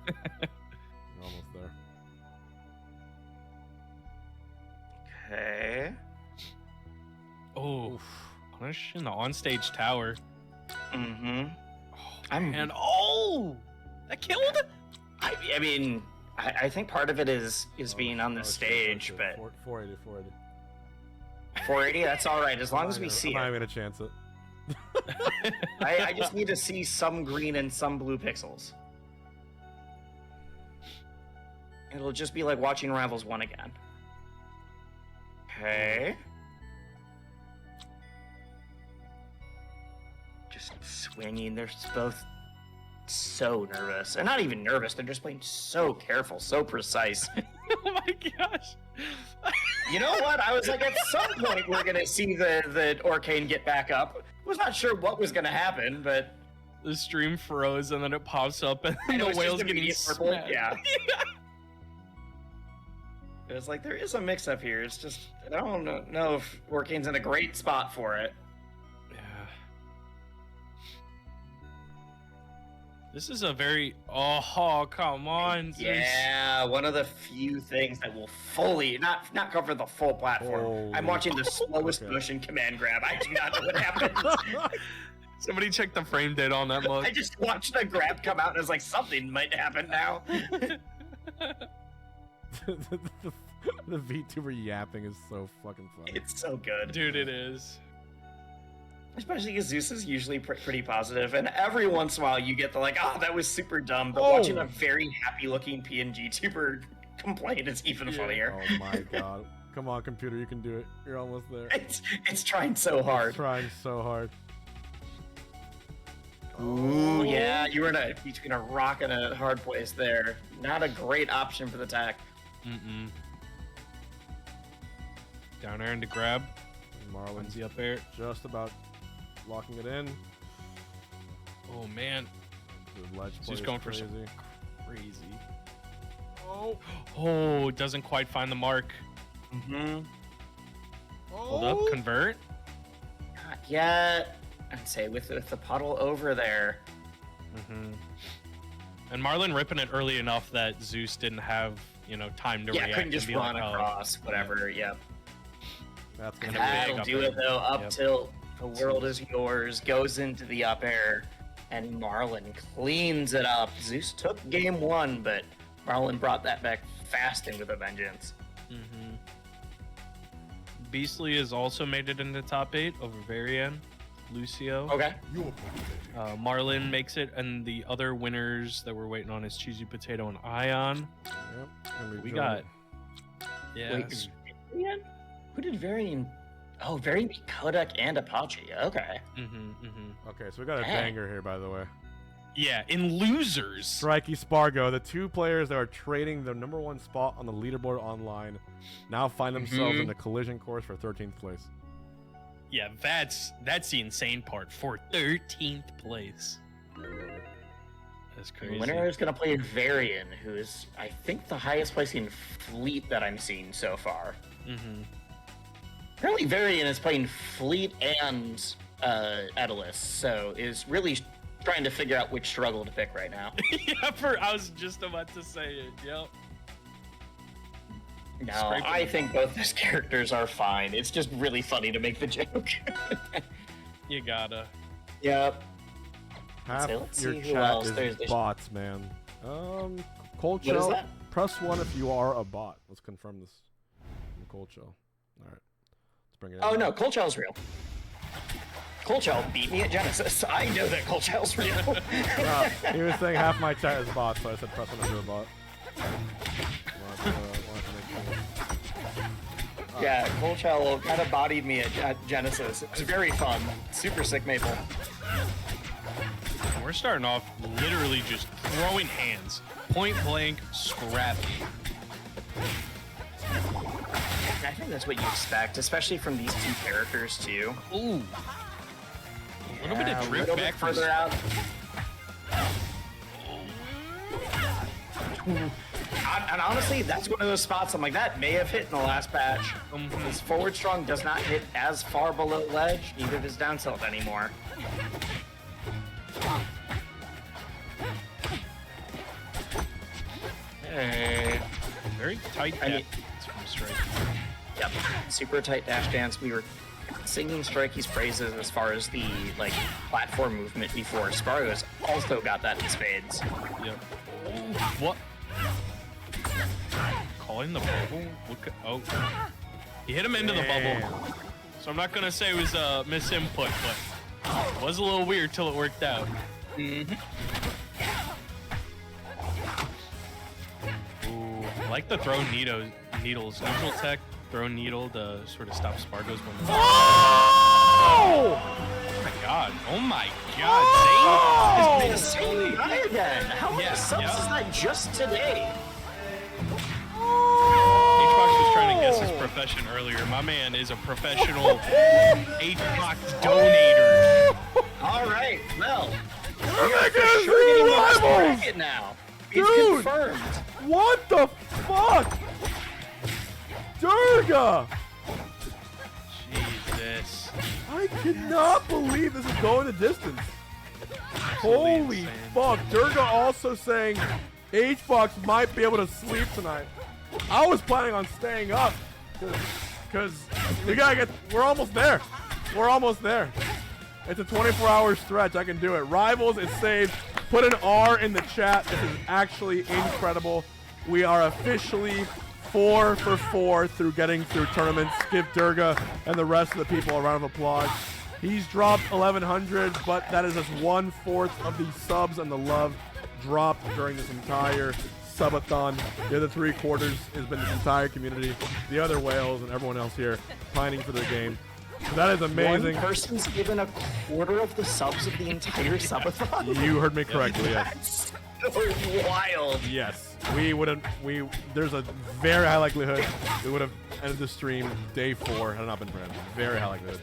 We're almost there. Okay. Oh, punish in the onstage tower. Mm-hmm. And oh, that killed. I mean, I think part of it is being on the shit, stage, oh, but shit. 480, 480. 480, that's all right, as long as we see I'm not it. even gonna chance it. I just need to see some green and some blue pixels. It'll just be like watching Rivals 1 again. Okay. Just swinging. They're both so nervous. They're not even nervous. They're just playing so careful, so precise. Oh my gosh. You know what? I was like, at some point we're gonna see the Orcane get back up. Was not sure what was gonna happen, but The stream froze and then it pops up and it the was just whale's getting immediate purple. smacked. Yeah. It was like there is a mix-up here. It's just I don't know if Orcane's in a great spot for it. Yeah. This is a very come on. Zeus. Yeah, one of the few things that will fully not cover the full platform. Holy I'm watching the slowest okay. push in command grab. I do not know what happened. Somebody check the frame data on that mug. I just watched the grab come out and I was like, something might happen now. the VTuber yapping is so fucking funny. It's so good. Dude, it is. Especially because Zeus is usually pretty positive, and every once in a while you get the like, oh, that was super dumb, but Oh. watching a very happy-looking PNG tuber complain is even funnier. Oh my god. Come on, computer, you can do it. You're almost there. It's trying so hard. Trying so hard. Ooh, yeah, you're in a rock in a hard place there. Not a great option for the attack. Mm-mm. Down air into grab. Marlon's When's he up air? just about locking it in. Oh man. The ledge play He's is going for crazy. some crazy. Oh, doesn't quite find the mark. Mm-hmm. Hold up, convert. Not yet. I'd say with the puddle over there. Mm-hmm. And Marlon ripping it early enough that Zeus didn't have, time to Yeah, react. couldn't just and be run like, oh. across, whatever, yep. That's And gonna a That'll big do up it air. though, up Yep. tilt. The world is yours, goes into the up air, and Marlon cleans it up. Zeus took game one, but Marlon brought that back fast and with a vengeance. Mm-hmm. Beastly has also made it into top 8 over Varian, Lucio. Okay. Marlon makes it, and the other winners that we're waiting on is CheesyPotato and I0N. Yep. and We join got. it. Yeah. Wait, is Varian? Who did Varian? Oh, Varian beat Kodak and Apache. Okay. Mm-hmm, mm-hmm. Okay, so we got a Dang. banger here, by the way. Yeah, in losers. Sparg0, the two players that are trading the #1 spot on the leaderboard online, now find themselves Mhm. in the collision course for 13th place. Yeah, that's the insane part for 13th place. That's The crazy. winner is going to play Varian, who is, I think, the highest placing fleet that I'm seeing so far. Mm-hmm. Apparently, Varian is playing Fleet and Etalus, so is really trying to figure out which struggle to pick right now. Yeah, I was just about to say it. Yep. No, Scraping I the think both those characters are fine. It's just really funny to make the joke. You gotta. Yep. Half let's your see who chat else. is There's- bots, man. Cold What is Shell, that? press 1 if you are a bot. Let's confirm this. From Cold Shell. All right. Let's bring it in. Oh no, Cold Shell's real. Cold Shell beat me at Genesis. I know that Cold Shell's real. He was saying half my chat is bots, so I said press 1 if you're a bot. Wanted to make sure. Yeah, Cold Shell kind of bodied me at Genesis. It was very fun. Super sick Maypaul. We're starting off literally just throwing hands. Point blank, scrappy. I think that's what you expect, especially from these two characters too. Ooh. A little bit of A drift little back bit from further out. And honestly, that's one of those spots I'm like, that may have hit in the last patch. His forward strong does not hit as far below ledge, neither does down tilt anymore. Hey. Very tight I mean- depth from Strike. Yep, super tight dash dance. We were singing Strikey's praises as far as the like platform movement before. Sparg0's also got that in spades. Yep. What? Calling the bubble? Look at, oh. He hit him into the bubble. So I'm not gonna say it was a misinput, but it was a little weird till it worked out. Mm-hmm. Ooh, I like the throw needles. Neutral tech, throw needle to sort of stop Sparg0's when. Oh! Oh my god! Oh my god! Zane is Insane guy again. How many Yeah, subs yeah. is that just today? HBox was trying to guess his profession earlier. My man is a professional HBox donator. All right, well, We're we are making for it sure getting through lost Rivals! bracket now. It's Dude! confirmed. What the fuck? Durga! Jesus. I cannot believe this is going the distance. Holy insane. fuck. Durga also saying HBox might be able to sleep tonight. I was planning on staying up. Because we gotta get, we're almost there. We're almost there. It's a 24-hour stretch. I can do it. Rivals is saved. Put an R in the chat. This is actually incredible. We are officially 4 for 4 through getting through tournaments. Give Durga and the rest of the people a round of applause. He's dropped 1,100, but that is just 1/4 of the subs and the love dropped during this entire subathon. The other 3/4 has been this entire community, the other whales, and everyone else here pining for their game. So that is amazing. One person's given a quarter of the subs of the entire subathon. You heard me correctly, yes. That's so wild. Yes. We wouldn't, there's a very high likelihood we would have ended the stream day 4 had it not been for him. Very high likelihood.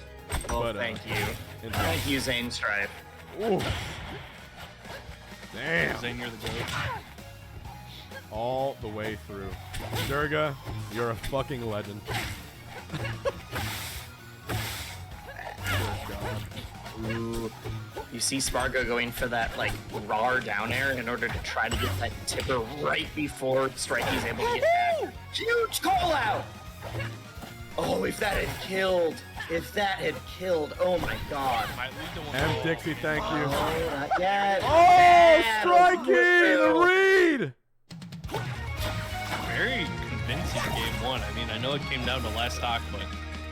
Well, But, thank you. it's- Thank you, Zane Strife. Ooh. Damn. Zane, you're the goat. All the way through. Durga, you're a fucking legend. Ooh. You see Sparg0 going for that like raw down air in order to try to get that tipper right before Strikey's able to get back. Huge call out! Oh, if that had killed. If that had killed. Oh my god. Might lead to one. And Dixie, thank you. Oh, not yet. Oh, Strikey, the read! Very convincing game 1. I mean, I know it came down to last stock, but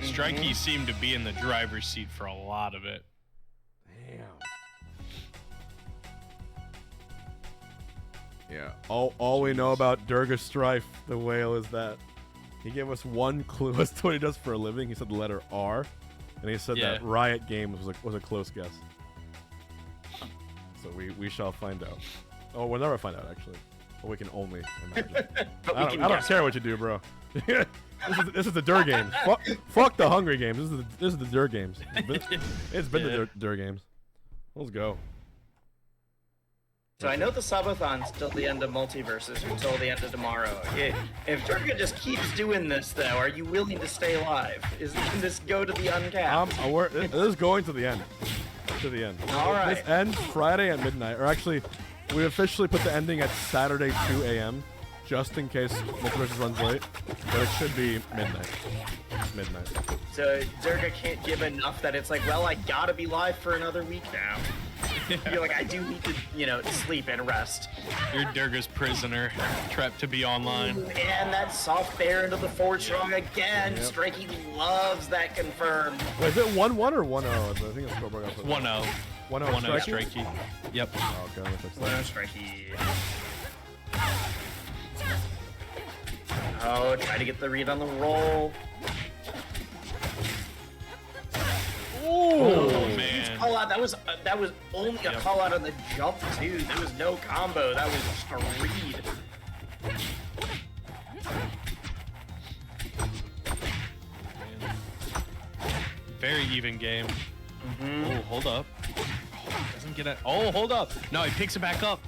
Strikey seemed to be in the driver's seat for a lot of it. Damn. Yeah. All we know about Durga Strife, the whale, is that he gave us one clue as to what he does for a living. He said the letter R, and he said Yeah. that Riot Games was a close guess. So we shall find out. Oh, we'll never find out actually. But we can only imagine. But we I can don't guess. care what you do, bro. This is the Dur games. Fuck the Hungry games. This is the Dur games. It's been the Dur games. Let's go. So I know the subathon's till the end of Multiverses, until the end of tomorrow. If Durga just keeps doing this, though, are you willing to stay alive? Can this go to the uncapped? This is going to the end. To the end. All right. This ends Friday at midnight. Or actually, we officially put the ending at Saturday 2 a.m. just in case Multiverses runs late. But it should be midnight. Midnight. So Durga can't give enough that it's like, well, I gotta be live for another week now. You're like, I do need to, sleep and rest. You're Durga's prisoner, trapped to be online. And that soft bear into the forward strong again. Yep. Strikey loves that confirmed. Wait, is it 1-1 or 1-0? I think it's Sparg0. 1-0. 1-0 1-0 Strikey? Strikey. Yep. Oh, okay, let me fix that. Well, Strikey. Oh, try to get the read on the roll. Oh, man. Call out. That was only a Yep. call out on the jump too. There was no combo. That was just a read. Very even game. Oh, hold up. Oh, doesn't get it. Oh, hold up. No, he picks it back up.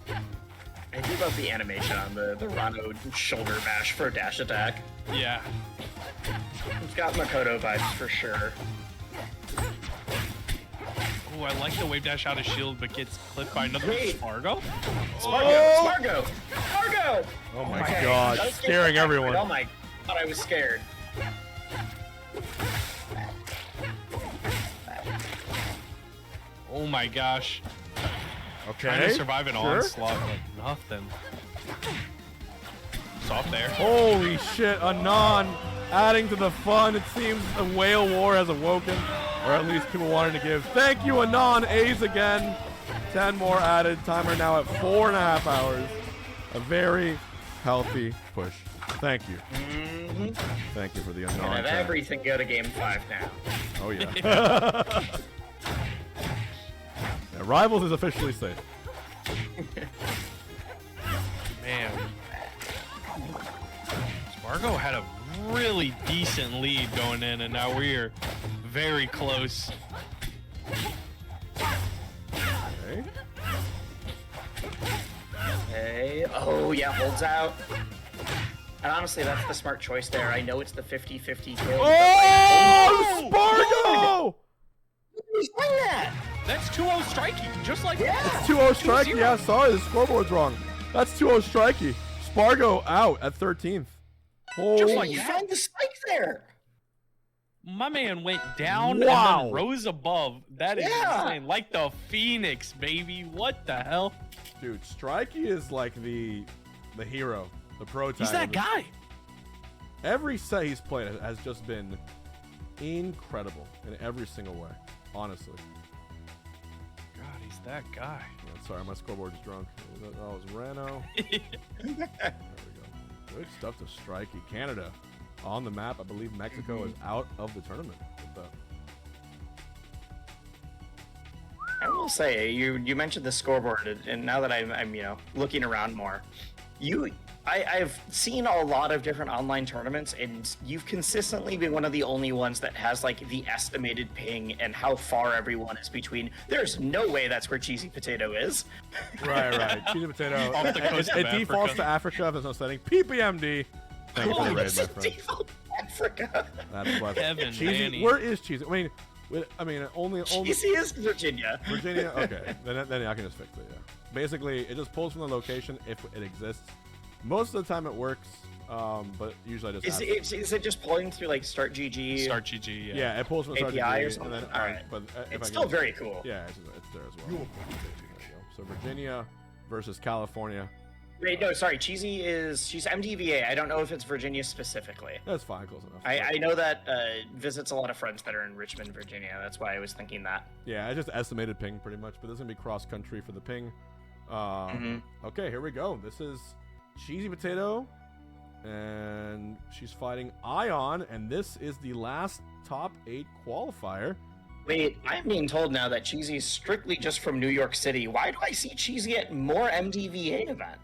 I think about the animation on the Ranno shoulder bash for dash attack. Yeah. It's got Makoto vibes for sure. Oh, I like the wave dash out of shield, but gets clipped by another Wait. Sparg0. Sparg0! Sparg0! Oh my Okay, god, that was scaring good. everyone. Oh my god, I was scared. Oh my gosh. Okay. Trying to survive an sure. onslaught like nothing. Soft there. Holy shit, Anon adding to the fun. It seems the whale war has awoken, or at least people wanted to give. Thank you, Anon. A's again. 10 more added. Timer now at 4.5 hours. A very healthy push. Thank you. Thank you for the Anon. And have chat. everything go to game 5 now. Oh yeah. Yeah, Rivals is officially safe. Man. Sparg0 had a really decent lead going in, and now we're very close. Okay. Hey. Oh yeah, holds out. And honestly, that's the smart choice there. I know it's the 50-50 kill. Oh, Sparg0! Who's playing that? That's 2-0 Strikey, just like that. It's 2-0 Strikey. Yeah, sorry, the scoreboard's wrong. That's 2-0 Strikey. Sparg0 out at 13th. Just like Holy you found the spike there. My man went down Wow. and then rose above. That is Yeah. insane. Like the Phoenix, baby. What the hell? dude, Strikey is like the hero, the protagonist. He's that guy. Every set he's played has just been incredible in every single way, honestly. God, he's that guy. Yeah, sorry, my scoreboard's drunk. That was Ranno. There we go. Good stuff to Strikey. Canada on the map. I believe Mexico is out of the tournament with that. I will say, you mentioned the scoreboard, and now that I'm looking around more, I've seen a lot of different online tournaments, and you've consistently been one of the only ones that has like the estimated ping and how far everyone is between. There's no way that's where CheesyPotato is. Right. CheesyPotato. Off the coast It of defaults Africa. to Africa if there's no setting. PPMD. Thank you for the raid, my friend. Default Africa. That's what. Kevin Cheesy. Manny. Where is Cheesy? I mean, only Cheesy is Virginia. Virginia. Okay, then I can just fix it. Yeah. Basically, it just pulls from the location if it exists. Most of the time it works, but usually I just. Is it just pulling through like Start GG? Start GG, yeah. Yeah, it pulls from Start API GG, or something? and then, Alright. but if It's I still can- very cool. Yeah, it's there as well. There you go. So Virginia versus California. Wait, no, sorry. She's MDVA. I don't know if it's Virginia specifically. That's fine, close enough. I know that visits a lot of friends that are in Richmond, Virginia. That's why I was thinking that. Yeah, I just estimated ping pretty much, but this is gonna be cross country for the ping. Okay, here we go. This is CheesyPotato, and she's fighting I0N, and this is the last top 8 qualifier. Wait, I'm being told now that Cheesy is strictly just from New York City. Why do I see Cheesy at more MDVA event?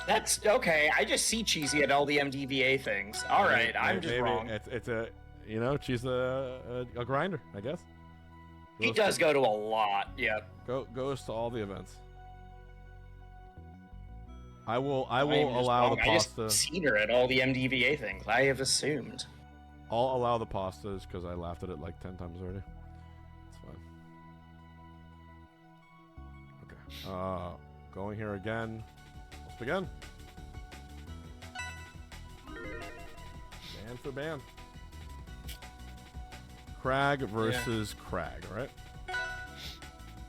That's okay. I just see Cheesy at all the MDVA things. All right, I'm just Maybe wrong. It's a, she's a grinder, I guess. He does go to a lot. Yep. Goes to all the events. I will I'm just allow the wrong. I pasta. just seen her at all the MDVA things. I have assumed. I'll allow the pastas because I laughed at it like 10 times already. It's fine. Okay. Going here again. Let's begin. Band for band. Kragg versus Kragg, right?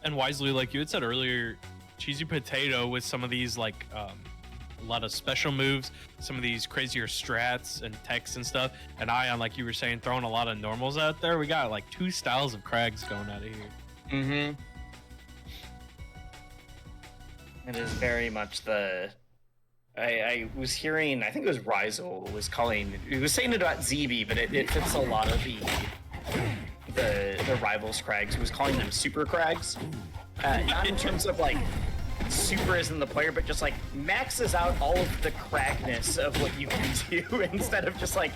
And wisely, like you had said earlier, CheesyPotato with some of these like a lot of special moves, some of these crazier strats and techs and stuff, and I0N, like you were saying, throwing a lot of normals out there. We got like 2 styles of Kraggs going out of here. Mm-hmm. It is very much the. I was hearing. I think it was Risas was calling. He was saying it about ZB, but it fits a lot of the rivals Kraggs. He was calling them super Kraggs. Not in terms of like super isn't the player, but just like maxes out all of the craggness of what you can do instead of just like,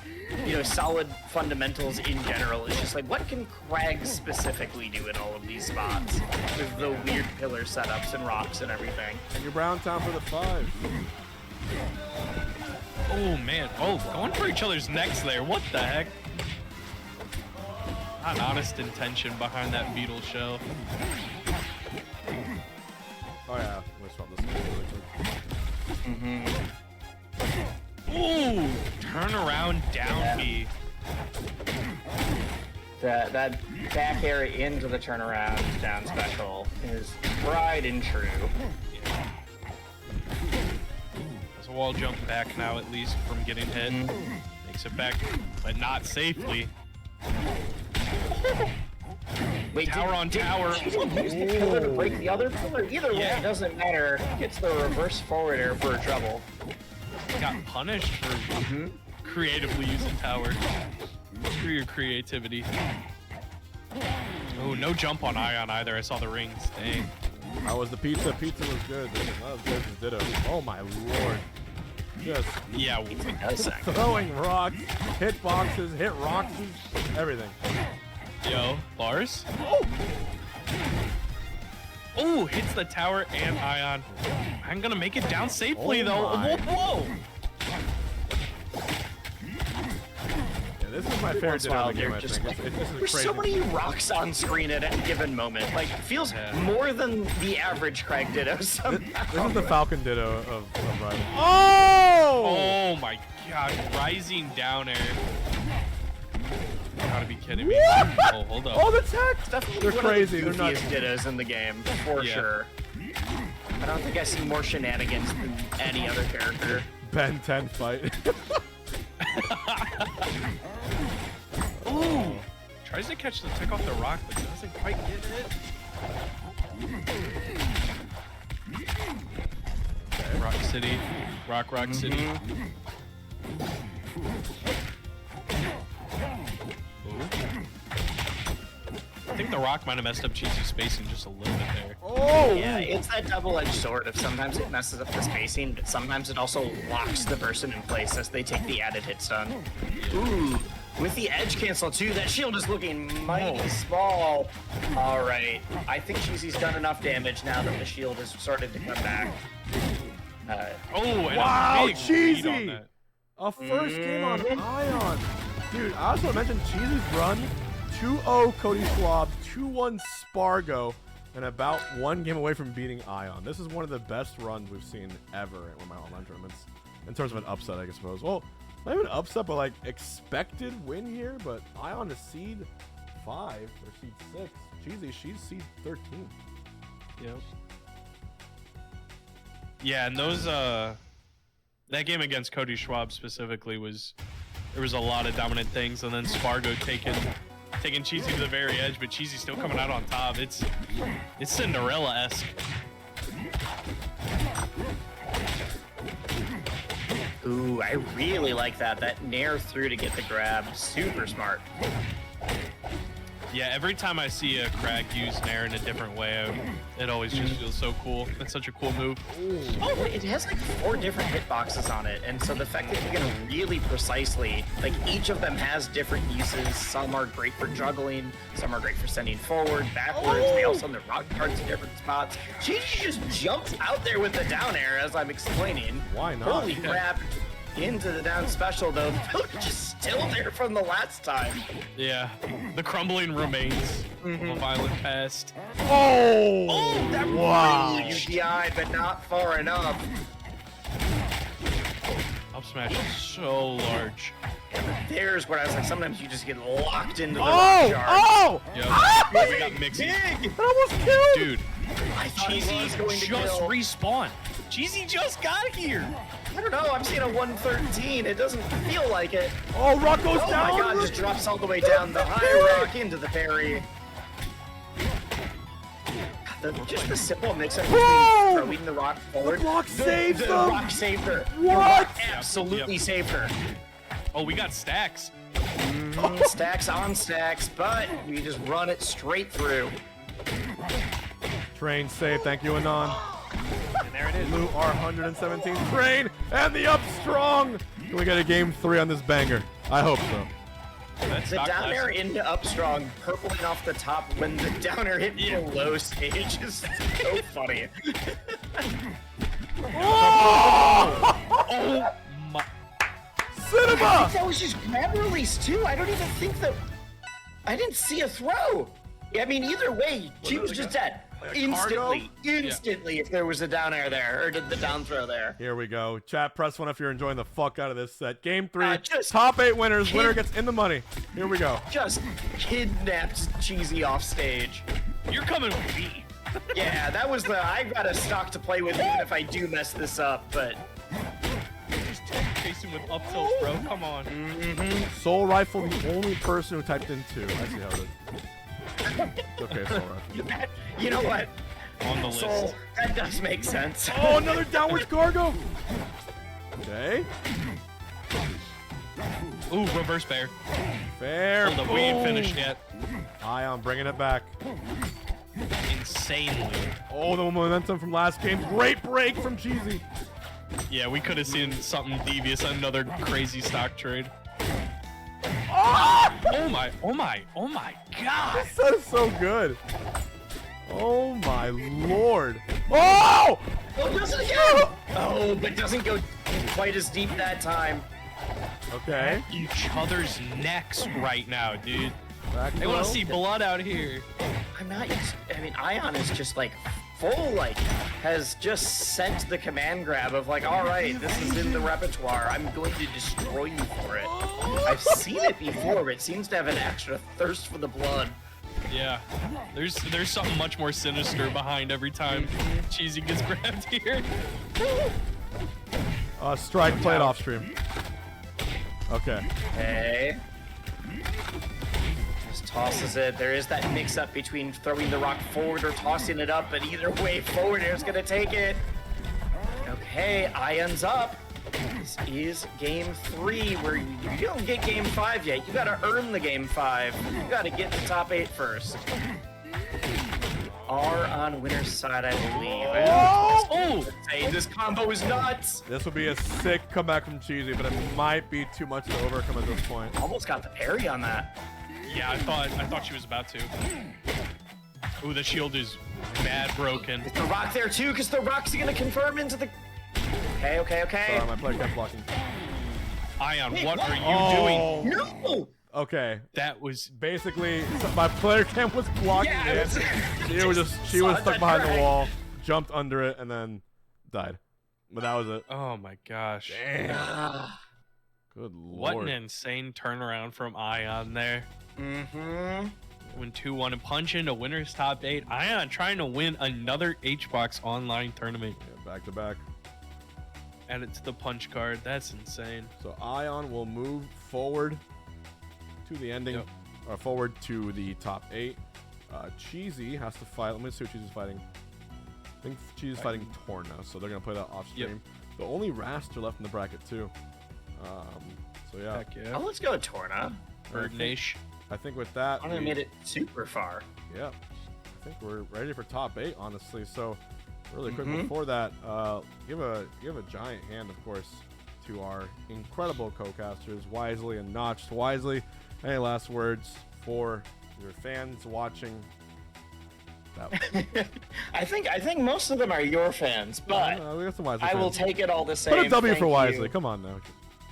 you know, solid fundamentals in general. It's just like, what can Kragg specifically do in all of these spots with the weird pillar setups and rocks and everything? And you're Brown Town for the 5. Oh man, oh, going for each other's necks there. What the heck? Not honest intention behind that beetle shell. Oh yeah, let's swap this really quick. Ooh, turn around down B. That back air into the turnaround down special is tried and true. Yeah. There's a wall jump back now, at least from getting hit. Makes it back, but not safely. Wait, tower on tower. Use the pillar to break the other pillar. Either way, it doesn't matter. Gets the reverse forward air for trouble. Got punished for creatively using tower. Screw your creativity. Oh, no jump on I0N either. I saw the rings. Dang. How was the pizza? Pizza was good. Not as good as Ditto. Oh my lord. Just Yeah. throwing rocks, hit boxes, hit rocks, everything. Yo, bars. Oh, hits the tower and I0N. I'm gonna make it down safely though. my. Whoa. Yeah, this is my favorite Ditto in the game, I Just think. like, This is there's crazy. so many rocks on screen at any given moment. Like, feels more than the average Kragg Ditto somehow. This is the Falcon Ditto of Rival. Oh! Oh my god, rising down air. You gotta be kidding me. Oh, hold up. Oh, the tech! Definitely They're one crazy. Of the They're goofiest not. Dittos in the game, for Yeah. sure. I don't think I see more shenanigans than any other character. Ben 10 fight. Ooh! Tries to catch the tick off the rock, but doesn't quite get it. Okay, Rock City. Rock City. Ooh. I think the rock might have messed up Cheesy's spacing just a little bit there. Oh! Yeah, it's that double-edged sword of sometimes it messes up the spacing, but sometimes it also locks the person in place as they take the added hit stun. Ooh, with the edge cancel too, that shield is looking mighty small. All right, I think Cheesy's done enough damage now that the shield has started to come back. Oh, and Wow, a big lead on Cheesy! that. A first game on I0N. Dude, I also want to mention Cheesy's run 2-0 Cody Schwab, 2-1 Sparg0, and about 1 game away from beating I0N. This is one of the best runs we've seen ever at one of my online tournaments. In terms of an upset, I suppose. Well, not even an upset, but like expected win here. But I0N is seed 5 or seed 6. Cheesy, she's seed 13. Yep. Yeah, and those that game against Cody Schwab specifically there was a lot of dominant things, and then Sparg0 taking Cheesy to the very edge, but Cheesy still coming out on top. It's Cinderella-esque. Ooh, I really like that. That nair through to get the grab, super smart. Yeah, every time I see a Kragg use Nair in a different way, it always just feels so cool. It's such a cool move. Oh, it has like 4 different hitboxes on it, and so the fact that you can really precisely, like each of them has different uses. Some are great for juggling, some are great for sending forward, backwards. They also have the rock cards in different spots. She just jumps out there with the down air as I'm explaining. Why not? Holy crap. Into the down special though. The pillar just still there from the last time. Yeah, the crumbling remains of a violent past. Oh! Oh, that wow. really UDI, but not far enough. Up smash is so large. There's where I was like, sometimes you just get locked into the rock Oh! jar. Oh! Yep. Ah! We got Mixie. Big! That almost killed! Dude, I thought he Cheesy was going to just kill. respawned. Cheesy just got here. I don't know, I'm seeing a 113. It doesn't feel like it. Oh, rock goes Oh down! my god, just drops all the way down the high rock into the parry. Just the simple mix up Whoa! between throwing the rock forward. The block saves the them! rock saved her. The What? rock absolutely Yep. saved her. Oh, we got stacks. Stacks on stacks, but we just run it straight through. Train save, thank you, Anon. Blue R117 train and the up strong. Can we get a game 3 on this banger? I hope so. That's The not down air classic. into up strong, purpling off the top when the down air hit below stage is so funny. Oh my. Cinema! That was just grab release too. I don't even think that. I didn't see a throw. I mean, either way, she was just dead. Instantly, if there was a down air there, or did the down throw there. Here we go. Chat, press 1 if you're enjoying the fuck out of this set. Game 3, just top 8 winners. Winner gets in the money. Here we go. Just kidnapped Cheesy off stage. You're coming with me. Yeah, that was the. I've got a stock to play with even if I do mess this up, but. Chasing with up tilt, bro. Come on. Soul Rifle, the only person who typed in 2. I see how it is. Okay, Soul Rifle. You know what? On the list. Soul, that does make sense. Oh, another downward cargo. Okay. Ooh, reverse bear. Fair. Hold up, we ain't Boom. finished yet. I0N bringing it back. Insanely. Oh, the momentum from last game. Great break from Cheesy. Yeah, we could have seen something devious, another crazy stock trade. Oh! Oh my, oh my, oh my god! That is so good. Oh my lord. Oh! Oh, does it again! Oh, but doesn't go quite as deep that time. Okay. Each other's necks right now, dude. Back They want row. to see blood out here. I'm not used. I mean, I0N is just like full, like, has just sent the command grab of like, all right, this is in the repertoire. I'm going to destroy you for it. I've seen it before, but it seems to have an extra thirst for the blood. Yeah, there's something much more sinister behind every time Cheesy gets grabbed here. Strike, play it off stream. Okay. Okay. Just tosses it. There is that mix-up between throwing the rock forward or tossing it up, but either way, forward air's gonna take it. Okay, I0N's up. This is game 3, where you don't get game 5 yet. You gotta earn the game 5. You gotta get the top 8 first. R on winner's side, I believe. Oh! Hey, this combo is nuts. This would be a sick comeback from Cheesy, but it might be too much to overcome at this point. Almost got the parry on that. Yeah, I thought she was about to. Ooh, the shield is mad broken. Is the rock there too? Because the rock's gonna confirm into the. Okay. Sorry, my player kept blocking. I0N, what are you doing? No! Okay. That was Basically, my player cam was blocking Yeah, it. it was- She was Saw stuck that behind the drag. wall, jumped under it, and then died. But that was it. oh my gosh. Good What lord. an insane turnaround from I0N there. Mm-hmm. Win 2-1 and punch into winner's top 8. I0N trying to win another HBox online tournament. Yeah, back to back. Add it to the punch card. That's insane. So I0N will move forward to the ending, Yep. or forward to the top 8. Cheesy has to fight. Let me see what Cheesy's fighting. I think Cheesy's fighting Torna, so they're gonna play that off stream. The only Wrastor left in the bracket too. So yeah. Heck yeah. Oh, let's go Torna. Bird Nation. I think with that, I made it super far. yeah, I think we're ready for top 8, honestly. So really quick Mhm. before that, give a giant hand, of course, to our incredible co-casters, Wisely and Notch. Wisely, any last words for your fans watching? That I think most of them are your fans, but we got some Wisely I will fans. take it all the same. Put a W Thank for you. Wisely. Come on now.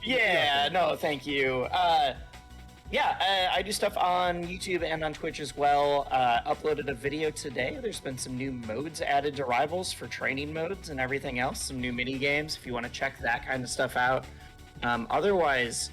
Yeah, no, thank you. I do stuff on YouTube and on Twitch as well. Uploaded a video today. There's been some new modes added to Rivals for training modes and everything else. Some new mini games if you want to check that kind of stuff out. Otherwise,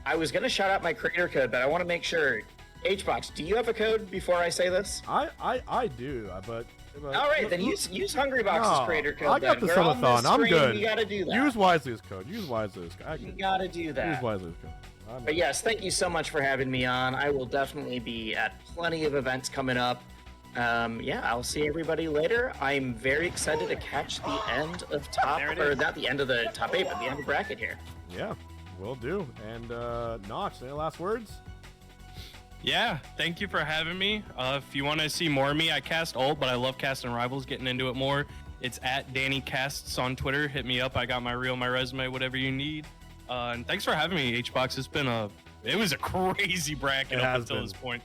I was gonna shout out my creator code, but I want to make sure. HBox, do you have a code before I say this? I do, but All right, then use Hungrybox's No, creator code. I got then. the We're on subathon. this I'm screen, good. You gotta do that. Use Wisely's code. Use Wisely's code. You gotta do that. Use Wisely's code. But yes, thank you so much for having me on. I will definitely be at plenty of events coming up. I'll see everybody later. I'm very excited to catch the end of top, There it or is. not the end of the top 8, but the end of bracket here. Yeah, will do. And Notch, any last words? Yeah, thank you for having me. If you want to see more of me, I cast ult, but I love casting Rivals, getting into it more. It's at Danny Casts on Twitter. Hit me up. I got my reel, my resume, whatever you need. And thanks for having me, HBox. It was a crazy bracket up until this point.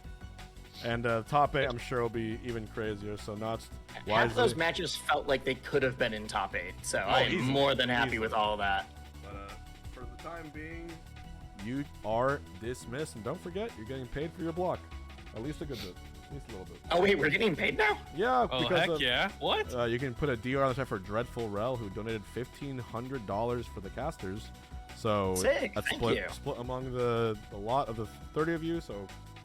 And top 8, I'm sure will be even crazier. So not Half of those matches felt like they could have been in top 8. So I'm easily, more than happy easily. with all of that. But for the time being, you are dismissed. And don't forget, you're getting paid for your block. At least a good bit. At least a little bit. Oh wait, we're getting paid now? Yeah, Oh, because heck yeah. What? you can put a DR on the chat for Dreadful Rel, who donated $1,500 for the casters. So Sick, that's thank split you. among the lot of the 30 of you. So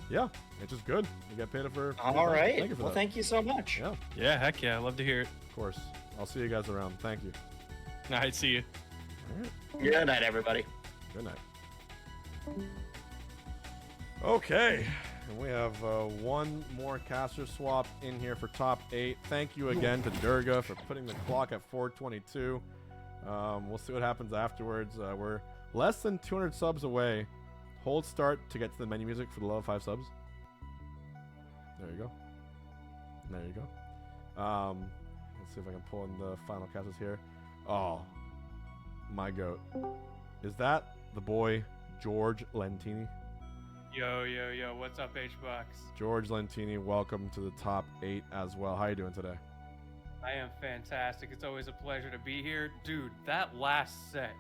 yeah, it's just good. You get paid for. All right. Thank you for Well, that. thank you so much. Yeah, Yeah, heck yeah. I love to hear it. of course. I'll see you guys around. Thank you. All right, see you. All right. Good night, everybody. Good night. Okay, and we have one more caster swap in here for top 8. Thank you again to Durga for putting the clock at 422. We'll see what happens afterwards. We're less than 200 subs away. Hold start to get to the menu music for the level 5 subs. There you go. There you go. Let's see if I can pull in the final casters here. Oh, my goat. Is that the boy George Lentini? Yo, what's up, HBox? George Lentini, welcome to the top 8 as well. How you doing today? I am fantastic. It's always a pleasure to be here. Dude, that last set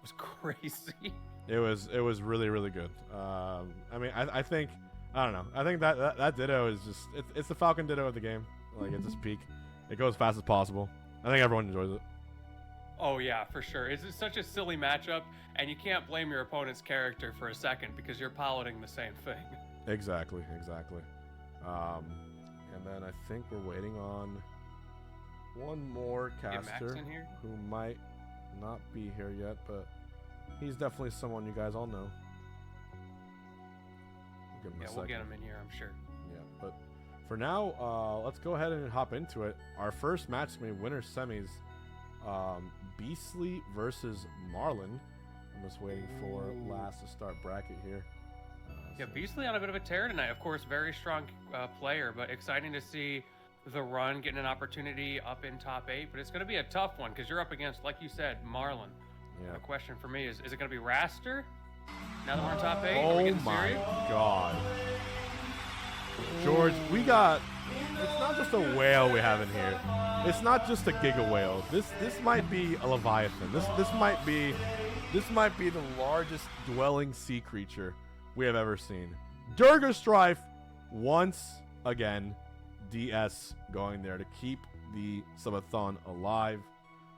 was crazy. It was really, really good. I mean, I think, I don't know. I think that Ditto is just, it's the Falcon Ditto of the game. Like, it's just peak. It goes as fast as possible. I think everyone enjoys it. Oh, yeah, for sure. It's such a silly matchup, and you can't blame your opponent's character for a second because you're piloting the same thing. Exactly. And then I think we're waiting on one more Max caster in here? who might not be here yet, but he's definitely someone you guys all know. Give him a Yeah, we'll second. get him in here, I'm sure. Yeah, but for now, let's go ahead and hop into it. Our first match is going to be winner semis. Beastly versus Marlon. I'm just waiting for last to start bracket here. Yeah, So- Beastly on a bit of a tear tonight. Of course, very strong player, but exciting to see the run getting an opportunity up in top 8. But it's going to be a tough one because you're up against, like you said, Marlon. Yeah. The question for me is it going to be Wrastor? Now that we're in top 8? Are we Oh getting my serious? god. George, we got, it's not just a whale we have in here. It's not just a giga whale. This might be a leviathan. This might be the largest dwelling sea creature we have ever seen. Durga Strife once again, DS going there to keep the subathon alive.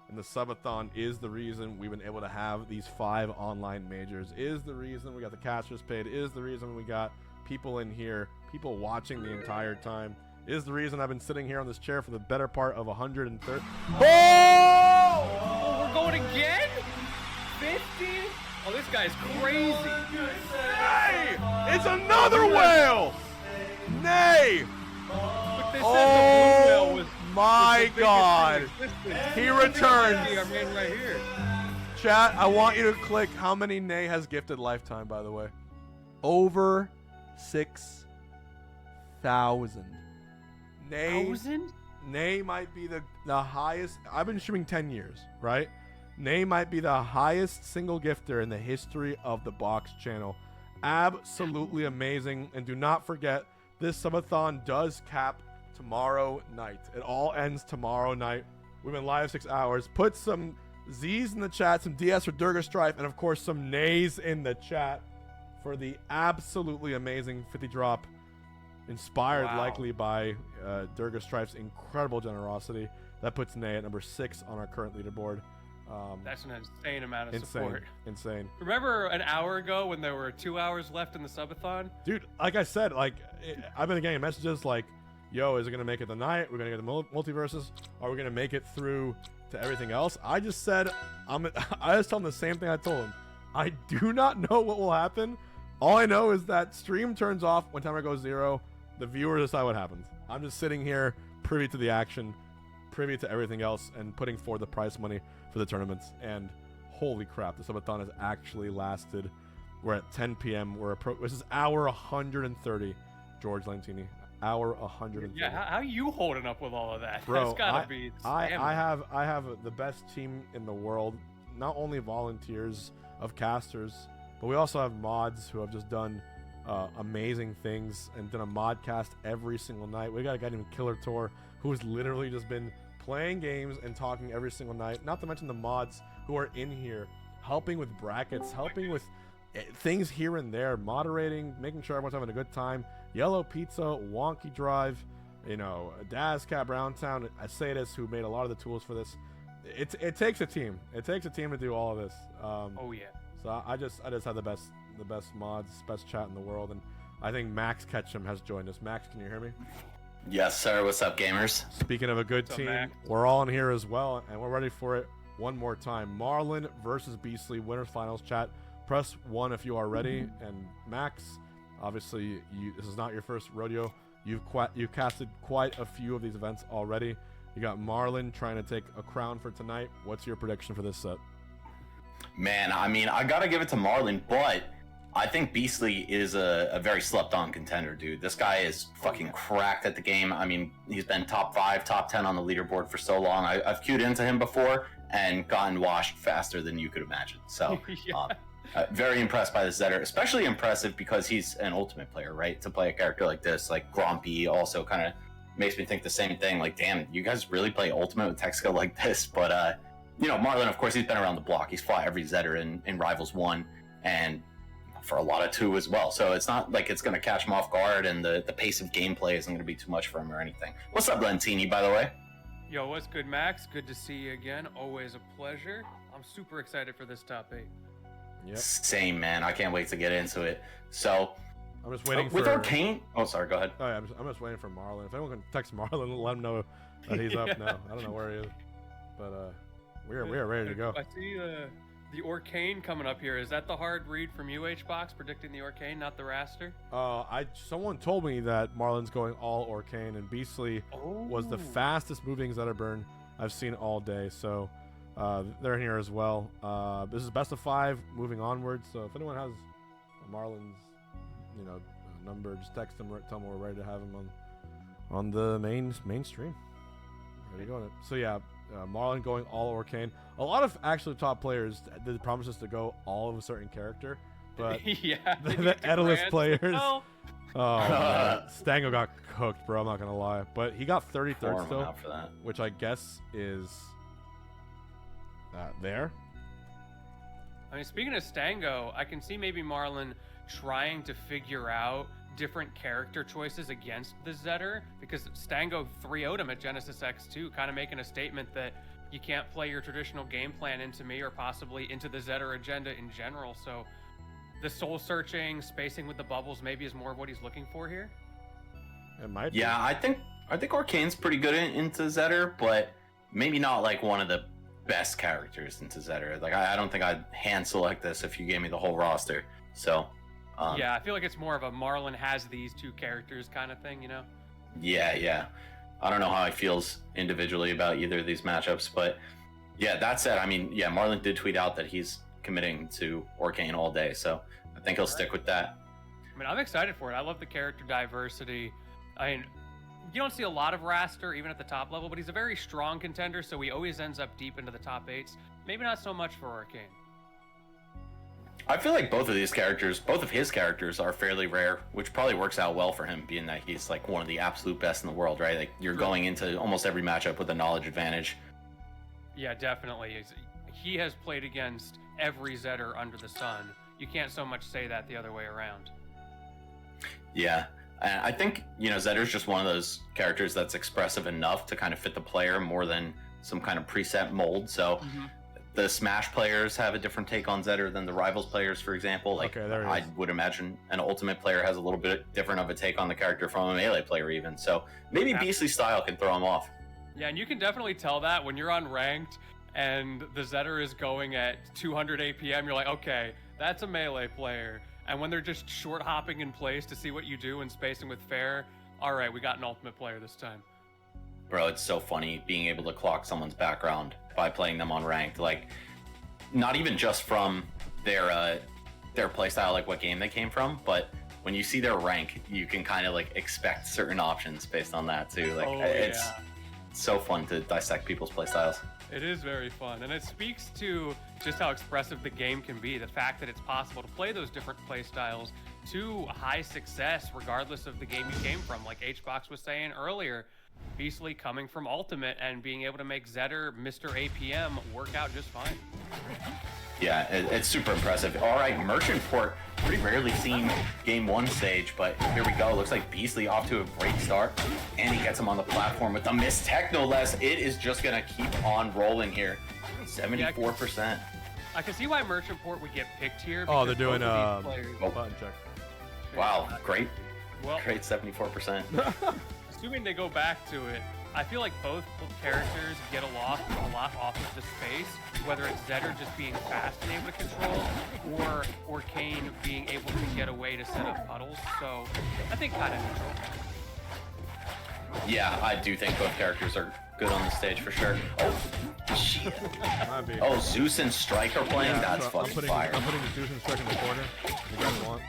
And the subathon is the reason we've been able to have these 5 online majors, is the reason we got the casters paid, is the reason we got people in here, people watching the entire time, is the reason I've been sitting here on this chair for the better part of 130. Oh, we're going again? 50? Oh, this guy's crazy. Nay! It's another whale! Nay! Look, they said the blue whale Oh was my the biggest god! in existence. He returns. Our man right here. Chat, I want you to click how many Nay has gifted lifetime, by the way. Over 6,000. Nay might be the highest. I've been streaming 10 years, right? Nay might be the highest single gifter in the history of the Box channel. Absolutely amazing. And do not forget, this subathon does cap tomorrow night. It all ends tomorrow night. We've been live 6 hours. Put some Z's in the chat, some DS for Durga Strife, and of course some Nays in the chat for the absolutely amazing 50 drop. Inspired likely by Durga Strife's incredible generosity. That puts Nay at number 6 on our current leaderboard. That's an insane amount of support. Insane. Remember an hour ago when there were 2 hours left in the subathon? Dude, like I said, I've been getting messages like, yo, is it going to make it tonight? We're going to get the multiverses? Are we going to make it through to everything else? I just said, I just told him the same thing I told him. I do not know what will happen. All I know is that stream turns off when timer goes 0. The viewers decide what happens. I'm just sitting here privy to the action, privy to everything else, and putting forward the prize money for the tournaments. And holy crap, the subathon has actually lasted. We're at 10 p.m. This is hour 130, George Lentini. hour 130. Yeah, how you holding up with all of that? Bro, That's gotta be. I stamina. have the best team in the world. Not only volunteers of casters, but we also have mods who have just done amazing things and done a mod cast every single night. We got a guy named KillerTor who has literally just been playing games and talking every single night. Not to mention the mods who are in here helping with brackets, helping with things here and there, moderating, making sure everyone's having a good time. Yellow Pizza, Wonky Drive, you know, Dazcat, Browntown, Asatus, who made a lot of the tools for this. It takes a team. It takes a team to do all of this. Oh yeah. So I just have the best mods, best chat in the world, and I think Max Ketchum has joined us. Max, can you hear me? Yes, sir. What's up, gamers? Speaking of a good What's up, team, Max? we're all in here as well, and we're ready for it one more time. Marlon versus Beastly, winners finals chat. Press 1 if you are ready. And Max, obviously, this is not your first rodeo. You've casted quite a few of these events already. You got Marlon trying to take a crown for tonight. What's your prediction for this set? Man, I mean, I gotta give it to Marlon, but I think Beastly is a very slept-on contender, dude. This guy is fucking cracked at the game. I mean, he's been top 5, top 10 on the leaderboard for so long. I've queued into him before and gotten washed faster than you could imagine. So, Yeah. very impressed by this Zetter. Especially impressive because he's an ultimate player, right? To play a character like this, like Grumpy, also kind of makes me think the same thing. Like, damn, you guys really play ultimate with tech skill like this? But, you know, Marlon, of course, he's been around the block. He's fought every Zetter in Rivals 1 and for a lot of 2 as well. So it's not like it's going to catch him off guard, and the pace of gameplay isn't going to be too much for him or anything. What's up, Lentini, by the way? Yo, what's good, Max? Good to see you again. Always a pleasure. I'm super excited for this top 8. Yep. Same, man. I can't wait to get into it. So, I'm just waiting with for Orcane. Oh, sorry. Go ahead. Oh, yeah, I'm just waiting for Marlon. If anyone can text Marlon, let him know that he's up now. I don't know where he is, but we are ready to go. I see the Orcane coming up here. Is that the hard read from UHBox predicting the Orcane, not the Wrastor? Someone told me that Marlon's going all Orcane, and Beastly was the fastest moving Zetterburn I've seen all day. So they're in here as well. This is best of 5 moving onwards. So if anyone has Marlon's, you know, number, just text him. Tell him we're ready to have him on the main stream. Ready to go on it. So yeah. Marlon going all Orcane. A lot of actually top players did promise us to go all of a certain character, but Yeah. the Etalus Grand players. well. Oh, man. Stango got cooked, bro. I'm not gonna lie, but he got 33rd Form still, out for that. which I guess is there. I mean, speaking of Stango, I can see maybe Marlon trying to figure out different character choices against the Zetter, because Stango 3-0'd him at Genesis X2, kind of making a statement that you can't play your traditional game plan into me or possibly into the Zetter agenda in general. So the soul searching, spacing with the bubbles maybe is more of what he's looking for here. It might. Yeah, I think Orcane's pretty good into Zetter, but maybe not like one of the best characters into Zetter. Like I don't think I'd hand select this if you gave me the whole roster. So yeah, I feel like it's more of a Marlon has these 2 characters kind of thing, you know? Yeah. I don't know how he feels individually about either of these matchups, but yeah, that said, I mean, yeah, Marlon did tweet out that he's committing to Orcane all day, so I think he'll stick with that. I mean, I'm excited for it. I love the character diversity. I mean, you don't see a lot of Wrastor even at the top level, but he's a very strong contender, so he always ends up deep into the top 8s. Maybe not so much for Orcane. I feel like both of his characters are fairly rare, which probably works out well for him, being that he's like one of the absolute best in the world, right? Like you're going into almost every matchup with a knowledge advantage. Yeah, definitely. He has played against every Zetter under the sun. You can't so much say that the other way around. Yeah, and I think, you know, Zetter's just one of those characters that's expressive enough to kind of fit the player more than some kind of preset mold. So the Smash players have a different take on Zetter than the Rivals players, for example. Like, Okay, there he I is. would imagine an Ultimate player has a little bit different of a take on the character from a Melee player even. So maybe Yeah. Beastly style can throw him off. Yeah, and you can definitely tell that when you're on ranked and the Zetter is going at 200 APM, you're like, okay, that's a Melee player. And when they're just short hopping in place to see what you do and spacing with fair, all right, we got an Ultimate player this time. Bro, it's so funny being able to clock someone's background by playing them on ranked. Like, not even just from their playstyle, like what game they came from, but when you see their rank, you can kind of like expect certain options based on that too. Like it's so fun to dissect people's playstyles. It is very fun, and it speaks to just how expressive the game can be. The fact that it's possible to play those different play styles to high success, regardless of the game you came from. Like HBox was saying earlier, Beastly coming from Ultimate and being able to make Zetter, Mr. APM, work out just fine. Yeah, it's super impressive. All right, Merchant Port, pretty rarely seen game 1 stage, but here we go. Looks like Beastly off to a great start, and he gets him on the platform with the miss tech, no less. It is just gonna keep on rolling here. 74%. I can see why Merchant Port would get picked here. Oh, they're doing button check. Wow, great. Well, great 74%. Assuming they go back to it, I feel like both characters get a lot off of the space, whether it's Zetter just being fast and able to control, or Orcane being able to get away to set up puddles. So I think kind of neutral. Yeah, I do think both characters are good on the stage for sure. Oh, shit. Oh, Zeus and Strike are playing? Yeah, that's so fucking I'm fire. putting the Zeus and Strike in the corner. You guys want?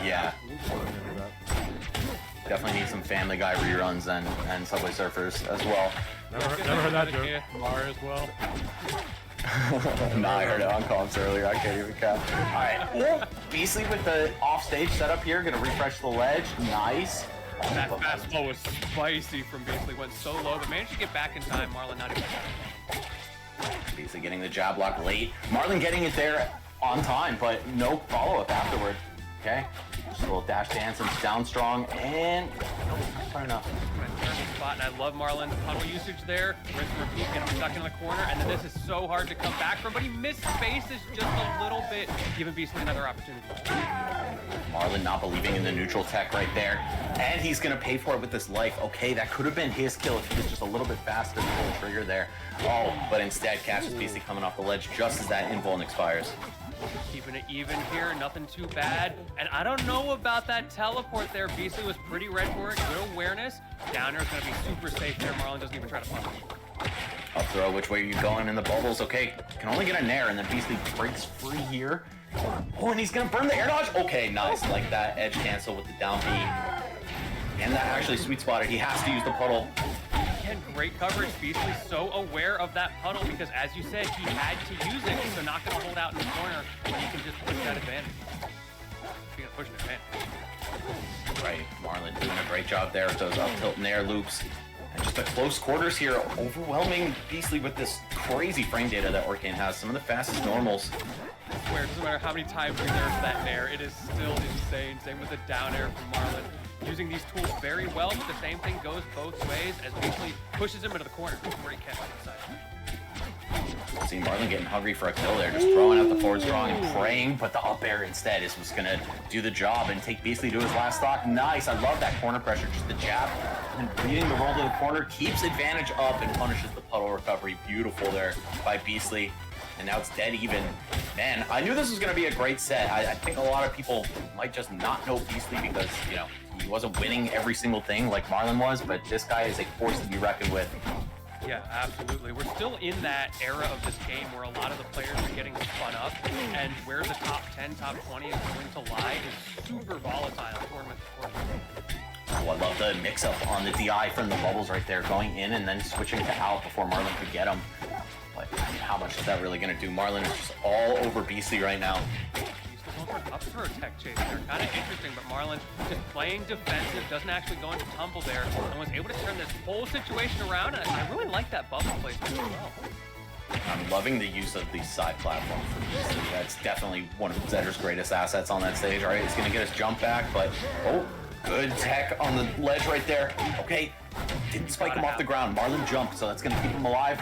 Yeah. I'm gonna do that. Definitely need some Family Guy reruns and Subway Surfers as well. Never heard that joke. Mar as well. Nah, I heard it on comms earlier. I can't even count. Alright. Oh, Beastly with the offstage setup here. Gonna refresh the ledge. Nice. That fastball was spicy from Beastly. Went so low, but managed to get back in time. Marlon not even. Beastly getting the jab block late. Marlon getting it there on time, but no follow-up afterward. Okay. Just a little dash dance and down strong, and not quite enough. Perfect spot, and I love Marlon's puddle usage there. Rinse and repeat, get him stuck in the corner, and then this is so hard to come back from, but he missed spaces just a little bit, giving Beastly another opportunity. Marlon not believing in the neutral tech right there, and he's gonna pay for it with this life. Okay, that could have been his kill if he was just a little bit faster to pull the trigger there. Oh, but instead catches Beastly coming off the ledge just as that invuln expires. Keeping it even here, nothing too bad. And I don't know about that teleport there. Beastly was pretty red for it, good awareness. Down air is going to be super safe there. Marlon doesn't even try to punish. Up throw, which way are you going in the bubbles? Okay, can only get a nair, and then Beastly breaks free here. Oh, and he's going to burn the air dodge? Okay, nice. Like that edge cancel with the down B. And that actually sweet spotted. He has to use the puddle. Again, great coverage. Beastly so aware of that puddle because, as you said, he had to use it, so not going to hold out in the corner when he can just push that advantage. He's going to push an advantage. Right, Marlon doing a great job there with those up tilt nair loops. And just the close quarters here, overwhelming Beastly with this crazy frame data that Orcane has. Some of the fastest normals. I swear, it doesn't matter how many times we nerf that nair, it is still insane. Same with the down air from Marlon. Using these tools very well, but the same thing goes both ways as Beastly pushes him into the corner. Great catch on the side. See Marlon getting hungry for a kill there, just throwing out the forward strong and praying, but the up air instead is what's gonna do the job and take Beastly to his last stock. Nice, I love that corner pressure, just the jab and reading the roll to the corner, keeps advantage up and punishes the puddle recovery. Beautiful there by Beastly. And now it's dead even. Man, I knew this was going to be a great set. I think a lot of people might just not know Beastly because, you know, he wasn't winning every single thing like Marlon was, but this guy is a force to be reckoned with. Yeah, absolutely. We're still in that era of this game where a lot of the players are getting spun up, and where the top 10, top 20 is going to lie is super volatile tournament to tournament. Oh, I love the mix-up on the DI from the bubbles right there, going in and then switching to out before Marlon could get him. But how much is that really going to do? Marlon is just all over Beastly right now. Beastly's going for an up throw tech chase. They're kind of interesting, but Marlon just playing defensive, doesn't actually go into tumble there, and was able to turn this whole situation around. And I really like that bubble placement as well. I'm loving the use of the side platform for Beastly. That's definitely one of Zetter's greatest assets on that stage. All right, he's going to get his jump back, but oh, good tech on the ledge right there. Okay, didn't spike him off the ground. Marlon jumped, so that's going to keep him alive.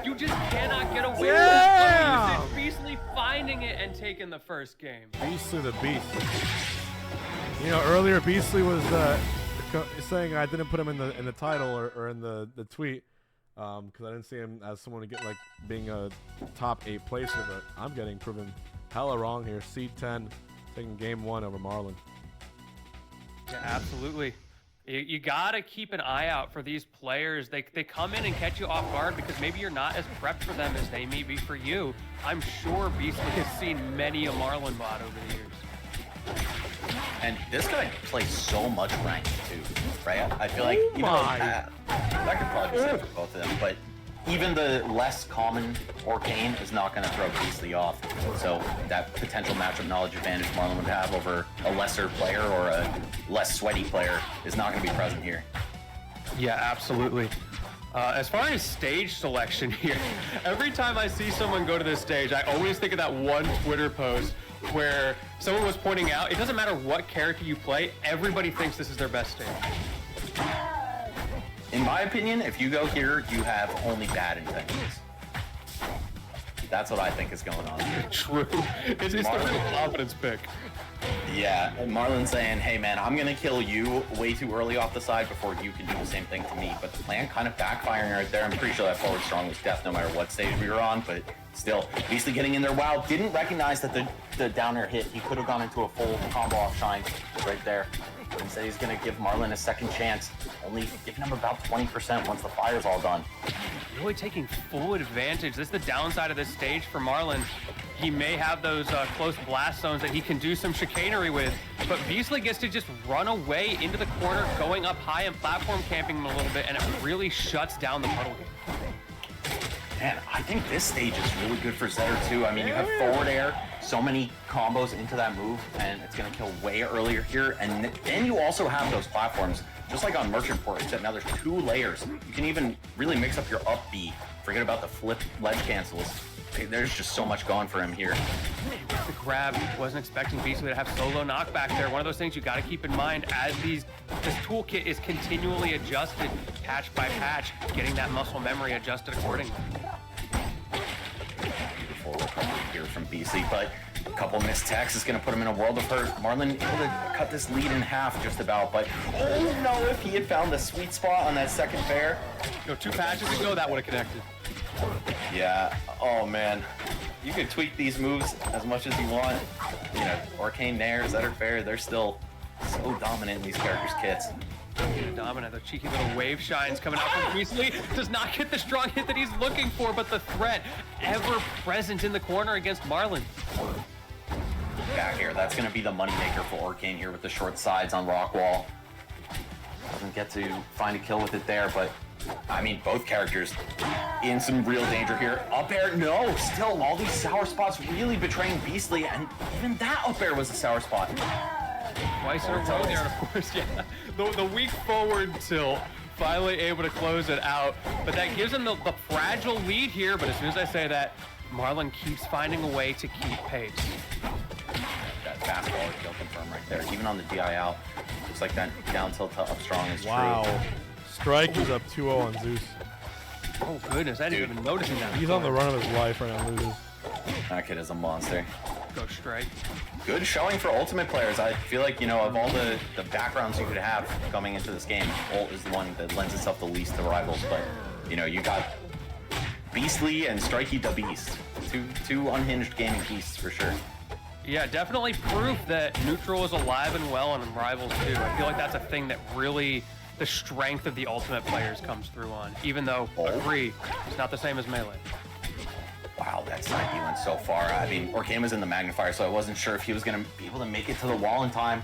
You just cannot get away with that. Beastly finding it and taking the first game. Beastly the beast. You know, earlier Beastly was saying I didn't put him in the title or in the tweet because I didn't see him as someone to get like being a top 8 placer, but I'm getting proven hella wrong here. C10 taking game 1 over Marlon. Yeah, absolutely. You gotta keep an eye out for these players. They come in and catch you off guard because maybe you're not as prepped for them as they may be for you. I'm sure Beastly has seen many a Marlon bot over the years. And this guy plays so much ranked too, right? I feel like even though, that could probably be safe for both of them, but even the less common Orcane is not going to throw Beastly off. So that potential matchup knowledge advantage Marlon would have over a lesser player or a less sweaty player is not going to be present here. Yeah, absolutely. As far as stage selection here, every time I see someone go to this stage, I always think of that one Twitter post where someone was pointing out, it doesn't matter what character you play, everybody thinks this is their best stage. In my opinion, if you go here, you have only bad intentions. That's what I think is going on here. True. It's the real confidence pick. Yeah, and Marlon's saying, hey man, I'm gonna kill you way too early off the side before you can do the same thing to me. But the plan kind of backfiring right there. I'm pretty sure that forward strong was death no matter what stage we were on, but still, Beastly getting in there. Wow, didn't recognize that the down air hit. He could have gone into a full combo off shine right there. But instead he's gonna give Marlon a second chance, only giving him about 20% once the fire's all done. Really taking full advantage. This is the downside of this stage for Marlon. He may have those close blast zones that he can do some chicanery with, but Beastly gets to just run away into the corner, going up high and platform camping him a little bit, and it really shuts down the puddle game. Man, I think this stage is really good for Zetter too. I mean, you have forward air, so many combos into that move, and it's gonna kill way earlier here. And then you also have those platforms, just like on Merchant Port, except now there's 2 layers. You can even really mix up your up B. Forget about the flip ledge cancels. There's just so much going for him here. The grab, wasn't expecting Beastly to have solo knockback there. One of those things you got to keep in mind as this toolkit is continually adjusted, patch by patch, getting that muscle memory adjusted accordingly. Beautiful recovery here from Beastly, but a couple missed techs is going to put him in a world of hurt. Marlon able to cut this lead in half just about, but oh no, if he had found the sweet spot on that second fair. 2 patches ago, that would have connected. Yeah, oh man. You can tweak these moves as much as you want. You know, Orcane, Nair, Zetter Fair, they're still so dominant in these characters' kits. Dominant, the cheeky little wave shines coming out from Beastly. Does not get the strong hit that he's looking for, but the threat ever present in the corner against Marlon. Back air, that's going to be the moneymaker for Orcane here with the short sides on Rockwall. Doesn't get to find a kill with it there, but I mean, both characters in some real danger here. Up air, no, still all these sour spots really betraying Beastly, and even that up air was a sour spot. Twice in a row there, of course, yeah. The weak forward tilt, finally able to close it out, but that gives him the fragile lead here, but as soon as I say that, Marlon keeps finding a way to keep pace. That fastball kill confirmed right there, even on the DI out. Looks like that down tilt to up strong is wow. true. Strike is up 2-0 on Zeus. Oh goodness, I didn't even notice that. He's on the run of his life right now, loses. That kid is a monster. Go Strike. Good showing for Ultimate players. I feel like, you know, of all the backgrounds you could have coming into this game, Ult is the one that lends itself the least to rivals. But, you know, you got Beastly and StrikeyDaBeast. Two unhinged gaming beasts for sure. Yeah, definitely proof that neutral is alive and well in Rivals too. I feel like that's a thing that really the strength of the Ultimate players comes through on, even though, agree, it's not the same as Melee. Wow, that side he went so far. I mean, Orcane was in the magnifier, so I wasn't sure if he was going to be able to make it to the wall in time.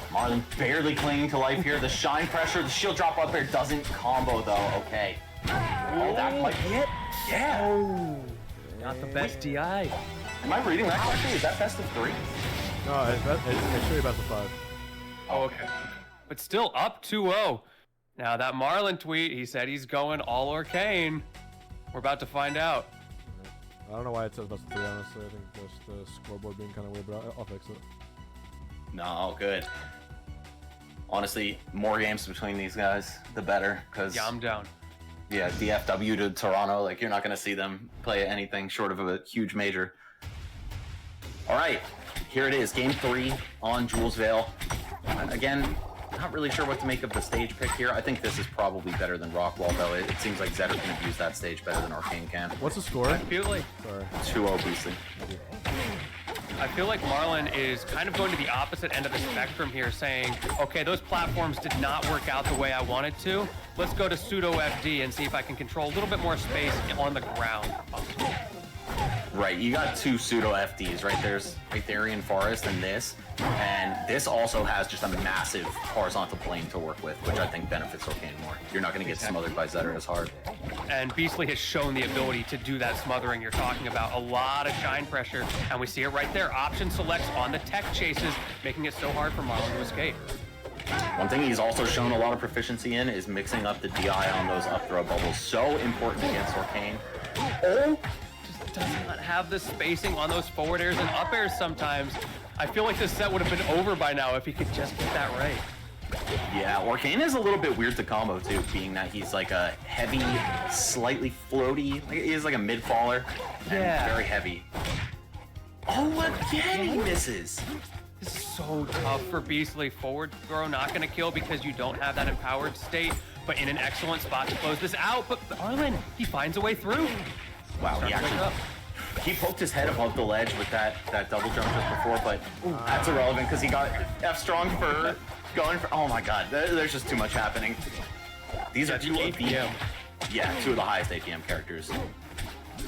Marlon barely clinging to life here. The shine pressure, the shield drop up there doesn't combo though. Okay. Oh, that might be it. Yeah. Oh, not the best DI. Am I reading that correctly? Is that best of 3? No, it's should be best of 5. Oh, okay. But still up 2-0. Now that Marlon tweet, he said he's going all Orcane. We're about to find out. I don't know why it says best of 3, honestly. I think just the scoreboard being kind of weird, but I'll fix it. No, good. Honestly, more games between these guys, the better. Cause yeah, I'm down. Yeah, DFW to Toronto, like you're not going to see them play anything short of a huge major. All right, here it is, game 3 on Jules Vale. Again, not really sure what to make of the stage pick here. I think this is probably better than Rockwall, though. It seems like Zetter can abuse that stage better than Orcane can. What's the score? I feel like 2-0 Beastly. I feel like Marlon is kind of going to the opposite end of the spectrum here, saying, okay, those platforms did not work out the way I wanted to. Let's go to pseudo FD and see if I can control a little bit more space on the ground. Right, you got two pseudo FDs, right? There's Itharian Forest and this also has just a massive horizontal plane to work with, which I think benefits Orcane more. You're not going to get smothered by Zetter as hard. And Beastly has shown the ability to do that smothering you're talking about. A lot of shine pressure, and we see it right there. Option selects on the tech chases, making it so hard for Marlon to escape. One thing he's also shown a lot of proficiency in is mixing up the DI on those up throw bubbles. So important against Orcane. Oh! Just does not have the spacing on those forward airs and up airs sometimes. I feel like this set would have been over by now if he could just get that right. Yeah, Orcane is a little bit weird to combo too, being that he's like a heavy, slightly floaty. He's like a mid-faller. Yeah. And very heavy. Oh, again he misses. This is so tough for Beastly. Forward throw not going to kill because you don't have that empowered state, but in an excellent spot to close this out. But Marlon, he finds a way through. Wow, he poked his head above the ledge with that double jump just before, but that's irrelevant because he got F-strong for going for, oh my god, there's just too much happening. These are two APM. Yeah, two of the highest APM characters.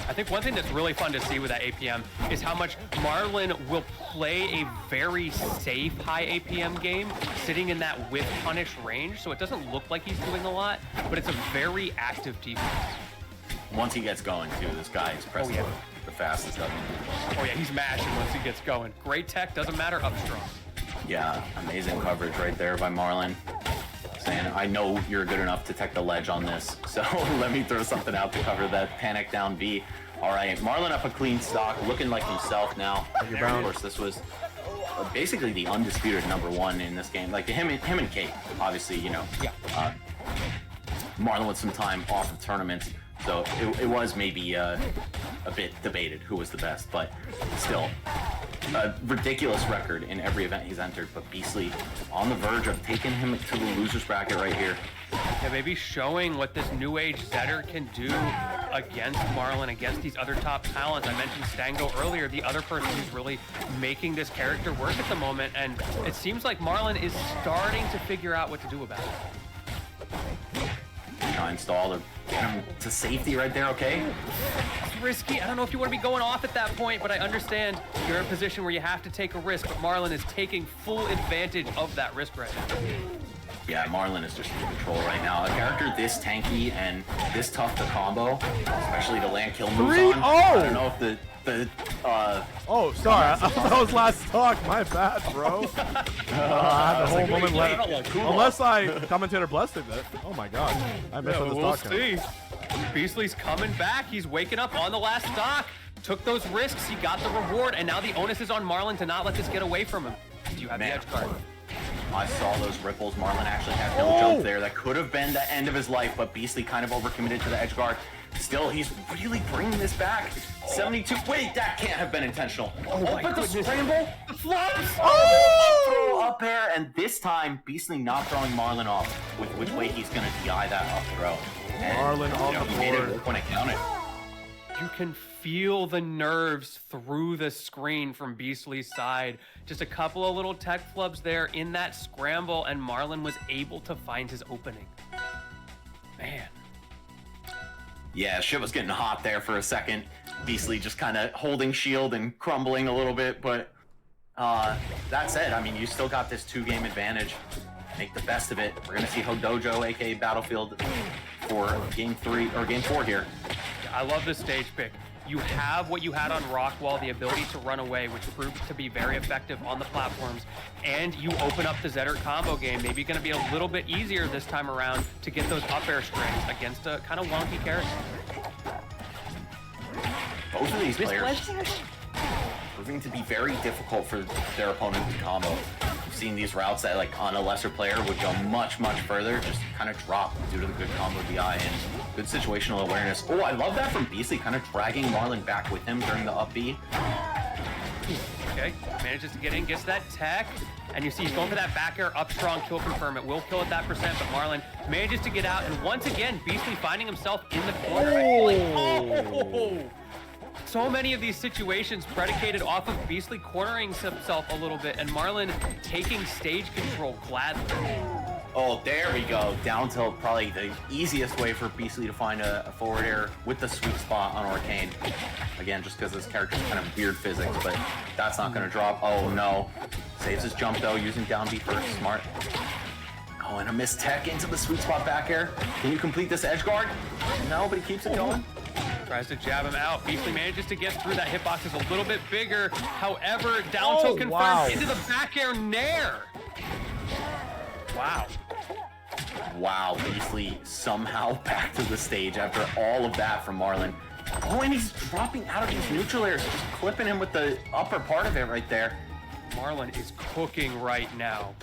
I think one thing that's really fun to see with that APM is how much Marlon will play a very safe high APM game, sitting in that whiff punish range, so it doesn't look like he's doing a lot, but it's a very active defense. Once he gets going too, this guy is pressing the fastest of him. Oh yeah, he's mashing once he gets going. Great tech, doesn't matter, up strong. Yeah, amazing coverage right there by Marlon. Saying, I know you're good enough to tech the ledge on this, so let me throw something out to cover that panic down B. All right, Marlon up a clean stock, looking like himself now. Of course, this was basically the undisputed #1 in this game. Like him and Kate, obviously, you know. Yeah. Marlon with some time off of tournaments, so it was maybe a bit debated who was the best, but still. A ridiculous record in every event he's entered, but Beastly on the verge of taking him to the loser's bracket right here. Yeah, maybe showing what this new age Zetter can do against Marlon, against these other top talents. I mentioned Stango earlier, the other person who's really making this character work at the moment, and it seems like Marlon is starting to figure out what to do about it. Install to get him to safety right there, okay? It's risky. I don't know if you want to be going off at that point, but I understand you're in a position where you have to take a risk, but Marlon is taking full advantage of that risk right now. Yeah, Marlon is just in control right now. A character this tanky and this tough to combo, especially to land kill moves on. I don't know if the oh, sorry. I thought that was last stock. My bad, bro. I had the whole moment left. Unless I commentator blessed it. Oh my god. I missed on the stock. We'll see. Beastly's coming back. He's waking up on the last stock. Took those risks. He got the reward, and now the onus is on Marlon to not let this get away from him. Do you have the edge card? I saw those ripples. Marlon actually had no jump there. That could have been the end of his life, but Beastly kind of overcommitted to the edge guard. Still, he's really bringing this back. 72. Wait, that can't have been intentional. Oh my goodness. The scramble. The flops. Oh! Throw up air, and this time, Beastly not throwing Marlon off with which way he's going to DI that up throw. And, Marlon on the he made it board. work when it counted. You can feel the nerves through the screen from Beastly's side. Just a couple of little tech flubs there in that scramble, and Marlon was able to find his opening. Man. Yeah, shit was getting hot there for a second. Beastly just kind of holding shield and crumbling a little bit, but that said, I mean, you still got this 2-game advantage. Make the best of it. We're gonna see Dojo, aka Battlefield, for game 4 here. I love this stage pick. You have what you had on Rockwall, the ability to run away, which proved to be very effective on the platforms, and you open up the Zetter combo game. Maybe going to be a little bit easier this time around to get those up air strings against a kind of wonky character. Both of these players proving to be very difficult for their opponent to combo. We've seen these routes that, like, on a lesser player would go much, much further, just kind of drop due to the good combo DI and good situational awareness. Oh, I love that from Beastly, kind of dragging Marlon back with him during the up B. Okay, manages to get in, gets that tech, and you see he's going for that back air up strong kill confirm. It will kill at that percent, but Marlon manages to get out, and once again, Beastly finding himself in the corner. Oh! So many of these situations predicated off of Beastly cornering himself a little bit, and Marlon taking stage control gladly. Oh, there we go. Down tilt, probably the easiest way for Beastly to find a forward air with the sweet spot on Orcane. Again, just because this character's kind of weird physics, but that's not going to drop. Oh, no. Saves his jump, though, using down B first. Smart. Oh, and a missed tech into the sweet spot back air. Can you complete this edge guard? No, but he keeps it going. Tries to jab him out. Beastly manages to get through. That hitbox is a little bit bigger. However, down tilt confirmed wow. into the back air nair. Wow. Wow, Beastly somehow back to the stage after all of that from Marlon. Oh, and he's dropping out of these neutral airs, just clipping him with the upper part of it right there. Marlon is cooking right now.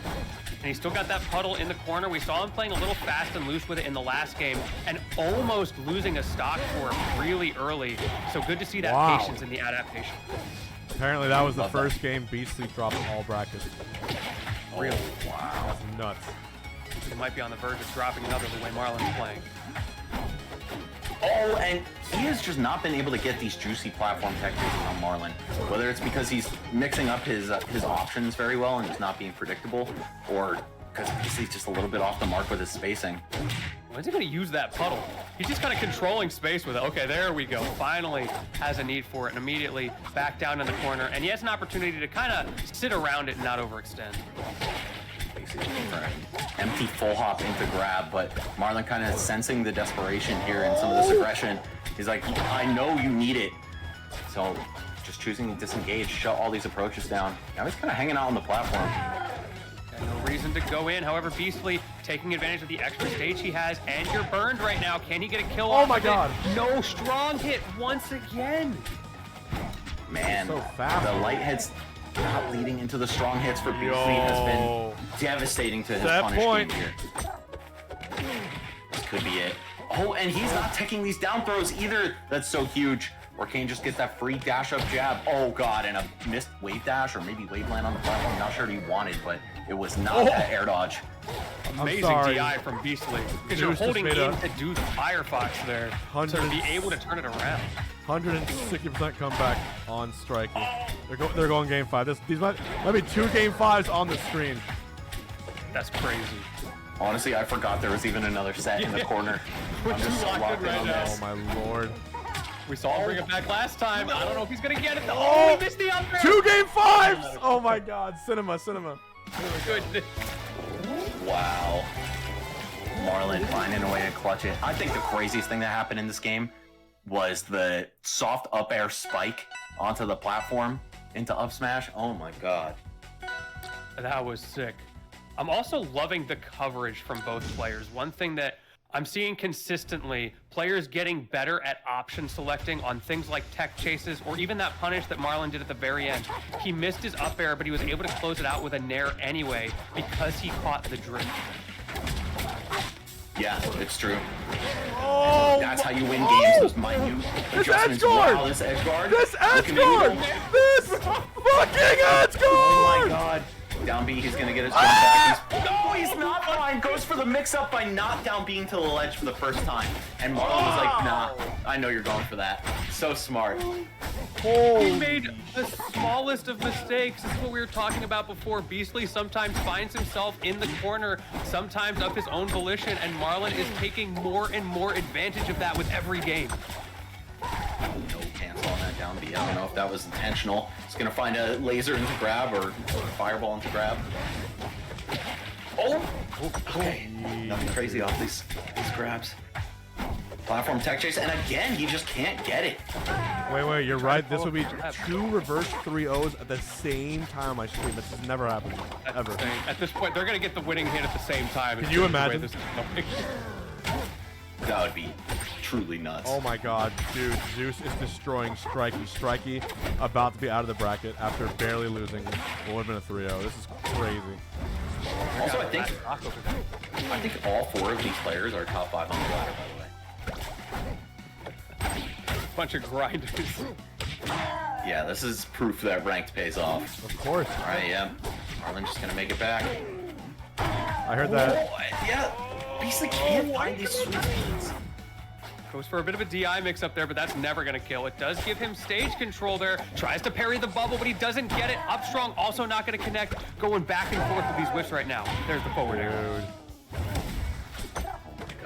And he's still got that puddle in the corner. We saw him playing a little fast and loose with it in the last game and almost losing a stock for him really early. So good to see that Wow. patience and the adaptation. Apparently that was the first game Beastly dropped all brackets. Really? Wow. That's nuts. It might be on the verge of dropping another the way Marlon's playing. Oh, and he has just not been able to get these juicy platform tech chases on Marlon. Whether it's because he's mixing up his options very well and he's not being predictable, or because he's just a little bit off the mark with his spacing. When's he going to use that puddle? He's just kind of controlling space with it. Okay, there we go. Finally has a need for it and immediately back down in the corner. And he has an opportunity to kind of sit around it and not overextend. Empty full hop into grab, but Marlon kind of sensing the desperation here and some of this aggression. He's like, I know you need it. So just choosing to disengage, shut all these approaches down. Now he's kind of hanging out on the platform. Got no reason to go in. However, Beastly taking advantage of the extra stage he has, and you're burned right now. Can he get a kill off my of God. it? No strong hit once again. Man, So fast. the light hits not leading into the strong hits for Beastly has been devastating to his That punish point. game here. This could be it. Oh, and he's not taking these down throws either. That's so huge. Orcane just gets that free dash up jab. Oh god, and a missed wave dash or maybe wave land on the platform. I'm not sure what he wanted, but it was not that air dodge. Amazing sorry. DI from Beastly. Because you're Zeus just holding made in a- to do the Firefox there to be able to turn it around. 160% comeback on Strikey. They're going game 5. These might be 2 game 5s on the screen. That's crazy. Honestly, I forgot there was even another set in the corner. I'm just so locked in on this. Oh my lord. We saw him bring it back last time. I don't know if he's gonna get it though. Oh, he missed the up air. 2 game 5s! Oh my god. Cinema. Goodness. Wow. Marlon finding a way to clutch it. I think the craziest thing that happened in this game was the soft up air spike onto the platform into up smash. Oh my god. That was sick. I'm also loving the coverage from both players. One thing that I'm seeing consistently, players getting better at option selecting on things like tech chases or even that punish that Marlon did at the very end. He missed his up air, but he was able to close it out with a nair anyway because he caught the drift. Yeah, it's true. Oh, That's how you win games. Those minute This adjustments. edge guard! Wow, this edge guard. This edge Looking guard! illegal. This fucking edge guard! Oh my god. Down B, he's gonna get his jump back. No, he's not fine. Goes for the mix-up by not down being to the ledge for the first time. And Marlon was like, nah, I know you're going for that. So smart. He made the smallest of mistakes. This is what we were talking about before. Beastly sometimes finds himself in the corner, sometimes of his own volition, and Marlon is taking more and more advantage of that with every game. No cancel on that down B. I don't know if that was intentional. He's gonna find a laser into grab or fireball into grab. Oh! Okay. Nothing crazy off these grabs. Platform tech chase, and again, he just can't get it. Wait, you're right. This would be 2 reverse 3-0s at the same time on my screen. This has never happened, ever. At this point, they're going to get the winning hit at the same time. Can you imagine? That would be truly nuts. Oh my god, dude, Zeus is destroying Strikey. Strikey about to be out of the bracket after barely losing what would have been a 3-0. This is crazy. Also, I think all 4 of these players are top 5 on the ladder, by the way. Bunch of grinders. Yeah, this is proof that ranked pays off. Of course. All right, yeah. Marlon just gonna make it back. I heard that. Oh, yeah. Beastly can't find these sweet spots. Goes for a bit of a DI mix up there, but that's never going to kill. It does give him stage control there. Tries to parry the bubble, but he doesn't get it. Up strong, also not going to connect. Going back and forth with these whiffs right now. There's the forward air.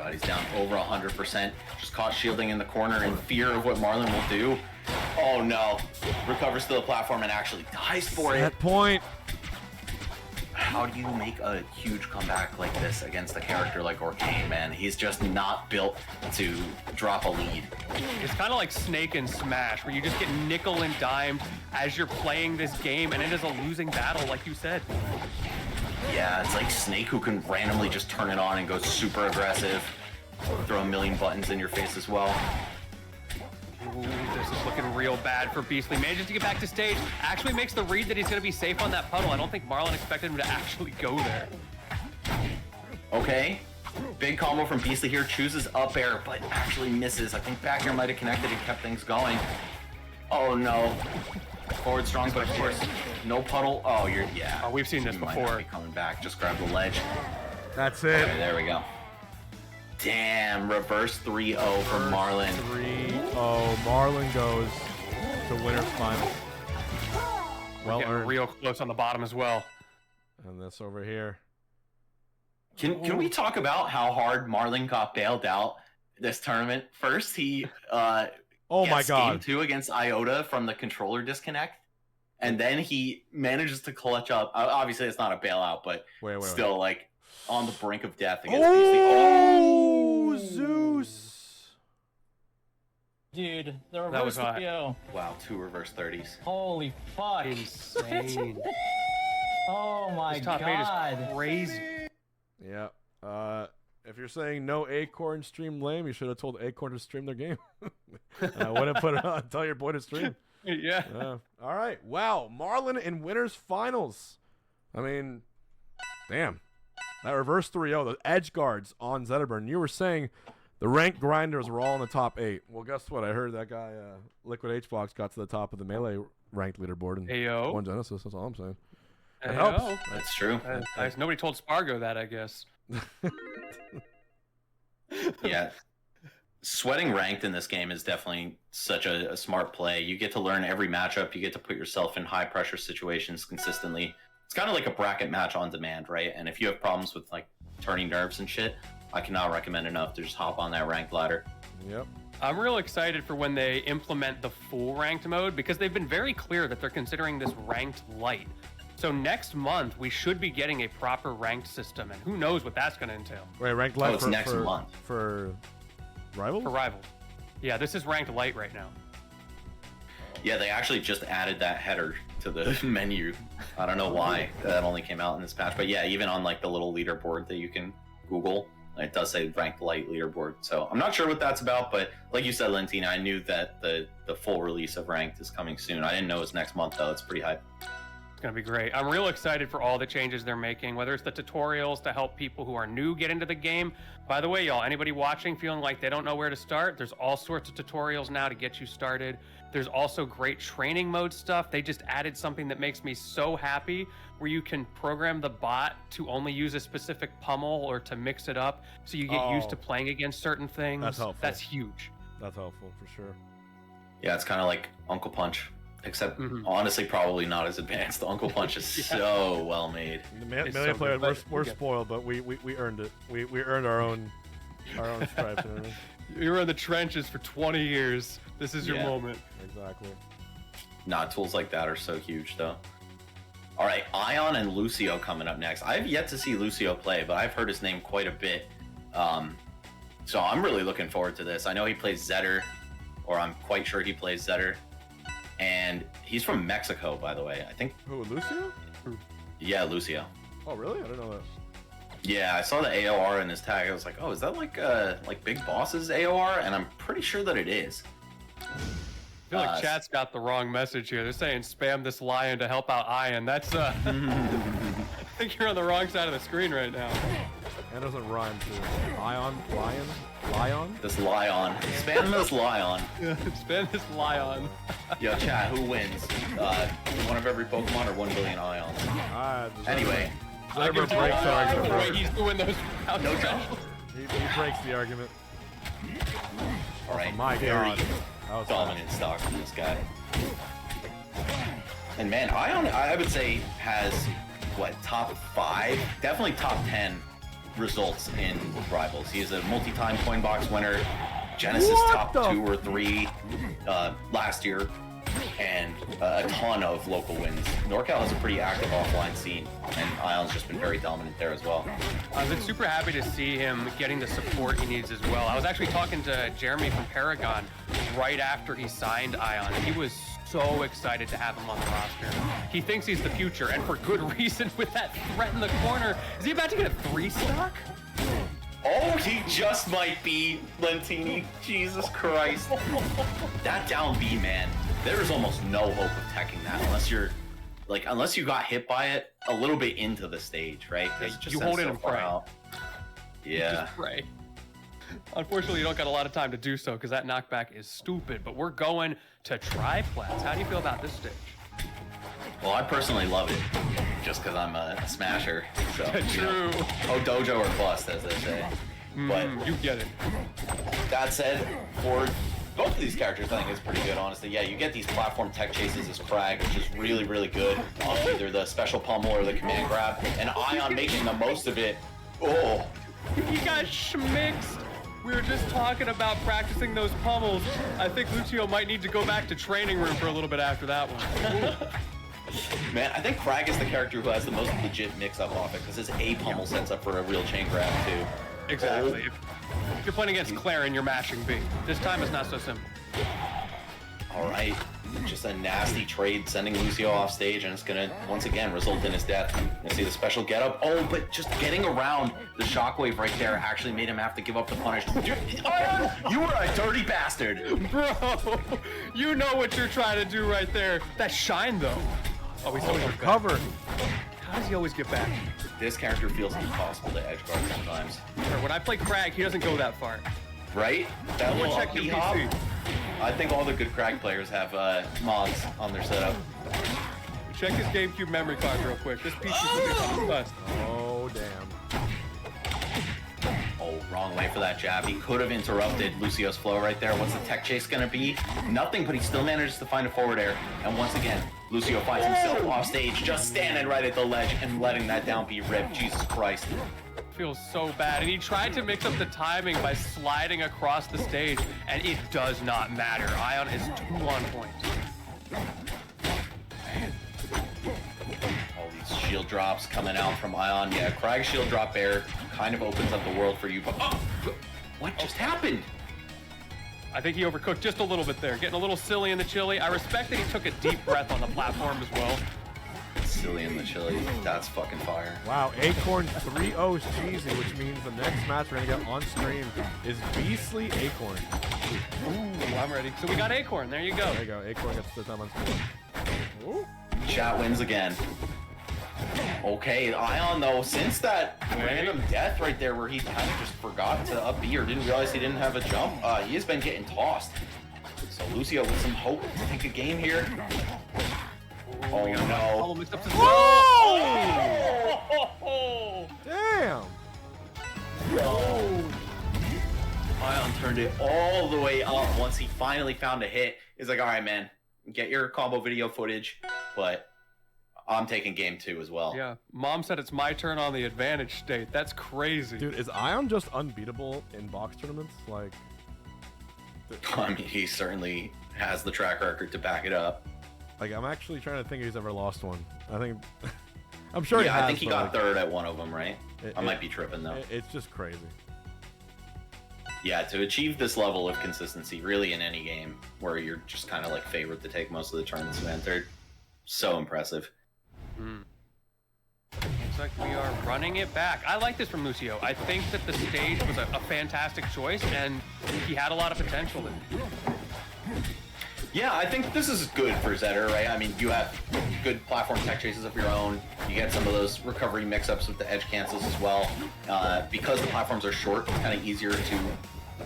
god, he's down over 100%. Just caught shielding in the corner in fear of what Marlon will do. Oh no. Recovers to the platform and actually dies for it. That point. How do you make a huge comeback like this against a character like Orcane, man? He's just not built to drop a lead. It's kind of like Snake and Smash, where you just get nickel and dimed as you're playing this game, and it is a losing battle, like you said. Yeah, it's like Snake who can randomly just turn it on and go super aggressive. Throw a million buttons in your face as well. Ooh, this is looking real bad for Beastly. Manages to get back to stage. Actually makes the read that he's going to be safe on that puddle. I don't think Marlon expected him to actually go there. Okay. Big combo from Beastly here. Chooses up air, but actually misses. I think back air might have connected and kept things going. Oh no. Forward strong, but of course, no puddle. Oh, yeah. Oh, we've seen this Might before. not be coming back. Just grab the ledge. That's it. Okay, there we go. Damn, reverse 3-0 for Marlon. 3-0. Marlon goes to winner's final. Well Getting earned. real close on the bottom as well. And this over here. Can we talk about how hard Marlon got bailed out this tournament? First, he Oh my gets god. game 2 against I0N from the controller disconnect, and then he manages to clutch up. Obviously, it's not a bailout, but still, like, on the brink of death against Beastly. Oh, Zeus. Dude, the That was reverse hot. PO. Wow, 2 reverse 30s. Holy fuck. Insane. Oh my This top god. 8 is crazy. Yeah. If you're saying no Acorn stream lame, you should have told Acorn to stream their game. I wouldn't put it on. Tell your boy to stream. Yeah. All right. Wow. Marlon in winners finals. I mean, damn. That reverse 3-0, the edge guards on Zetterburn. You were saying the ranked grinders were all in the top 8. Well, guess what? I heard that guy, Liquid HBox, got to the top of the Melee ranked leaderboard and Ayo. won Genesis. That's all I'm saying. It Ayo. helps. That's true. Nice. Nobody told Sparg0 that, I guess. Yeah. Sweating ranked in this game is definitely such a smart play. You get to learn every matchup. You get to put yourself in high pressure situations consistently. It's kind of like a bracket match on demand, right? And if you have problems with like turning nerves and shit, I cannot recommend enough to just hop on that ranked ladder. Yep. I'm real excited for when they implement the full ranked mode, because they've been very clear that they're considering this ranked light. So next month we should be getting a proper ranked system, and who knows what that's going to entail. Wait, ranked light it's next month. For Rivals? For Rivals. Yeah, this is ranked light right now. Yeah, they actually just added that header to the menu. I don't know why that only came out in this patch, but yeah, even on like the little leaderboard that you can Google, it does say ranked light leaderboard. So I'm not sure what that's about, but like you said, Lentina, I knew that the full release of ranked is coming soon. I didn't know it was next month though. It's pretty hype. It's going to be great. I'm real excited for all the changes they're making, whether it's the tutorials to help people who are new get into the game. By the way, y'all, anybody watching feeling like they don't know where to start, there's all sorts of tutorials now to get you started. There's also great training mode stuff. They just added something that makes me so happy, where you can program the bot to only use a specific pummel or to mix it up so you get used to playing against certain things. That's helpful. That's huge. That's helpful for sure. Yeah, it's kind of like Uncle Punch, except honestly probably not as advanced. Uncle Punch is so well made. The Melee players, we're spoiled, but we earned it. We earned our own stripes and everything. You were in the trenches for 20 years. This is your moment. Exactly. Nah, tools like that are so huge, though. All right, I0N and Lucio coming up next. I've yet to see Lucio play, but I've heard his name quite a bit. So I'm really looking forward to this. I know he plays Zetter, or I'm quite sure he plays Zetter. And he's from Mexico, by the way. I think. Who, Lucio? Yeah, Lucio. Oh, really? I didn't know that. Yeah, I saw the AOR in his tag. I was like, oh, is that like Big Boss's AOR? And I'm pretty sure that it is. I feel like chat's got the wrong message here. They're saying spam this lion to help out I0N. That's I think you're on the wrong side of the screen right now. That doesn't rhyme to lion. This lion. Spam this lion. Spam this lion. Yo, chat, who wins? One of every Pokemon or 1 billion ions? Anyway. Zetterburn breaks the argument, bro. He's doing those. No joke. He breaks the argument. All right. Oh my god. That was dominant stock from this guy. And man, I would say has what, top 5, definitely top 10 results in Rivals. He is a multi-time coin box winner, Genesis What top 2 or 3 last year, and a ton of local wins. NorCal has a pretty active offline scene, and I0N's just been very dominant there as well. I've been super happy to see him getting the support he needs as well. I was actually talking to Jeremy from Paragon right after he signed I0N. He was so excited to have him on the roster. He thinks he's the future, and for good reason with that threat in the corner. Is he about to get a 3-stock? Oh, he just might be, Lentini. Jesus Christ. That down B, man. There is almost no hope of teching that unless you got hit by it a little bit into the stage, right? You hold it and pray. Yeah. Just pray. Unfortunately, you don't got a lot of time to do so because that knockback is stupid, but we're going to triplats. How do you feel about this stage? Well, I personally love it, just because I'm a smasher. So, True. Oh, dojo or bust, as they say. But you get it. That said, for both of these characters, I think it's pretty good, honestly. Yeah, you get these platform tech chases as Kragg, which is really, really good on either the special pummel or the command grab, and I0N making the most of it. Oh. He got schmixed. We were just talking about practicing those pummels. I think Lucio might need to go back to training room for a little bit after that one. Man, I think Kragg is the character who has the most legit mix-up off it, because his A pummel sets up for a real chain grab, too. Exactly. If you're playing against Clairen, you're mashing B. This time it's not so simple. All right. Just a nasty trade sending Lucio off stage, and it's going to, once again, result in his death. You see the special getup. Oh, but just getting around the shockwave right there actually made him have to give up the punish. You were a dirty bastard. Bro, you know what you're trying to do right there. That shine, though. Oh, he's always cover. How does he always get back? This character feels impossible to edge guard sometimes. When I play Kragg, he doesn't go that far. Right? That little check your PC. I think all the good Kragg players have mods on their setup. Check his GameCube memory card real quick. This PC is bust. Oh, damn. Oh, wrong way for that jab. He could have interrupted Lucio's flow right there. What's the tech chase gonna be? Nothing, but he still manages to find a forward air. And once again, Lucio finds himself off stage, just standing right at the ledge and letting that down be ripped. Jesus Christ. Feels so bad, and he tried to mix up the timing by sliding across the stage, and it does not matter. I0N is 2 on point. All these shield drops coming out from I0N. Yeah, Kragg shield drop air kind of opens up the world for you, but what just happened? I think he overcooked just a little bit there, getting a little silly in the chili. I respect that he took a deep breath on the platform as well. Silly in the chili. That's fucking fire. Wow, Acorn 3-0 Cheesy, which means the next match we're gonna get on stream is Beastly Acorn. Ooh, I'm ready. So we got Acorn. There you go. There you go. Acorn gets the time on stream. Ooh. Chat wins again. Okay, I0N though, since that random death right there where he kind of just forgot to up B or didn't realize he didn't have a jump, he has been getting tossed. So Lucio with some hope to take a game here. Oh no. Oh! Damn! No. I0N turned it all the way up once he finally found a hit. He's like, all right, man, get your combo video footage, but I'm taking game 2 as well. Yeah, Mom said it's my turn on the advantage state. That's crazy. Dude, is I0N just unbeatable in box tournaments? Like, I mean, he certainly has the track record to back it up. Like, I'm actually trying to think if he's ever lost one. I think, I'm sure. Yeah, he has, I think he got like, third at one of them, right? I might be tripping though. It's just crazy. Yeah, to achieve this level of consistency, really in any game where you're just kind of like favored to take most of the tournaments you entered, so impressive. Looks like we are running it back. I like this from Lucio. I think that the stage was a fantastic choice, and he had a lot of potential. Yeah, I think this is good for Zetter, right? I mean, you have good platform tech chases of your own. You get some of those recovery mix-ups with the edge cancels as well. Because the platforms are short, it's kind of easier to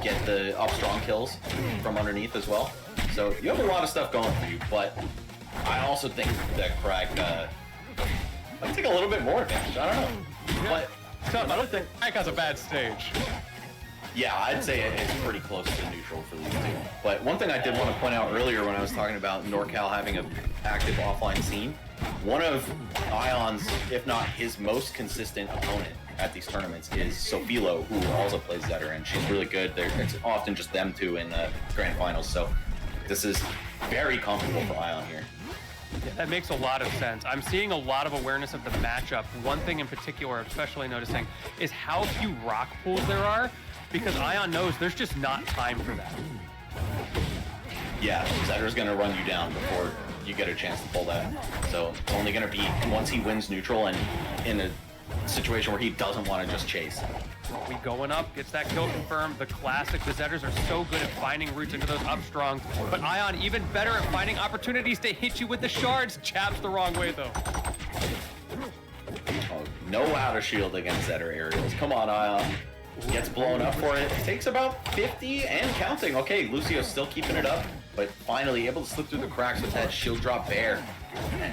get the up strong kills from underneath as well. So you have a lot of stuff going for you, but I also think that Kragg might take a little bit more advantage. I don't know. But I don't think Kragg has a bad stage. Yeah, I'd say it's pretty close to neutral for these two. But one thing I did want to point out earlier when I was talking about NorCal having an active offline scene, one of I0N's, if not his most consistent opponent at these tournaments is Sofilo, who also plays Zetter, and she's really good. It's often just them two in the grand finals, so this is very comfortable for I0N here. Yeah, that makes a lot of sense. I'm seeing a lot of awareness of the matchup. One thing in particular I'm especially noticing is how few rock pools there are, because I0N knows there's just not time for that. Yeah, Zetter's going to run you down before you get a chance to pull that. So it's only going to be once he wins neutral and in a situation where he doesn't want to just chase. We going up, gets that kill confirmed. The classic, the Zetters are so good at finding routes into those up strongs, but I0N even better at finding opportunities to hit you with the shards. Chaps the wrong way though. Oh, no outer shield against Zetter aerials. Come on, I0N. Gets blown up for it. Takes about 50 and counting. Okay, Lucio's still keeping it up, but finally able to slip through the cracks with that shield drop bear. And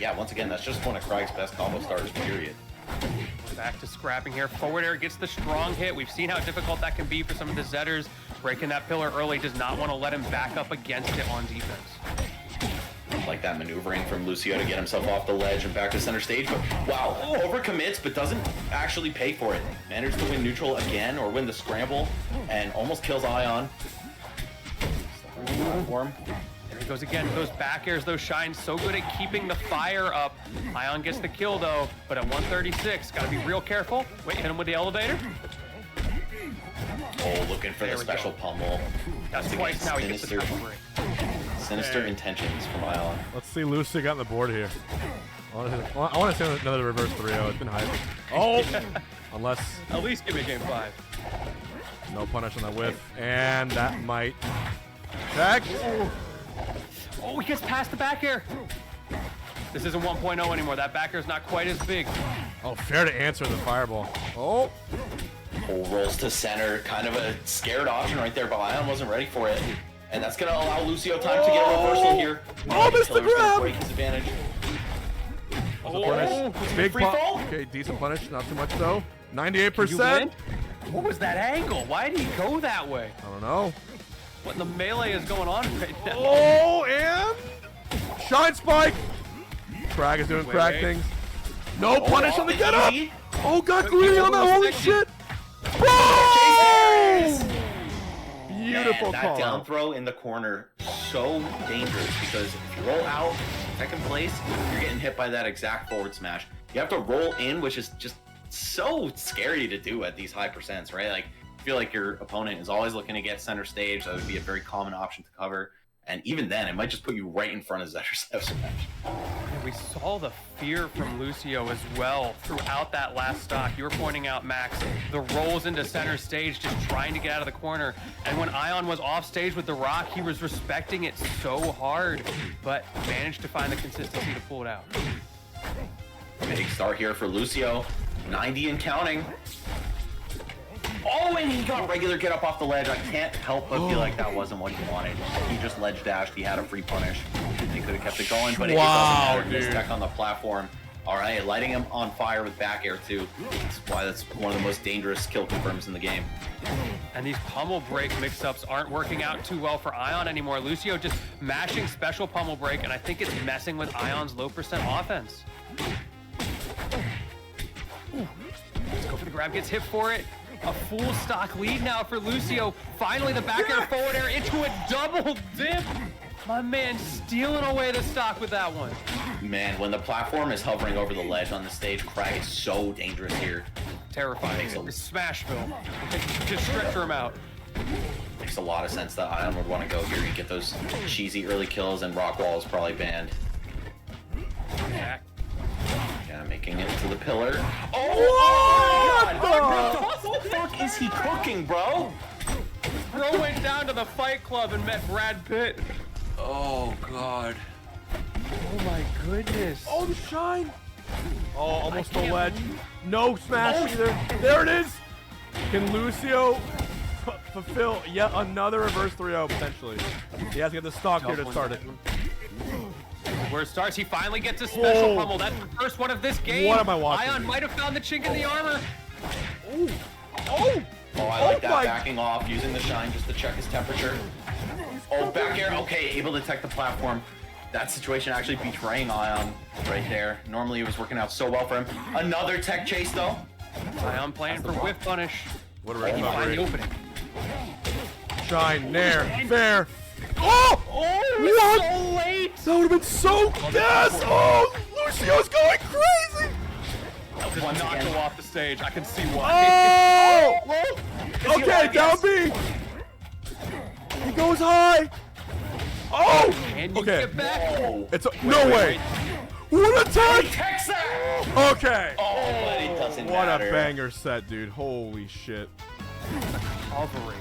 yeah, once again, that's just one of Kragg's best combo starters, period. Back to scrapping here. Forward air gets the strong hit. We've seen how difficult that can be for some of the Zetters. Breaking that pillar early, does not want to let him back up against it on defense. Like that maneuvering from Lucio to get himself off the ledge and back to center stage, but wow, overcommits, but doesn't actually pay for it. Manages to win neutral again, or win the scramble, and almost kills I0N. There he goes again, those back airs, those shines, so good at keeping the fire up. I0N gets the kill though, but at 136, gotta be real careful. Wait, hit him with the elevator. Oh, looking for the special pummel. That's twice now he gets the triple break. Sinister intentions from I0N. Let's see Lucy got on the board here. I want to see another reverse 3-0. It's been hype. Oh! Unless... At least give me game 5. No punish on that whiff. And that might... Check! Oh, he gets past the back air. This isn't 1.0 anymore. That back air is not quite as big. Oh, fair to answer the fireball. Oh! Oh, rolls to center. Kind of a scared option right there, but I0N wasn't ready for it. And that's going to allow Lucio time to get a reversal here. Oh, missed the grab! Break his advantage. Oh, big free fall? Okay, decent punish. Not too much, though. 98%. What was that angle? Why did he go that way? I don't know. What in the melee is going on right now? Oh, and... Shine Spike! Kragg is doing Kragg things. No punish on the get up! Oh, got greedy on that, holy shit! Boom! Beautiful Man, call. That down throw in the corner, so dangerous, because if you roll out second place, you're getting hit by that exact forward smash. You have to roll in, which is just so scary to do at these high percents, right? Like, I feel like your opponent is always looking to get center stage. That would be a very common option to cover. And even then, it might just put you right in front of Zetter's smash. We saw the fear from Lucio as well throughout that last stock. You were pointing out, Max, the rolls into center stage, just trying to get out of the corner. And when I0N was off stage with the rock, he was respecting it so hard, but managed to find the consistency to pull it out. Big start here for Lucio. 90 and counting. Oh, and he got regular get up off the ledge. I can't help but feel like that wasn't what he wanted. He just ledge dashed. He had a free punish. He could have kept it going, but it doesn't matter. He's stuck on the platform. All right, lighting him on fire with back air too. That's why that's one of the most dangerous kill confirms in the game. And these pummel break mix-ups aren't working out too well for I0N anymore. Lucio just mashing special pummel break, and I think it's messing with I0N's low percent offense. Let's go for the grab, gets hit for it. A full stock lead now for Lucio. Finally, the back air forward air into a double dip. My man stealing away the stock with that one. Man, when the platform is hovering over the ledge on the stage, Kragg is so dangerous here. Terrifying. Smashville. Just stretcher him out. Makes a lot of sense that I0N would want to go here and get those cheesy early kills, and Rockwall is probably banned. Yeah, making it to the pillar. Oh my god! What the fuck is he cooking, bro? Bro went down to the Fight Club and met Brad Pitt. Oh god. Oh my goodness. Oh, the shine! Oh, almost the ledge. No smash either. There it is! Can Lucio fulfill yet another reverse 3-0 potentially? He has to get the stock here to start it. Where it starts, he finally gets a special pummel. That's the first one of this game. What am I watching? I0N might have found the chink in the armor. Oh! Oh, I like that. Backing off, using the shine just to check his temperature. Oh, back air. Okay, able to detect the platform. That situation actually betraying I0N right there. Normally it was working out so well for him. Another tech chase though. I0N playing for whiff punish. What a Find the recovery. opening. Shine, nair, fair. Oh! What? So late. That would have been so gas! Oh! Lucio's going crazy! Does not go off the stage. I can see why. Oh! Okay, down B! He goes high! Oh! And you Okay. get back. It's a, no way! What a time! Okay! Oh, but it doesn't What matter. a banger set, dude. Holy shit. Coverage.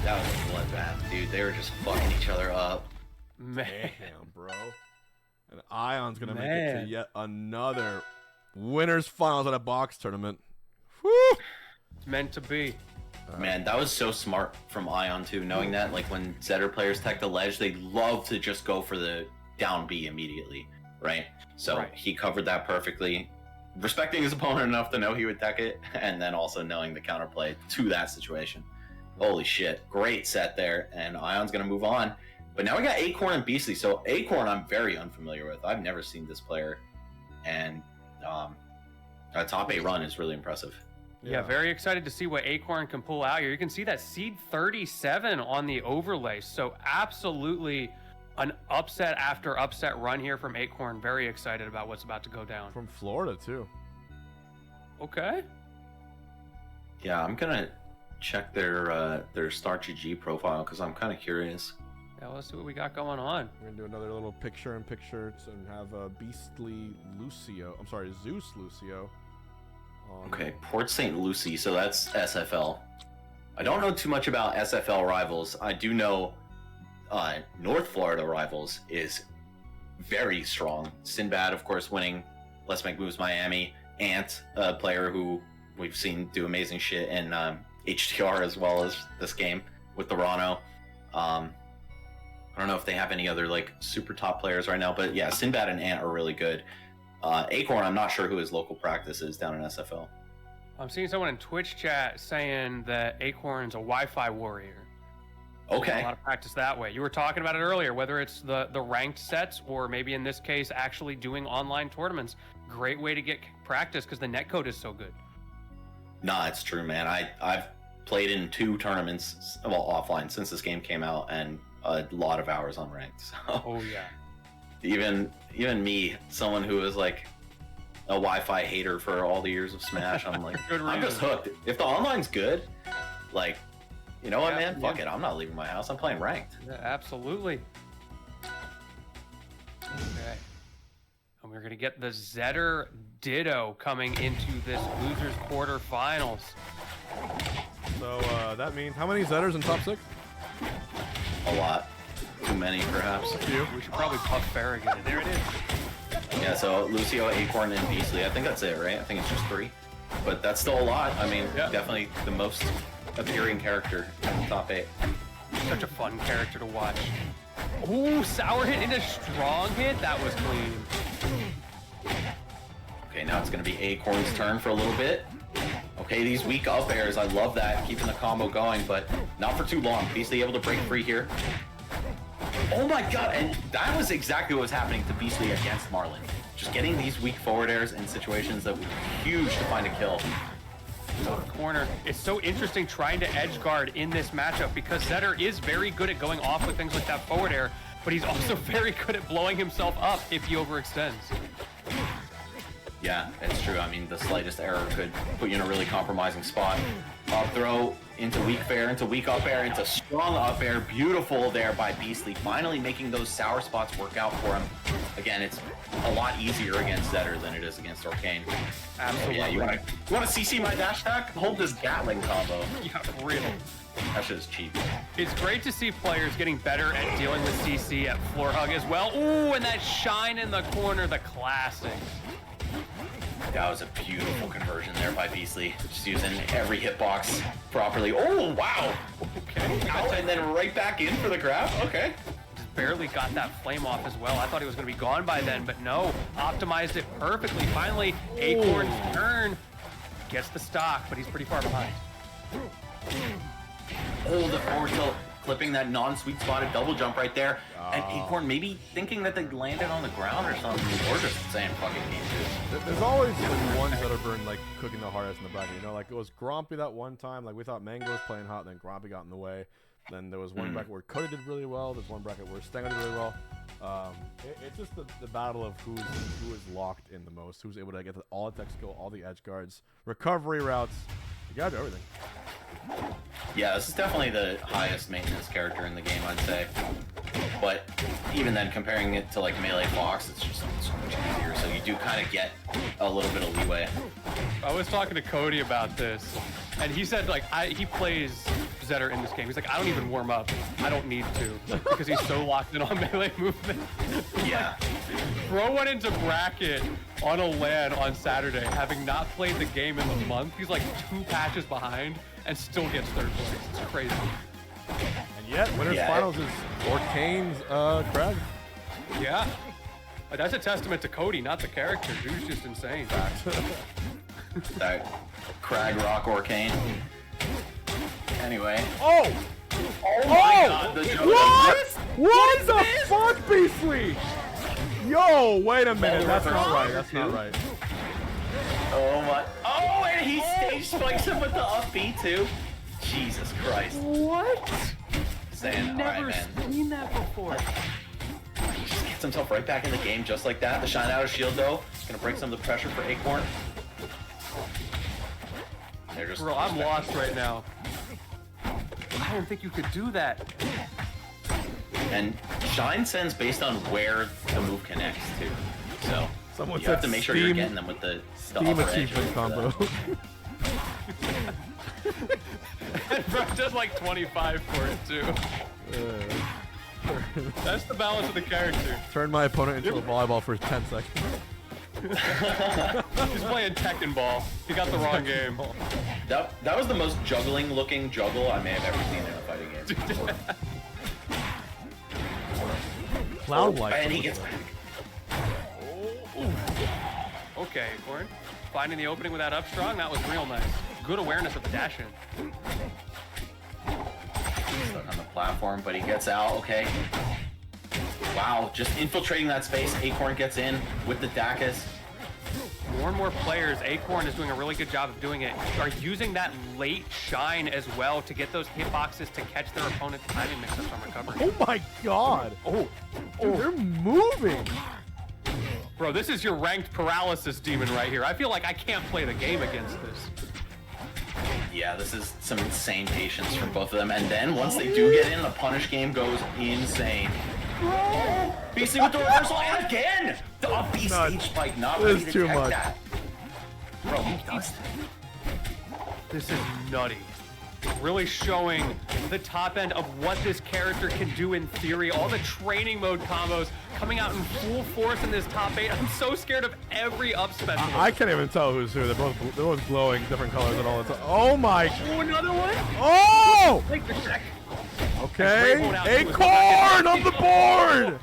That was a bloodbath, dude. They were just fucking each other up. Man. Damn, bro. And I0N's gonna make it Man. to yet another winners finals at a box tournament. Woo! It's meant to be. Man, that was so smart from I0N too, knowing that like when Zetter players tech the ledge, they love to just go for the down B immediately, right? So Right. he covered that perfectly, respecting his opponent enough to know he would tech it, and then also knowing the counterplay to that situation. Holy shit, great set there, and I0N's gonna move on. But now we got Acorn and Beastly. So Acorn I'm very unfamiliar with. I've never seen this player, and a top 8 run is really impressive. Yeah, very excited to see what Acorn can pull out here. You can see that seed 37 on the overlay. So absolutely an upset after upset run here from Acorn. Very excited about what's about to go down. From Florida, too. Okay. Yeah, I'm gonna check their StrikeyDaBeast profile because I'm kind of curious. Yeah, let's see what we got going on. We're gonna do another little picture-in-picture and have a Beastly Lucio. I'm sorry, Zeus Lucio. Okay, Port St. Lucie, so that's SFL. I don't know too much about SFL rivals. I do know North Florida rivals is very strong. Sinbad, of course, winning Let's Make Moves Miami. Ant, a player who we've seen do amazing shit in HTR as well as this game with the Ranno. I don't know if they have any other like super top players right now, but yeah, Sinbad and Ant are really good. Acorn, I'm not sure who his local practice is down in SFL. I'm seeing someone in Twitch chat saying that Acorn's a Wi-Fi warrior. Okay. A lot of practice that way. You were talking about it earlier, whether it's the ranked sets or maybe in this case actually doing online tournaments. Great way to get practice because the netcode is so good. Nah, it's true, man. I've played in 2 tournaments, well, offline since this game came out, and a lot of hours on ranked. So Oh yeah. even me, someone who is like a Wi-Fi hater for all the years of Smash, I'm like, Good I'm just reason. hooked. If the online's good, like, you know what, Yeah, man? Fuck it. I'm not leaving my house. I'm playing ranked. Yeah, absolutely. Okay. And we're gonna get the Zetter Ditto coming into this losers quarterfinals. So that means how many Zetters in top 6? A lot. Too many, perhaps. A few. We should probably buff Farragut. There it is. Yeah, so Lucio, Acorn, and Beastly. I think that's it, right? I think it's just 3. But that's still a lot. I mean, Yeah. definitely the most appearing character in the top 8. Such a fun character to watch. Ooh, sour hit into strong hit. That was clean. Okay, now it's going to be Acorn's turn for a little bit. Okay, these weak up airs, I love that, keeping the combo going, but not for too long. Beastly able to break free here. Oh my god, and that was exactly what was happening to Beastly against Marlon. Just getting these weak forward airs in situations that were huge to find a kill. Corner. It's so interesting trying to edge guard in this matchup because Zetter is very good at going off with things like that forward air, but he's also very good at blowing himself up if he overextends. Yeah, it's true. I mean, the slightest error could put you in a really compromising spot. Up throw into weak fair, into weak up air, into strong up air. Beautiful there by Beastly, finally making those sour spots work out for him. Again, it's a lot easier against Zetter than it is against Orcane. Absolutely. Yeah, you want to CC my dash attack? Hold this Gatling combo. Yeah, real. That shit is cheap. It's great to see players getting better at dealing with CC at floor hug as well. Ooh, and that shine in the corner, the classic. That was a beautiful conversion there by Beastly. Just using every hitbox properly. Oh, wow. Okay. Out and then right back in for the grab. Okay. Just barely got that flame off as well. I thought he was going to be gone by then, but no. Optimized it perfectly. Finally, Acorn's turn. Gets the stock, but he's pretty far behind. Oh, the forward tilt, clipping that non-sweet spotted double jump right there. And Acorn maybe thinking that they landed on the ground or something, or just saying fucking game two. There's always like one Zetterburn like cooking the hardest in the bracket. You know, like it was Grompy that one time. Like we thought Mango was playing hot, then Grompy got in the way. Then there was one bracket where Cody did really well. There's one bracket where Stango did really well. It's just the battle of who is locked in the most, who's able to get all the tech skill, all the edge guards, recovery routes. You gotta do everything. Yeah, this is definitely the highest maintenance character in the game, I'd say. But even then, comparing it to like Melee Fox, it's just so much easier. So you do kind of get a little bit of leeway. I was talking to Cody about this, and he said like he plays Zetter in this game. He's like, I don't even warm up. I don't need to because he's so locked in on melee movement. Yeah. Bro went into bracket on a LAN on Saturday, having not played the game in a month. He's like 2 patches behind and still gets 3rd place. It's crazy. And yet, winners finals is Orcane's Kragg. Yeah. That's a testament to Cody, not the character. Dude's just insane. That Kragg rock Orcane. Anyway. Oh! Oh my god, the what? What the fuck, Beastly? Yo, wait a minute. That's not right. That's not right. Oh my. Oh, and he stage spikes him with the up B too. Jesus Christ. What? Saying, Never alright, man. seen that before. He just gets himself right back in the game just like that. The shine out of shield though, gonna break some of the pressure for Acorn. They're just. Bro, I'm lost right now. I didn't think you could do that. And shine sends based on where the move connects to. So Someone you said have to make sure you're getting them with the Steam upper edge achievement combo. And bro does like 25 for it too. That's the balance of the character. Turn my opponent into a volleyball for 10 seconds. He's playing Tekken Ball. He got the wrong game. That was the most juggling looking juggle I may have ever seen in a fighting game. Cloud-like. And he gets back. Okay, Acorn. Finding the opening with that up strong, that was real nice. Good awareness of the dash in. Stuck on the platform, but he gets out, okay. Wow, just infiltrating that space. Acorn gets in with the Dacus. More and more players, Acorn is doing a really good job of doing it, are using that late shine as well to get those hitboxes to catch their opponent's timing mix-ups on recovery. Oh my god! Dude, they're moving! Bro, this is your ranked paralysis demon right here. I feel like I can't play the game against this. Yeah, this is some insane patience from both of them. And then once they do get in, the punish game goes insane. Beastly with the reversal, and again! The up B stage spike, not ready to too detect much. that. Bro, he does. This is nutty. Really showing the top end of what this character can do in theory. All the training mode combos coming out in full force in this top 8. I'm so scared of every up special. I can't even tell who's who. They're both glowing different colors at all the time. Oh my! Oh, another one? Oh! Take the check. Okay, Acorn on the board!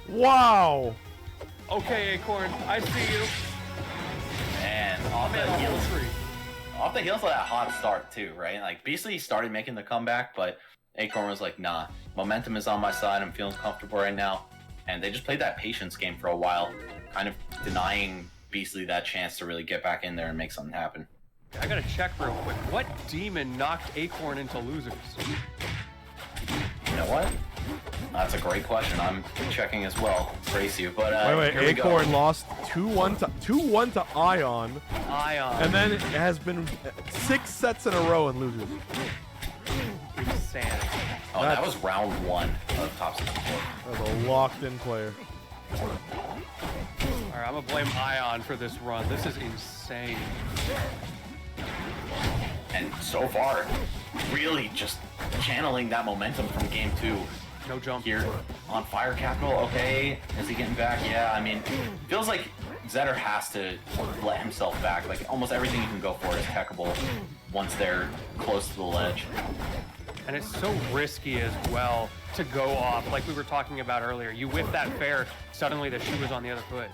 Wow! Okay, Acorn, I see you. And off the heels of that hot start too, right? Like Beastly started making the comeback, but Acorn was like, nah, momentum is on my side, I'm feeling comfortable right now. And they just played that patience game for a while, kind of denying Beastly that chance to really get back in there and make something happen. I gotta check real quick. What demon knocked Acorn into losers? You know what? That's a great question. I'm checking as well. Brace you, but wait, here we Acorn go. lost 2-1 to I0N. I0N. And then it has been 6 sets in a row and loses. Insanity. Oh, that was round 1 of top 64. That was a locked-in player. Alright, I'm gonna blame I0N for this run. This is insane. And so far, really just channeling that momentum from game 2. No jump here on Fire Capital. Okay, is he getting back? Yeah, I mean, feels like Zetter has to let himself back. Like almost everything you can go for is techable once they're close to the ledge. And it's so risky as well to go off, like we were talking about earlier. You whip that fair, suddenly the shoe is on the other foot.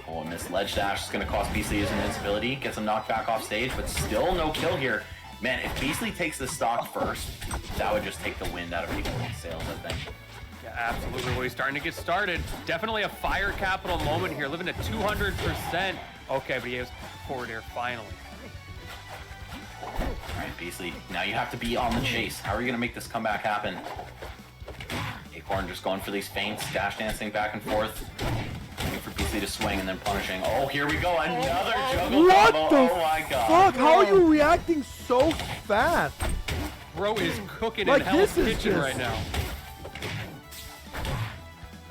Oh, and this ledge dash is going to cost Beastly his invincibility. Gets him knocked back off stage, but still no kill here. Man, if Beastly takes the stock first, that would just take the wind out of people's sails, I think. Yeah, absolutely. Well, he's starting to get started. Definitely a fire capital moment here, living at 200%. Okay, but he has forward air finally. All right, Beastly, now you have to be on the chase. How are you going to make this comeback happen? Acorn just going for these feints, dash dancing back and forth. Waiting for Beastly to swing and then punishing. Oh, here we go, another juggle What combo. the Oh my god. fuck? How are you reacting so fast? Bro is cooking Like, in Hell's this is Kitchen just- right now.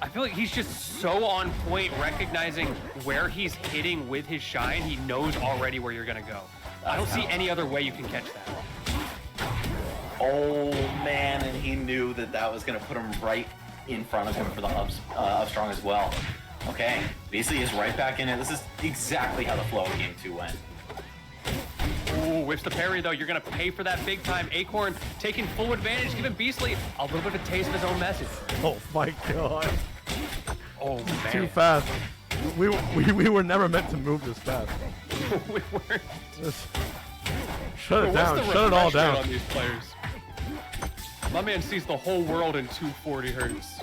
I feel like he's just so on point, recognizing where he's hitting with his shine. He knows already where you're gonna go. I don't see any other way you can catch that. Oh man, and he knew that that was going to put him right in front of him for the up strong as well. Okay, Beastly is right back in it. This is exactly how the flow of game 2 went. Ooh, whips the parry though. You're gonna pay for that big time. Acorn taking full advantage, giving Beastly a little bit of a taste of his own message. Oh my god. Oh man. Too fast. We were never meant to move this fast. We weren't. Just shut it What's down. the Shut it all refresh rate down. on these players? My man sees the whole world in 240 hertz.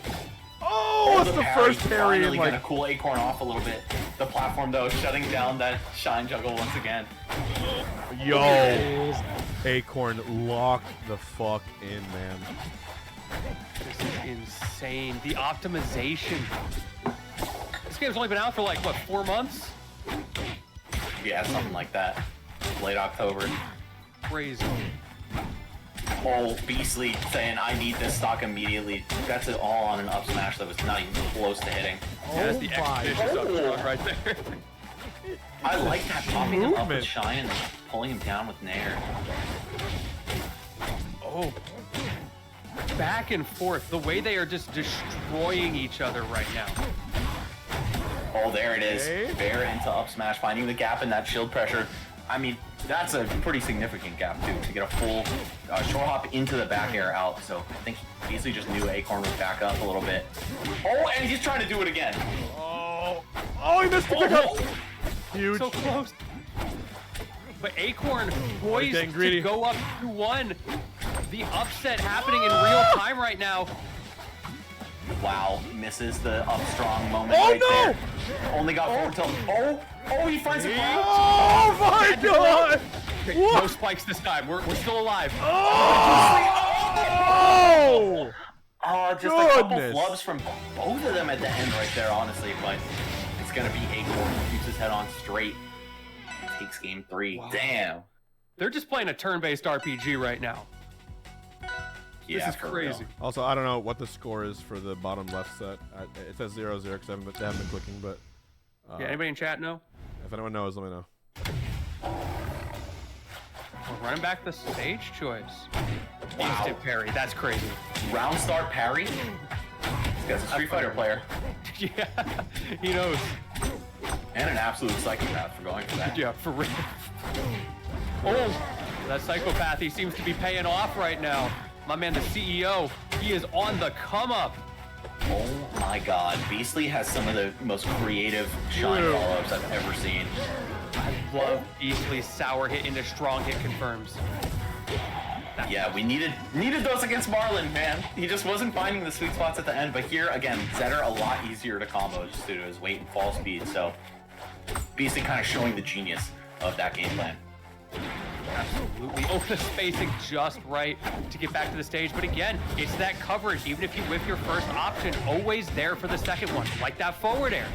Oh, it's the first parry. Finally Like, gonna cool Acorn off a little bit. The platform though, shutting down that shine juggle once again. yo, Acorn locked the fuck in, man. This is insane. The optimization. This game's only been out for like, what, 4 months? Yeah, something like that. Late October. Crazy. Oh, Beastly saying, I need this stock immediately. That's it all on an up smash that was not even close to hitting. Yeah, that's the expeditious up strong right there. I like that, popping him up with Movement. Shine and then pulling him down with Nair. Oh. Back and forth. The way they are just destroying each other right now. Oh, there it is. Okay. Fair into up smash, finding the gap in that shield pressure. I mean, that's a pretty significant gap, too, to get a full short hop into the back air out. So I think he easily just knew Acorn would back up a little bit. Oh, and he's trying to do it again. Oh, he missed the pickup. Huge. So close. But Acorn poised getting greedy. to go up 2-1. The upset happening in real time right now. Wow, misses the up strong moment Oh, right no! there. Only got forward tilt. Oh, he finds it. Oh my god! No What? spikes this time. We're still alive. Oh! Oh, just a couple Goodness. flubs from both of them at the end right there, honestly. But it's going to be Acorn who keeps his head on straight. Takes game 3. Wow. Damn. They're just playing a turn-based RPG right now. Yeah, This is for crazy. real. Also, I don't know what the score is for the bottom left set. It says 0-0 because they haven't been clicking, but Yeah, anybody in chat know? if anyone knows, let me know. We're running back the stage choice. Wow. Instant parry. That's crazy. Round start parry. This guy's a Street Fighter player. Yeah, he knows. And an absolute psychopath for going for that. Yeah, for real. Oh, that psychopath, he seems to be paying off right now. My man, the CEO, he is on the come up. Oh my god. Beastly has some of the most creative shine follow-ups I've ever seen. I love Beastly's sour hit into strong hit confirms. Yeah, we needed those against Marlon, man. He just wasn't finding the sweet spots at the end. But here, again, Zetter a lot easier to combo just due to his weight and fall speed. So Beastly kind of showing the genius of that game plan. Absolutely. Oh, the spacing just right to get back to the stage. But again, it's that coverage. Even if you whiff your first option, always there for the second one. Like that forward air.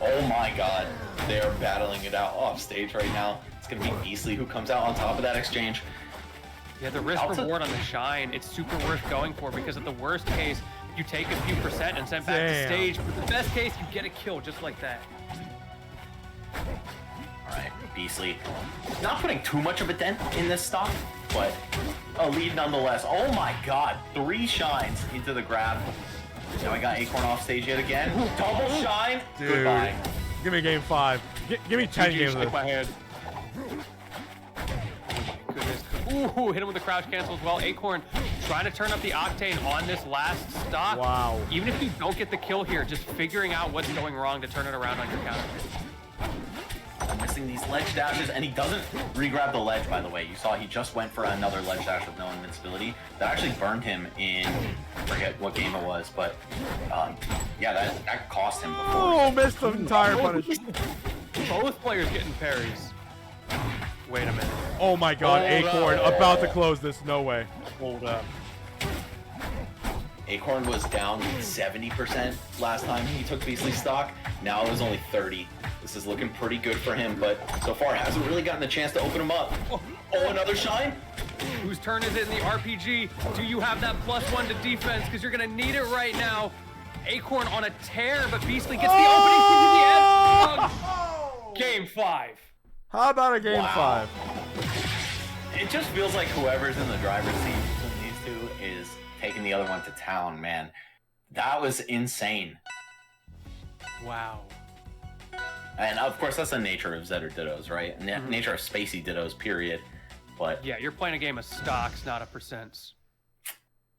Oh my god. They're battling it out off stage right now. It's going to be Beastly who comes out on top of that exchange. Yeah, the risk reward on the shine, it's super worth going for because at the worst case, you take a few percent and send back to Damn. stage. But the best case, you get a kill just like that. Alright, Beastly. Not putting too much of a dent in this stock, but a lead nonetheless. Oh my god, 3 shines into the grab. Now I got Acorn off stage yet again. Double shine. Dude. Goodbye. Give me game 5. Give me 10 games of Shake this. my hand. Goodness. Ooh, hit him with the crouch cancel as well. Acorn trying to turn up the octane on this last stock. Wow. Even if you don't get the kill here, just figuring out what's going wrong to turn it around on your counter. missing these ledge dashes, and he doesn't re-grab the ledge, by the way. You saw he just went for another ledge dash with no invincibility. That actually burned him in, I forget what game it was, but yeah, that cost him before. Oh, missed the entire punish. Both players getting parries. Wait a minute. Oh my god, Acorn about to close this. No way. Hold up. Acorn was down 70% last time he took Beastly stock. Now it was only 30. This is looking pretty good for him, but so far hasn't really gotten a chance to open him up. Oh, another shine? Whose turn is it in the RPG? Do you have that +1 to defense? Because you're going to need it right now. Acorn on a tear, but Beastly gets the opening to the end. Game 5. How about a game 5? It just feels like whoever's in the driver's seat between these two is taking the other one to town, man. That was insane. Wow. And of course, that's the nature of Zetter Dittos, right? And nature of Spacey Dittos, period. But yeah, you're playing a game of stocks, not a percents.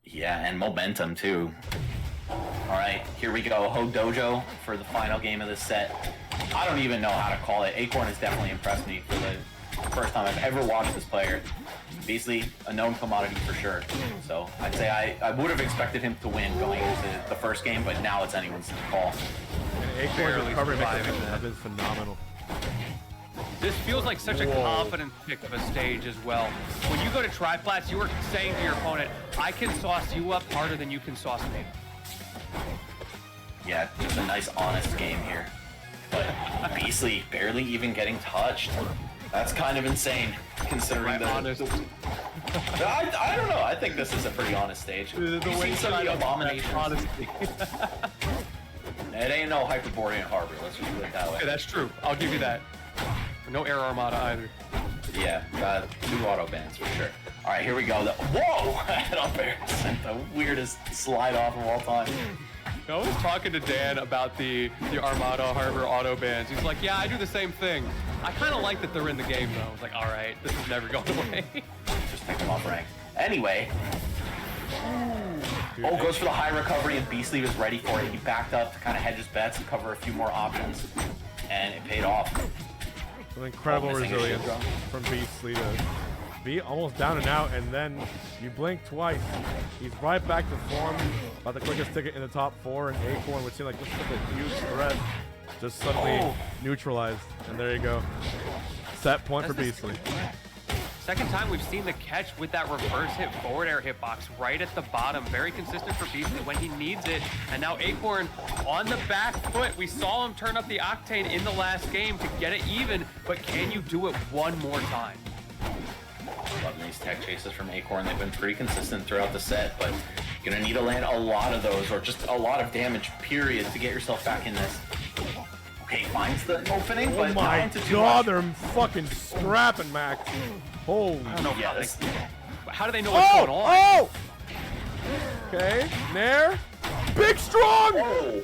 Yeah, and momentum too. All right, here we go. Ho Dojo for the final game of this set. I don't even know how to call it. Acorn has definitely impressed me for the first time I've ever watched this player. Beastly, a known commodity for sure. So I'd say I would have expected him to win going into the first game, but now it's anyone's call. And Acorn's recovery mechanism has been phenomenal. This feels like such a confident pick of a stage as well. When you go to triplats, you are saying to your opponent, I can sauce you up harder than you can sauce me. Yeah, it's a nice, honest game here. But Beastly barely even getting touched. That's kind of insane, considering the honest. I don't know. I think this is a pretty honest stage. The way some of the abominations. Honesty. It ain't no Hyperborean Harbor. Let's just put it that way. Okay, that's true. I'll give you that. No Air Armada either. Yeah, 2 auto bans for sure. All right, here we go. Whoa! Head up air sent the weirdest slide off of all time. I was talking to Dan about the Armada Harbor auto bans. He's like, yeah, I do the same thing. I kind of like that they're in the game, though. I was like, all right, this is never going away. Just take them off rank. Anyway. Oh, goes for the high recovery, and Beastly was ready for it. He backed up to kind of hedge his bets and cover a few more options, and it paid off. An incredible resilience from Beastly to be almost down and out, and then you blink twice. He's right back to form, about the quickest ticket in the top 4, and Acorn would seem like this is a huge threat. Just suddenly neutralized, and there you go. Set point for Beastly. Second time we've seen the catch with that reverse hit forward air hitbox right at the bottom. Very consistent for Beastly when he needs it. And now Acorn on the back foot. We saw him turn up the octane in the last game to get it even, but can you do it one more time? Loving these tech chases from Acorn. They've been pretty consistent throughout the set, but you're gonna need to land a lot of those, or just a lot of damage, period, to get yourself back in this. Okay, finds the opening, but oh my not into too god, much. they're fucking scrapping, Max. Holy. I don't know yes. How do they know what's going on? Oh! Okay, Nair. Big strong! Oh.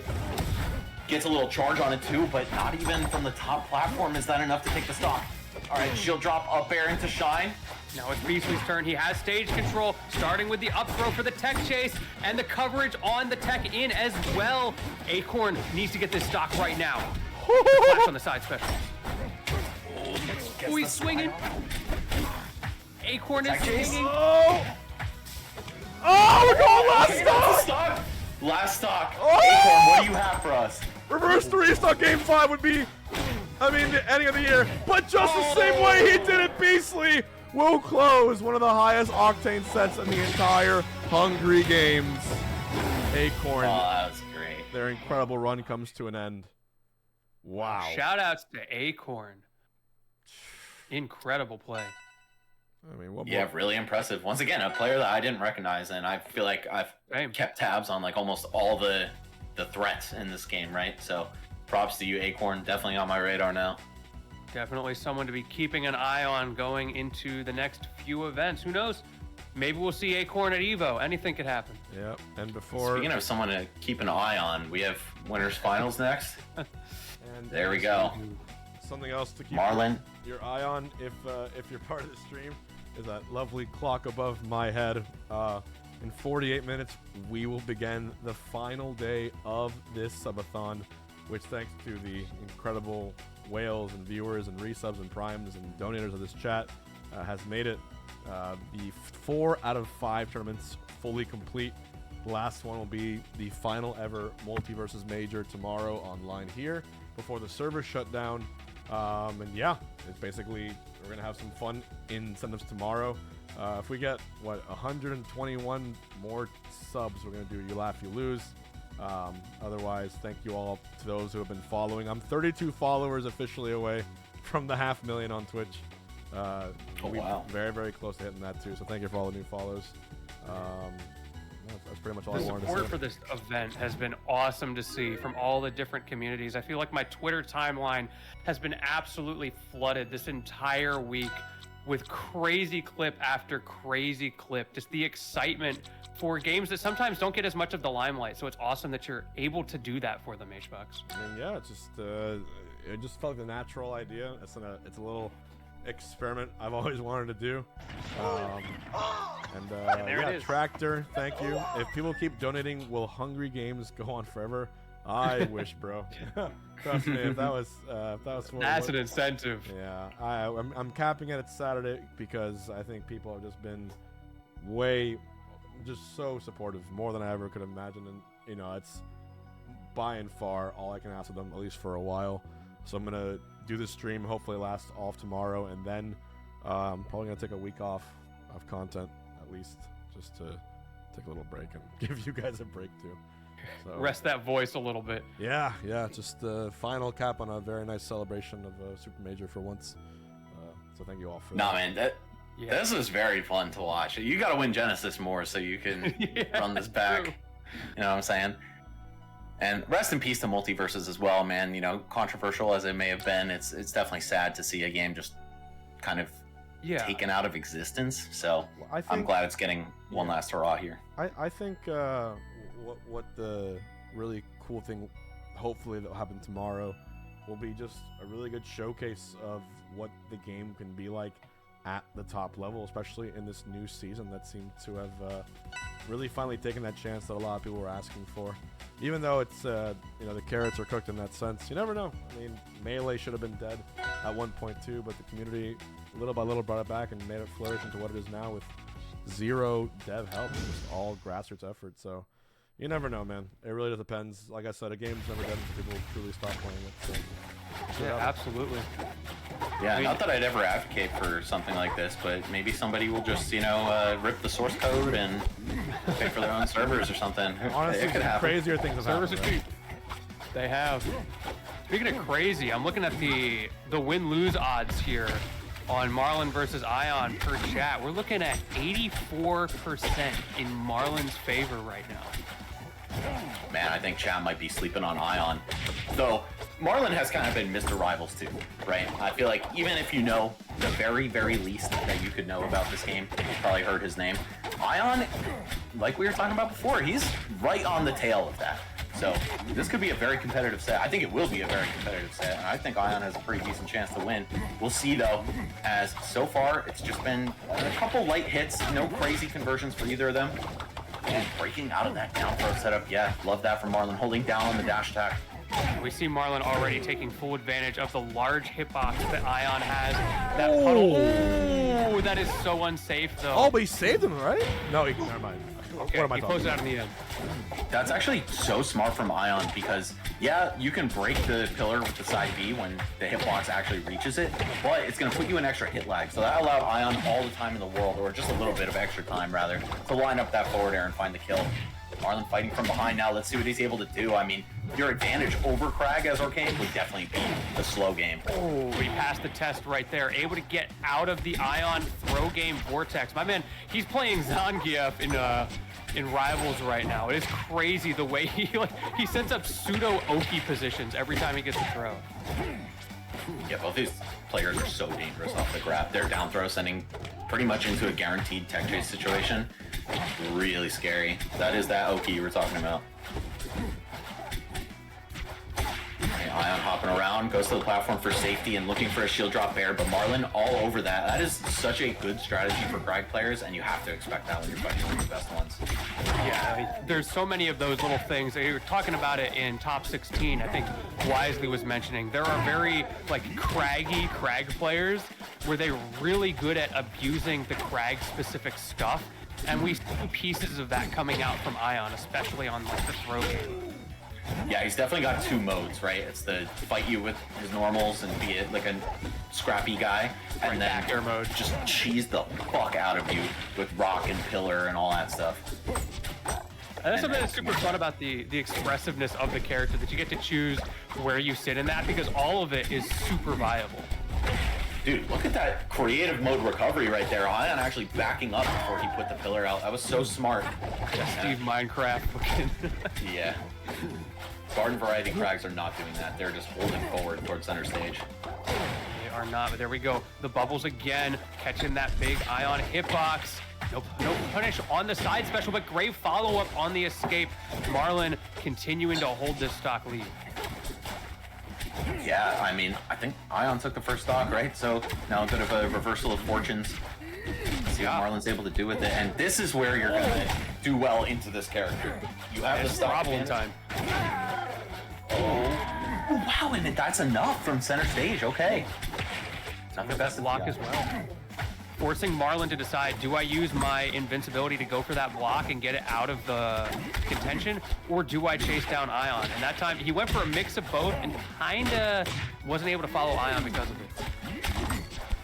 Gets a little charge on it too, but not even from the top platform is that enough to take the stock. All right, shield drop up air into Shine. Now it's Beastly's turn. He has stage control, starting with the up throw for the tech chase, and the coverage on the tech in as well. Acorn needs to get this stock right now. Flash on the side special. Oh, he's swinging. Acorn is swinging. Oh! Oh, we're going last stock! Last stock. Oh! Acorn, what do you have for us? Reverse 3-stock game 5 would be, I mean, the ending of the year. But just the same way he did it, Beastly will close one of the highest octane sets in the entire Hungry Games. Acorn. Oh, that was great. Their incredible run comes to an end. Wow. Shout outs to Acorn. Incredible play. I mean, what Yeah, more? really impressive. Once again, a player that I didn't recognize, and I feel like I've kept tabs on like almost all the threats in this game, right? So props to you, Acorn. Definitely on my radar now. Definitely someone to be keeping an eye on going into the next few events. Who knows? Maybe we'll see Acorn at EVO. Anything could happen. Yep. And before Speaking of someone to keep an eye on, we have winners finals next. and There we go. something else to keep Marlon. your eye on if you're part of the stream is that lovely clock above my head. In 48 minutes, we will begin the final day of this subathon, which thanks to the incredible whales and viewers and resubs and primes and donators of this chat has made it the 4 out of 5 tournaments fully complete. The last one will be the final ever multi-versus major tomorrow online here before the server shut down. And yeah, it's basically, we're gonna have some fun incentives tomorrow. If we get, 121 more subs, we're gonna do You Laugh, You Lose. Otherwise, thank you all to those who have been following. I'm 32 followers officially away from the 500,000 on Twitch. Wow. Very, very close to hitting that too. So thank you for all the new follows. That's pretty much all I wanted to say. The support for this event has been awesome to see from all the different communities. I feel like my Twitter timeline has been absolutely flooded this entire week with crazy clip after crazy clip. Just the excitement for games that sometimes don't get as much of the limelight. So it's awesome that you're able to do that for them, HBox. I mean, yeah, it's just it just felt like a natural idea. It's a little experiment I've always wanted to do. Yeah, Tractor, thank you. If people keep donating, will Hungry Games go on forever? I wish, bro. Trust me, if that was that's an incentive. Yeah, I'm capping it at Saturday because I think people have just been just so supportive, more than I ever could imagine, and you know, it's by and far all I can ask of them, at least for a while. So I'm gonna do this stream, hopefully last off tomorrow, and then probably gonna take a week off of content at least, just to take a little break and give you guys a break too. So, rest that voice a little bit. Yeah, just the final cap on a very nice celebration of a super major for once. So thank you all for that. Man, this is very fun to watch. You got to win Genesis more so you can run this back. True. You know what I'm saying? And rest in peace to multiverses as well, man. You know, controversial as it may have been, it's definitely sad to see a game just kind of taken out of existence. So I'm glad it's getting one last hurrah here. I think what the really cool thing, hopefully that'll happen tomorrow, will be just a really good showcase of what the game can be like at the top level, especially in this new season that seemed to have really finally taken that chance that a lot of people were asking for. Even though it's the carrots are cooked in that sense, you never know. I mean, Melee should have been dead at one point too, but the community little by little brought it back and made it flourish into what it is now with zero dev help, just all grassroots effort. So you never know, man. It really just depends. Like I said, a game's never dead until people truly stop playing it. So, yeah, absolutely. Yeah, not that I'd ever advocate for something like this, but maybe somebody will just, rip the source code and pay for their own servers or something. Honestly, it could happen. Crazier things have Servers happened. are cheap. They have. Speaking of crazy, I'm looking at the win-lose odds here on Marlon versus I0N per chat. We're looking at 84% in Marlon's favor right now. Man, I think chat might be sleeping on I0N. Though, Marlon has kind of been Mr. Rivals too, right? I feel like even if you know the very, very least that you could know about this game, you've probably heard his name. I0N, like we were talking about before, he's right on the tail of that. So this could be a very competitive set. I think it will be a very competitive set, and I think I0N has a pretty decent chance to win. We'll see though, as so far it's just been a couple light hits, no crazy conversions for either of them. And breaking out of that down throw setup, yeah, love that from Marlon, holding down on the dash attack. We see Marlon already taking full advantage of the large hitbox that I0N has. That puddle, oh, that is so unsafe though. Oh, but he saved him, right? No, never mind. Okay, what am I he talking closed it about? out in the end. That's actually so smart from I0N because, yeah, you can break the pillar with the side B when the hitbox actually reaches it, but it's going to put you in extra hit lag. So that allowed I0N all the time in the world, or just a little bit of extra time, rather, to line up that forward air and find the kill. Marlon fighting from behind now. Let's see what he's able to do. I mean, your advantage over Kragg as Orcane would definitely be the slow game. Oh, he passed the test right there. Able to get out of the I0N throw game vortex. My man, he's playing Zangief in Rivals right now. It is crazy the way he sets up pseudo Oki positions every time he gets a throw. Yeah, both these players are so dangerous off the grab. Their down throw sending pretty much into a guaranteed tech chase situation. Really scary. That is that Oki you were talking about. Okay, I0N Ion hopping around, goes to the platform for safety and looking for a shield drop bear, but Marlon all over that. That is such a good strategy for Kragg players, and you have to expect that when you're fighting one of the best ones. Yeah, there's so many of those little things. You were talking about it in top 16. I think Wisely was mentioning there are very like craggy Kragg players where they're really good at abusing the Kragg specific stuff, and we see pieces of that coming out from I0N, especially on like the throw game. Yeah, he's definitely got two modes, right? It's the fight you with his normals and be it like a scrappy guy, and then air mode. Just cheese the fuck out of you with rock and pillar and all that stuff. And that's something that's super fun about the expressiveness of the character, that you get to choose where you sit in that, because all of it is super viable. Dude, look at that creative mode recovery right there. I0N actually backing up before he put the pillar out. That was so smart. Steve Minecraft looking. Yeah. Garden variety Kraggs are not doing that. They're just holding forward towards center stage. They are not, but there we go. The bubbles again, catching that big I0N hitbox. No punish on the side special, but great follow-up on the escape. Marlon continuing to hold this stock lead. Yeah, I mean, I think I0N took the first stock, right? So now a bit of a reversal of fortunes. Let's see what Marlon's able to do with it. And this is where you're gonna do well into this character. You have the stock problem time. Oh, wow, and that's enough from center stage. Okay. Not the best block as well. Forcing Marlon to decide, do I use my invincibility to go for that block and get it out of the contention, or do I chase down I0N? And that time, he went for a mix of both and kinda wasn't able to follow I0N because of it.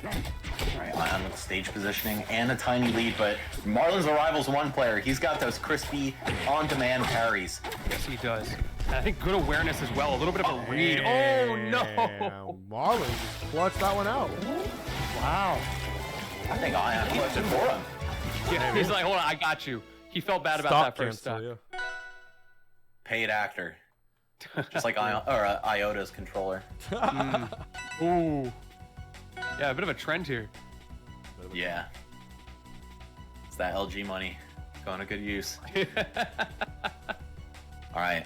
All right, I0N with stage positioning and a tiny lead, but Marlon's a Rivals 1 player. He's got those crispy, on-demand parries. Yes, he does. And I think good awareness as well, a little bit of a read. Oh, no! Marlon just clutched that one out. Wow. I think I0N clutched it for him. Yeah, he's like, hold on, I got you. He felt bad about that first stock. Yeah. Paid actor. Just like Iota's controller. Ooh. Yeah, a bit of a trend here. Yeah. It's that LG money going to good use. All right.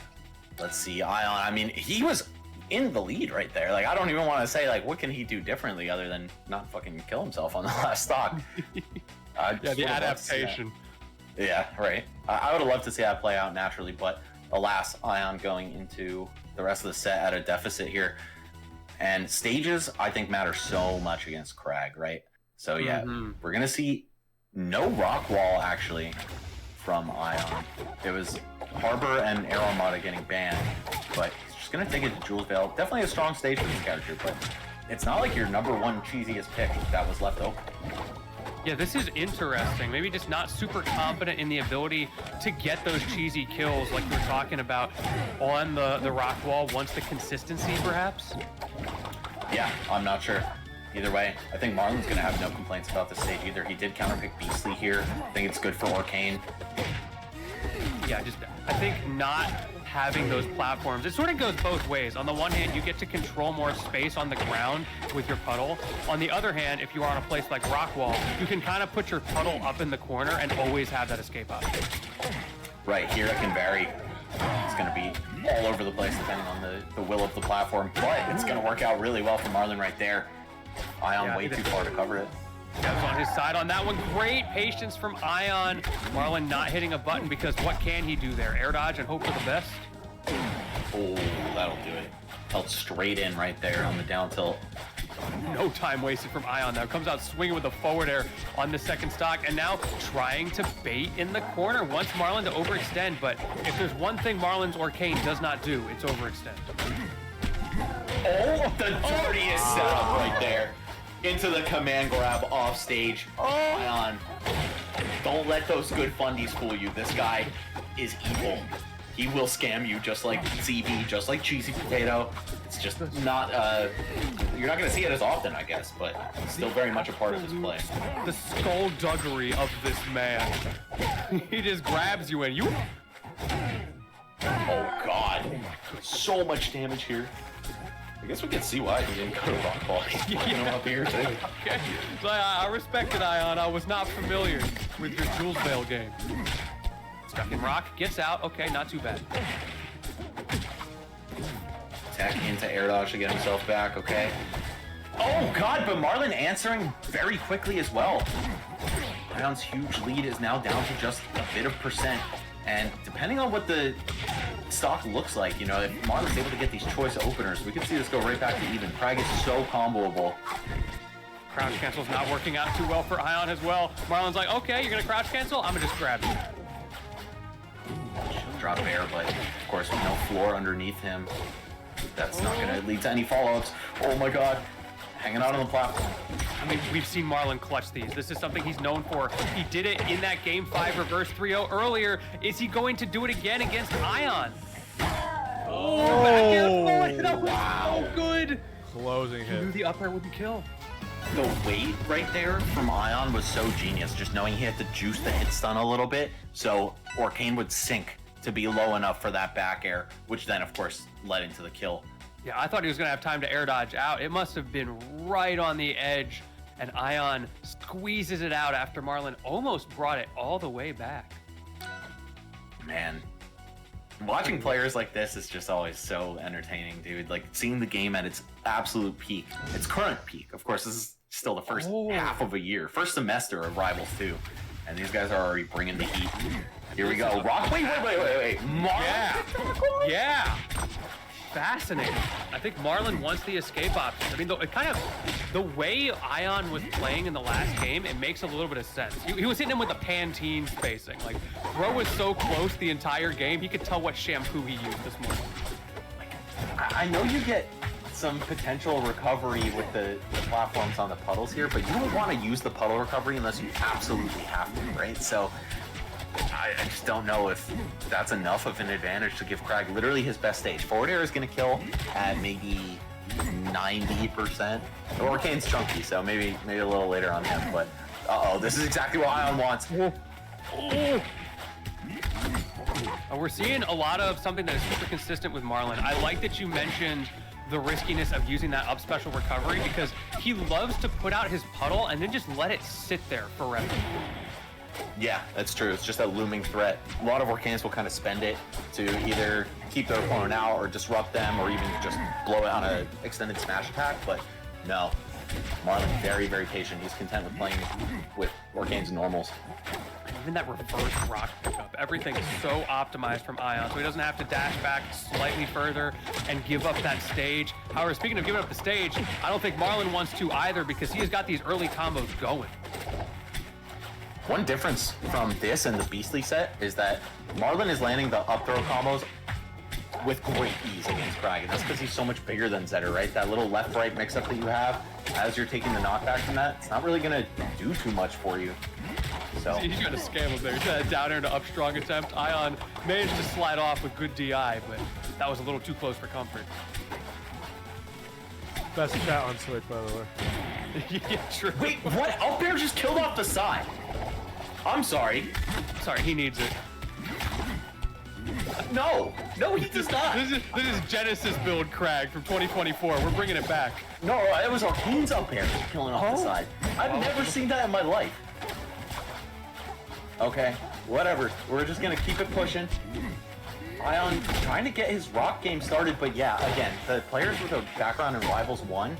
Let's see. I0N, I mean, he was in the lead right there. Like, I don't even want to say, like, what can he do differently other than not fucking kill himself on the last stock? Yeah, the adaptation. Yeah, right. I would have loved to see that play out naturally, but alas, I0N going into the rest of the set at a deficit here. And stages, I think, matter so much against Kragg, right? So yeah, we're gonna see no rock wall actually from I0N. It was Harbor and Air Armada getting banned, but he's just gonna take it to Jules Vale. Definitely a strong stage for this character, but it's not like your #1 cheesiest pick that was left open. Yeah, this is interesting. Maybe just not super confident in the ability to get those cheesy kills like you were talking about on the rock wall once the consistency, perhaps? Yeah, I'm not sure. Either way, I think Marlon's going to have no complaints about this stage either. He did counterpick Beastly here. I think it's good for Orcane. Yeah, I think not having those platforms, it sort of goes both ways. On the one hand, you get to control more space on the ground with your puddle. On the other hand, if you are on a place like Rockwall, you can kind of put your puddle up in the corner and always have that escape option. Right, here it can vary. It's going to be all over the place depending on the will of the platform, but it's going to work out really well for Marlon right there. I0N way too far to cover it. Yeah, it's on his side on that one. Great patience from I0N. Marlon not hitting a button because what can he do there? Air dodge and hope for the best? Oh, that'll do it. Held straight in right there on the down tilt. No time wasted from I0N there. Comes out swinging with a forward air on the second stock, and now trying to bait in the corner. Wants Marlon to overextend, but if there's one thing Marlon's Orcane does not do, it's overextend. Oh, the dirtiest setup right there. Into the command grab off stage. I0N. Don't let those good fundies fool you. This guy is evil. He will scam you just like ZB, just like CheesyPotato. It's just not, you're not gonna see it as often, I guess, but it's still very much a part of his play. The skullduggery of this man. He just grabs you and you... Oh God, so much damage here. I guess we can see why he didn't go to Rockball. He's fucking him up here too. Okay, so I respected I0N. I was not familiar with your Jules Vale game. Stuck in rock, gets out. Okay, not too bad. Tech into air dodge to get himself back, okay. Oh god, but Marlon answering very quickly as well. I0N's huge lead is now down to just a bit of percent. And depending on what the stock looks like, you know, if Marlon's able to get these choice openers, we can see this go right back to even. Kragg is so comboable. Crouch cancel's not working out too well for I0N as well. Marlon's like, okay, you're gonna crouch cancel? I'm gonna just grab you. She'll drop air, but of course with no floor underneath him, that's not gonna lead to any follow-ups. Oh my god. Hanging out on the platform. I mean, we've seen Marlon clutch these. This is something he's known for. He did it in that Game 5 reverse 3-0 earlier. Is he going to do it again against I0N? Oh, back air bullet. That was so good. Closing He knew hit. the up air wouldn't kill. The weight right there from I0N was so genius, just knowing he had to juice the hit stun a little bit, so Orcane would sink to be low enough for that back air, which then, of course, led into the kill. Yeah, I thought he was going to have time to air dodge out. It must have been right on the edge, and I0N squeezes it out after Marlon almost brought it all the way back. Man, watching players like this is just always so entertaining, dude. Like, seeing the game at its absolute peak, its current peak. Of course, this is still the first half of a year, first semester of Rivals 2, and these guys are already bringing the heat. Here we go. Rock, wait. Marlon? Yeah. Fascinating. I think Marlon wants the escape option. I mean, the way I0N was playing in the last game, it makes a little bit of sense. He was hitting him with a Pantene spacing. Like, bro was so close the entire game, he could tell what shampoo he used this morning. I know you get some potential recovery with the platforms on the puddles here, but you don't want to use the puddle recovery unless you absolutely have to, right? So I just don't know if that's enough of an advantage to give Kragg literally his best stage. Forward air is going to kill at maybe 90%. Orcane's chunky, so maybe a little later on him, but this is exactly what I0N wants. We're seeing a lot of something that is super consistent with Marlon. I like that you mentioned the riskiness of using that up special recovery because he loves to put out his puddle and then just let it sit there forever. Yeah, that's true. It's just that looming threat. A lot of Orcanes will kind of spend it to either keep their opponent out or disrupt them or even just blow it on an extended smash attack, but no. Marlon, very, very patient. He's content with playing with Orcane's normals. Even that reverse rock pickup, everything is so optimized from I0N, so he doesn't have to dash back slightly further and give up that stage. However, speaking of giving up the stage, I don't think Marlon wants to either because he has got these early combos going. One difference from this and the Beastly set is that Marlon is landing the up throw combos with great ease against Kragg, and that's because he's so much bigger than Zetter, right? That little left-right mix-up that you have as you're taking the knockback from that, it's not really going to do too much for you. So He's got to scam him there. He's got a down air to up strong attempt. I0N managed to slide off with good DI, but that was a little too close for comfort. Best chat on Switch, by the way. Yeah, true. wait, what? Up air just killed off the side. I'm sorry. Sorry, he needs it. No, he does not. This is Genesis build Kragg from 2024. We're bringing it back. No, it was Orcane's up air killing off the side. I've never seen that in my life. Okay, whatever. We're just gonna keep it pushing. I0N trying to get his rock game started, but yeah, again, the players with a background in Rivals 1,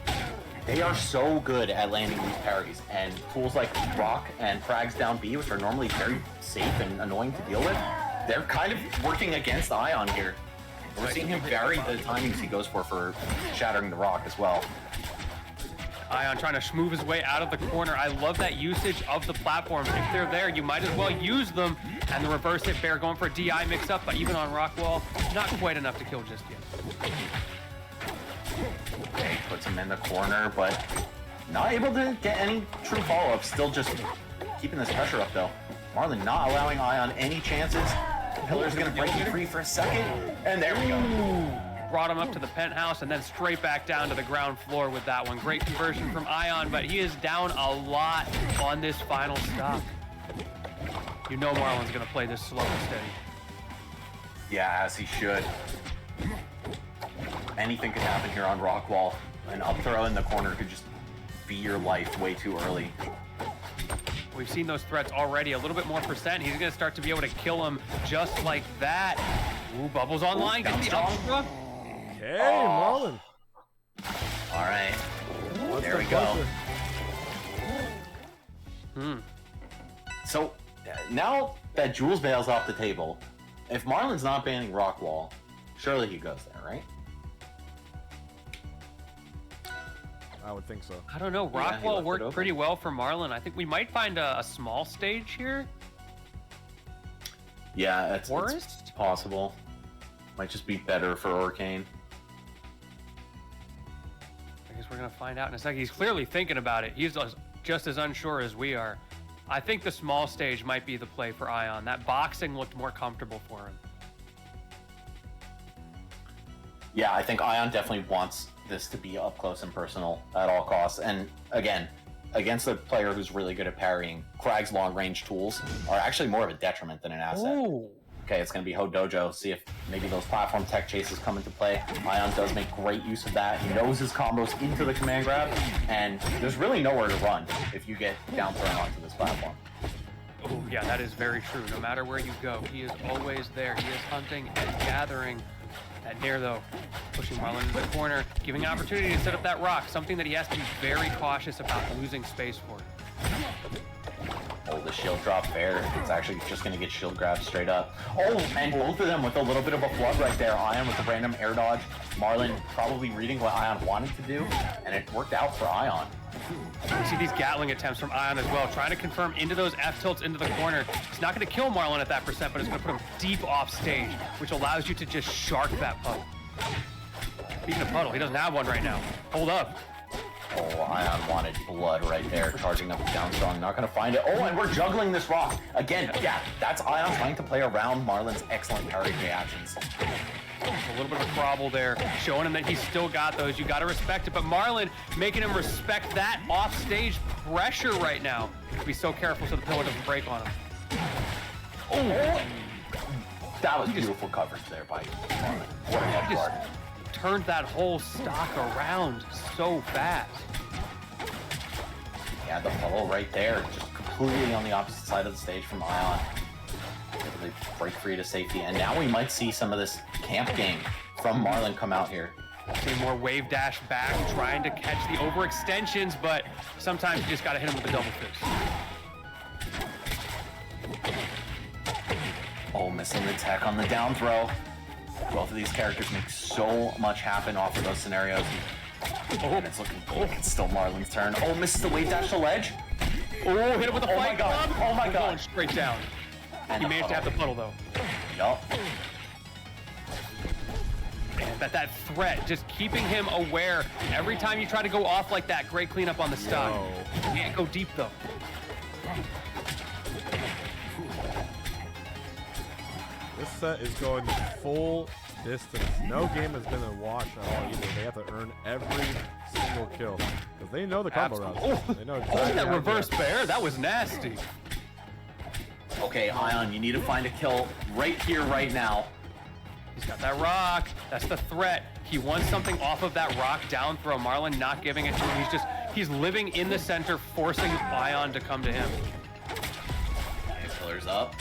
they are so good at landing these parries, and tools like rock and Kragg's down B, which are normally very safe and annoying to deal with, they're kind of working against I0N here. We're seeing him vary the timings he goes for shattering the rock as well. I0N trying to schmoove his way out of the corner. I love that usage of the platforms. If they're there, you might as well use them. And the reverse hit bear going for a DI mix-up, but even on Rockwall, not quite enough to kill just yet. Okay, puts him in the corner, but not able to get any true follow-up. Still just keeping this pressure up, though. Marlon not allowing I0N any chances. Pillar's gonna break him free for a second, and there we go. Brought him up to the penthouse and then straight back down to the ground floor with that one. Great conversion from I0N, but he is down a lot on this final stop. You know Marlon's gonna play this slow and steady. Yeah, as he should. Anything could happen here on Rockwall. An up throw in the corner could just be your life way too early. We've seen those threats already, a little bit more percent. He's gonna start to be able to kill him just like that. Ooh, Bubbles online, gets the up throw. Okay, Marlon. All right. What's There the we go. closer? So now that Jules Bale's off the table, if Marlon's not banning Rockwall, surely he goes there, right? I would think so. I don't know. Yeah, he Rockwall left it worked open. pretty well for Marlon. I think we might find a small stage here. Yeah, it's Forest? possible. Might just be better for Orcane. I guess we're gonna find out in a second. He's clearly thinking about it. He's just as unsure as we are. I think the small stage might be the play for I0N. That boxing looked more comfortable for him. Yeah, I think I0N definitely wants this to be up close and personal at all costs. And again, against a player who's really good at parrying, Kragg's long-range tools are actually more of a detriment than an asset. Ooh. Okay, it's going to be Ho Dojo. See if maybe those platform tech chases come into play. I0N does make great use of that. He knows his combos into the command grab, and there's really nowhere to run if you get down thrown onto this platform. Oh, yeah, that is very true. No matter where you go, he is always there. He is hunting and gathering. That Nair, though, pushing Marlon into the corner, giving an opportunity to set up that rock, something that he has to be very cautious about losing space for. Oh, the shield drop fair. It's actually just going to get shield grabbed straight up. Oh, and both of them with a little bit of a flood right there. I0N with a random air dodge. Marlon probably reading what I0N wanted to do, and it worked out for I0N. You see these Gatling attempts from I0N as well, trying to confirm into those F-tilts into the corner. It's not going to kill Marlon at that percent, but it's going to put him deep off stage, which allows you to just shark that puddle. Speaking of puddle, he doesn't have one right now. Hold up. Oh, I0N wanted blood right there, charging up down strong, not going to find it. Oh, and we're juggling this rock. Again, yeah, that's I0N trying to play around Marlon's excellent parry reactions. A little bit of a crobble there, showing him that he's still got those. You got to respect it, but Marlon making him respect that off-stage pressure right now. Be so careful so the pillar doesn't break on him. Oh, that was beautiful coverage there by Marlon. What an edge guard. Turned that whole stock around so fast. Yeah, the puddle right there, just completely on the opposite side of the stage from I0N. Able to break free to safety, and now we might see some of this camp game from Marlon come out here. See more wave dash back, trying to catch the overextensions, but sometimes you just got to hit him with a double fist. Oh, missing the tech on the down throw. Both of these characters make so much happen off of those scenarios. Oh, and it's looking like it's still Marlon's turn. Oh, misses the wave dash to ledge. Oh, hit him with a Oh my fight god. club. Oh my Going god. straight down. And He managed to have the puddle though. Yup. And that threat, just keeping him aware. Every time you try to go off like that, great cleanup on the stock. You can't go deep though. This set is going full distance. No game has been a wash at all either. They have to earn every single kill because they know the combo routes. Oh, They know oh, exactly that how to reverse do it. bear, that was nasty. Okay, I0N, you need to find a kill right here, right now. He's got that rock. That's the threat. He wants something off of that rock down throw. Marlon not giving it to him. He's living in the center, forcing I0N to come to him. Okay, pillars up.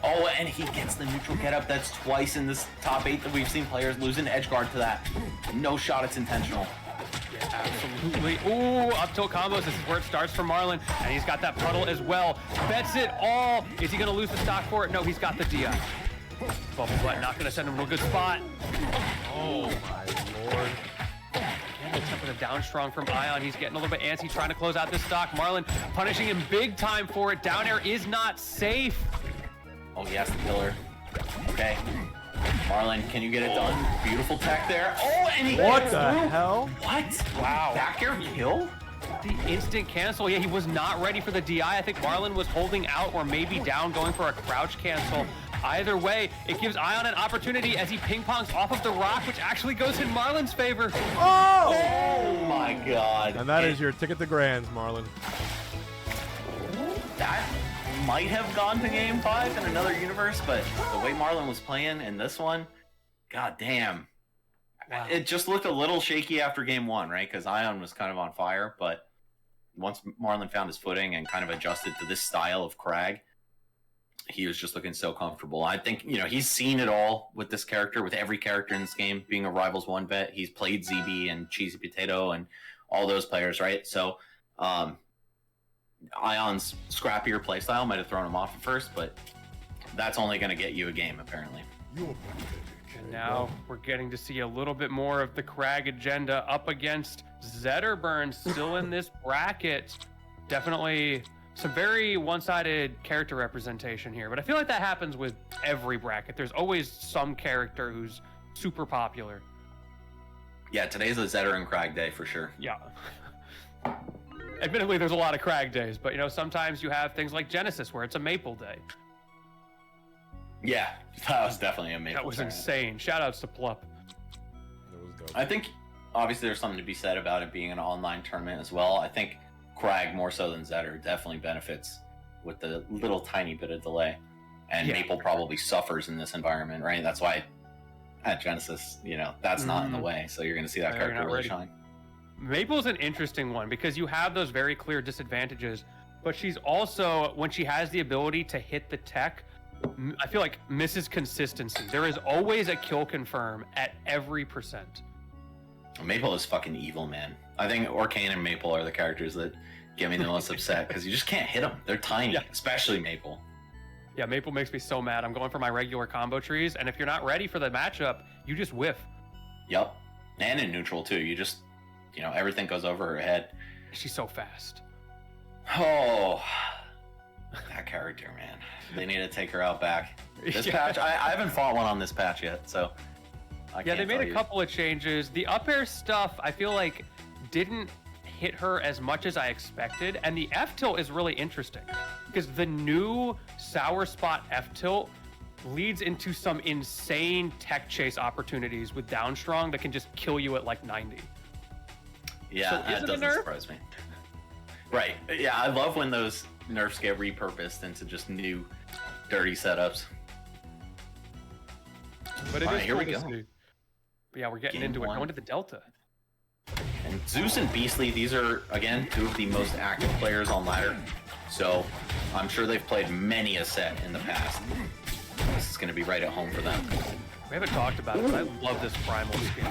Oh, and he gets the neutral get up. That's twice in this top 8 that we've seen players lose an edge guard to that. No shot, it's intentional. Absolutely. Ooh, up tilt combos. This is where it starts for Marlon. And he's got that puddle as well. Bets it all. Is he going to lose the stock for it? No, he's got the DI. Bubble butt not going to send him to a good spot. Oh my lord. And it's up with a down strong from I0N. He's getting a little bit antsy, trying to close out this stock. Marlon punishing him big time for it. Down air is not safe. Oh, he has the pillar. Okay. Marlon, can you get it done? Beautiful tech there. Oh, and he What gets the through. hell? What? Wow. Back air kill? The instant cancel. Yeah, he was not ready for the DI. I think Marlon was holding out or maybe down, going for a crouch cancel. Either way, it gives I0N an opportunity as he ping-pongs off of the rock, which actually goes in Marlon's favor. Oh! Oh my god. And that is your ticket to Grands, Marlon. That might have gone to game 5 in another universe, but the way Marlon was playing in this one, god damn. Wow. It just looked a little shaky after game 1, right? Because I0N was kind of on fire, but once Marlon found his footing and kind of adjusted to this style of Kragg, he was just looking so comfortable. I think, you know, he's seen it all with this character, with every character in this game, being a Rivals 1 vet. He's played ZB and CheesyPotato and all those players, right? So, I0N's scrappier playstyle might have thrown him off at first, but that's only going to get you a game, apparently. And now we're getting to see a little bit more of the Kragg agenda up against Zetterburn, still in this bracket. Definitely some very one-sided character representation here, but I feel like that happens with every bracket. There's always some character who's super popular. Yeah, today's a Zetter and Kragg day for sure. Yeah. Admittedly, there's a lot of Kragg days, but you know, sometimes you have things like Genesis where it's a Maypaul day. Yeah, that was definitely a Maypaul. That was day. insane. Shoutouts to Plup. It was dope. I think obviously there's something to be said about it being an online tournament as well. I think Kragg, more so than Zetter, definitely benefits with the little tiny bit of delay. And Maypaul probably suffers in this environment, right? That's why at Genesis, you know, that's not in the way. So you're going to see that character really shine. Maypaul's an interesting one because you have those very clear disadvantages, but she's also, when she has the ability to hit the tech, I feel like misses consistency. There is always a kill confirm at every percent. Maypaul is fucking evil, man. I think Orcane and Maypaul are the characters that get me the most upset because you just can't hit them. They're tiny, especially Maypaul. Yeah, Maypaul makes me so mad. I'm going for my regular combo trees, and if you're not ready for the matchup, you just whiff. Yep. And in neutral, too. You just, you know, everything goes over her head. She's so fast. Oh, that character, man. They need to take her out back. This patch, I haven't fought one on this patch yet, so I can't they made tell a you. couple of changes. The up air stuff, I feel like, didn't hit her as much as I expected, and the F tilt is really interesting because the new sour spot F tilt leads into some insane tech chase opportunities with down strong that can just kill you at like 90. Yeah, So that doesn't surprise me. Right. Yeah, I love when those nerfs get repurposed into just new dirty setups. But it All is right, here we cool to go. see. But yeah, we're getting Game into one. it. Going to the Delta. And Zeus and Beastly, these are, again, two of the most active players on ladder. So I'm sure they've played many a set in the past. This is going to be right at home for them. We haven't talked about it, but I love this primal skin.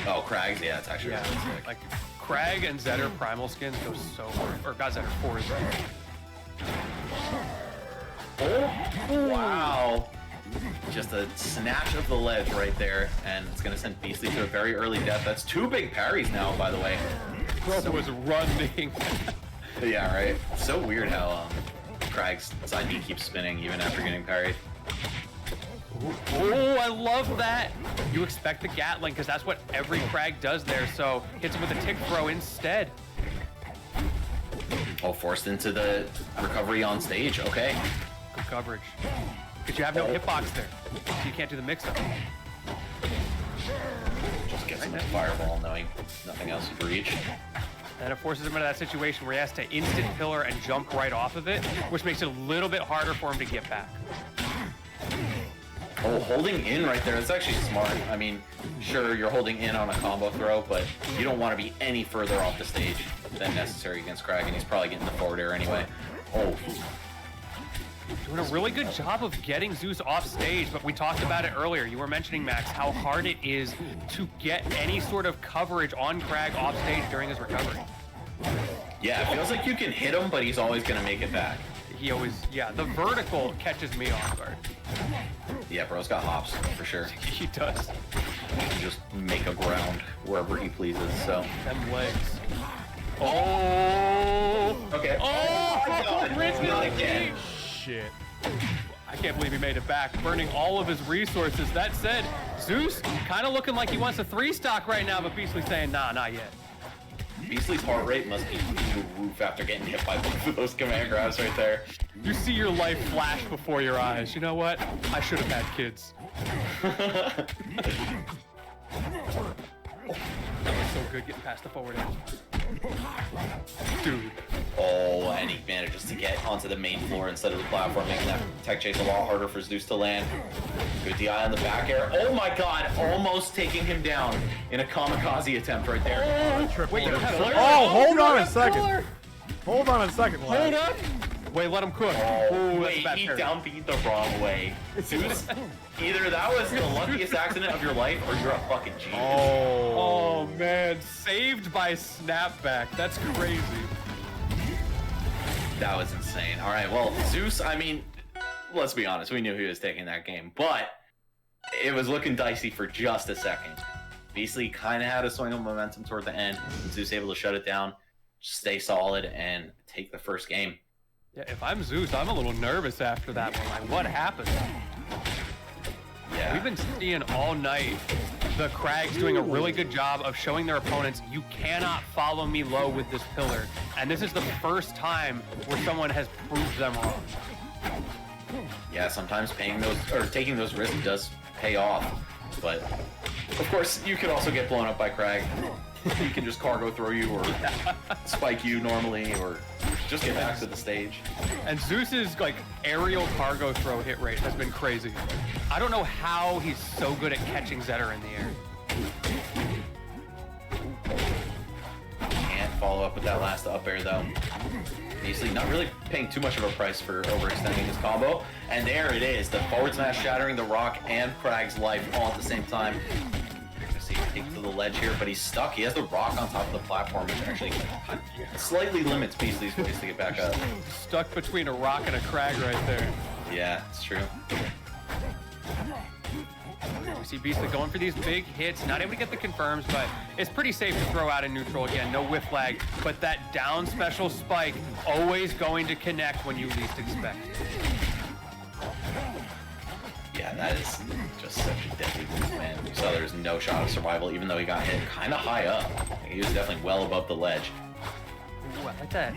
Oh, Kragg's? Yeah, it's actually really sick. Like Kragg and Zetter primal skins go so hard. Or God, Zetter 4 is Oh, wow. Just a snatch of the ledge right there, and it's going to send Beastly to a very early death. That's two big parries now, by the way. Bro was running. Yeah, right? So weird how Kragg's side B keeps spinning even after getting parried. Oh, I love that. You expect the Gatling because that's what every Kragg does there. So hits him with a tick throw instead. Oh, forced into the recovery on stage. Okay. Good coverage. Because you have no hitbox there, so you can't do the mix-up. Just gets him a fireball knowing nothing else to reach. And it forces him into that situation where he has to instant pillar and jump right off of it, which makes it a little bit harder for him to get back. Oh, holding in right there. That's actually smart. I mean, sure, you're holding in on a combo throw, but you don't want to be any further off the stage than necessary against Kragg, and he's probably getting the forward air anyway. Oh. Doing a really good job of getting Zeus off stage, but we talked about it earlier. You were mentioning, Max, how hard it is to get any sort of coverage on Kragg off stage during his recovery. Yeah, it feels like you can hit him, but he's always going to make it back. He always, the vertical catches me off guard. Yeah, bro's got hops, for sure. He does. He can just make a ground wherever he pleases, so. Them legs. Oh! Okay. Oh! my God, not again. Shit. I can't believe he made it back, burning all of his resources. That said, Zeus kind of looking like he wants a 3-stock right now, but Beastly saying, nah, not yet. Beastly's heart rate must be through the roof after getting hit by both of those command grabs right there. You see your life flash before your eyes. You know what? I should have had kids. That was so good getting past the forward edge. Dude. Oh, and he manages to get onto the main floor instead of the platform, making that tech chase a lot harder for Zeus to land. Good DI on the back air. Oh my god, almost taking him down in a kamikaze attempt right there. Wait, you don't have Oh, hold on a second. Hold on a second, lad. Hold up. Wait, let him cook. Oh, Ooh, that's wait, a bad he parry. down beat the wrong way. Zeus, either that was the luckiest accident of your life or you're a fucking genius. Oh man, saved by snapback. That's crazy. That was insane. All right, well, Zeus, I mean, let's be honest, we knew he was taking that game, but it was looking dicey for just a second. Beastly kind of had a swing of momentum toward the end. Zeus able to shut it down, stay solid, and take the first game. Yeah, if I'm Zeus, I'm a little nervous after that one. Like, what happened? Yeah. We've been seeing all night the Kraggs doing a really good job of showing their opponents, you cannot follow me low with this pillar. And this is the first time where someone has proved them wrong. Yeah, sometimes paying those or taking those risks does pay off, but of course you could also get blown up by Kragg. He can just cargo throw you or spike you normally, or just get back to the stage. And Zeus's like aerial cargo throw hit rate has been crazy. I don't know how he's so good at catching Zetter in the air. Can't follow up with that last up air though. Basically not really paying too much of a price for overextending his combo. And there it is, the forward smash shattering the rock and Kragg's life all at the same time. See him take to the ledge here, but he's stuck. He has the rock on top of the platform, which actually slightly limits Beastly's ways to get back up. Stuck between a rock and a Kragg right there. Yeah, it's true. We see Beastly going for these big hits, not able to get the confirms, but it's pretty safe to throw out in neutral again, no whiff lag. But that down special spike, always going to connect when you least expect. Yeah, that is just such a deadly move, man. You saw there's no shot of survival, even though he got hit kind of high up. He was definitely well above the ledge. Ooh, I like that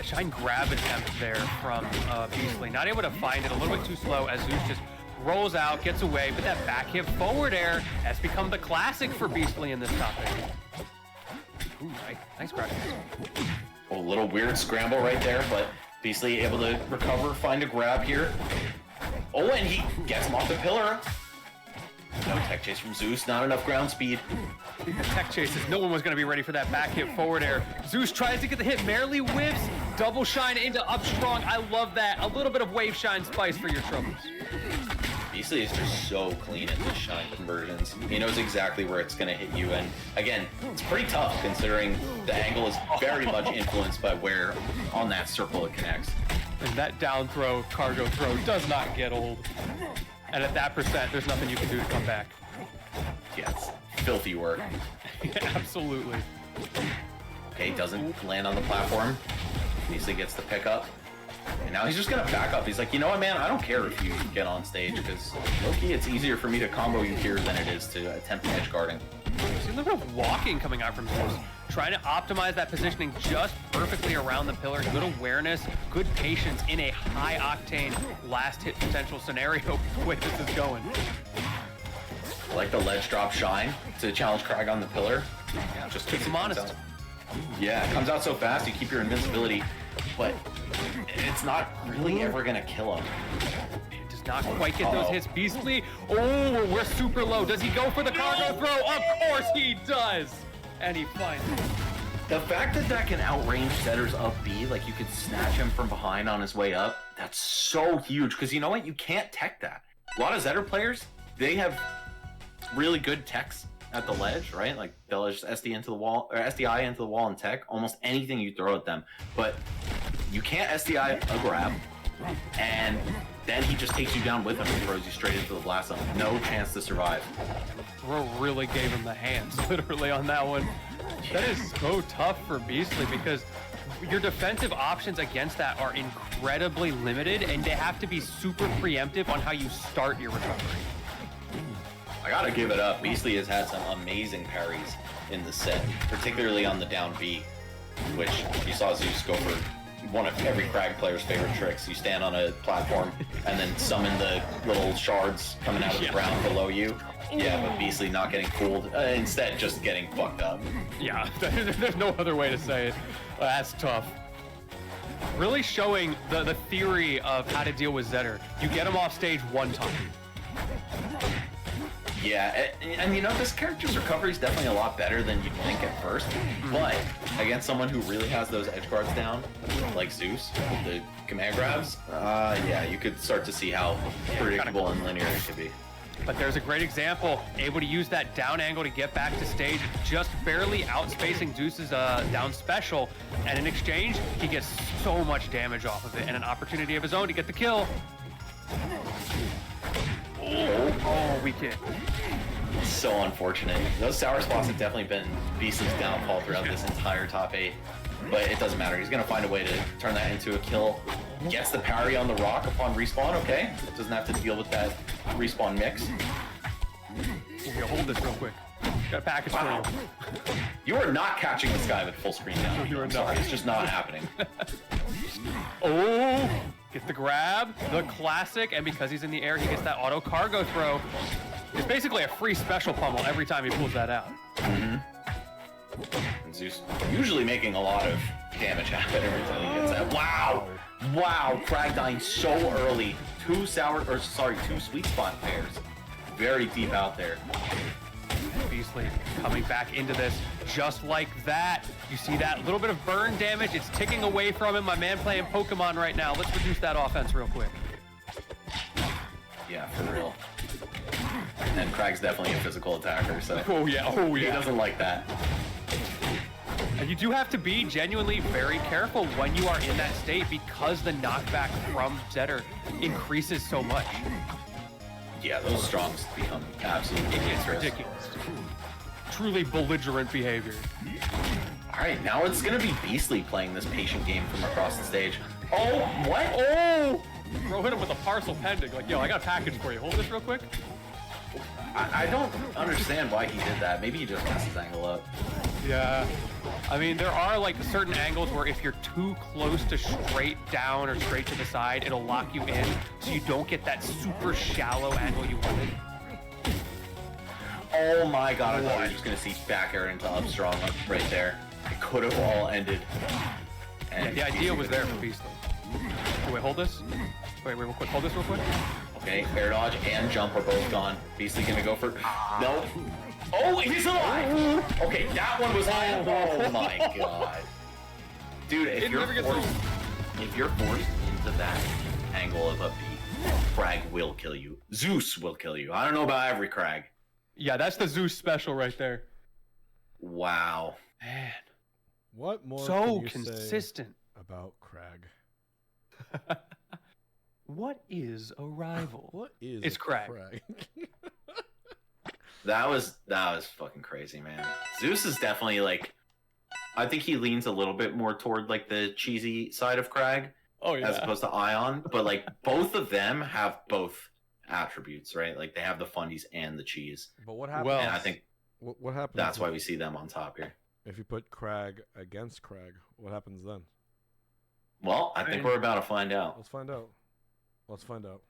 shine grab attempt there from Beastly. Not able to find it, a little bit too slow as Zeus just rolls out, gets away, but that back hip forward air has become the classic for Beastly in this topic. Ooh, nice grab. A little weird scramble right there, but Beastly able to recover, find a grab here. Oh, and he gets him off the pillar. No tech chase from Zeus, not enough ground speed. Tech chases, no one was going to be ready for that back hip forward air. Zeus tries to get the hit, barely whiffs, double shine into up strong. I love that. A little bit of wave shine spice for your troubles. Beastly is just so clean at the shine conversions. He knows exactly where it's going to hit you, and again, it's pretty tough considering the angle is very much influenced by where on that circle it connects. And that down throw, cargo throw does not get old. And at that percent, there's nothing you can do to come back. Yeah, it's filthy work. Absolutely. Okay, doesn't land on the platform. Beastly gets the pickup. And now he's just gonna back up. He's like, you know what, man? I don't care if you get on stage, because low-key, it's easier for me to combo you here than it is to attempt edge guarding. See a little bit of walking coming out from Zeus. Trying to optimize that positioning just perfectly around the pillar. Good awareness, good patience in a high-octane last hit potential scenario the way this is going. I like the ledge drop shine to challenge Kragg on the pillar. Yeah, just keeps him honest. Yeah, it comes out so fast, you keep your invincibility, but it's not really ever gonna kill him. It does not quite get those hits. Beastly, oh, we're super low. Does he go for the cargo throw? Of course he does! And he finds it. The fact that that can outrange Zetter's up B, like you could snatch him from behind on his way up, that's so huge, because you know what? You can't tech that. A lot of Zetter players, they have really good techs at the ledge, right? Like they'll just SD into the wall, or SDI into the wall and tech almost anything you throw at them. But you can't SDI a grab, and then he just takes you down with him and throws you straight into the blast zone. No chance to survive. Throw really gave him the hands, literally, on that one. That is so tough for Beastly because your defensive options against that are incredibly limited, and they have to be super preemptive on how you start your recovery. I gotta give it up. Beastly has had some amazing parries in the set, particularly on the down B, which you saw Zeus go for one of every Kragg player's favorite tricks. You stand on a platform and then summon the little shards coming out of the ground below you. Yeah, but Beastly not getting fooled. Instead, just getting fucked up. Yeah, there's no other way to say it. That's tough. Really showing the theory of how to deal with Zetter. You get him off stage one time. Yeah, and you know, this character's recovery is definitely a lot better than you'd think at first, but against someone who really has those edge guards down, like Zeus, with the command grabs, yeah, you could start to see how predictable and linear it could be. But there's a great example, able to use that down angle to get back to stage, just barely outspacing Zeus's down special, and in exchange, he gets so much damage off of it, and an opportunity of his own to get the kill. Oh, we did. So unfortunate. Those sour spots have definitely been Beastly's downfall throughout this entire top 8. But it doesn't matter. He's going to find a way to turn that into a kill. Gets the parry on the rock upon respawn. Okay. Doesn't have to deal with that respawn mix. We'll hold this real quick. Got a package for you. You are not catching this guy with full screen down. You are I'm sorry. not. It's just not happening. Oh, get the grab, the classic, and because he's in the air, he gets that auto cargo throw. It's basically a free special pummel every time he pulls that out. And Zeus usually making a lot of damage happen every time he gets that. Wow! Wow, Kragg dying so early. Two sweet spot pairs. Very deep out there. Beastly coming back into this just like that. You see that little bit of burn damage. It's ticking away from him. My man playing Pokemon right now. Let's reduce that offense real quick. Yeah, for real. And Kragg's definitely a physical attacker, so Oh yeah. he doesn't like that. And you do have to be genuinely very careful when you are in that state because the knockback from Zetter increases so much. Yeah, those strongs become absolutely It's ridiculous. Truly belligerent behavior. Alright, now it's gonna be Beastly playing this patient game from across the stage. Oh, what? Oh! Bro hit him with a parcel pending. Like, yo, I got a package for you. Hold this real quick. I don't understand why he did that. Maybe he just messed his angle up. Yeah. I mean, there are like certain angles where if you're too close to straight down or straight to the side, it'll lock you in, so you don't get that super shallow angle you wanted. Oh my god, I thought we were just gonna see back air into up strong up right there. It could have all ended. And Yeah, the idea was there for Beastly. Okay, wait, hold this. Wait, real quick. Hold this real quick. Okay, air dodge and jump are both gone. Beastly gonna go for... No. Oh, he's alive! Okay, that one was... Oh my god. Dude, if you're forced into that angle of a beat, Kragg will kill you. Zeus will kill you. I don't know about every Kragg. Yeah, that's the Zeus special right there. Wow. Man. What more So can you consistent. say about Kragg? What is a rival? What is It's a Kragg. That was fucking crazy, man. Zeus is definitely like... I think he leans a little bit more toward like the cheesy side of Kragg. Oh yeah. As opposed to I0N, but like both of them have both attributes, right? Like they have the fundies and the cheese. But what happens? Well, And I think what happens? that's why we see them on top here. If you put Kragg against Kragg, what happens then? Well, I think we're about to find out. Let's find out. Let's find out.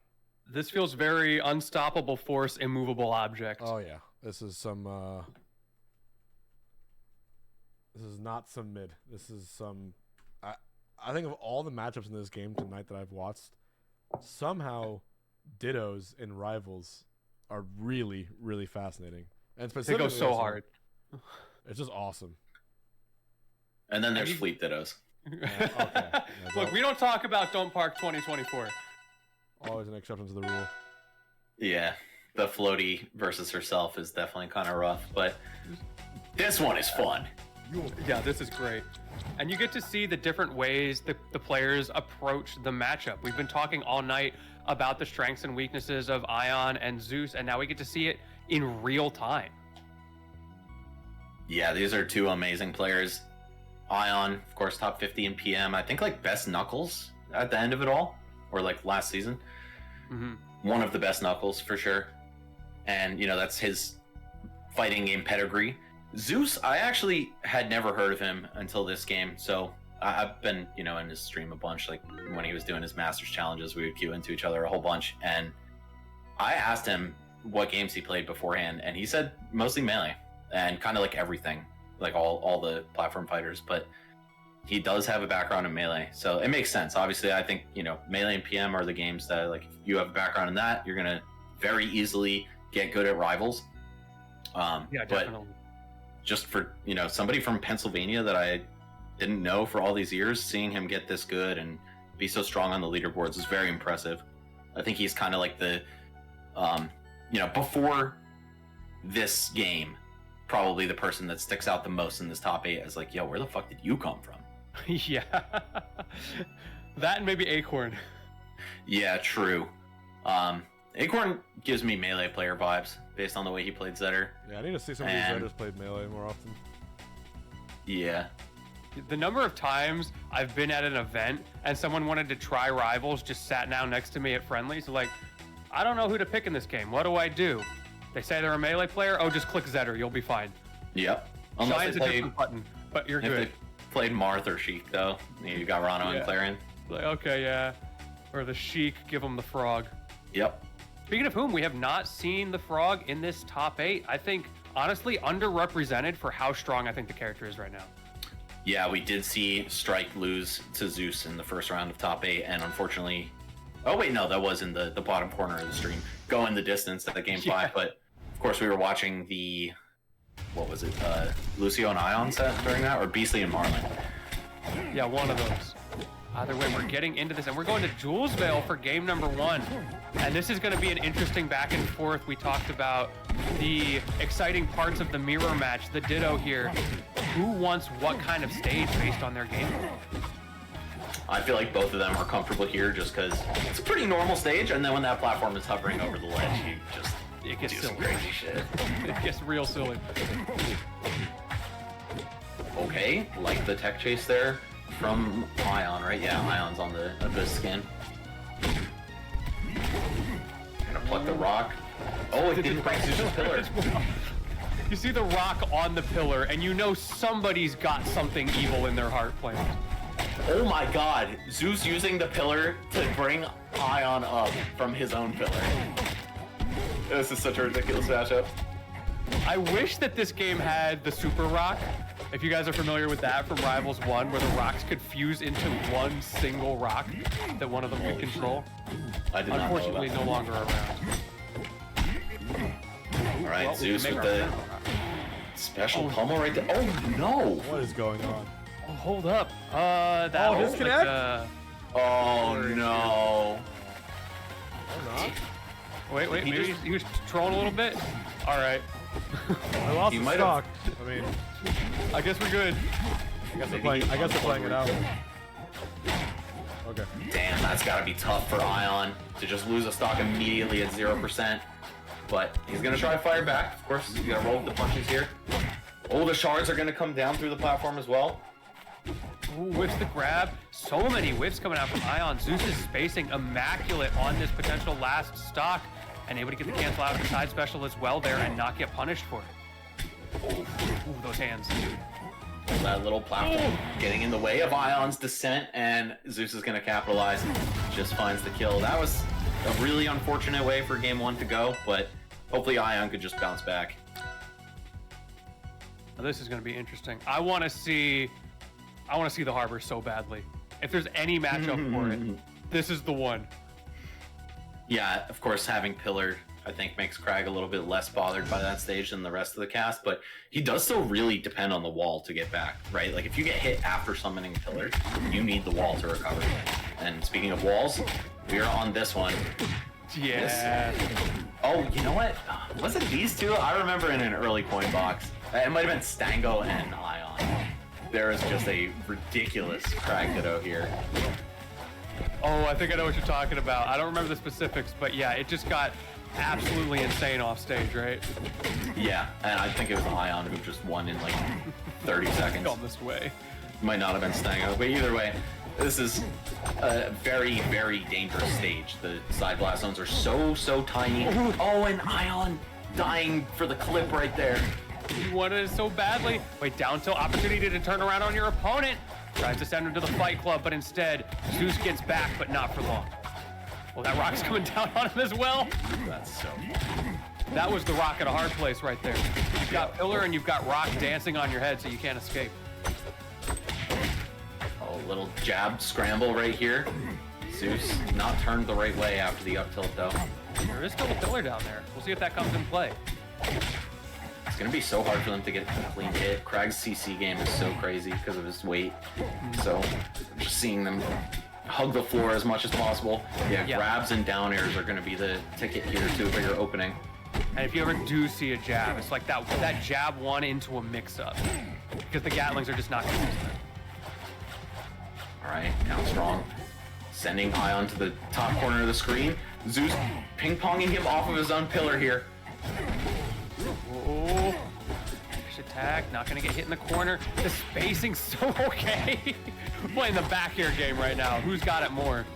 This feels very unstoppable force, immovable object. Oh yeah, this is some. This is not some mid. This is some. I think of all the matchups in this game tonight that I've watched, somehow Dittos and Rivals are really, really fascinating. And They go specifically so this one, hard. It's just awesome. And then there's Fleet Dittos. Okay. Look, we don't talk about Don't Park 2024. Always an exception to the rule. Yeah, the floaty versus herself is definitely kind of rough, but this one is fun. Yeah, this is great. And you get to see the different ways the players approach the matchup. We've been talking all night about the strengths and weaknesses of I0N and Zeus, and now we get to see it in real time. Yeah, these are two amazing players. I0N, of course, top 50 in PM. I think like best Knuckles at the end of it all, or like last season. Mm-hmm. One of the best Knuckles for sure. And, you know, that's his fighting game pedigree. Zeus, I actually had never heard of him until this game. So I've been, you know, in his stream a bunch. Like when he was doing his Masters challenges, we would queue into each other a whole bunch. And I asked him what games he played beforehand, and he said mostly Melee and kind of like everything, like all the platform fighters. But he does have a background in Melee, so it makes sense. Obviously, I think, you know, Melee and PM are the games that, like, if you have a background in that, you're gonna very easily get good at Rivals. Yeah, But definitely. just for, you know, somebody from Pennsylvania that I didn't know for all these years, seeing him get this good and be so strong on the leaderboards is very impressive. I think he's kind of like the, you know, before this game, probably the person that sticks out the most in this top 8 as like, yo, where the fuck did you come from? Yeah. That and maybe Acorn. Yeah, true. Acorn gives me melee player vibes based on the way he played Zetter. Yeah, I need to see some of these Zetters played melee more often. Yeah. The number of times I've been at an event and someone wanted to try Rivals just sat down next to me at Friendlies, like, I don't know who to pick in this game. What do I do? They say they're a melee player. Oh, just click Zetter. You'll be fine. Yep. Shine's a different button, but you're if good. they played Marth or Sheik, though, you got Ranno and Clairen. Like, okay, yeah. Or the Sheik, give him the Frog. Yep. Speaking of whom, we have not seen the Frog in this top 8. I think, honestly, underrepresented for how strong I think the character is right now. Yeah, we did see Strike lose to Zeus in the first round of top 8, and unfortunately... Oh, wait, no, that was in the bottom corner of the stream. Going the distance at the game 5, but of course we were watching the... What was it? Lucio and I0N set during that, or Beastly and Marlon? Yeah, one of those. Either way, we're getting into this, and we're going to Julesvale for game number 1. And this is going to be an interesting back and forth. We talked about the exciting parts of the mirror match, the ditto here. Who wants what kind of stage based on their game? I feel like both of them are comfortable here just because it's a pretty normal stage, and then when that platform is hovering over the ledge, you just it gets do silly. some crazy shit. It gets real silly. Okay, like the tech chase there from I0N, right? Yeah, I0N's on the Abyss skin. Gonna pluck the rock. Oh, it did break Zeus's pillar. You see the rock on the pillar, and you know somebody's got something evil in their heart planned. Oh my god, Zeus using the pillar to bring I0N up from his own pillar. This is such a ridiculous matchup. I wish that this game had the super rock. If you guys are familiar with that from Rivals 1, where the rocks could fuse into one single rock that one of them could control. I did not know Unfortunately, about no longer around. Alright, Well, we Zeus can with make the our- special pummel right there. Oh no! What is going on? Oh, hold up. That was disconnect? like, Oh no! Or not? wait, maybe he was trolling a little bit? Alright. I lost He the might stock. I mean, I guess we're good. I guess they're playing it out. Okay. Damn, that's gotta be tough for I0N to just lose a stock immediately at 0%. But he's gonna try to fire back. Of course, he's gonna roll with the punches here. Oh, the shards are gonna come down through the platform as well. Ooh, whiffs the grab. So many whiffs coming out from I0N. Zeus is spacing immaculate on this potential last stock, and able to get the cancel out of the side special as well there and not get punished for it. Ooh, those hands. That little platform getting in the way of I0N's descent, and Zeus is gonna capitalize. Just finds the kill. That was a really unfortunate way for game 1 to go, but hopefully I0N could just bounce back. Now, this is going to be interesting. I want to see the Harbor so badly. If there's any matchup for it, this is the one. Yeah, of course, having Pillar, I think, makes Kragg a little bit less bothered by that stage than the rest of the cast, but he does still really depend on the wall to get back, right? Like, if you get hit after summoning Pillar, you need the wall to recover. And speaking of walls, we are on this one. Yeah. Oh, you know what? Was it these two? I remember in an early coin box. It might have been Stango and I0N. There is just a ridiculous Kragg ditto here. Oh, I think I know what you're talking about. I don't remember the specifics, but yeah, it just got absolutely insane off stage, right? Yeah, and I think it was I0N who just won in like 30 seconds. Gone this way. Might not have been Stango, but either way, this is a very, very dangerous stage. The side blast zones are so tiny. Oh, and I0N dying for the clip right there. You wanted it so badly. Wait, down tilt opportunity to turn around on your opponent. Tries to send him to the Fight Club, but instead, Zeus gets back, but not for long. Well, that rock's coming down on him as well. That's so... That was the rock at a hard place right there. You've got Pillar and you've got rock dancing on your head, so you can't escape. Oh, little jab scramble right here. Zeus not turned the right way after the up tilt though. There is still a pillar down there. We'll see if that comes in play. It's gonna be so hard for them to get a clean hit. Kragg's CC game is so crazy because of his weight. So just seeing them hug the floor as much as possible. Yeah, grabs and down airs are gonna be the ticket here to a bigger opening. And if you ever do see a jab, it's like that jab one into a mix-up. Because the Gatlings are just not consistent. Alright, now strong. Sending I0N to the top corner of the screen. Zeus ping-ponging him off of his own pillar here. Oh, fish attack, not gonna get hit in the corner. The spacing's so okay. We're playing the back air game right now. Who's got it more?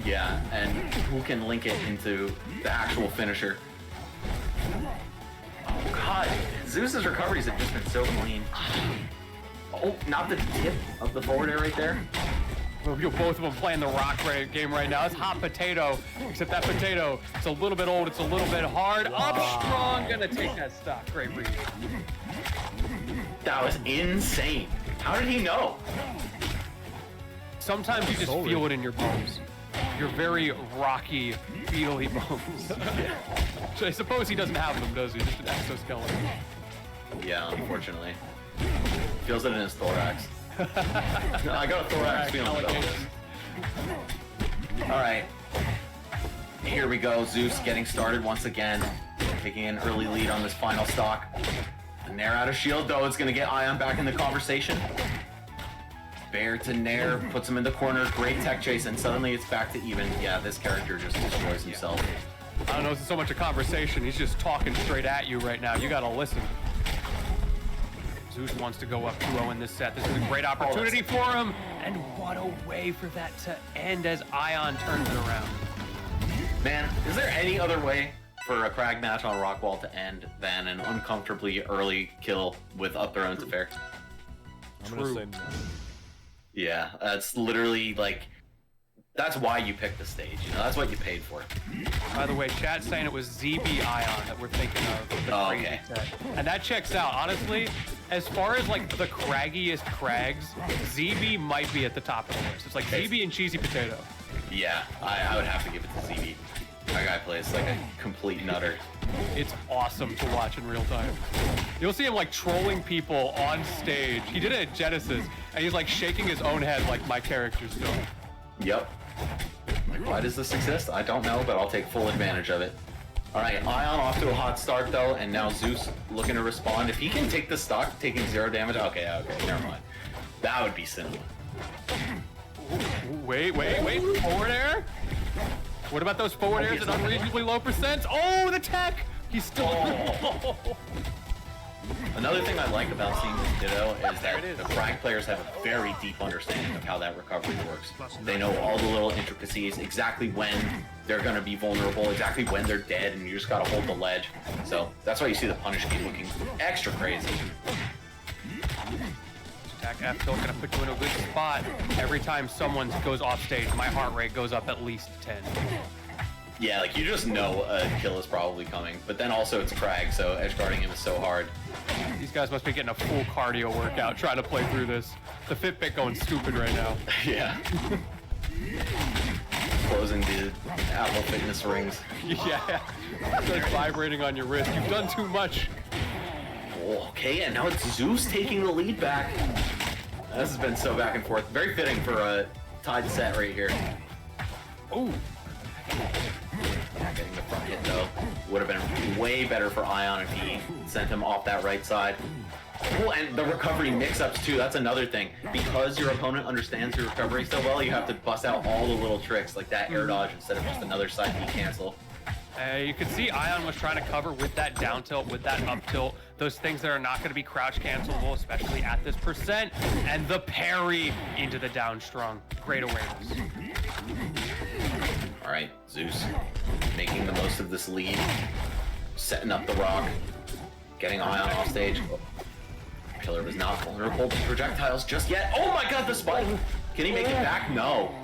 Yeah, and who can link it into the actual finisher? Oh god, Zeus's recoveries have just been so clean. Oh, not the tip of the forward air right there. Both of them playing the rock game right now. It's hot potato, except that potato, it's a little bit old, it's a little bit hard. Up strong, gonna take that stock. Great read. That was insane. How did he know? Sometimes you just feel it in your bones. Your very rocky, feely bones. So I suppose he doesn't have them, does he? Just an exoskeleton. Yeah, unfortunately. Feels it in his thorax. I got a thorax feeling about this. Alright. Here we go. Zeus getting started once again. Taking an early lead on this final stock. Nair out of shield though. It's going to get I0N back in the conversation. Bear to Nair. Puts him in the corner. Great tech chase. And suddenly it's back to even. Yeah, this character just destroys himself. I don't know if it's so much a conversation. He's just talking straight at you right now. You got to listen. Zeus wants to go up 2-0 in this set. This is a great opportunity for him. And what a way for that to end as I0N turns it around. Man, is there any other way for a Kragg match on Rockwall to end than an uncomfortably early kill with up throw into fair? I'm gonna say no. Yeah, that's literally like, that's why you picked the stage. You know, that's what you paid for. By the way, chat's saying it was ZB I0N that we're thinking of. The crazy set. And that checks out. Honestly, as far as like the craggiest Kraggs, ZB might be at the top of the list. It's like ZB and CheesyPotato. Yeah, I would have to give it to ZB. That guy plays like a complete nutter. It's awesome to watch in real time. You'll see him like trolling people on stage. He did it at Genesis, and he's like shaking his own head like my characters do. Yep. Like, why does this exist? I don't know, but I'll take full advantage of it. Alright, I0N off to a hot start though, and now Zeus looking to respond. If he can take the stock, taking 0 damage, okay, never mind. That would be cinema. Wait, forward air? What about those forward airs at unreasonably low percents? Oh, the tech! He's still... Another thing I like about seeing this Ditto is that the Kragg players have a very deep understanding of how that recovery works. They know all the little intricacies, exactly when they're going to be vulnerable, exactly when they're dead, and you just got to hold the ledge. So that's why you see the punish key looking extra crazy. Attack F tilt gonna put you in a good spot. Every time someone goes off stage, my heart rate goes up at least 10. Yeah, like you just know a kill is probably coming, but then also it's Kragg, so edge guarding him is so hard. These guys must be getting a full cardio workout trying to play through this. The Fitbit going stupid right now. Yeah. Closing the Apple Fitness rings. Yeah. It's like vibrating on your wrist. You've done too much. Okay, and now it's Zeus taking the lead back. This has been so back and forth. Very fitting for a tied set right here. Ooh. Yeah, getting the front hit though would have been way better for I0N if he sent him off that right side. Oh, and the recovery mix-ups too, that's another thing. Because your opponent understands your recovery so well, you have to bust out all the little tricks like that air dodge instead of just another side B cancel. You can see I0N was trying to cover with that down tilt, with that up tilt, those things that are not going to be crouch cancelable, especially at this percent, and the parry into the down strong. Great awareness. All right, Zeus making the most of this lead, setting up the rock, getting I0N off stage. Oh, Pillar was not vulnerable to projectiles just yet. Oh my god, the spike! Can he make it back? No.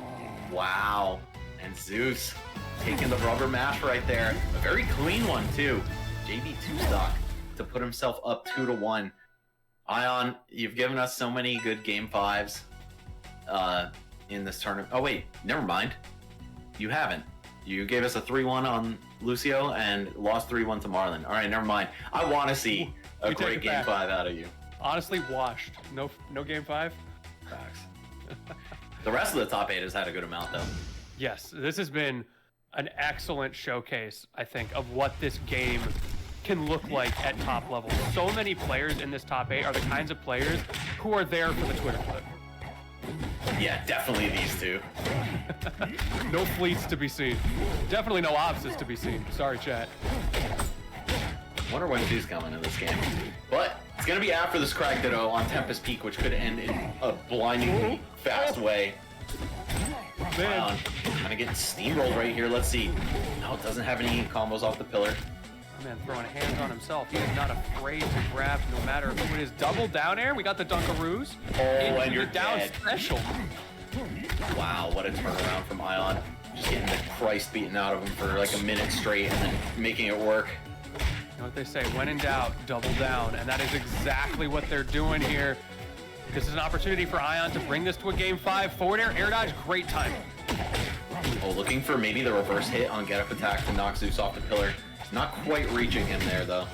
Wow. And Zeus taking the rubber mash right there. A very clean one too. JB2 stock to put himself up 2-1. I0N, you've given us so many good game 5s. in this tournament. Oh wait, never mind. You haven't. You gave us a 3-1 on Lucio and lost 3-1 to Marlon. All right, never mind. I want to see a You take great it game back. 5 out of you. Honestly, washed. No game 5. Facts. The rest of the top 8 has had a good amount though. Yes, this has been an excellent showcase, I think, of what this game can look like at top level. So many players in this top 8 are the kinds of players who are there for the Twitter clip. Yeah, definitely these two. No fleets to be seen. Definitely no Okzz to be seen. Sorry, chat. Wonder when she's coming in this game. But it's gonna be after this Kragg Ditto on Tempest Peak, which could end in a blindingly fast way. Man. Kind of getting steamrolled right here. Let's see. No, it doesn't have any combos off the pillar. Man, throwing hands on himself. He is not afraid to grab no matter who it is. Double down air. We got the Dunkaroos. Oh, and you're down dead. special. Wow, what a turnaround from I0N. Just getting the Christ beaten out of him for like a minute straight and then making it work. You know what they say, when in doubt, double down. And that is exactly what they're doing here. This is an opportunity for I0N to bring this to a game 5. Forward air dodge, great time. Oh, looking for maybe the reverse hit on get up attack to knock Zeus off the pillar. Not quite reaching him there though.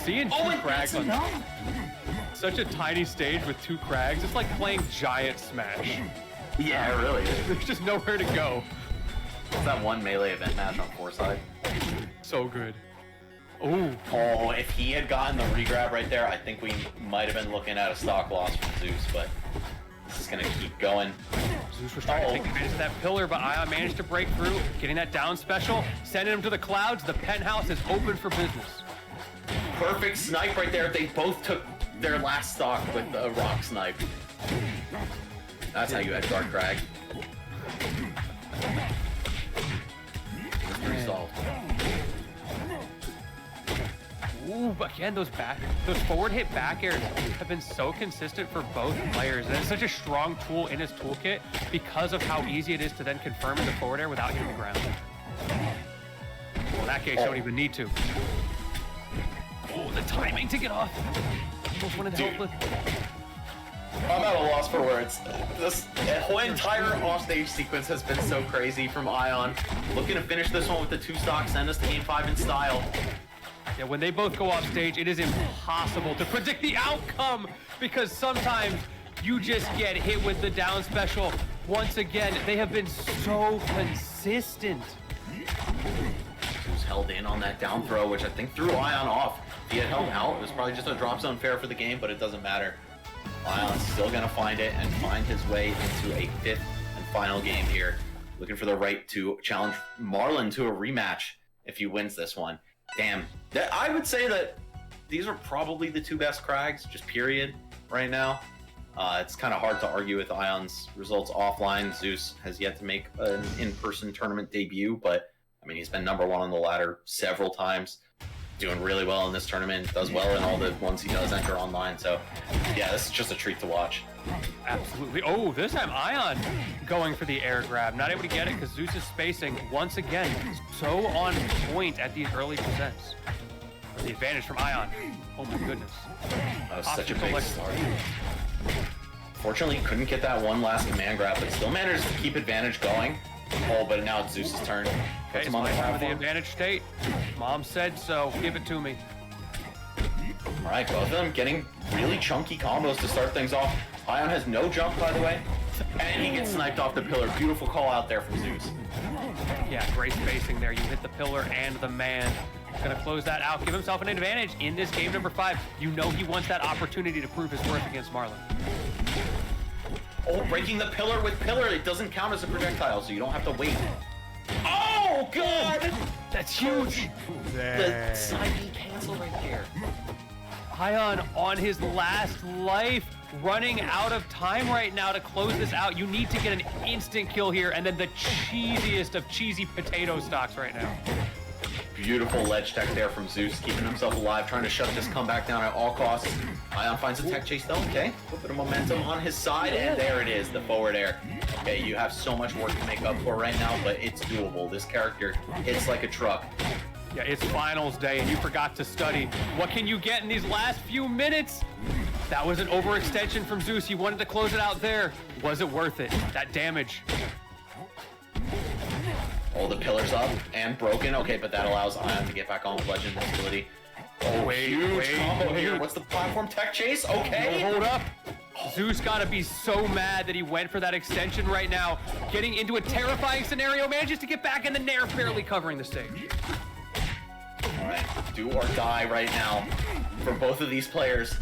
Seeing two Kraggs on such a tiny stage with 2 Kraggs, it's like playing Giant Smash. Yeah, really. There's just nowhere to go. It's that one melee event match on 4-side. So good. Ooh. Oh, if he had gotten the regrab right there, I think we might have been looking at a stock loss from Zeus, but this is gonna keep going. Zeus was trying to take advantage of that pillar, but I0N managed to break through, getting that down special, sending him to the clouds. The penthouse is open for business. Perfect snipe right there. They both took their last stock with a rock snipe. That's how you edgeguard Kragg. Mystery solved. Ooh, but again, those forward hit back airs have been so consistent for both players. And it's such a strong tool in his toolkit because of how easy it is to then confirm in the forward air without hitting the ground. Well, in that case, you don't even need to. Oh, the timing to get off. Almost wanted to help with. I'm at a loss for words. This whole entire offstage sequence has been so crazy from I0N. Looking to finish this one with the 2 stocks, send us to game 5 in style. Yeah, when they both go off stage, it is impossible to predict the outcome because sometimes you just get hit with the down special. Once again, they have been so consistent. Who's held in on that down throw, which I think threw I0N off. If he had held out, it was probably just a drop zone fair for the game, but it doesn't matter. I0N's still gonna find it and find his way into a 5th and final game here. Looking for the right to challenge Marlon to a rematch if he wins this one. Damn. I would say that these are probably the 2 best Kraggs, just period, right now. It's kind of hard to argue with I0N's results offline. Zeus has yet to make an in-person tournament debut, but I mean, he's been #1 on the ladder several times. Doing really well in this tournament, does well in all the ones he does enter online. So yeah, this is just a treat to watch. Absolutely. Oh, this time I0N going for the air grab. Not able to get it because Zeus is spacing once again. So on point at these early presents. The advantage from I0N. Oh my goodness. That was such a big start. Fortunately, couldn't get that one last command grab, but still managed to keep advantage going. Oh, but now it's Zeus's turn. Puts him on the time of the platform. advantage state. Mom said so. Give it to me. All right, both of them getting really chunky combos to start things off. I0N has no jump, by the way, and he gets sniped off the pillar. Beautiful call out there from Zeus. Yeah, great spacing there. You hit the pillar and the man. Gonna close that out, give himself an advantage in this game number 5. You know he wants that opportunity to prove his worth against Marlon. Oh, breaking the pillar with pillar. It doesn't count as a projectile, so you don't have to wait. Oh, God! That's huge. The side B cancel right there. I0N on his last life, running out of time right now to close this out. You need to get an instant kill here, and then the cheesiest of cheesy potato stocks right now. Beautiful ledge tech there from Zeus, keeping himself alive, trying to shut this comeback down at all costs. I0N finds a tech chase though, okay. A little bit of momentum on his side, and there it is, the forward air. Okay, you have so much work to make up for right now, but it's doable. This character hits like a truck. Yeah, it's finals day, and you forgot to study. What can you get in these last few minutes? That was an overextension from Zeus. He wanted to close it out there. Was it worth it? That damage. All the pillars up and broken. Okay, but that allows I0N to get back on with Legend Invincibility. Oh, huge combo here. What's the platform tech chase? Okay. Hold up. Zeus gotta be so mad that he went for that extension right now. Getting into a terrifying scenario, manages to get back in the nair, barely covering the stage. All right, do or die right now for both of these players.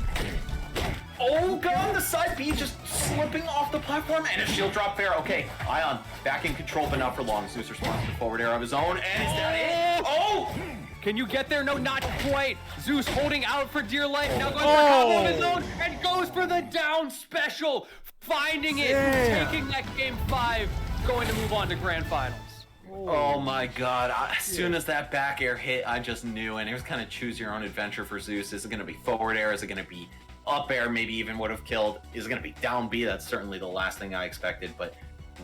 Oh god, the side B just slipping off the platform and a shield drop fair. Okay, I0N back in control, but not for long. Zeus responds to the forward air of his own, and is that it? Oh! Can you get there? No, not quite. Zeus holding out for dear life. Now goes for a combo on his own and goes for the down special. Finding it, taking that game 5, going to move on to grand finals. Oh my god, as soon as that back air hit, I just knew, and it was kind of choose your own adventure for Zeus. Is it going to be forward air? Is it going to be up air? Maybe even would have killed. Is it going to be down B? That's certainly the last thing I expected, but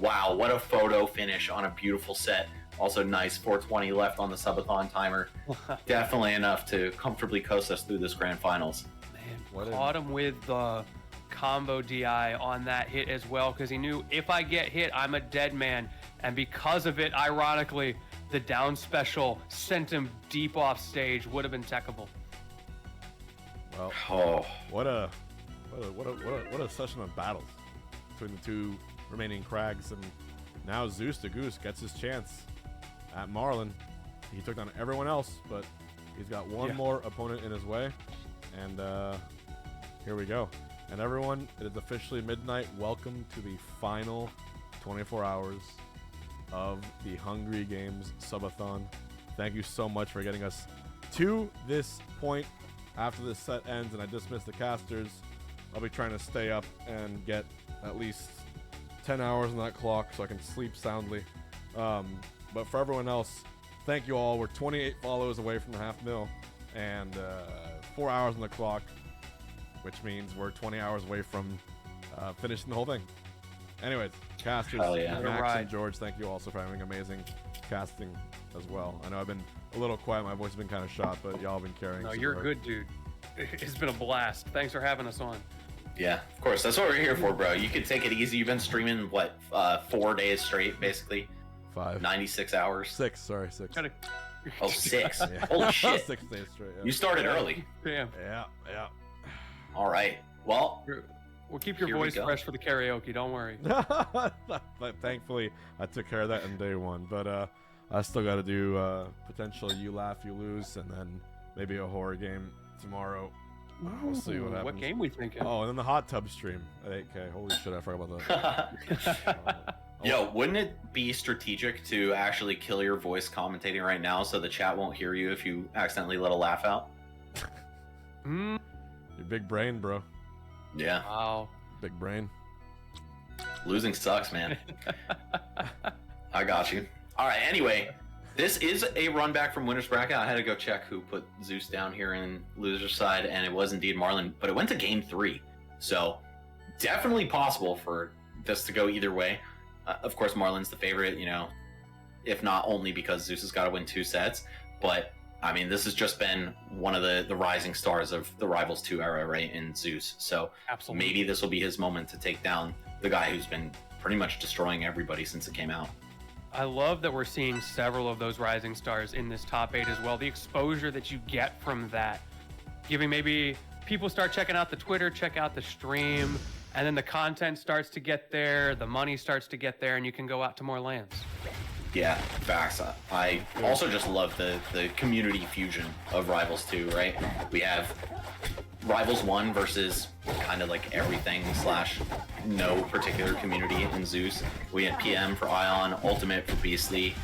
wow, what a photo finish on a beautiful set. Also nice, 420 left on the subathon timer. Definitely enough to comfortably coast us through this grand finals. Man, caught him with the combo DI on that hit as well, because he knew if I get hit, I'm a dead man. And because of it, ironically, the down special sent him deep off stage. Would have been techable. Well, what a session of battles between the two remaining Kraggs, and now ZeusDahGoose gets his chance at Marlon. He took on everyone else, but he's got one more opponent in his way, and here we go. And everyone, it is officially midnight. Welcome to the final 24 hours of the Hungry Games subathon. Thank you so much for getting us to this point. After this set ends and I dismiss the casters, I'll be trying to stay up and get at least 10 hours on that clock so I can sleep soundly. But for everyone else, thank you all. We're 28 follows away from the 500,000 and 4 hours on the clock, which means we're 20 hours away from finishing the whole thing. Anyways, casters, Max and George, thank you also for having amazing casting as well. I know I've been a little quiet, my voice has been kind of shot, but y'all have been carrying. No, you're good, dude. It's been a blast. Thanks for having us on. Yeah, of course. That's what we're here for, bro. You can take it easy. You've been streaming, what, 4 days straight, basically? 5. 96 hours? 6, sorry, 6. Oh, 6. Holy shit. 6 days straight, yeah. You started early. Damn. Yeah. All right. Well, we'll keep your voice fresh for the karaoke, don't worry. But thankfully, I took care of that in day 1. But I still got to do potential You Laugh, You Lose, and then maybe a horror game tomorrow. We'll see what happens. What game we thinking? Oh, and then the hot tub stream at 8K. Holy shit, I forgot about that. Yo, wouldn't it be strategic to actually kill your voice commentating right now so the chat won't hear you if you accidentally let a laugh out? Your big brain, bro. Yeah. Wow. Big brain. Losing sucks, man. I got you. All right, anyway, this is a run back from winner's bracket. I had to go check who put Zeus down here in loser's side, and it was indeed Marlon, but it went to game 3. So definitely possible for this to go either way. Of course, Marlon's the favorite, you know, if not only because Zeus has got to win 2 sets, but I mean, this has just been one of the rising stars of the Rivals 2 era, right, in Zeus. So absolutely, maybe this will be his moment to take down the guy who's been pretty much destroying everybody since it came out. I love that we're seeing several of those rising stars in this top 8 as well. The exposure that you get from that, giving maybe people start checking out the Twitter, check out the stream, and then the content starts to get there, the money starts to get there, and you can go out to more lands. Yeah, facts. I also just love the community fusion of Rivals 2, right? We have Rivals 1 versus kind of like everything / no particular community in Zeus. We had PM for I0N, Ultimate for Beastly.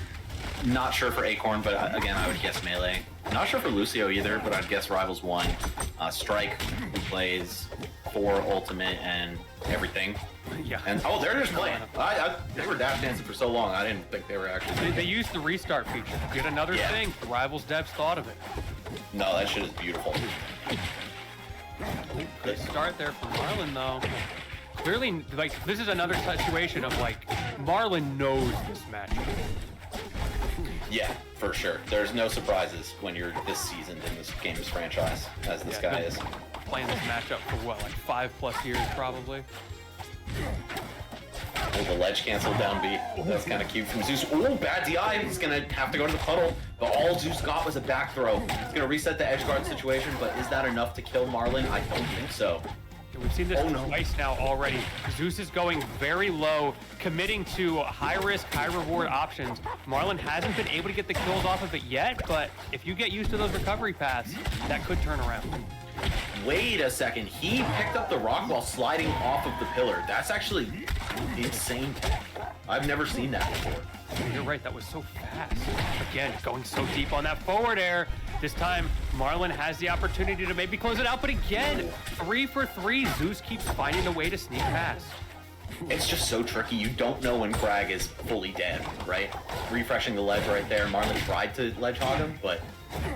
Not sure for Acorn, but again, I would guess Melee. Not sure for Lucio either, but I'd guess Rivals 1. Strike, who plays 4 Ultimate and everything. Yeah. And oh, they're just playing. They were dash dancing for so long, I didn't think they were actually. They used the restart feature. Get another thing. The Rivals devs thought of it. No, that shit is beautiful. Good start there for Marlon, though. Clearly, like, this is another situation of, like, Marlon knows this match. Yeah, for sure. There's no surprises when you're this seasoned in this game's franchise, as this guy is. playing this matchup for what, like 5+ years probably. Oh, the ledge canceled down B. That's kind of cute from Zeus. Oh, bad DI. He's going to have to go to the puddle. But all Zeus got was a back throw. He's going to reset the edge guard situation, but is that enough to kill Marlon? I don't think so. We've seen this twice now already. Zeus is going very low, committing to high-risk, high-reward options. Marlon hasn't been able to get the kills off of it yet, but if you get used to those recovery paths, that could turn around. Wait a second. He picked up the rock while sliding off of the pillar. That's actually insane. I've never seen that before. You're right, that was so fast. Again, going so deep on that forward air. This time, Marlon has the opportunity to maybe close it out, but again, 3 for 3. Zeus keeps finding a way to sneak past. It's just so tricky. You don't know when Kragg is fully dead, right? Refreshing the ledge right there. Marlon tried to ledge hog him, but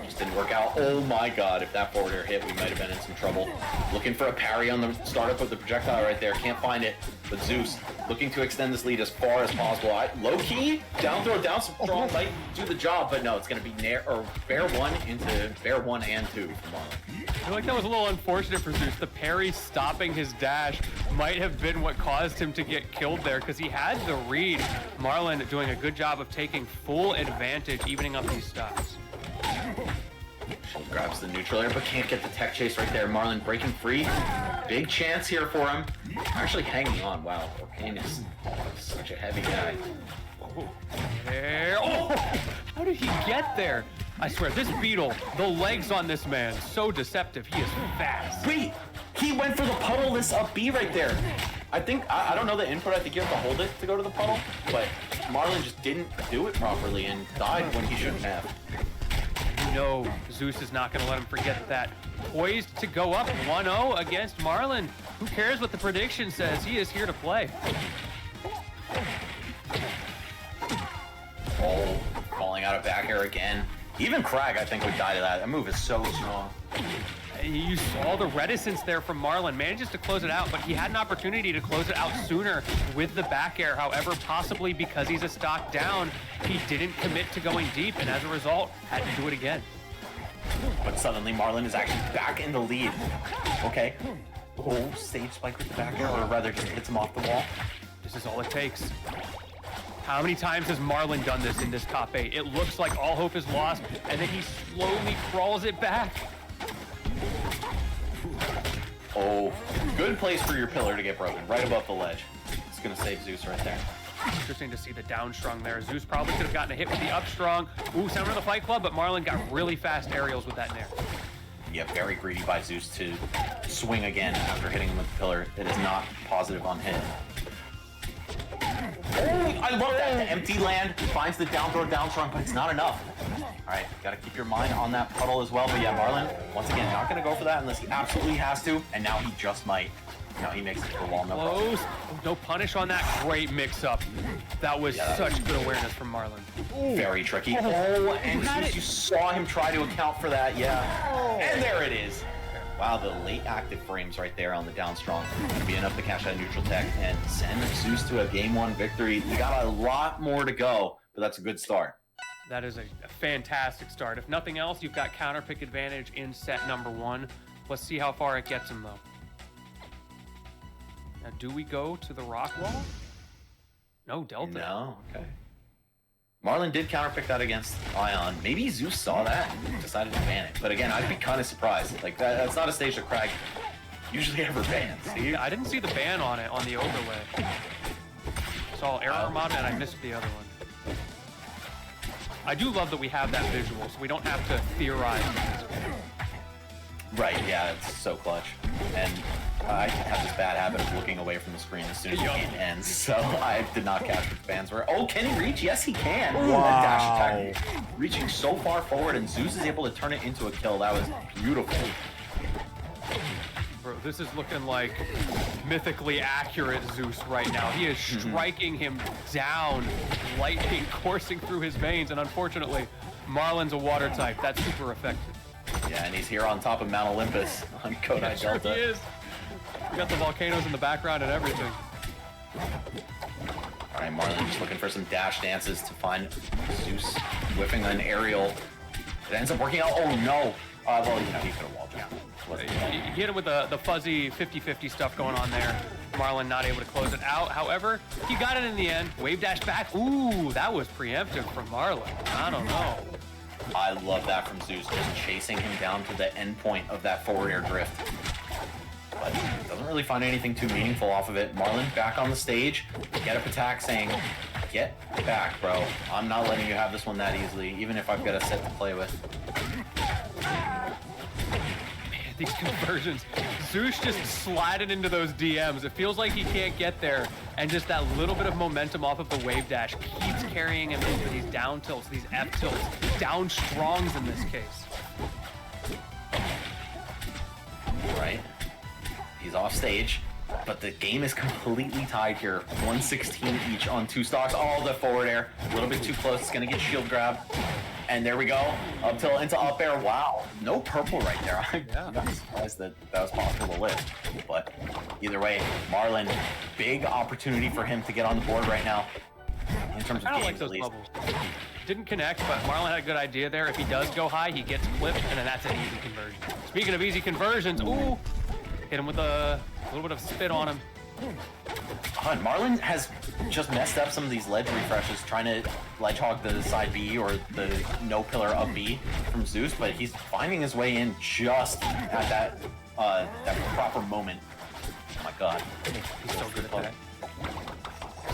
just didn't work out. Oh my god, if that forward air hit, we might have been in some trouble. Looking for a parry on the startup of the projectile right there. Can't find it. But Zeus looking to extend this lead as far as possible. Low-key, down throw, down strong might do the job, but no, it's going to be bear 1 into bear 1 and 2 for Marlon. I feel like that was a little unfortunate for Zeus. The parry stopping his dash might have been what caused him to get killed there, because he had the read. Marlon doing a good job of taking full advantage, evening up these stocks. Grabs the neutral air, but can't get the tech chase right there. Marlon breaking free. Big chance here for him. Actually hanging on. Wow, Orcane is such a heavy guy. There. Oh, how did he get there? I swear, this beetle, the legs on this man, so deceptive. He is fast. Wait, he went for the puddle this up B right there. I think, I don't know the input, I think you have to hold it to go to the puddle, but Marlon just didn't do it properly and died when he shouldn't have. No, Zeus is not going to let him forget that. Poised to go up 1-0 against Marlon. Who cares what the prediction says? He is here to play. Oh, falling out of back air again. Even Kragg, I think, would die to that. That move is so strong. You saw the reticence there from Marlon. Manages to close it out, but he had an opportunity to close it out sooner with the back air. However, possibly because he's a stock down, he didn't commit to going deep, and as a result, had to do it again. But suddenly, Marlon is actually back in the lead. Okay. Oh, stage spike with the back air, or rather just hits him off the wall. This is all it takes. How many times has Marlon done this in this top 8? It looks like all hope is lost, and then he slowly crawls it back. Oh, good place for your pillar to get broken, right above the ledge. It's gonna save Zeus right there. Interesting to see the down strong there. Zeus probably could have gotten a hit with the up strong. Ooh, sound of the Fight Club, but Marlon got really fast aerials with that nair. Yeah, very greedy by Zeus to swing again after hitting him with the pillar. It is not positive on hit. Oh, I love that. The empty land finds the down throw down strong, but it's not enough. All right, gotta keep your mind on that puddle as well. But yeah, Marlon, once again, not gonna go for that unless he absolutely has to. And now he just might. Now he makes it to the wall, no problem. Close. No punish on that. Great mix-up. That was such good awareness from Marlon. Ooh. Very tricky. Oh, and Zeus, you saw him try to account for that, yeah. And there it is. Wow, the late active frames right there on the down strong. Gonna be enough to cash that neutral tech and send Zeus to a game 1 victory. You got a lot more to go, but that's a good start. That is a fantastic start. If nothing else, you've got counter pick advantage in set number 1. Let's see how far it gets him, though. Now, do we go to the rock wall? No, Delta. No, okay. Marlon did counterpick that against I0N. Maybe Zeus saw that and decided to ban it. But again, I'd be kind of surprised. Like, that's not a stage that Kragg usually ever bans. Yeah, I didn't see the ban on it on the overlay. Saw error mod and I missed the other one. I do love that we have that visual, so we don't have to theorize. Right, yeah, it's so clutch. And I have this bad habit of looking away from the screen as soon as the game ends, so I did not catch what the bans were. Oh, can he reach? Yes, he can. Wow. That dash attack reaching so far forward, and Zeus is able to turn it into a kill. That was beautiful. Bro, this is looking like mythically accurate Zeus right now. He is striking him down, lightning coursing through his veins, and unfortunately, Marlon's a water type. That's super effective. Yeah, and he's here on top of Mount Olympus on Cody Delta. He is. We got the volcanoes in the background and everything. All right, Marlon just looking for some dash dances to find Zeus whiffing an aerial. It ends up working out. Oh no! Well, you know, he could have walled down. You hit him with the fuzzy 50-50 stuff going on there. Marlon not able to close it out. However, he got it in the end. Wave dash back. Ooh, that was preemptive from Marlon. I don't know. I love that from Zeus, just chasing him down to the end point of that forward air drift. But doesn't really find anything too meaningful off of it. Marlon back on the stage. Get up attack saying, get back, bro. I'm not letting you have this one that easily, even if I've got a set to play with. These conversions. Zeus just sliding into those DMs. It feels like he can't get there. And just that little bit of momentum off of the wave dash keeps carrying him into these down tilts, these F tilts, down strongs in this case. Right. He's off stage, but the game is completely tied here. 116 each on 2 stocks. Oh, the forward air. A little bit too close. It's going to get shield grab. And there we go, up tilt into up air. Wow, no purple right there. I'm not surprised that that was possible to live. But either way, Marlon, big opportunity for him to get on the board right now. In terms of I don't games, like those at least. bubbles. Didn't connect, but Marlon had a good idea there. If he does go high, he gets clipped, and then that's an easy conversion. Speaking of easy conversions, ooh, hit him with a little bit of spit on him. Marlon has just messed up some of these ledge refreshes, trying to ledge hog the side B or the no pillar up B from Zeus, but he's finding his way in just at that proper moment. Oh my god. He's so good at that.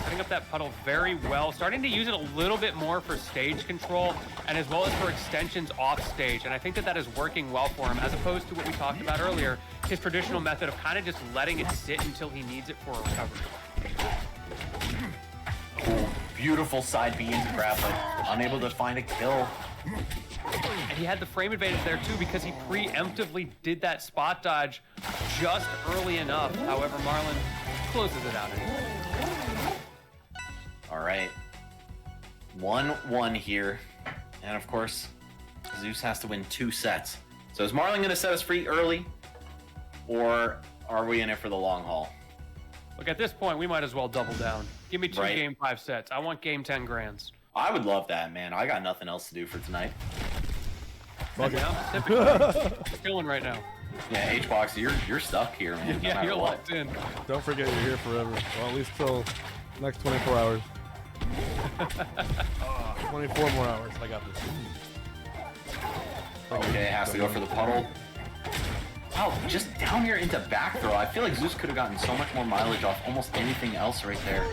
Setting up that puddle very well, starting to use it a little bit more for stage control and as well as for extensions off stage, and I think that that is working well for him as opposed to what we talked about earlier, his traditional method of kind of just letting it sit until he needs it for a recovery. Cool. Beautiful side B into grab, but unable to find a kill. And he had the frame advantage there too because he preemptively did that spot dodge just early enough. However, Marlon closes it out. All right. 1-1 here. And of course, Zeus has to win 2 sets. So is Marlon going to set us free early? Or are we in it for the long haul? Look, at this point, we might as well double down. Give me 2 Right. game 5 sets. I want game 10 grands. I would love that, man. I got nothing else to do for tonight. Fuck it. Chilling right now. Yeah, H-Box, you're stuck here, man. no Yeah, matter you're what. locked in. Don't forget you're here forever. Well, at least till next 24 hours. 24 more hours. I got this. Okay, has to go for the puddle. Wow, just down here into back throw. I feel like Zeus could have gotten so much more mileage off almost anything else right there.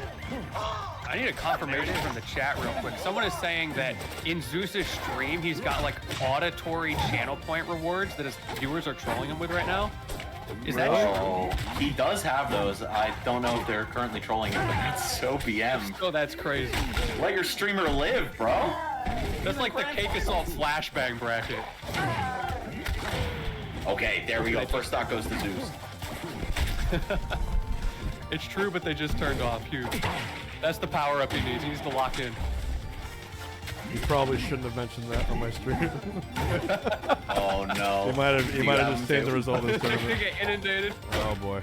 I need a confirmation from the chat real quick. Someone is saying that in Zeus's stream, he's got like auditory channel point rewards that his viewers are trolling him with right now. Is that Oh, he does have those. I don't know if they're currently trolling him, but that's so BM. Oh, that's crazy. Let your streamer live, bro. That's like the cake assault flashbang bracket. Okay, there we go. First stock goes to Zeus. It's true, but they just turned off. Huge. That's the power up he needs. He needs to lock in. You probably shouldn't have mentioned that on my stream. Oh no. He might have just changed the result of this You're tournament. gonna get inundated. Oh boy.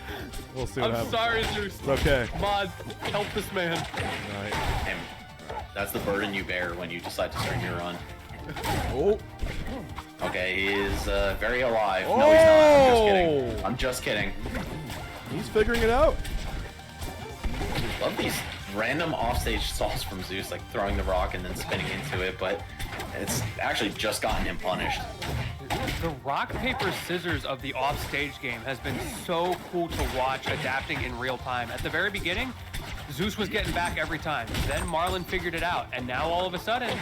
We'll see what I'm happens. sorry, Zeus. It's okay. Mod, help this man. Alright. And that's the burden you bear when you decide to start your run. Oh. Okay, he is very alive. No, he's not. I'm just kidding. Oh! I'm just kidding. He's figuring it out. Love these random offstage salts from Zeus, like throwing the rock and then spinning into it, but it's actually just gotten him punished. The rock, paper, scissors of the offstage game has been so cool to watch adapting in real time. At the very beginning, Zeus was getting back every time. Then Marlon figured it out, and now all of a sudden,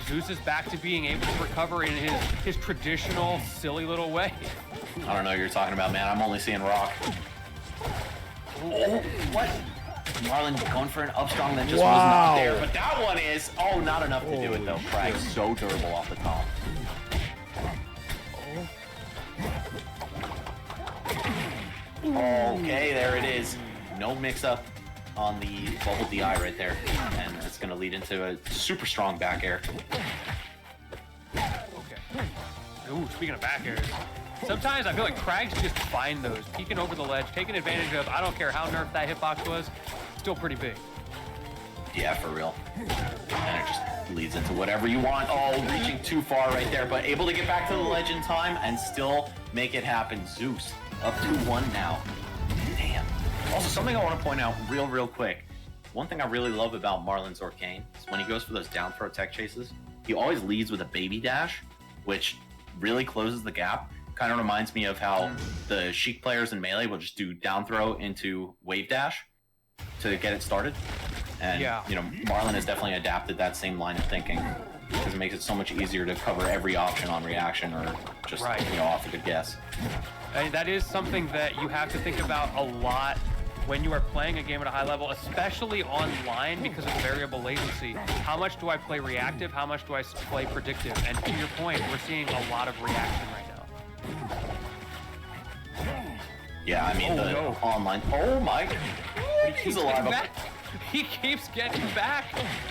Zeus is back to being able to recover in his traditional, silly little way. I don't know what you're talking about, man. I'm only seeing rock. Oh, what? Marlon going for an up strong that just was not there, but that one is, oh, not enough to do it though. Kragg so durable off the top. Okay, there it is. No mix up on the bubble DI right there, and it's gonna lead into a super strong back air. Okay. Ooh, speaking of back airs, sometimes I feel like Kraggs just find those, peeking over the ledge, taking advantage of, I don't care how nerfed that hitbox was, still pretty big. Yeah, for real. And it just leads into whatever you want. Oh, reaching too far right there, but able to get back to the ledge in time and still make it happen. Zeus up 2-1 now. Damn. Also, something I want to point out real quick. One thing I really love about Marlon's Orcane is when he goes for those down throw tech chases, he always leads with a baby dash, which really closes the gap. Kind of reminds me of how the Sheik players in Melee will just do down throw into wave dash to get it started. And, you know, Marlon has definitely adapted that same line of thinking because it makes it so much easier to cover every option on reaction or just, you know, off a good guess. And that is something that you have to think about a lot when you are playing a game at a high level, especially online because of variable latency. How much do I play reactive? How much do I play predictive? And to your point, we're seeing a lot of reaction right now. Yeah, I mean, online. Oh my. He's alive. He keeps getting back.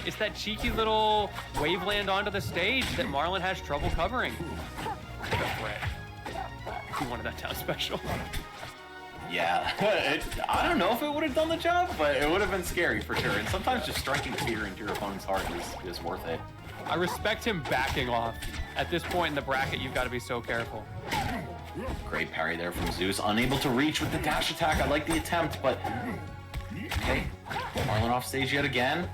It's that cheeky little waveland onto the stage that Marlon has trouble covering. Good threat. He wanted that down special. Yeah, I don't know if it would have done the job, but it would have been scary for sure. And sometimes just striking fear into your opponent's heart is worth it. I respect him backing off. At this point in the bracket, you've got to be so careful. Great parry there from Zeus. Unable to reach with the dash attack. I like the attempt, but... Okay, Marlon off stage yet again.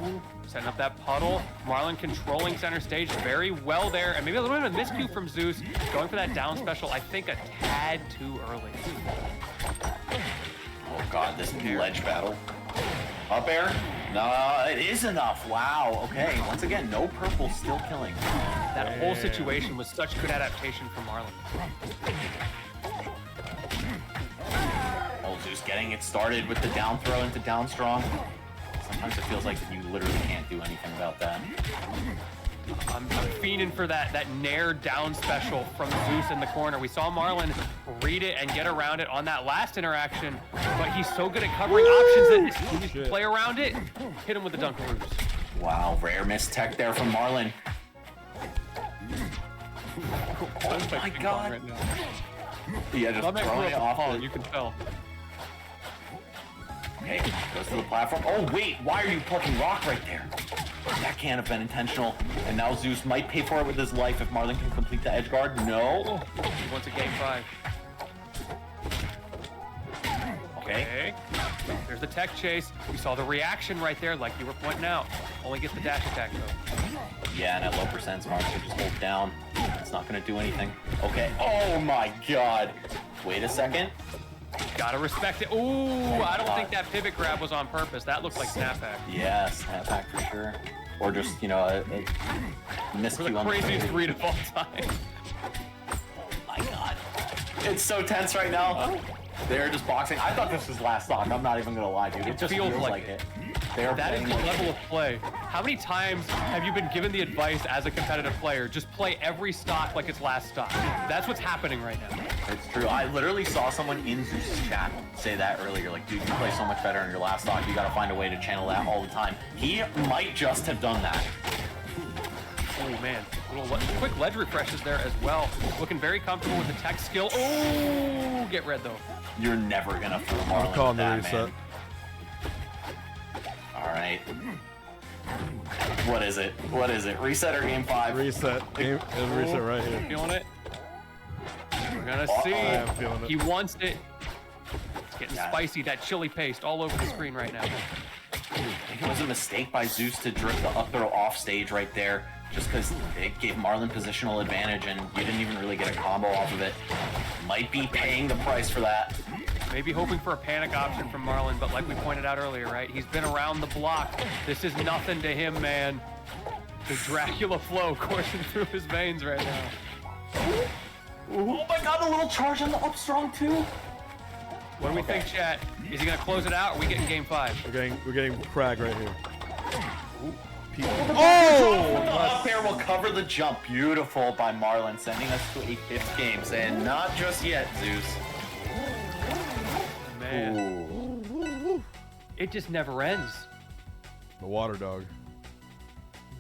Ooh, setting up that puddle. Marlon controlling center stage very well there. And maybe a little bit of a miscue from Zeus. Going for that down special, I think a tad too early. Oh god, this ledge battle. Up air? No, it is enough. Wow, okay. Once again, no purple, still killing. That whole situation was such good adaptation from Marlon. Oh, Zeus getting it started with the down throw into down strong. Sometimes it feels like you literally can't do anything about that. I'm fiending for that Nair down special from Zeus in the corner. We saw Marlon read it and get around it on that last interaction, but he's so good at covering options that he can play around it. Hit him with the Dunkaroos. Wow, rare miss tech there from Marlon. Oh my god. Right now. Yeah, just throwing it off. You can tell. Okay, goes to the platform. Oh wait, why are you plucking rock right there? That can't have been intentional. And now Zeus might pay for it with his life if Marlon can complete the edge guard. No. He wants a game 5. Okay. There's the tech chase. We saw the reaction right there, like you were pointing out. Only gets the dash attack though. Yeah, and at low percents, Marlon can just hold down. It's not gonna do anything. Okay. Oh my god. Wait a second. Gotta respect it. Ooh, I don't think that pivot grab was on purpose. That looked like snapback. Yeah, snapback for sure. Or just, you know, a miscue on the craziest read of all time. Oh my god. It's so tense right now. They're just boxing. I thought this was last stock. I'm not even gonna lie, dude. It just feels like it. That is the level of play. How many times have you been given the advice as a competitive player? Just play every stock like it's last stock. That's what's happening right now. It's true. I literally saw someone in Zeus' chat say that earlier. Like, dude, you play so much better in your last stock. You gotta find a way to channel that all the time. He might just have done that. Oh man, little quick ledge refreshes there as well. Looking very comfortable with the tech skill. Oh, get red though. You're never gonna fool Marlon. I'm calling with that, the reset. man. All right. What is it? What is it? Reset or game 5? Reset. Reset right here. Feeling it? We're gonna see. I am feeling it. He wants it. It's getting spicy. That chili paste all over the screen right now. I think it was a mistake by Zeus to drift the up throw off stage right there, just because it gave Marlon positional advantage and you didn't even really get a combo off of it. Might be paying the price for that. Maybe hoping for a panic option from Marlon, but like we pointed out earlier, right? He's been around the block. This is nothing to him, man. The Dracula flow coursing through his veins right now. Oh my god, a little charge on the up strong too. What do we think, chat? Is he gonna close it out, or are we getting game 5? We're getting Kragg right here. Oh! The up air will cover the jump. Beautiful by Marlon, sending us to a 5th game. Saying not just yet, Zeus. Man. Ooh. It just never ends. The water dog.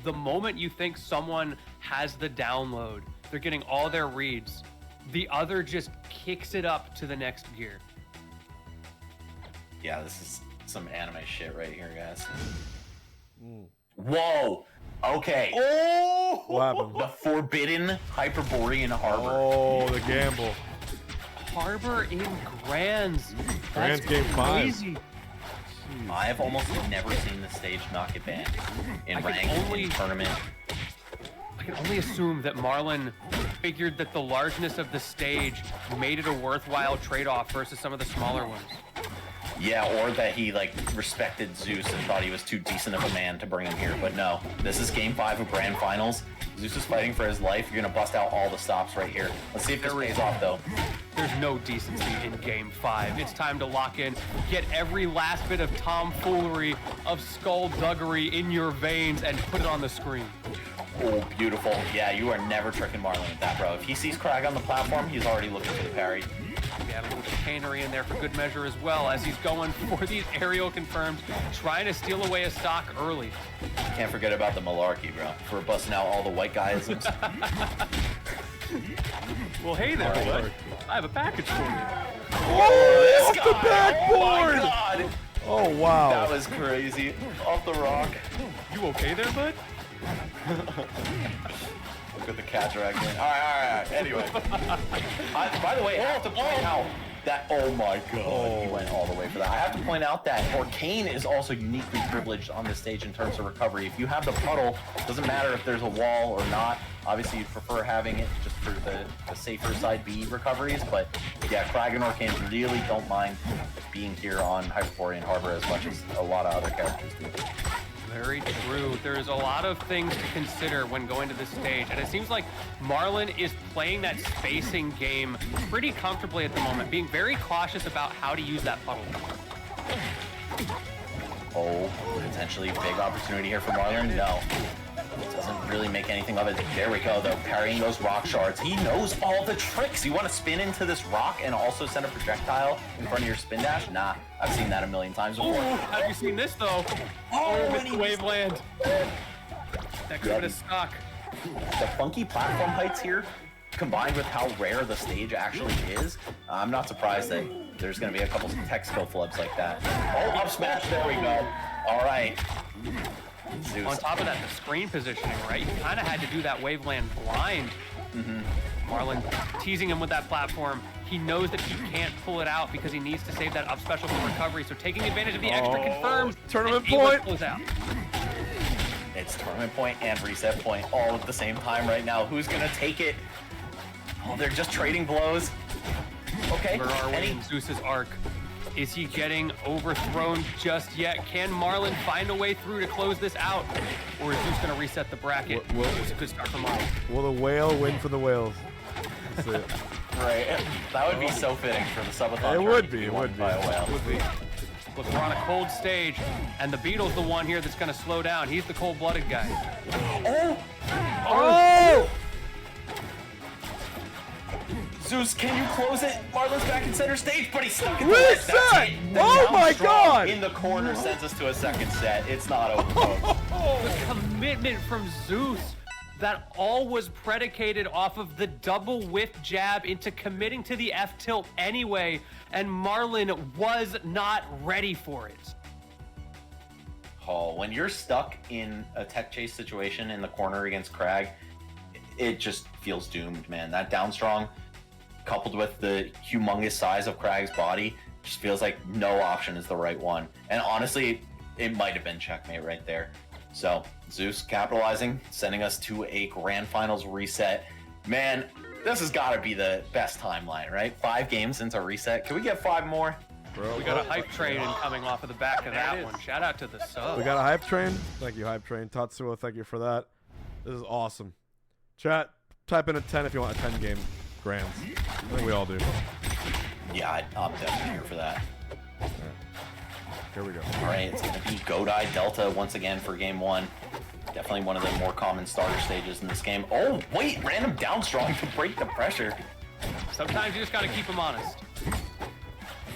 The moment you think someone has the download, they're getting all their reads, the other just kicks it up to the next gear. Yeah, this is some anime shit right here, guys. Mm. Whoa. Okay. Oh! What happened? The Forbidden Hyperborean Harbor. Oh, the gamble. Harbor in Grands. Grands That's game 5. crazy. I've almost never seen the stage not get banned in I can ranked only- in tournament. I can only assume that Marlon figured that the largeness of the stage made it a worthwhile trade-off versus some of the smaller ones. Yeah, or that he like respected Zeus and thought he was too decent of a man to bring him here. But no, this is Game 5 of Grand Finals. Zeus is fighting for his life. You're gonna bust out all the stops right here. Let's see if this pays off though. There's no decency in Game 5. It's time to lock in, get every last bit of tomfoolery, of skullduggery in your veins, and put it on the screen. Oh, beautiful. Yeah, you are never tricking Marlon with that, bro. If he sees Kragg on the platform, he's already looking for the parry. We have a little chicanery in there for good measure as well, as he's going for these aerial confirms, trying to steal away a stock early. Can't forget about the malarkey, bro, for busting out all the white guys. Well, hey there, bud. I have a package for you. Oh, this off the guy! backboard! Oh, my God! Oh, wow. That was crazy. Off the rock. You okay there, bud? Look at the cat dragging in. All right. Anyway. By the way, I have to point out that, oh my God, he went all the way for that. I have to point out that Orcane is also uniquely privileged on this stage in terms of recovery. If you have the puddle, it doesn't matter if there's a wall or not. Obviously, you'd prefer having it just for the safer side B recoveries, but yeah, Kragg and Orcane really don't mind being here on Hyperborean Harbor as much as a lot of other characters do. Very true. There's a lot of things to consider when going to this stage, and it seems like Marlon is playing that spacing game pretty comfortably at the moment, being very cautious about how to use that puddle. Oh, potentially big opportunity here for Marlon. No. Doesn't really make anything of it. There we go, though. Parrying those rock shards. He knows all the tricks. You want to spin into this rock and also send a projectile in front of your spin dash? Nah, I've seen that a million times before. Oh, have you seen this, though? Oh, Mr. Waveland. That could have been a stock. The funky platform heights here, combined with how rare the stage actually is, I'm not surprised that there's going to be a couple tech skill flubs like that. Oh, up smash. There we go. All right. Zeus. On top of that, the screen positioning, right? You kind of had to do that Waveland blind. Marlon teasing him with that platform. He knows that he can't pull it out because he needs to save that up special for recovery. So taking advantage of the extra confirms. Tournament and able to point. close out. It's tournament point and reset point all at the same time right now. Who's going to take it? Oh, they're just trading blows. Okay. Where are we in Zeus's arc? Is he getting overthrown just yet? Can Marlon find a way through to close this out? Or is Zeus going to reset the bracket? It's a good start for Marlon. Will the whale win for the whales? That's it. Right. That would be so fitting for the subathon. It would be. It would be. By a whale. Would be. Look, we're on a cold stage, and the Beetle's the one here that's going to slow down. He's the cold-blooded guy. Oh! Zeus, can you close it? Marlon's back in center stage, but he's stuck in the Reset! That's it. The Oh down my strong God! In the corner sends us to a second set. It's not over. The commitment from Zeus, that all was predicated off of the double whiff jab into committing to the F tilt anyway, and Marlon was not ready for it. Oh, when you're stuck in a tech chase situation in the corner against Kragg, it just feels doomed, man. That down strong, coupled with the humongous size of Kragg's body, just feels like no option is the right one. And honestly, it might have been checkmate right there. So Zeus capitalizing, sending us to a grand finals reset. Man, this has got to be the best timeline, right? 5 games since our reset. Can we get 5 more? Bro, We got a hype train coming off of the back of that one. Shout out to the sub. we got a hype train. Thank you, hype train. Tatsuo, thank you for that. This is awesome. Chat, type in a 10 if you want a 10 game grands. I think we all do. Yeah, I'm definitely here for that. Here we go. All right, it's going to be Godai Delta once again for game 1. Definitely one of the more common starter stages in this game. Oh, wait, random down strong to break the pressure. Sometimes you just got to keep them honest.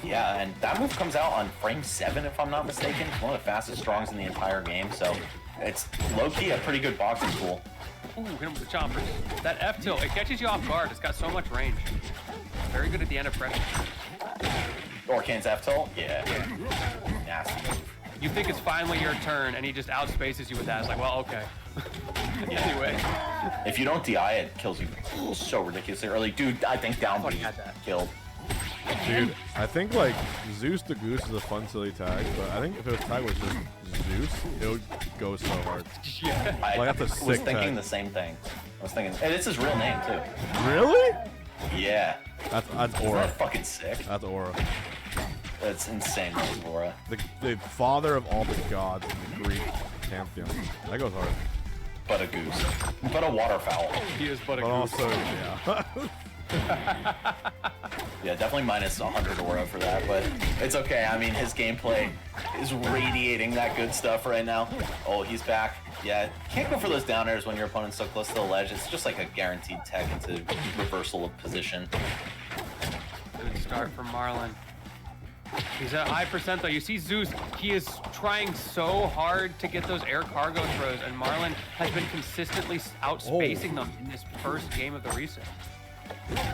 Yeah, and that move comes out on frame 7, if I'm not mistaken. It's one of the fastest strongs in the entire game, so it's low-key a pretty good boxing tool. Ooh, hit him with the chompers. That F tilt, it catches you off guard. It's got so much range. Very good at the end of pressure. Orcane's F-Tilt? Yeah. Nasty. You think it's finally your turn, and he just outspaces you with that. It's like, well, okay. Anyway. If you don't DI, it kills you so ridiculously early. Dude, I think down B killed. Dude, I think like ZeusDahGoose is a fun silly tag, but I think if it was tagged with just Zeus, it would go so hard. Yeah. I that's a sick was thinking tag. the same thing. I was thinking, and it's his real name too. Really? Yeah. That's Isn't Aura. that fucking sick? That's Aura. That's insane, that's Aura. The father of all the gods in the Greek pantheon. That goes hard. But a goose. But a waterfowl. He is but a But goose. also, yeah. Yeah, definitely minus 100 aura for that, but it's okay. I mean, his gameplay is radiating that good stuff right now. Oh, he's back. Yeah, can't go for those down airs when your opponent's so close to the ledge. It's just like a guaranteed tech into reversal of position. Good start from Marlon. He's at high percent though. You see Zeus, he is trying so hard to get those air cargo throws, and Marlon has been consistently outspacing them in this first game of the reset.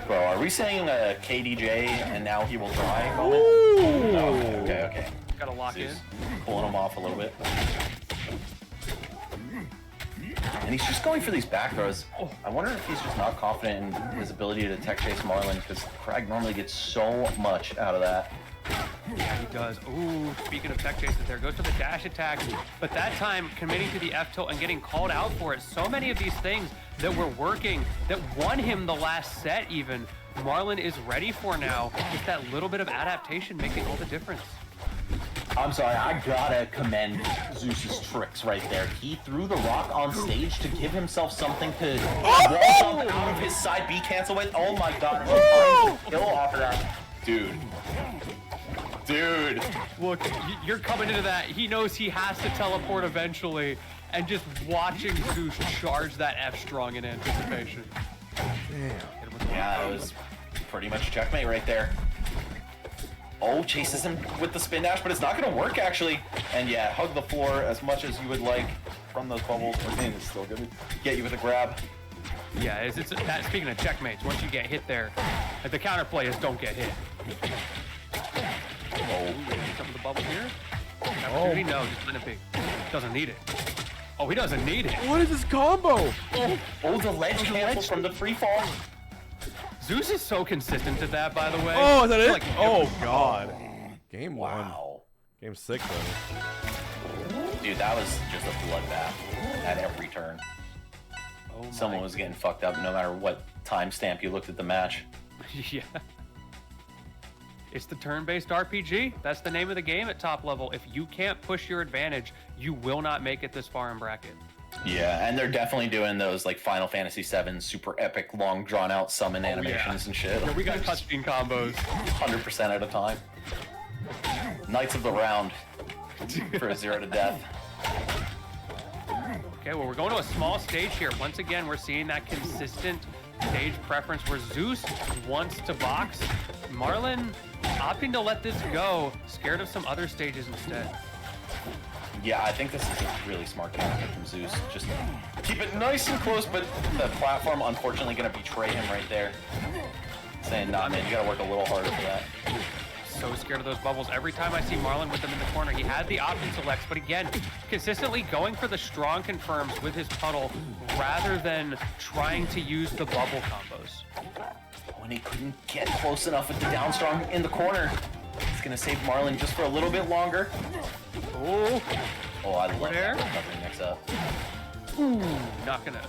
Bro, are we saying KDJ and now he will try moment? Oh, okay. Gotta lock Zeus in. pulling him off a little bit. And he's just going for these back throws. I wonder if he's just not confident in his ability to tech chase Marlon, because Kragg normally gets so much out of that. Yeah, he does. Ooh, speaking of tech chases, there goes to the dash attack. But that time, committing to the F-tilt and getting called out for it. So many of these things that were working, that won him the last set even, Marlon is ready for now. Just that little bit of adaptation making all the difference. I'm sorry, I gotta commend Zeus's tricks right there. He threw the rock on stage to give himself something to wall up out of his side B cancel with. Oh my god, kill off of that. Dude. Look, you're coming into that. He knows he has to teleport eventually, and just watching Zeus charge that F strong in anticipation. Damn. Yeah, it was pretty much checkmate right there. Oh, chases him with the spin dash, but it's not gonna work actually. And yeah, hug the floor as much as you would like from those bubbles. Orcane is still gonna get you with a grab. Yeah, it's that, speaking of checkmates, once you get hit there, the counterplay is don't get hit. Oh, some of the bubble here. Opportunity? No, just let it be. Doesn't need it. Oh, he doesn't need it. What is this combo? Oh, the ledge cancel from the free fall. Zeus is so consistent at that, by the way. Oh, is that it? Like, Oh, God. Game 1. Wow. Game 6, though. Dude, that was just a bloodbath at every turn. Oh Someone was getting fucked up no matter what timestamp you looked at the match. Yeah. It's the turn-based RPG. That's the name of the game at top level. If you can't push your advantage, you will not make it this far in bracket. Yeah, and they're definitely doing those like Final Fantasy VII super epic, long drawn out summon animations and shit. Yeah, we got touchscreen combos. 100% at a time. Knights of the Round for a 0 to death. Okay, well, we're going to a small stage here. Once again, we're seeing that consistent stage preference where Zeus wants to box. Marlon opting to let this go, scared of some other stages instead. Yeah, I think this is a really smart character from Zeus. Just keep it nice and close, but the platform unfortunately going to betray him right there. Saying, nah, man, you got to work a little harder for that. So scared of those bubbles. Every time I see Marlon with them in the corner, he had the option selects, but again, consistently going for the strong confirms with his puddle rather than trying to use the bubble combos. When he couldn't get close enough with the down strong in the corner, it's going to save Marlon just for a little bit longer. Oh, I love there. that recovery mix up. Ooh, not gonna,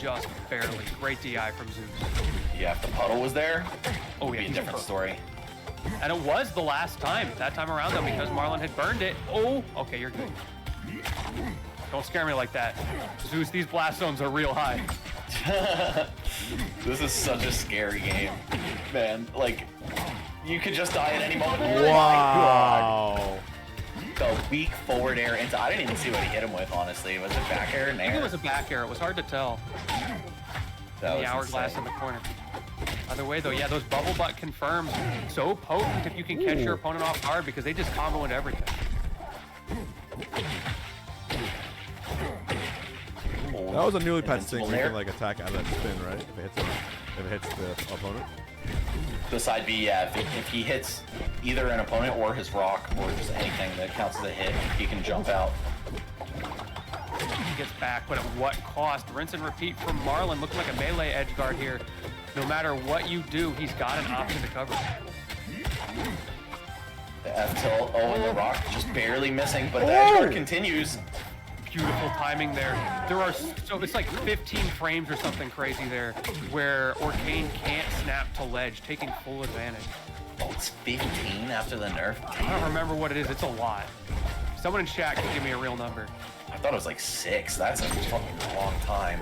just barely. Great DI from Zeus. Yeah, if the puddle was there, Oh it'd yeah, be a different story. And it was the last time. That time around though, because Marlon had burned it. Oh, okay, you're good. Don't scare me like that. Zeus, these blast zones are real high. This is such a scary game, man. Like, you could just die at any moment. Wow. The weak forward air into, I didn't even see what he hit him with, honestly. Was it back air and I think it air? was a back air. It was hard to tell. That The was hourglass insane. in the corner. Either way, though, yeah, those bubble butt confirms so potent if you can catch your opponent off guard because they just combo into everything. That was a newly patched thing Invincible where you can there. like attack out of that spin, right? If it hits the opponent. The side B, yeah, if he hits either an opponent or his rock or just anything that counts as a hit, he can jump out. He gets back, but at what cost? Rinse and repeat from Marlon. Looking like a melee edge guard here. No matter what you do, he's got an option to cover. The F tilt, and the rock just barely missing, but the edge guard continues. Beautiful timing there. So it's like 15 frames or something crazy there, where Orcane can't snap to ledge, taking full advantage. Oh, it's 15 after the nerf. I don't remember what it is. It's a lot. Someone in chat can give me a real number. I thought it was like 6. That's a fucking long time.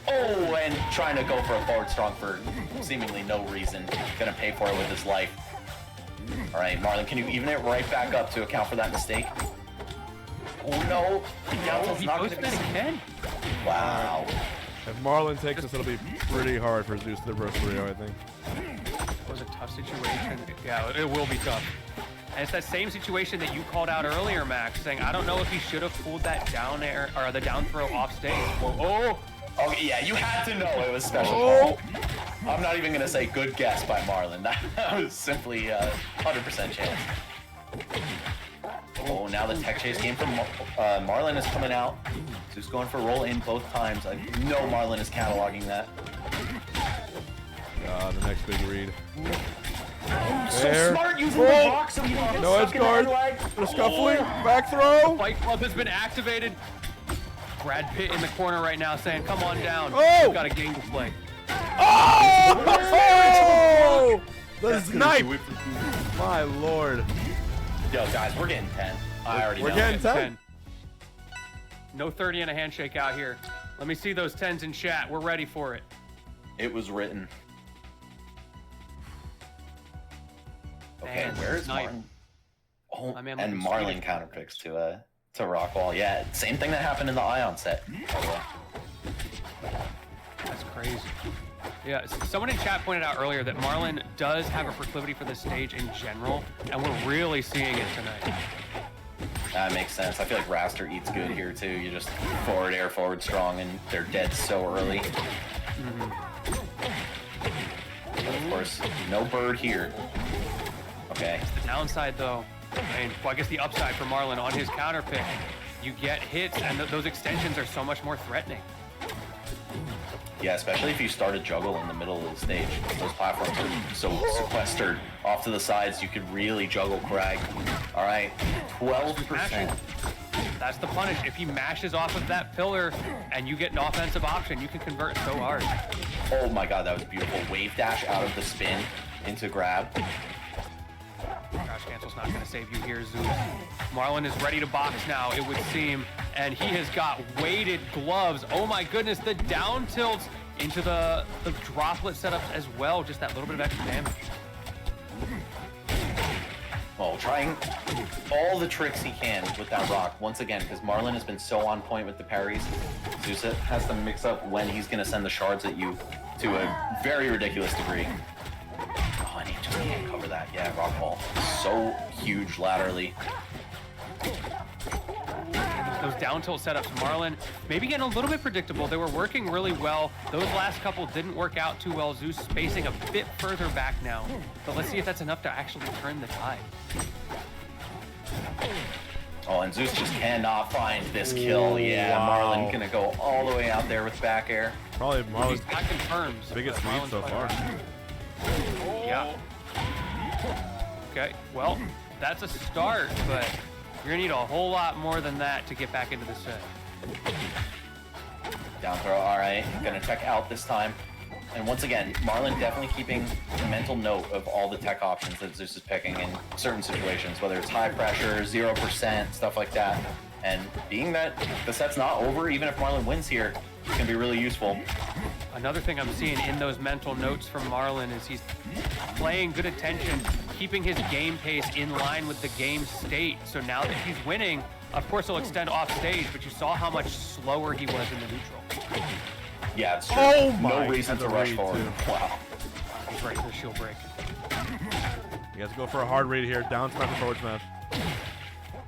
Oh, and trying to go for a forward strong for seemingly no reason. Gonna pay for it with his life. All right, Marlon, can you even it right back up to account for that mistake? Oh no! He goes for that again? Wow. If Marlon takes this, it'll be pretty hard for Zeus to reverse 3-0, I think. It was a tough situation. Yeah, it will be tough. And it's that same situation that you called out earlier, Max, saying, I don't know if he should have pulled that down air or the down throw off stage. Oh, yeah, you had to know it was special call. I'm not even gonna say good guess by Marlon. That was simply 100% chance. Oh, now the tech chase game from Marlon is coming out. Zeus going for roll in both times. I know Marlon is cataloging that. The next big read. So smart using the box so he don't get no edge guard. The scuffling. Back throw. The Fight Club has been activated. Brad Pitt in the corner right now saying, come on down. Oh! We've got a game to play. Oh! The snipe! My lord. Yo, guys, we're getting 10. I already know. We're getting 10. No 30 and a handshake out here. Let me see those 10s in chat. We're ready for it. It was written. Okay, And where is snipe. Marlon? Oh, My man and looking Marlon counterpicks to Rockwall. Yeah, same thing that happened in the I0N set. That's crazy. Yeah, someone in chat pointed out earlier that Marlon does have a proclivity for this stage in general, and we're really seeing it tonight. That makes sense. I feel like Wrastor eats good here too. You just forward air, forward strong, and they're dead so early. But of course, no bird here. Okay. The downside though, and well, I guess the upside for Marlon on his counter pick, you get hits, and those extensions are so much more threatening. Yeah, especially if you start a juggle in the middle of the stage. Those platforms are so sequestered off to the sides, you could really juggle Kragg. All right, 12%. That's the punish. If he mashes off of that pillar and you get an offensive option, you can convert so hard. Oh my god, that was beautiful. Wave dash out of the spin into grab. Crash cancel's not going to save you here, Zeus. Marlon is ready to box now, it would seem, and he has got weighted gloves. Oh my goodness, the down tilts into the droplet setups as well. Just that little bit of extra damage. Well, trying all the tricks he can with that rock once again, because Marlon has been so on point with the parries. Zeus has to mix up when he's going to send the shards at you to a very ridiculous degree. Oh, and he just can't cover that. Yeah, rock ball. So huge laterally. Those down tilt setups, Marlon maybe getting a little bit predictable. They were working really well. Those last couple didn't work out too well. Zeus spacing a bit further back now. But let's see if that's enough to actually turn the tide. Oh, and Zeus just cannot find this kill. Yeah, wow. Marlon gonna go all the way out there with back air. Probably Marlon's That confirms. biggest lead so far. Yeah. Okay, well, that's a start, but you're gonna need a whole lot more than that to get back into the set. Down throw, all right. Gonna tech out this time. And once again, Marlon definitely keeping a mental note of all the tech options that Zeus is picking in certain situations, whether it's high pressure, 0%, stuff like that. And being that the set's not over, even if Marlon wins here, it's gonna be really useful. Another thing I'm seeing in those mental notes from Marlon is he's playing good attention, keeping his game pace in line with the game state. So now that he's winning, of course he'll extend off stage, but you saw how much slower he was in the neutral. Yeah, it's true. Oh my, no reason to rush forward. too. Wow. He's ready for the shield break. You guys go for a hard read here. Down smash and forward smash.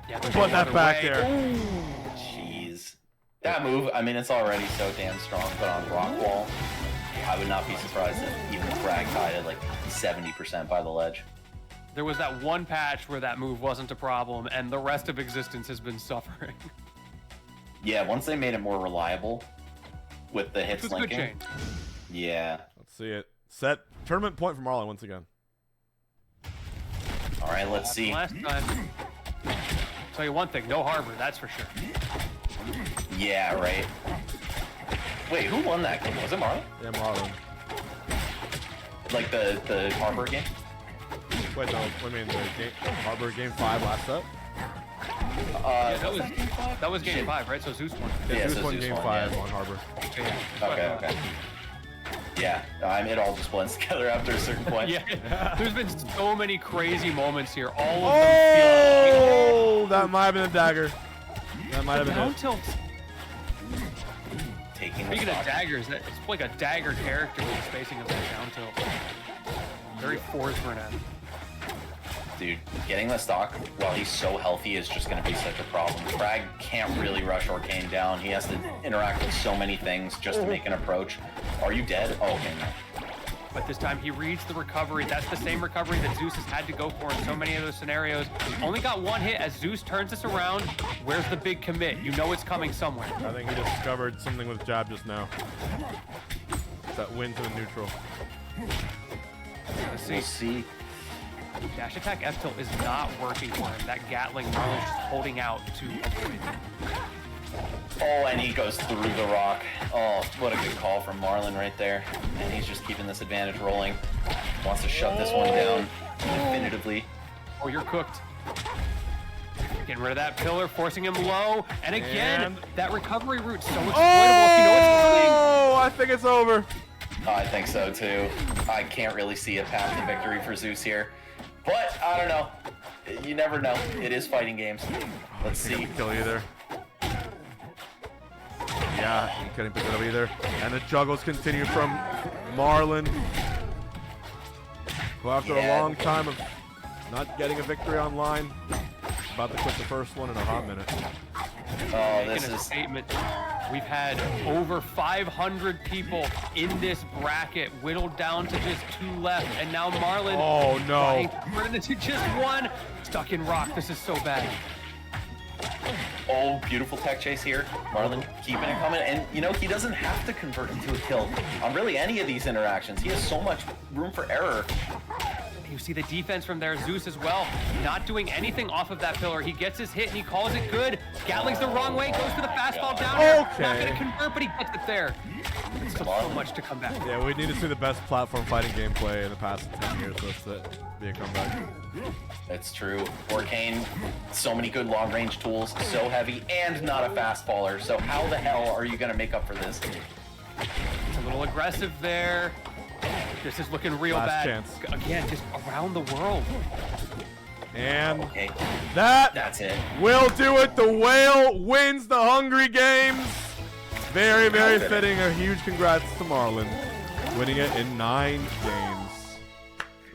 Yeah, Put that back there. Jeez. That move, I mean, it's already so damn strong, but on Rockwall, I would not be surprised if even Kragg tied at like 70% by the ledge. There was that one patch where that move wasn't a problem, and the rest of existence has been suffering. Yeah, once they made it more reliable with the hits It's a good linking. change. Yeah. Let's see it. Set tournament point for Marlon once again. All right, let's see. Last time. Tell you one thing, no harbor, that's for sure. Yeah, right. Wait, who won that game? Was it Marlon? Yeah, Marlon. Like the harbor game? Wait, no. I mean, the Harbor game 5 last set. Yeah, that was game 5, right? So Zeus won. Yeah, Zeus so won Zeus game won, 5 yeah. on Harbor. Okay. Yeah, it all just blends together after a certain point. Yeah, there's been so many crazy moments here. All of them feel. Oh, that might have been a dagger. That might have been Down it. tilt. Taking the Speaking of stock. daggers, it's like a dagger character with the spacing of that down tilt. Very forced for now. Dude, getting the stock while he's so healthy is just going to be such a problem. Kragg can't really rush Orcane down. He has to interact with so many things just to make an approach. Are you dead? Oh, okay, no. But this time he reads the recovery. That's the same recovery that Zeus has had to go for in so many of those scenarios. Only got one hit as Zeus turns this around. Where's the big commit? You know it's coming somewhere. I think he discovered something with jab just now. That win to the neutral. Let's see. We'll see. Dash attack F tilt is not working for him. That Gatling Marlon's just holding out to avoid. Oh, and he goes through the rock. Oh, what a good call from Marlon right there. And he's just keeping this advantage rolling. Wants to shut this one down definitively. Oh, you're cooked. Getting rid of that pillar, forcing him low. And again, that recovery route's so exploitable if you know it's coming. Oh, I think it's over. I think so too. I can't really see a path to victory for Zeus here. But, I don't know. You never know. It is fighting games. Let's see. Kill you there. Yeah, he couldn't pick it up either. And the juggles continue from Marlon, who after a long time of not getting a victory online, about to quit the first one in a hot minute. Oh, this Making a is... statement. We've had over 500 people in this bracket, whittled down to just 2 left, and now Marlon. Oh no! Trying to just 1. Stuck in rock. This is so bad. Oh, beautiful tech chase here. Marlon keeping it coming. And, you know, he doesn't have to convert into a kill on really any of these interactions. He has so much room for error. You see the defense from there. Zeus as well, not doing anything off of that pillar. He gets his hit and he calls it good. Gatling's the wrong way, goes for the fastball down here. Not Okay. gonna convert, but he gets it there. It's still so much to come back. Yeah, we need to see the best platform fighting gameplay in the past 10 years for us to be a comeback. That's true. Orcane, so many good long-range tools, so heavy, and not a fastballer. So how the hell are you going to make up for this? It's a little aggressive there. This is looking real Last bad. chance. Again, just around the world. And Okay, that's it. Will do it. The whale wins the Hungry Games. Very, very How fitting. A huge congrats to Marlon, winning it in 9 games.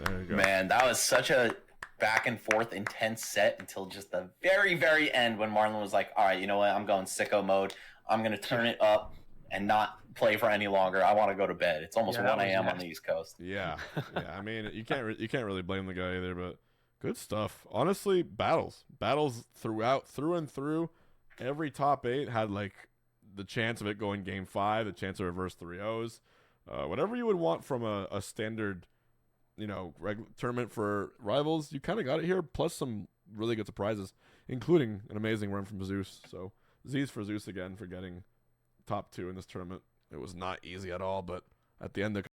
There you go. Man, that was such a back and forth intense set until just the very, very end when Marlon was like, all right, you know what? I'm going sicko mode. I'm going to turn it up and not play for any longer. I want to go to bed. It's almost 1 a.m. on the East Coast. Yeah, yeah. I mean, you can't really blame the guy either. But good stuff. Honestly, battles through and through. Every top 8 had like the chance of it going game 5, the chance of reverse 3-0s, whatever you would want from a standard, tournament for rivals. You kind of got it here. Plus some really good surprises, including an amazing run from Zeus. So Z's for Zeus again for getting top 2 in this tournament. It was not easy at all, but at the end, the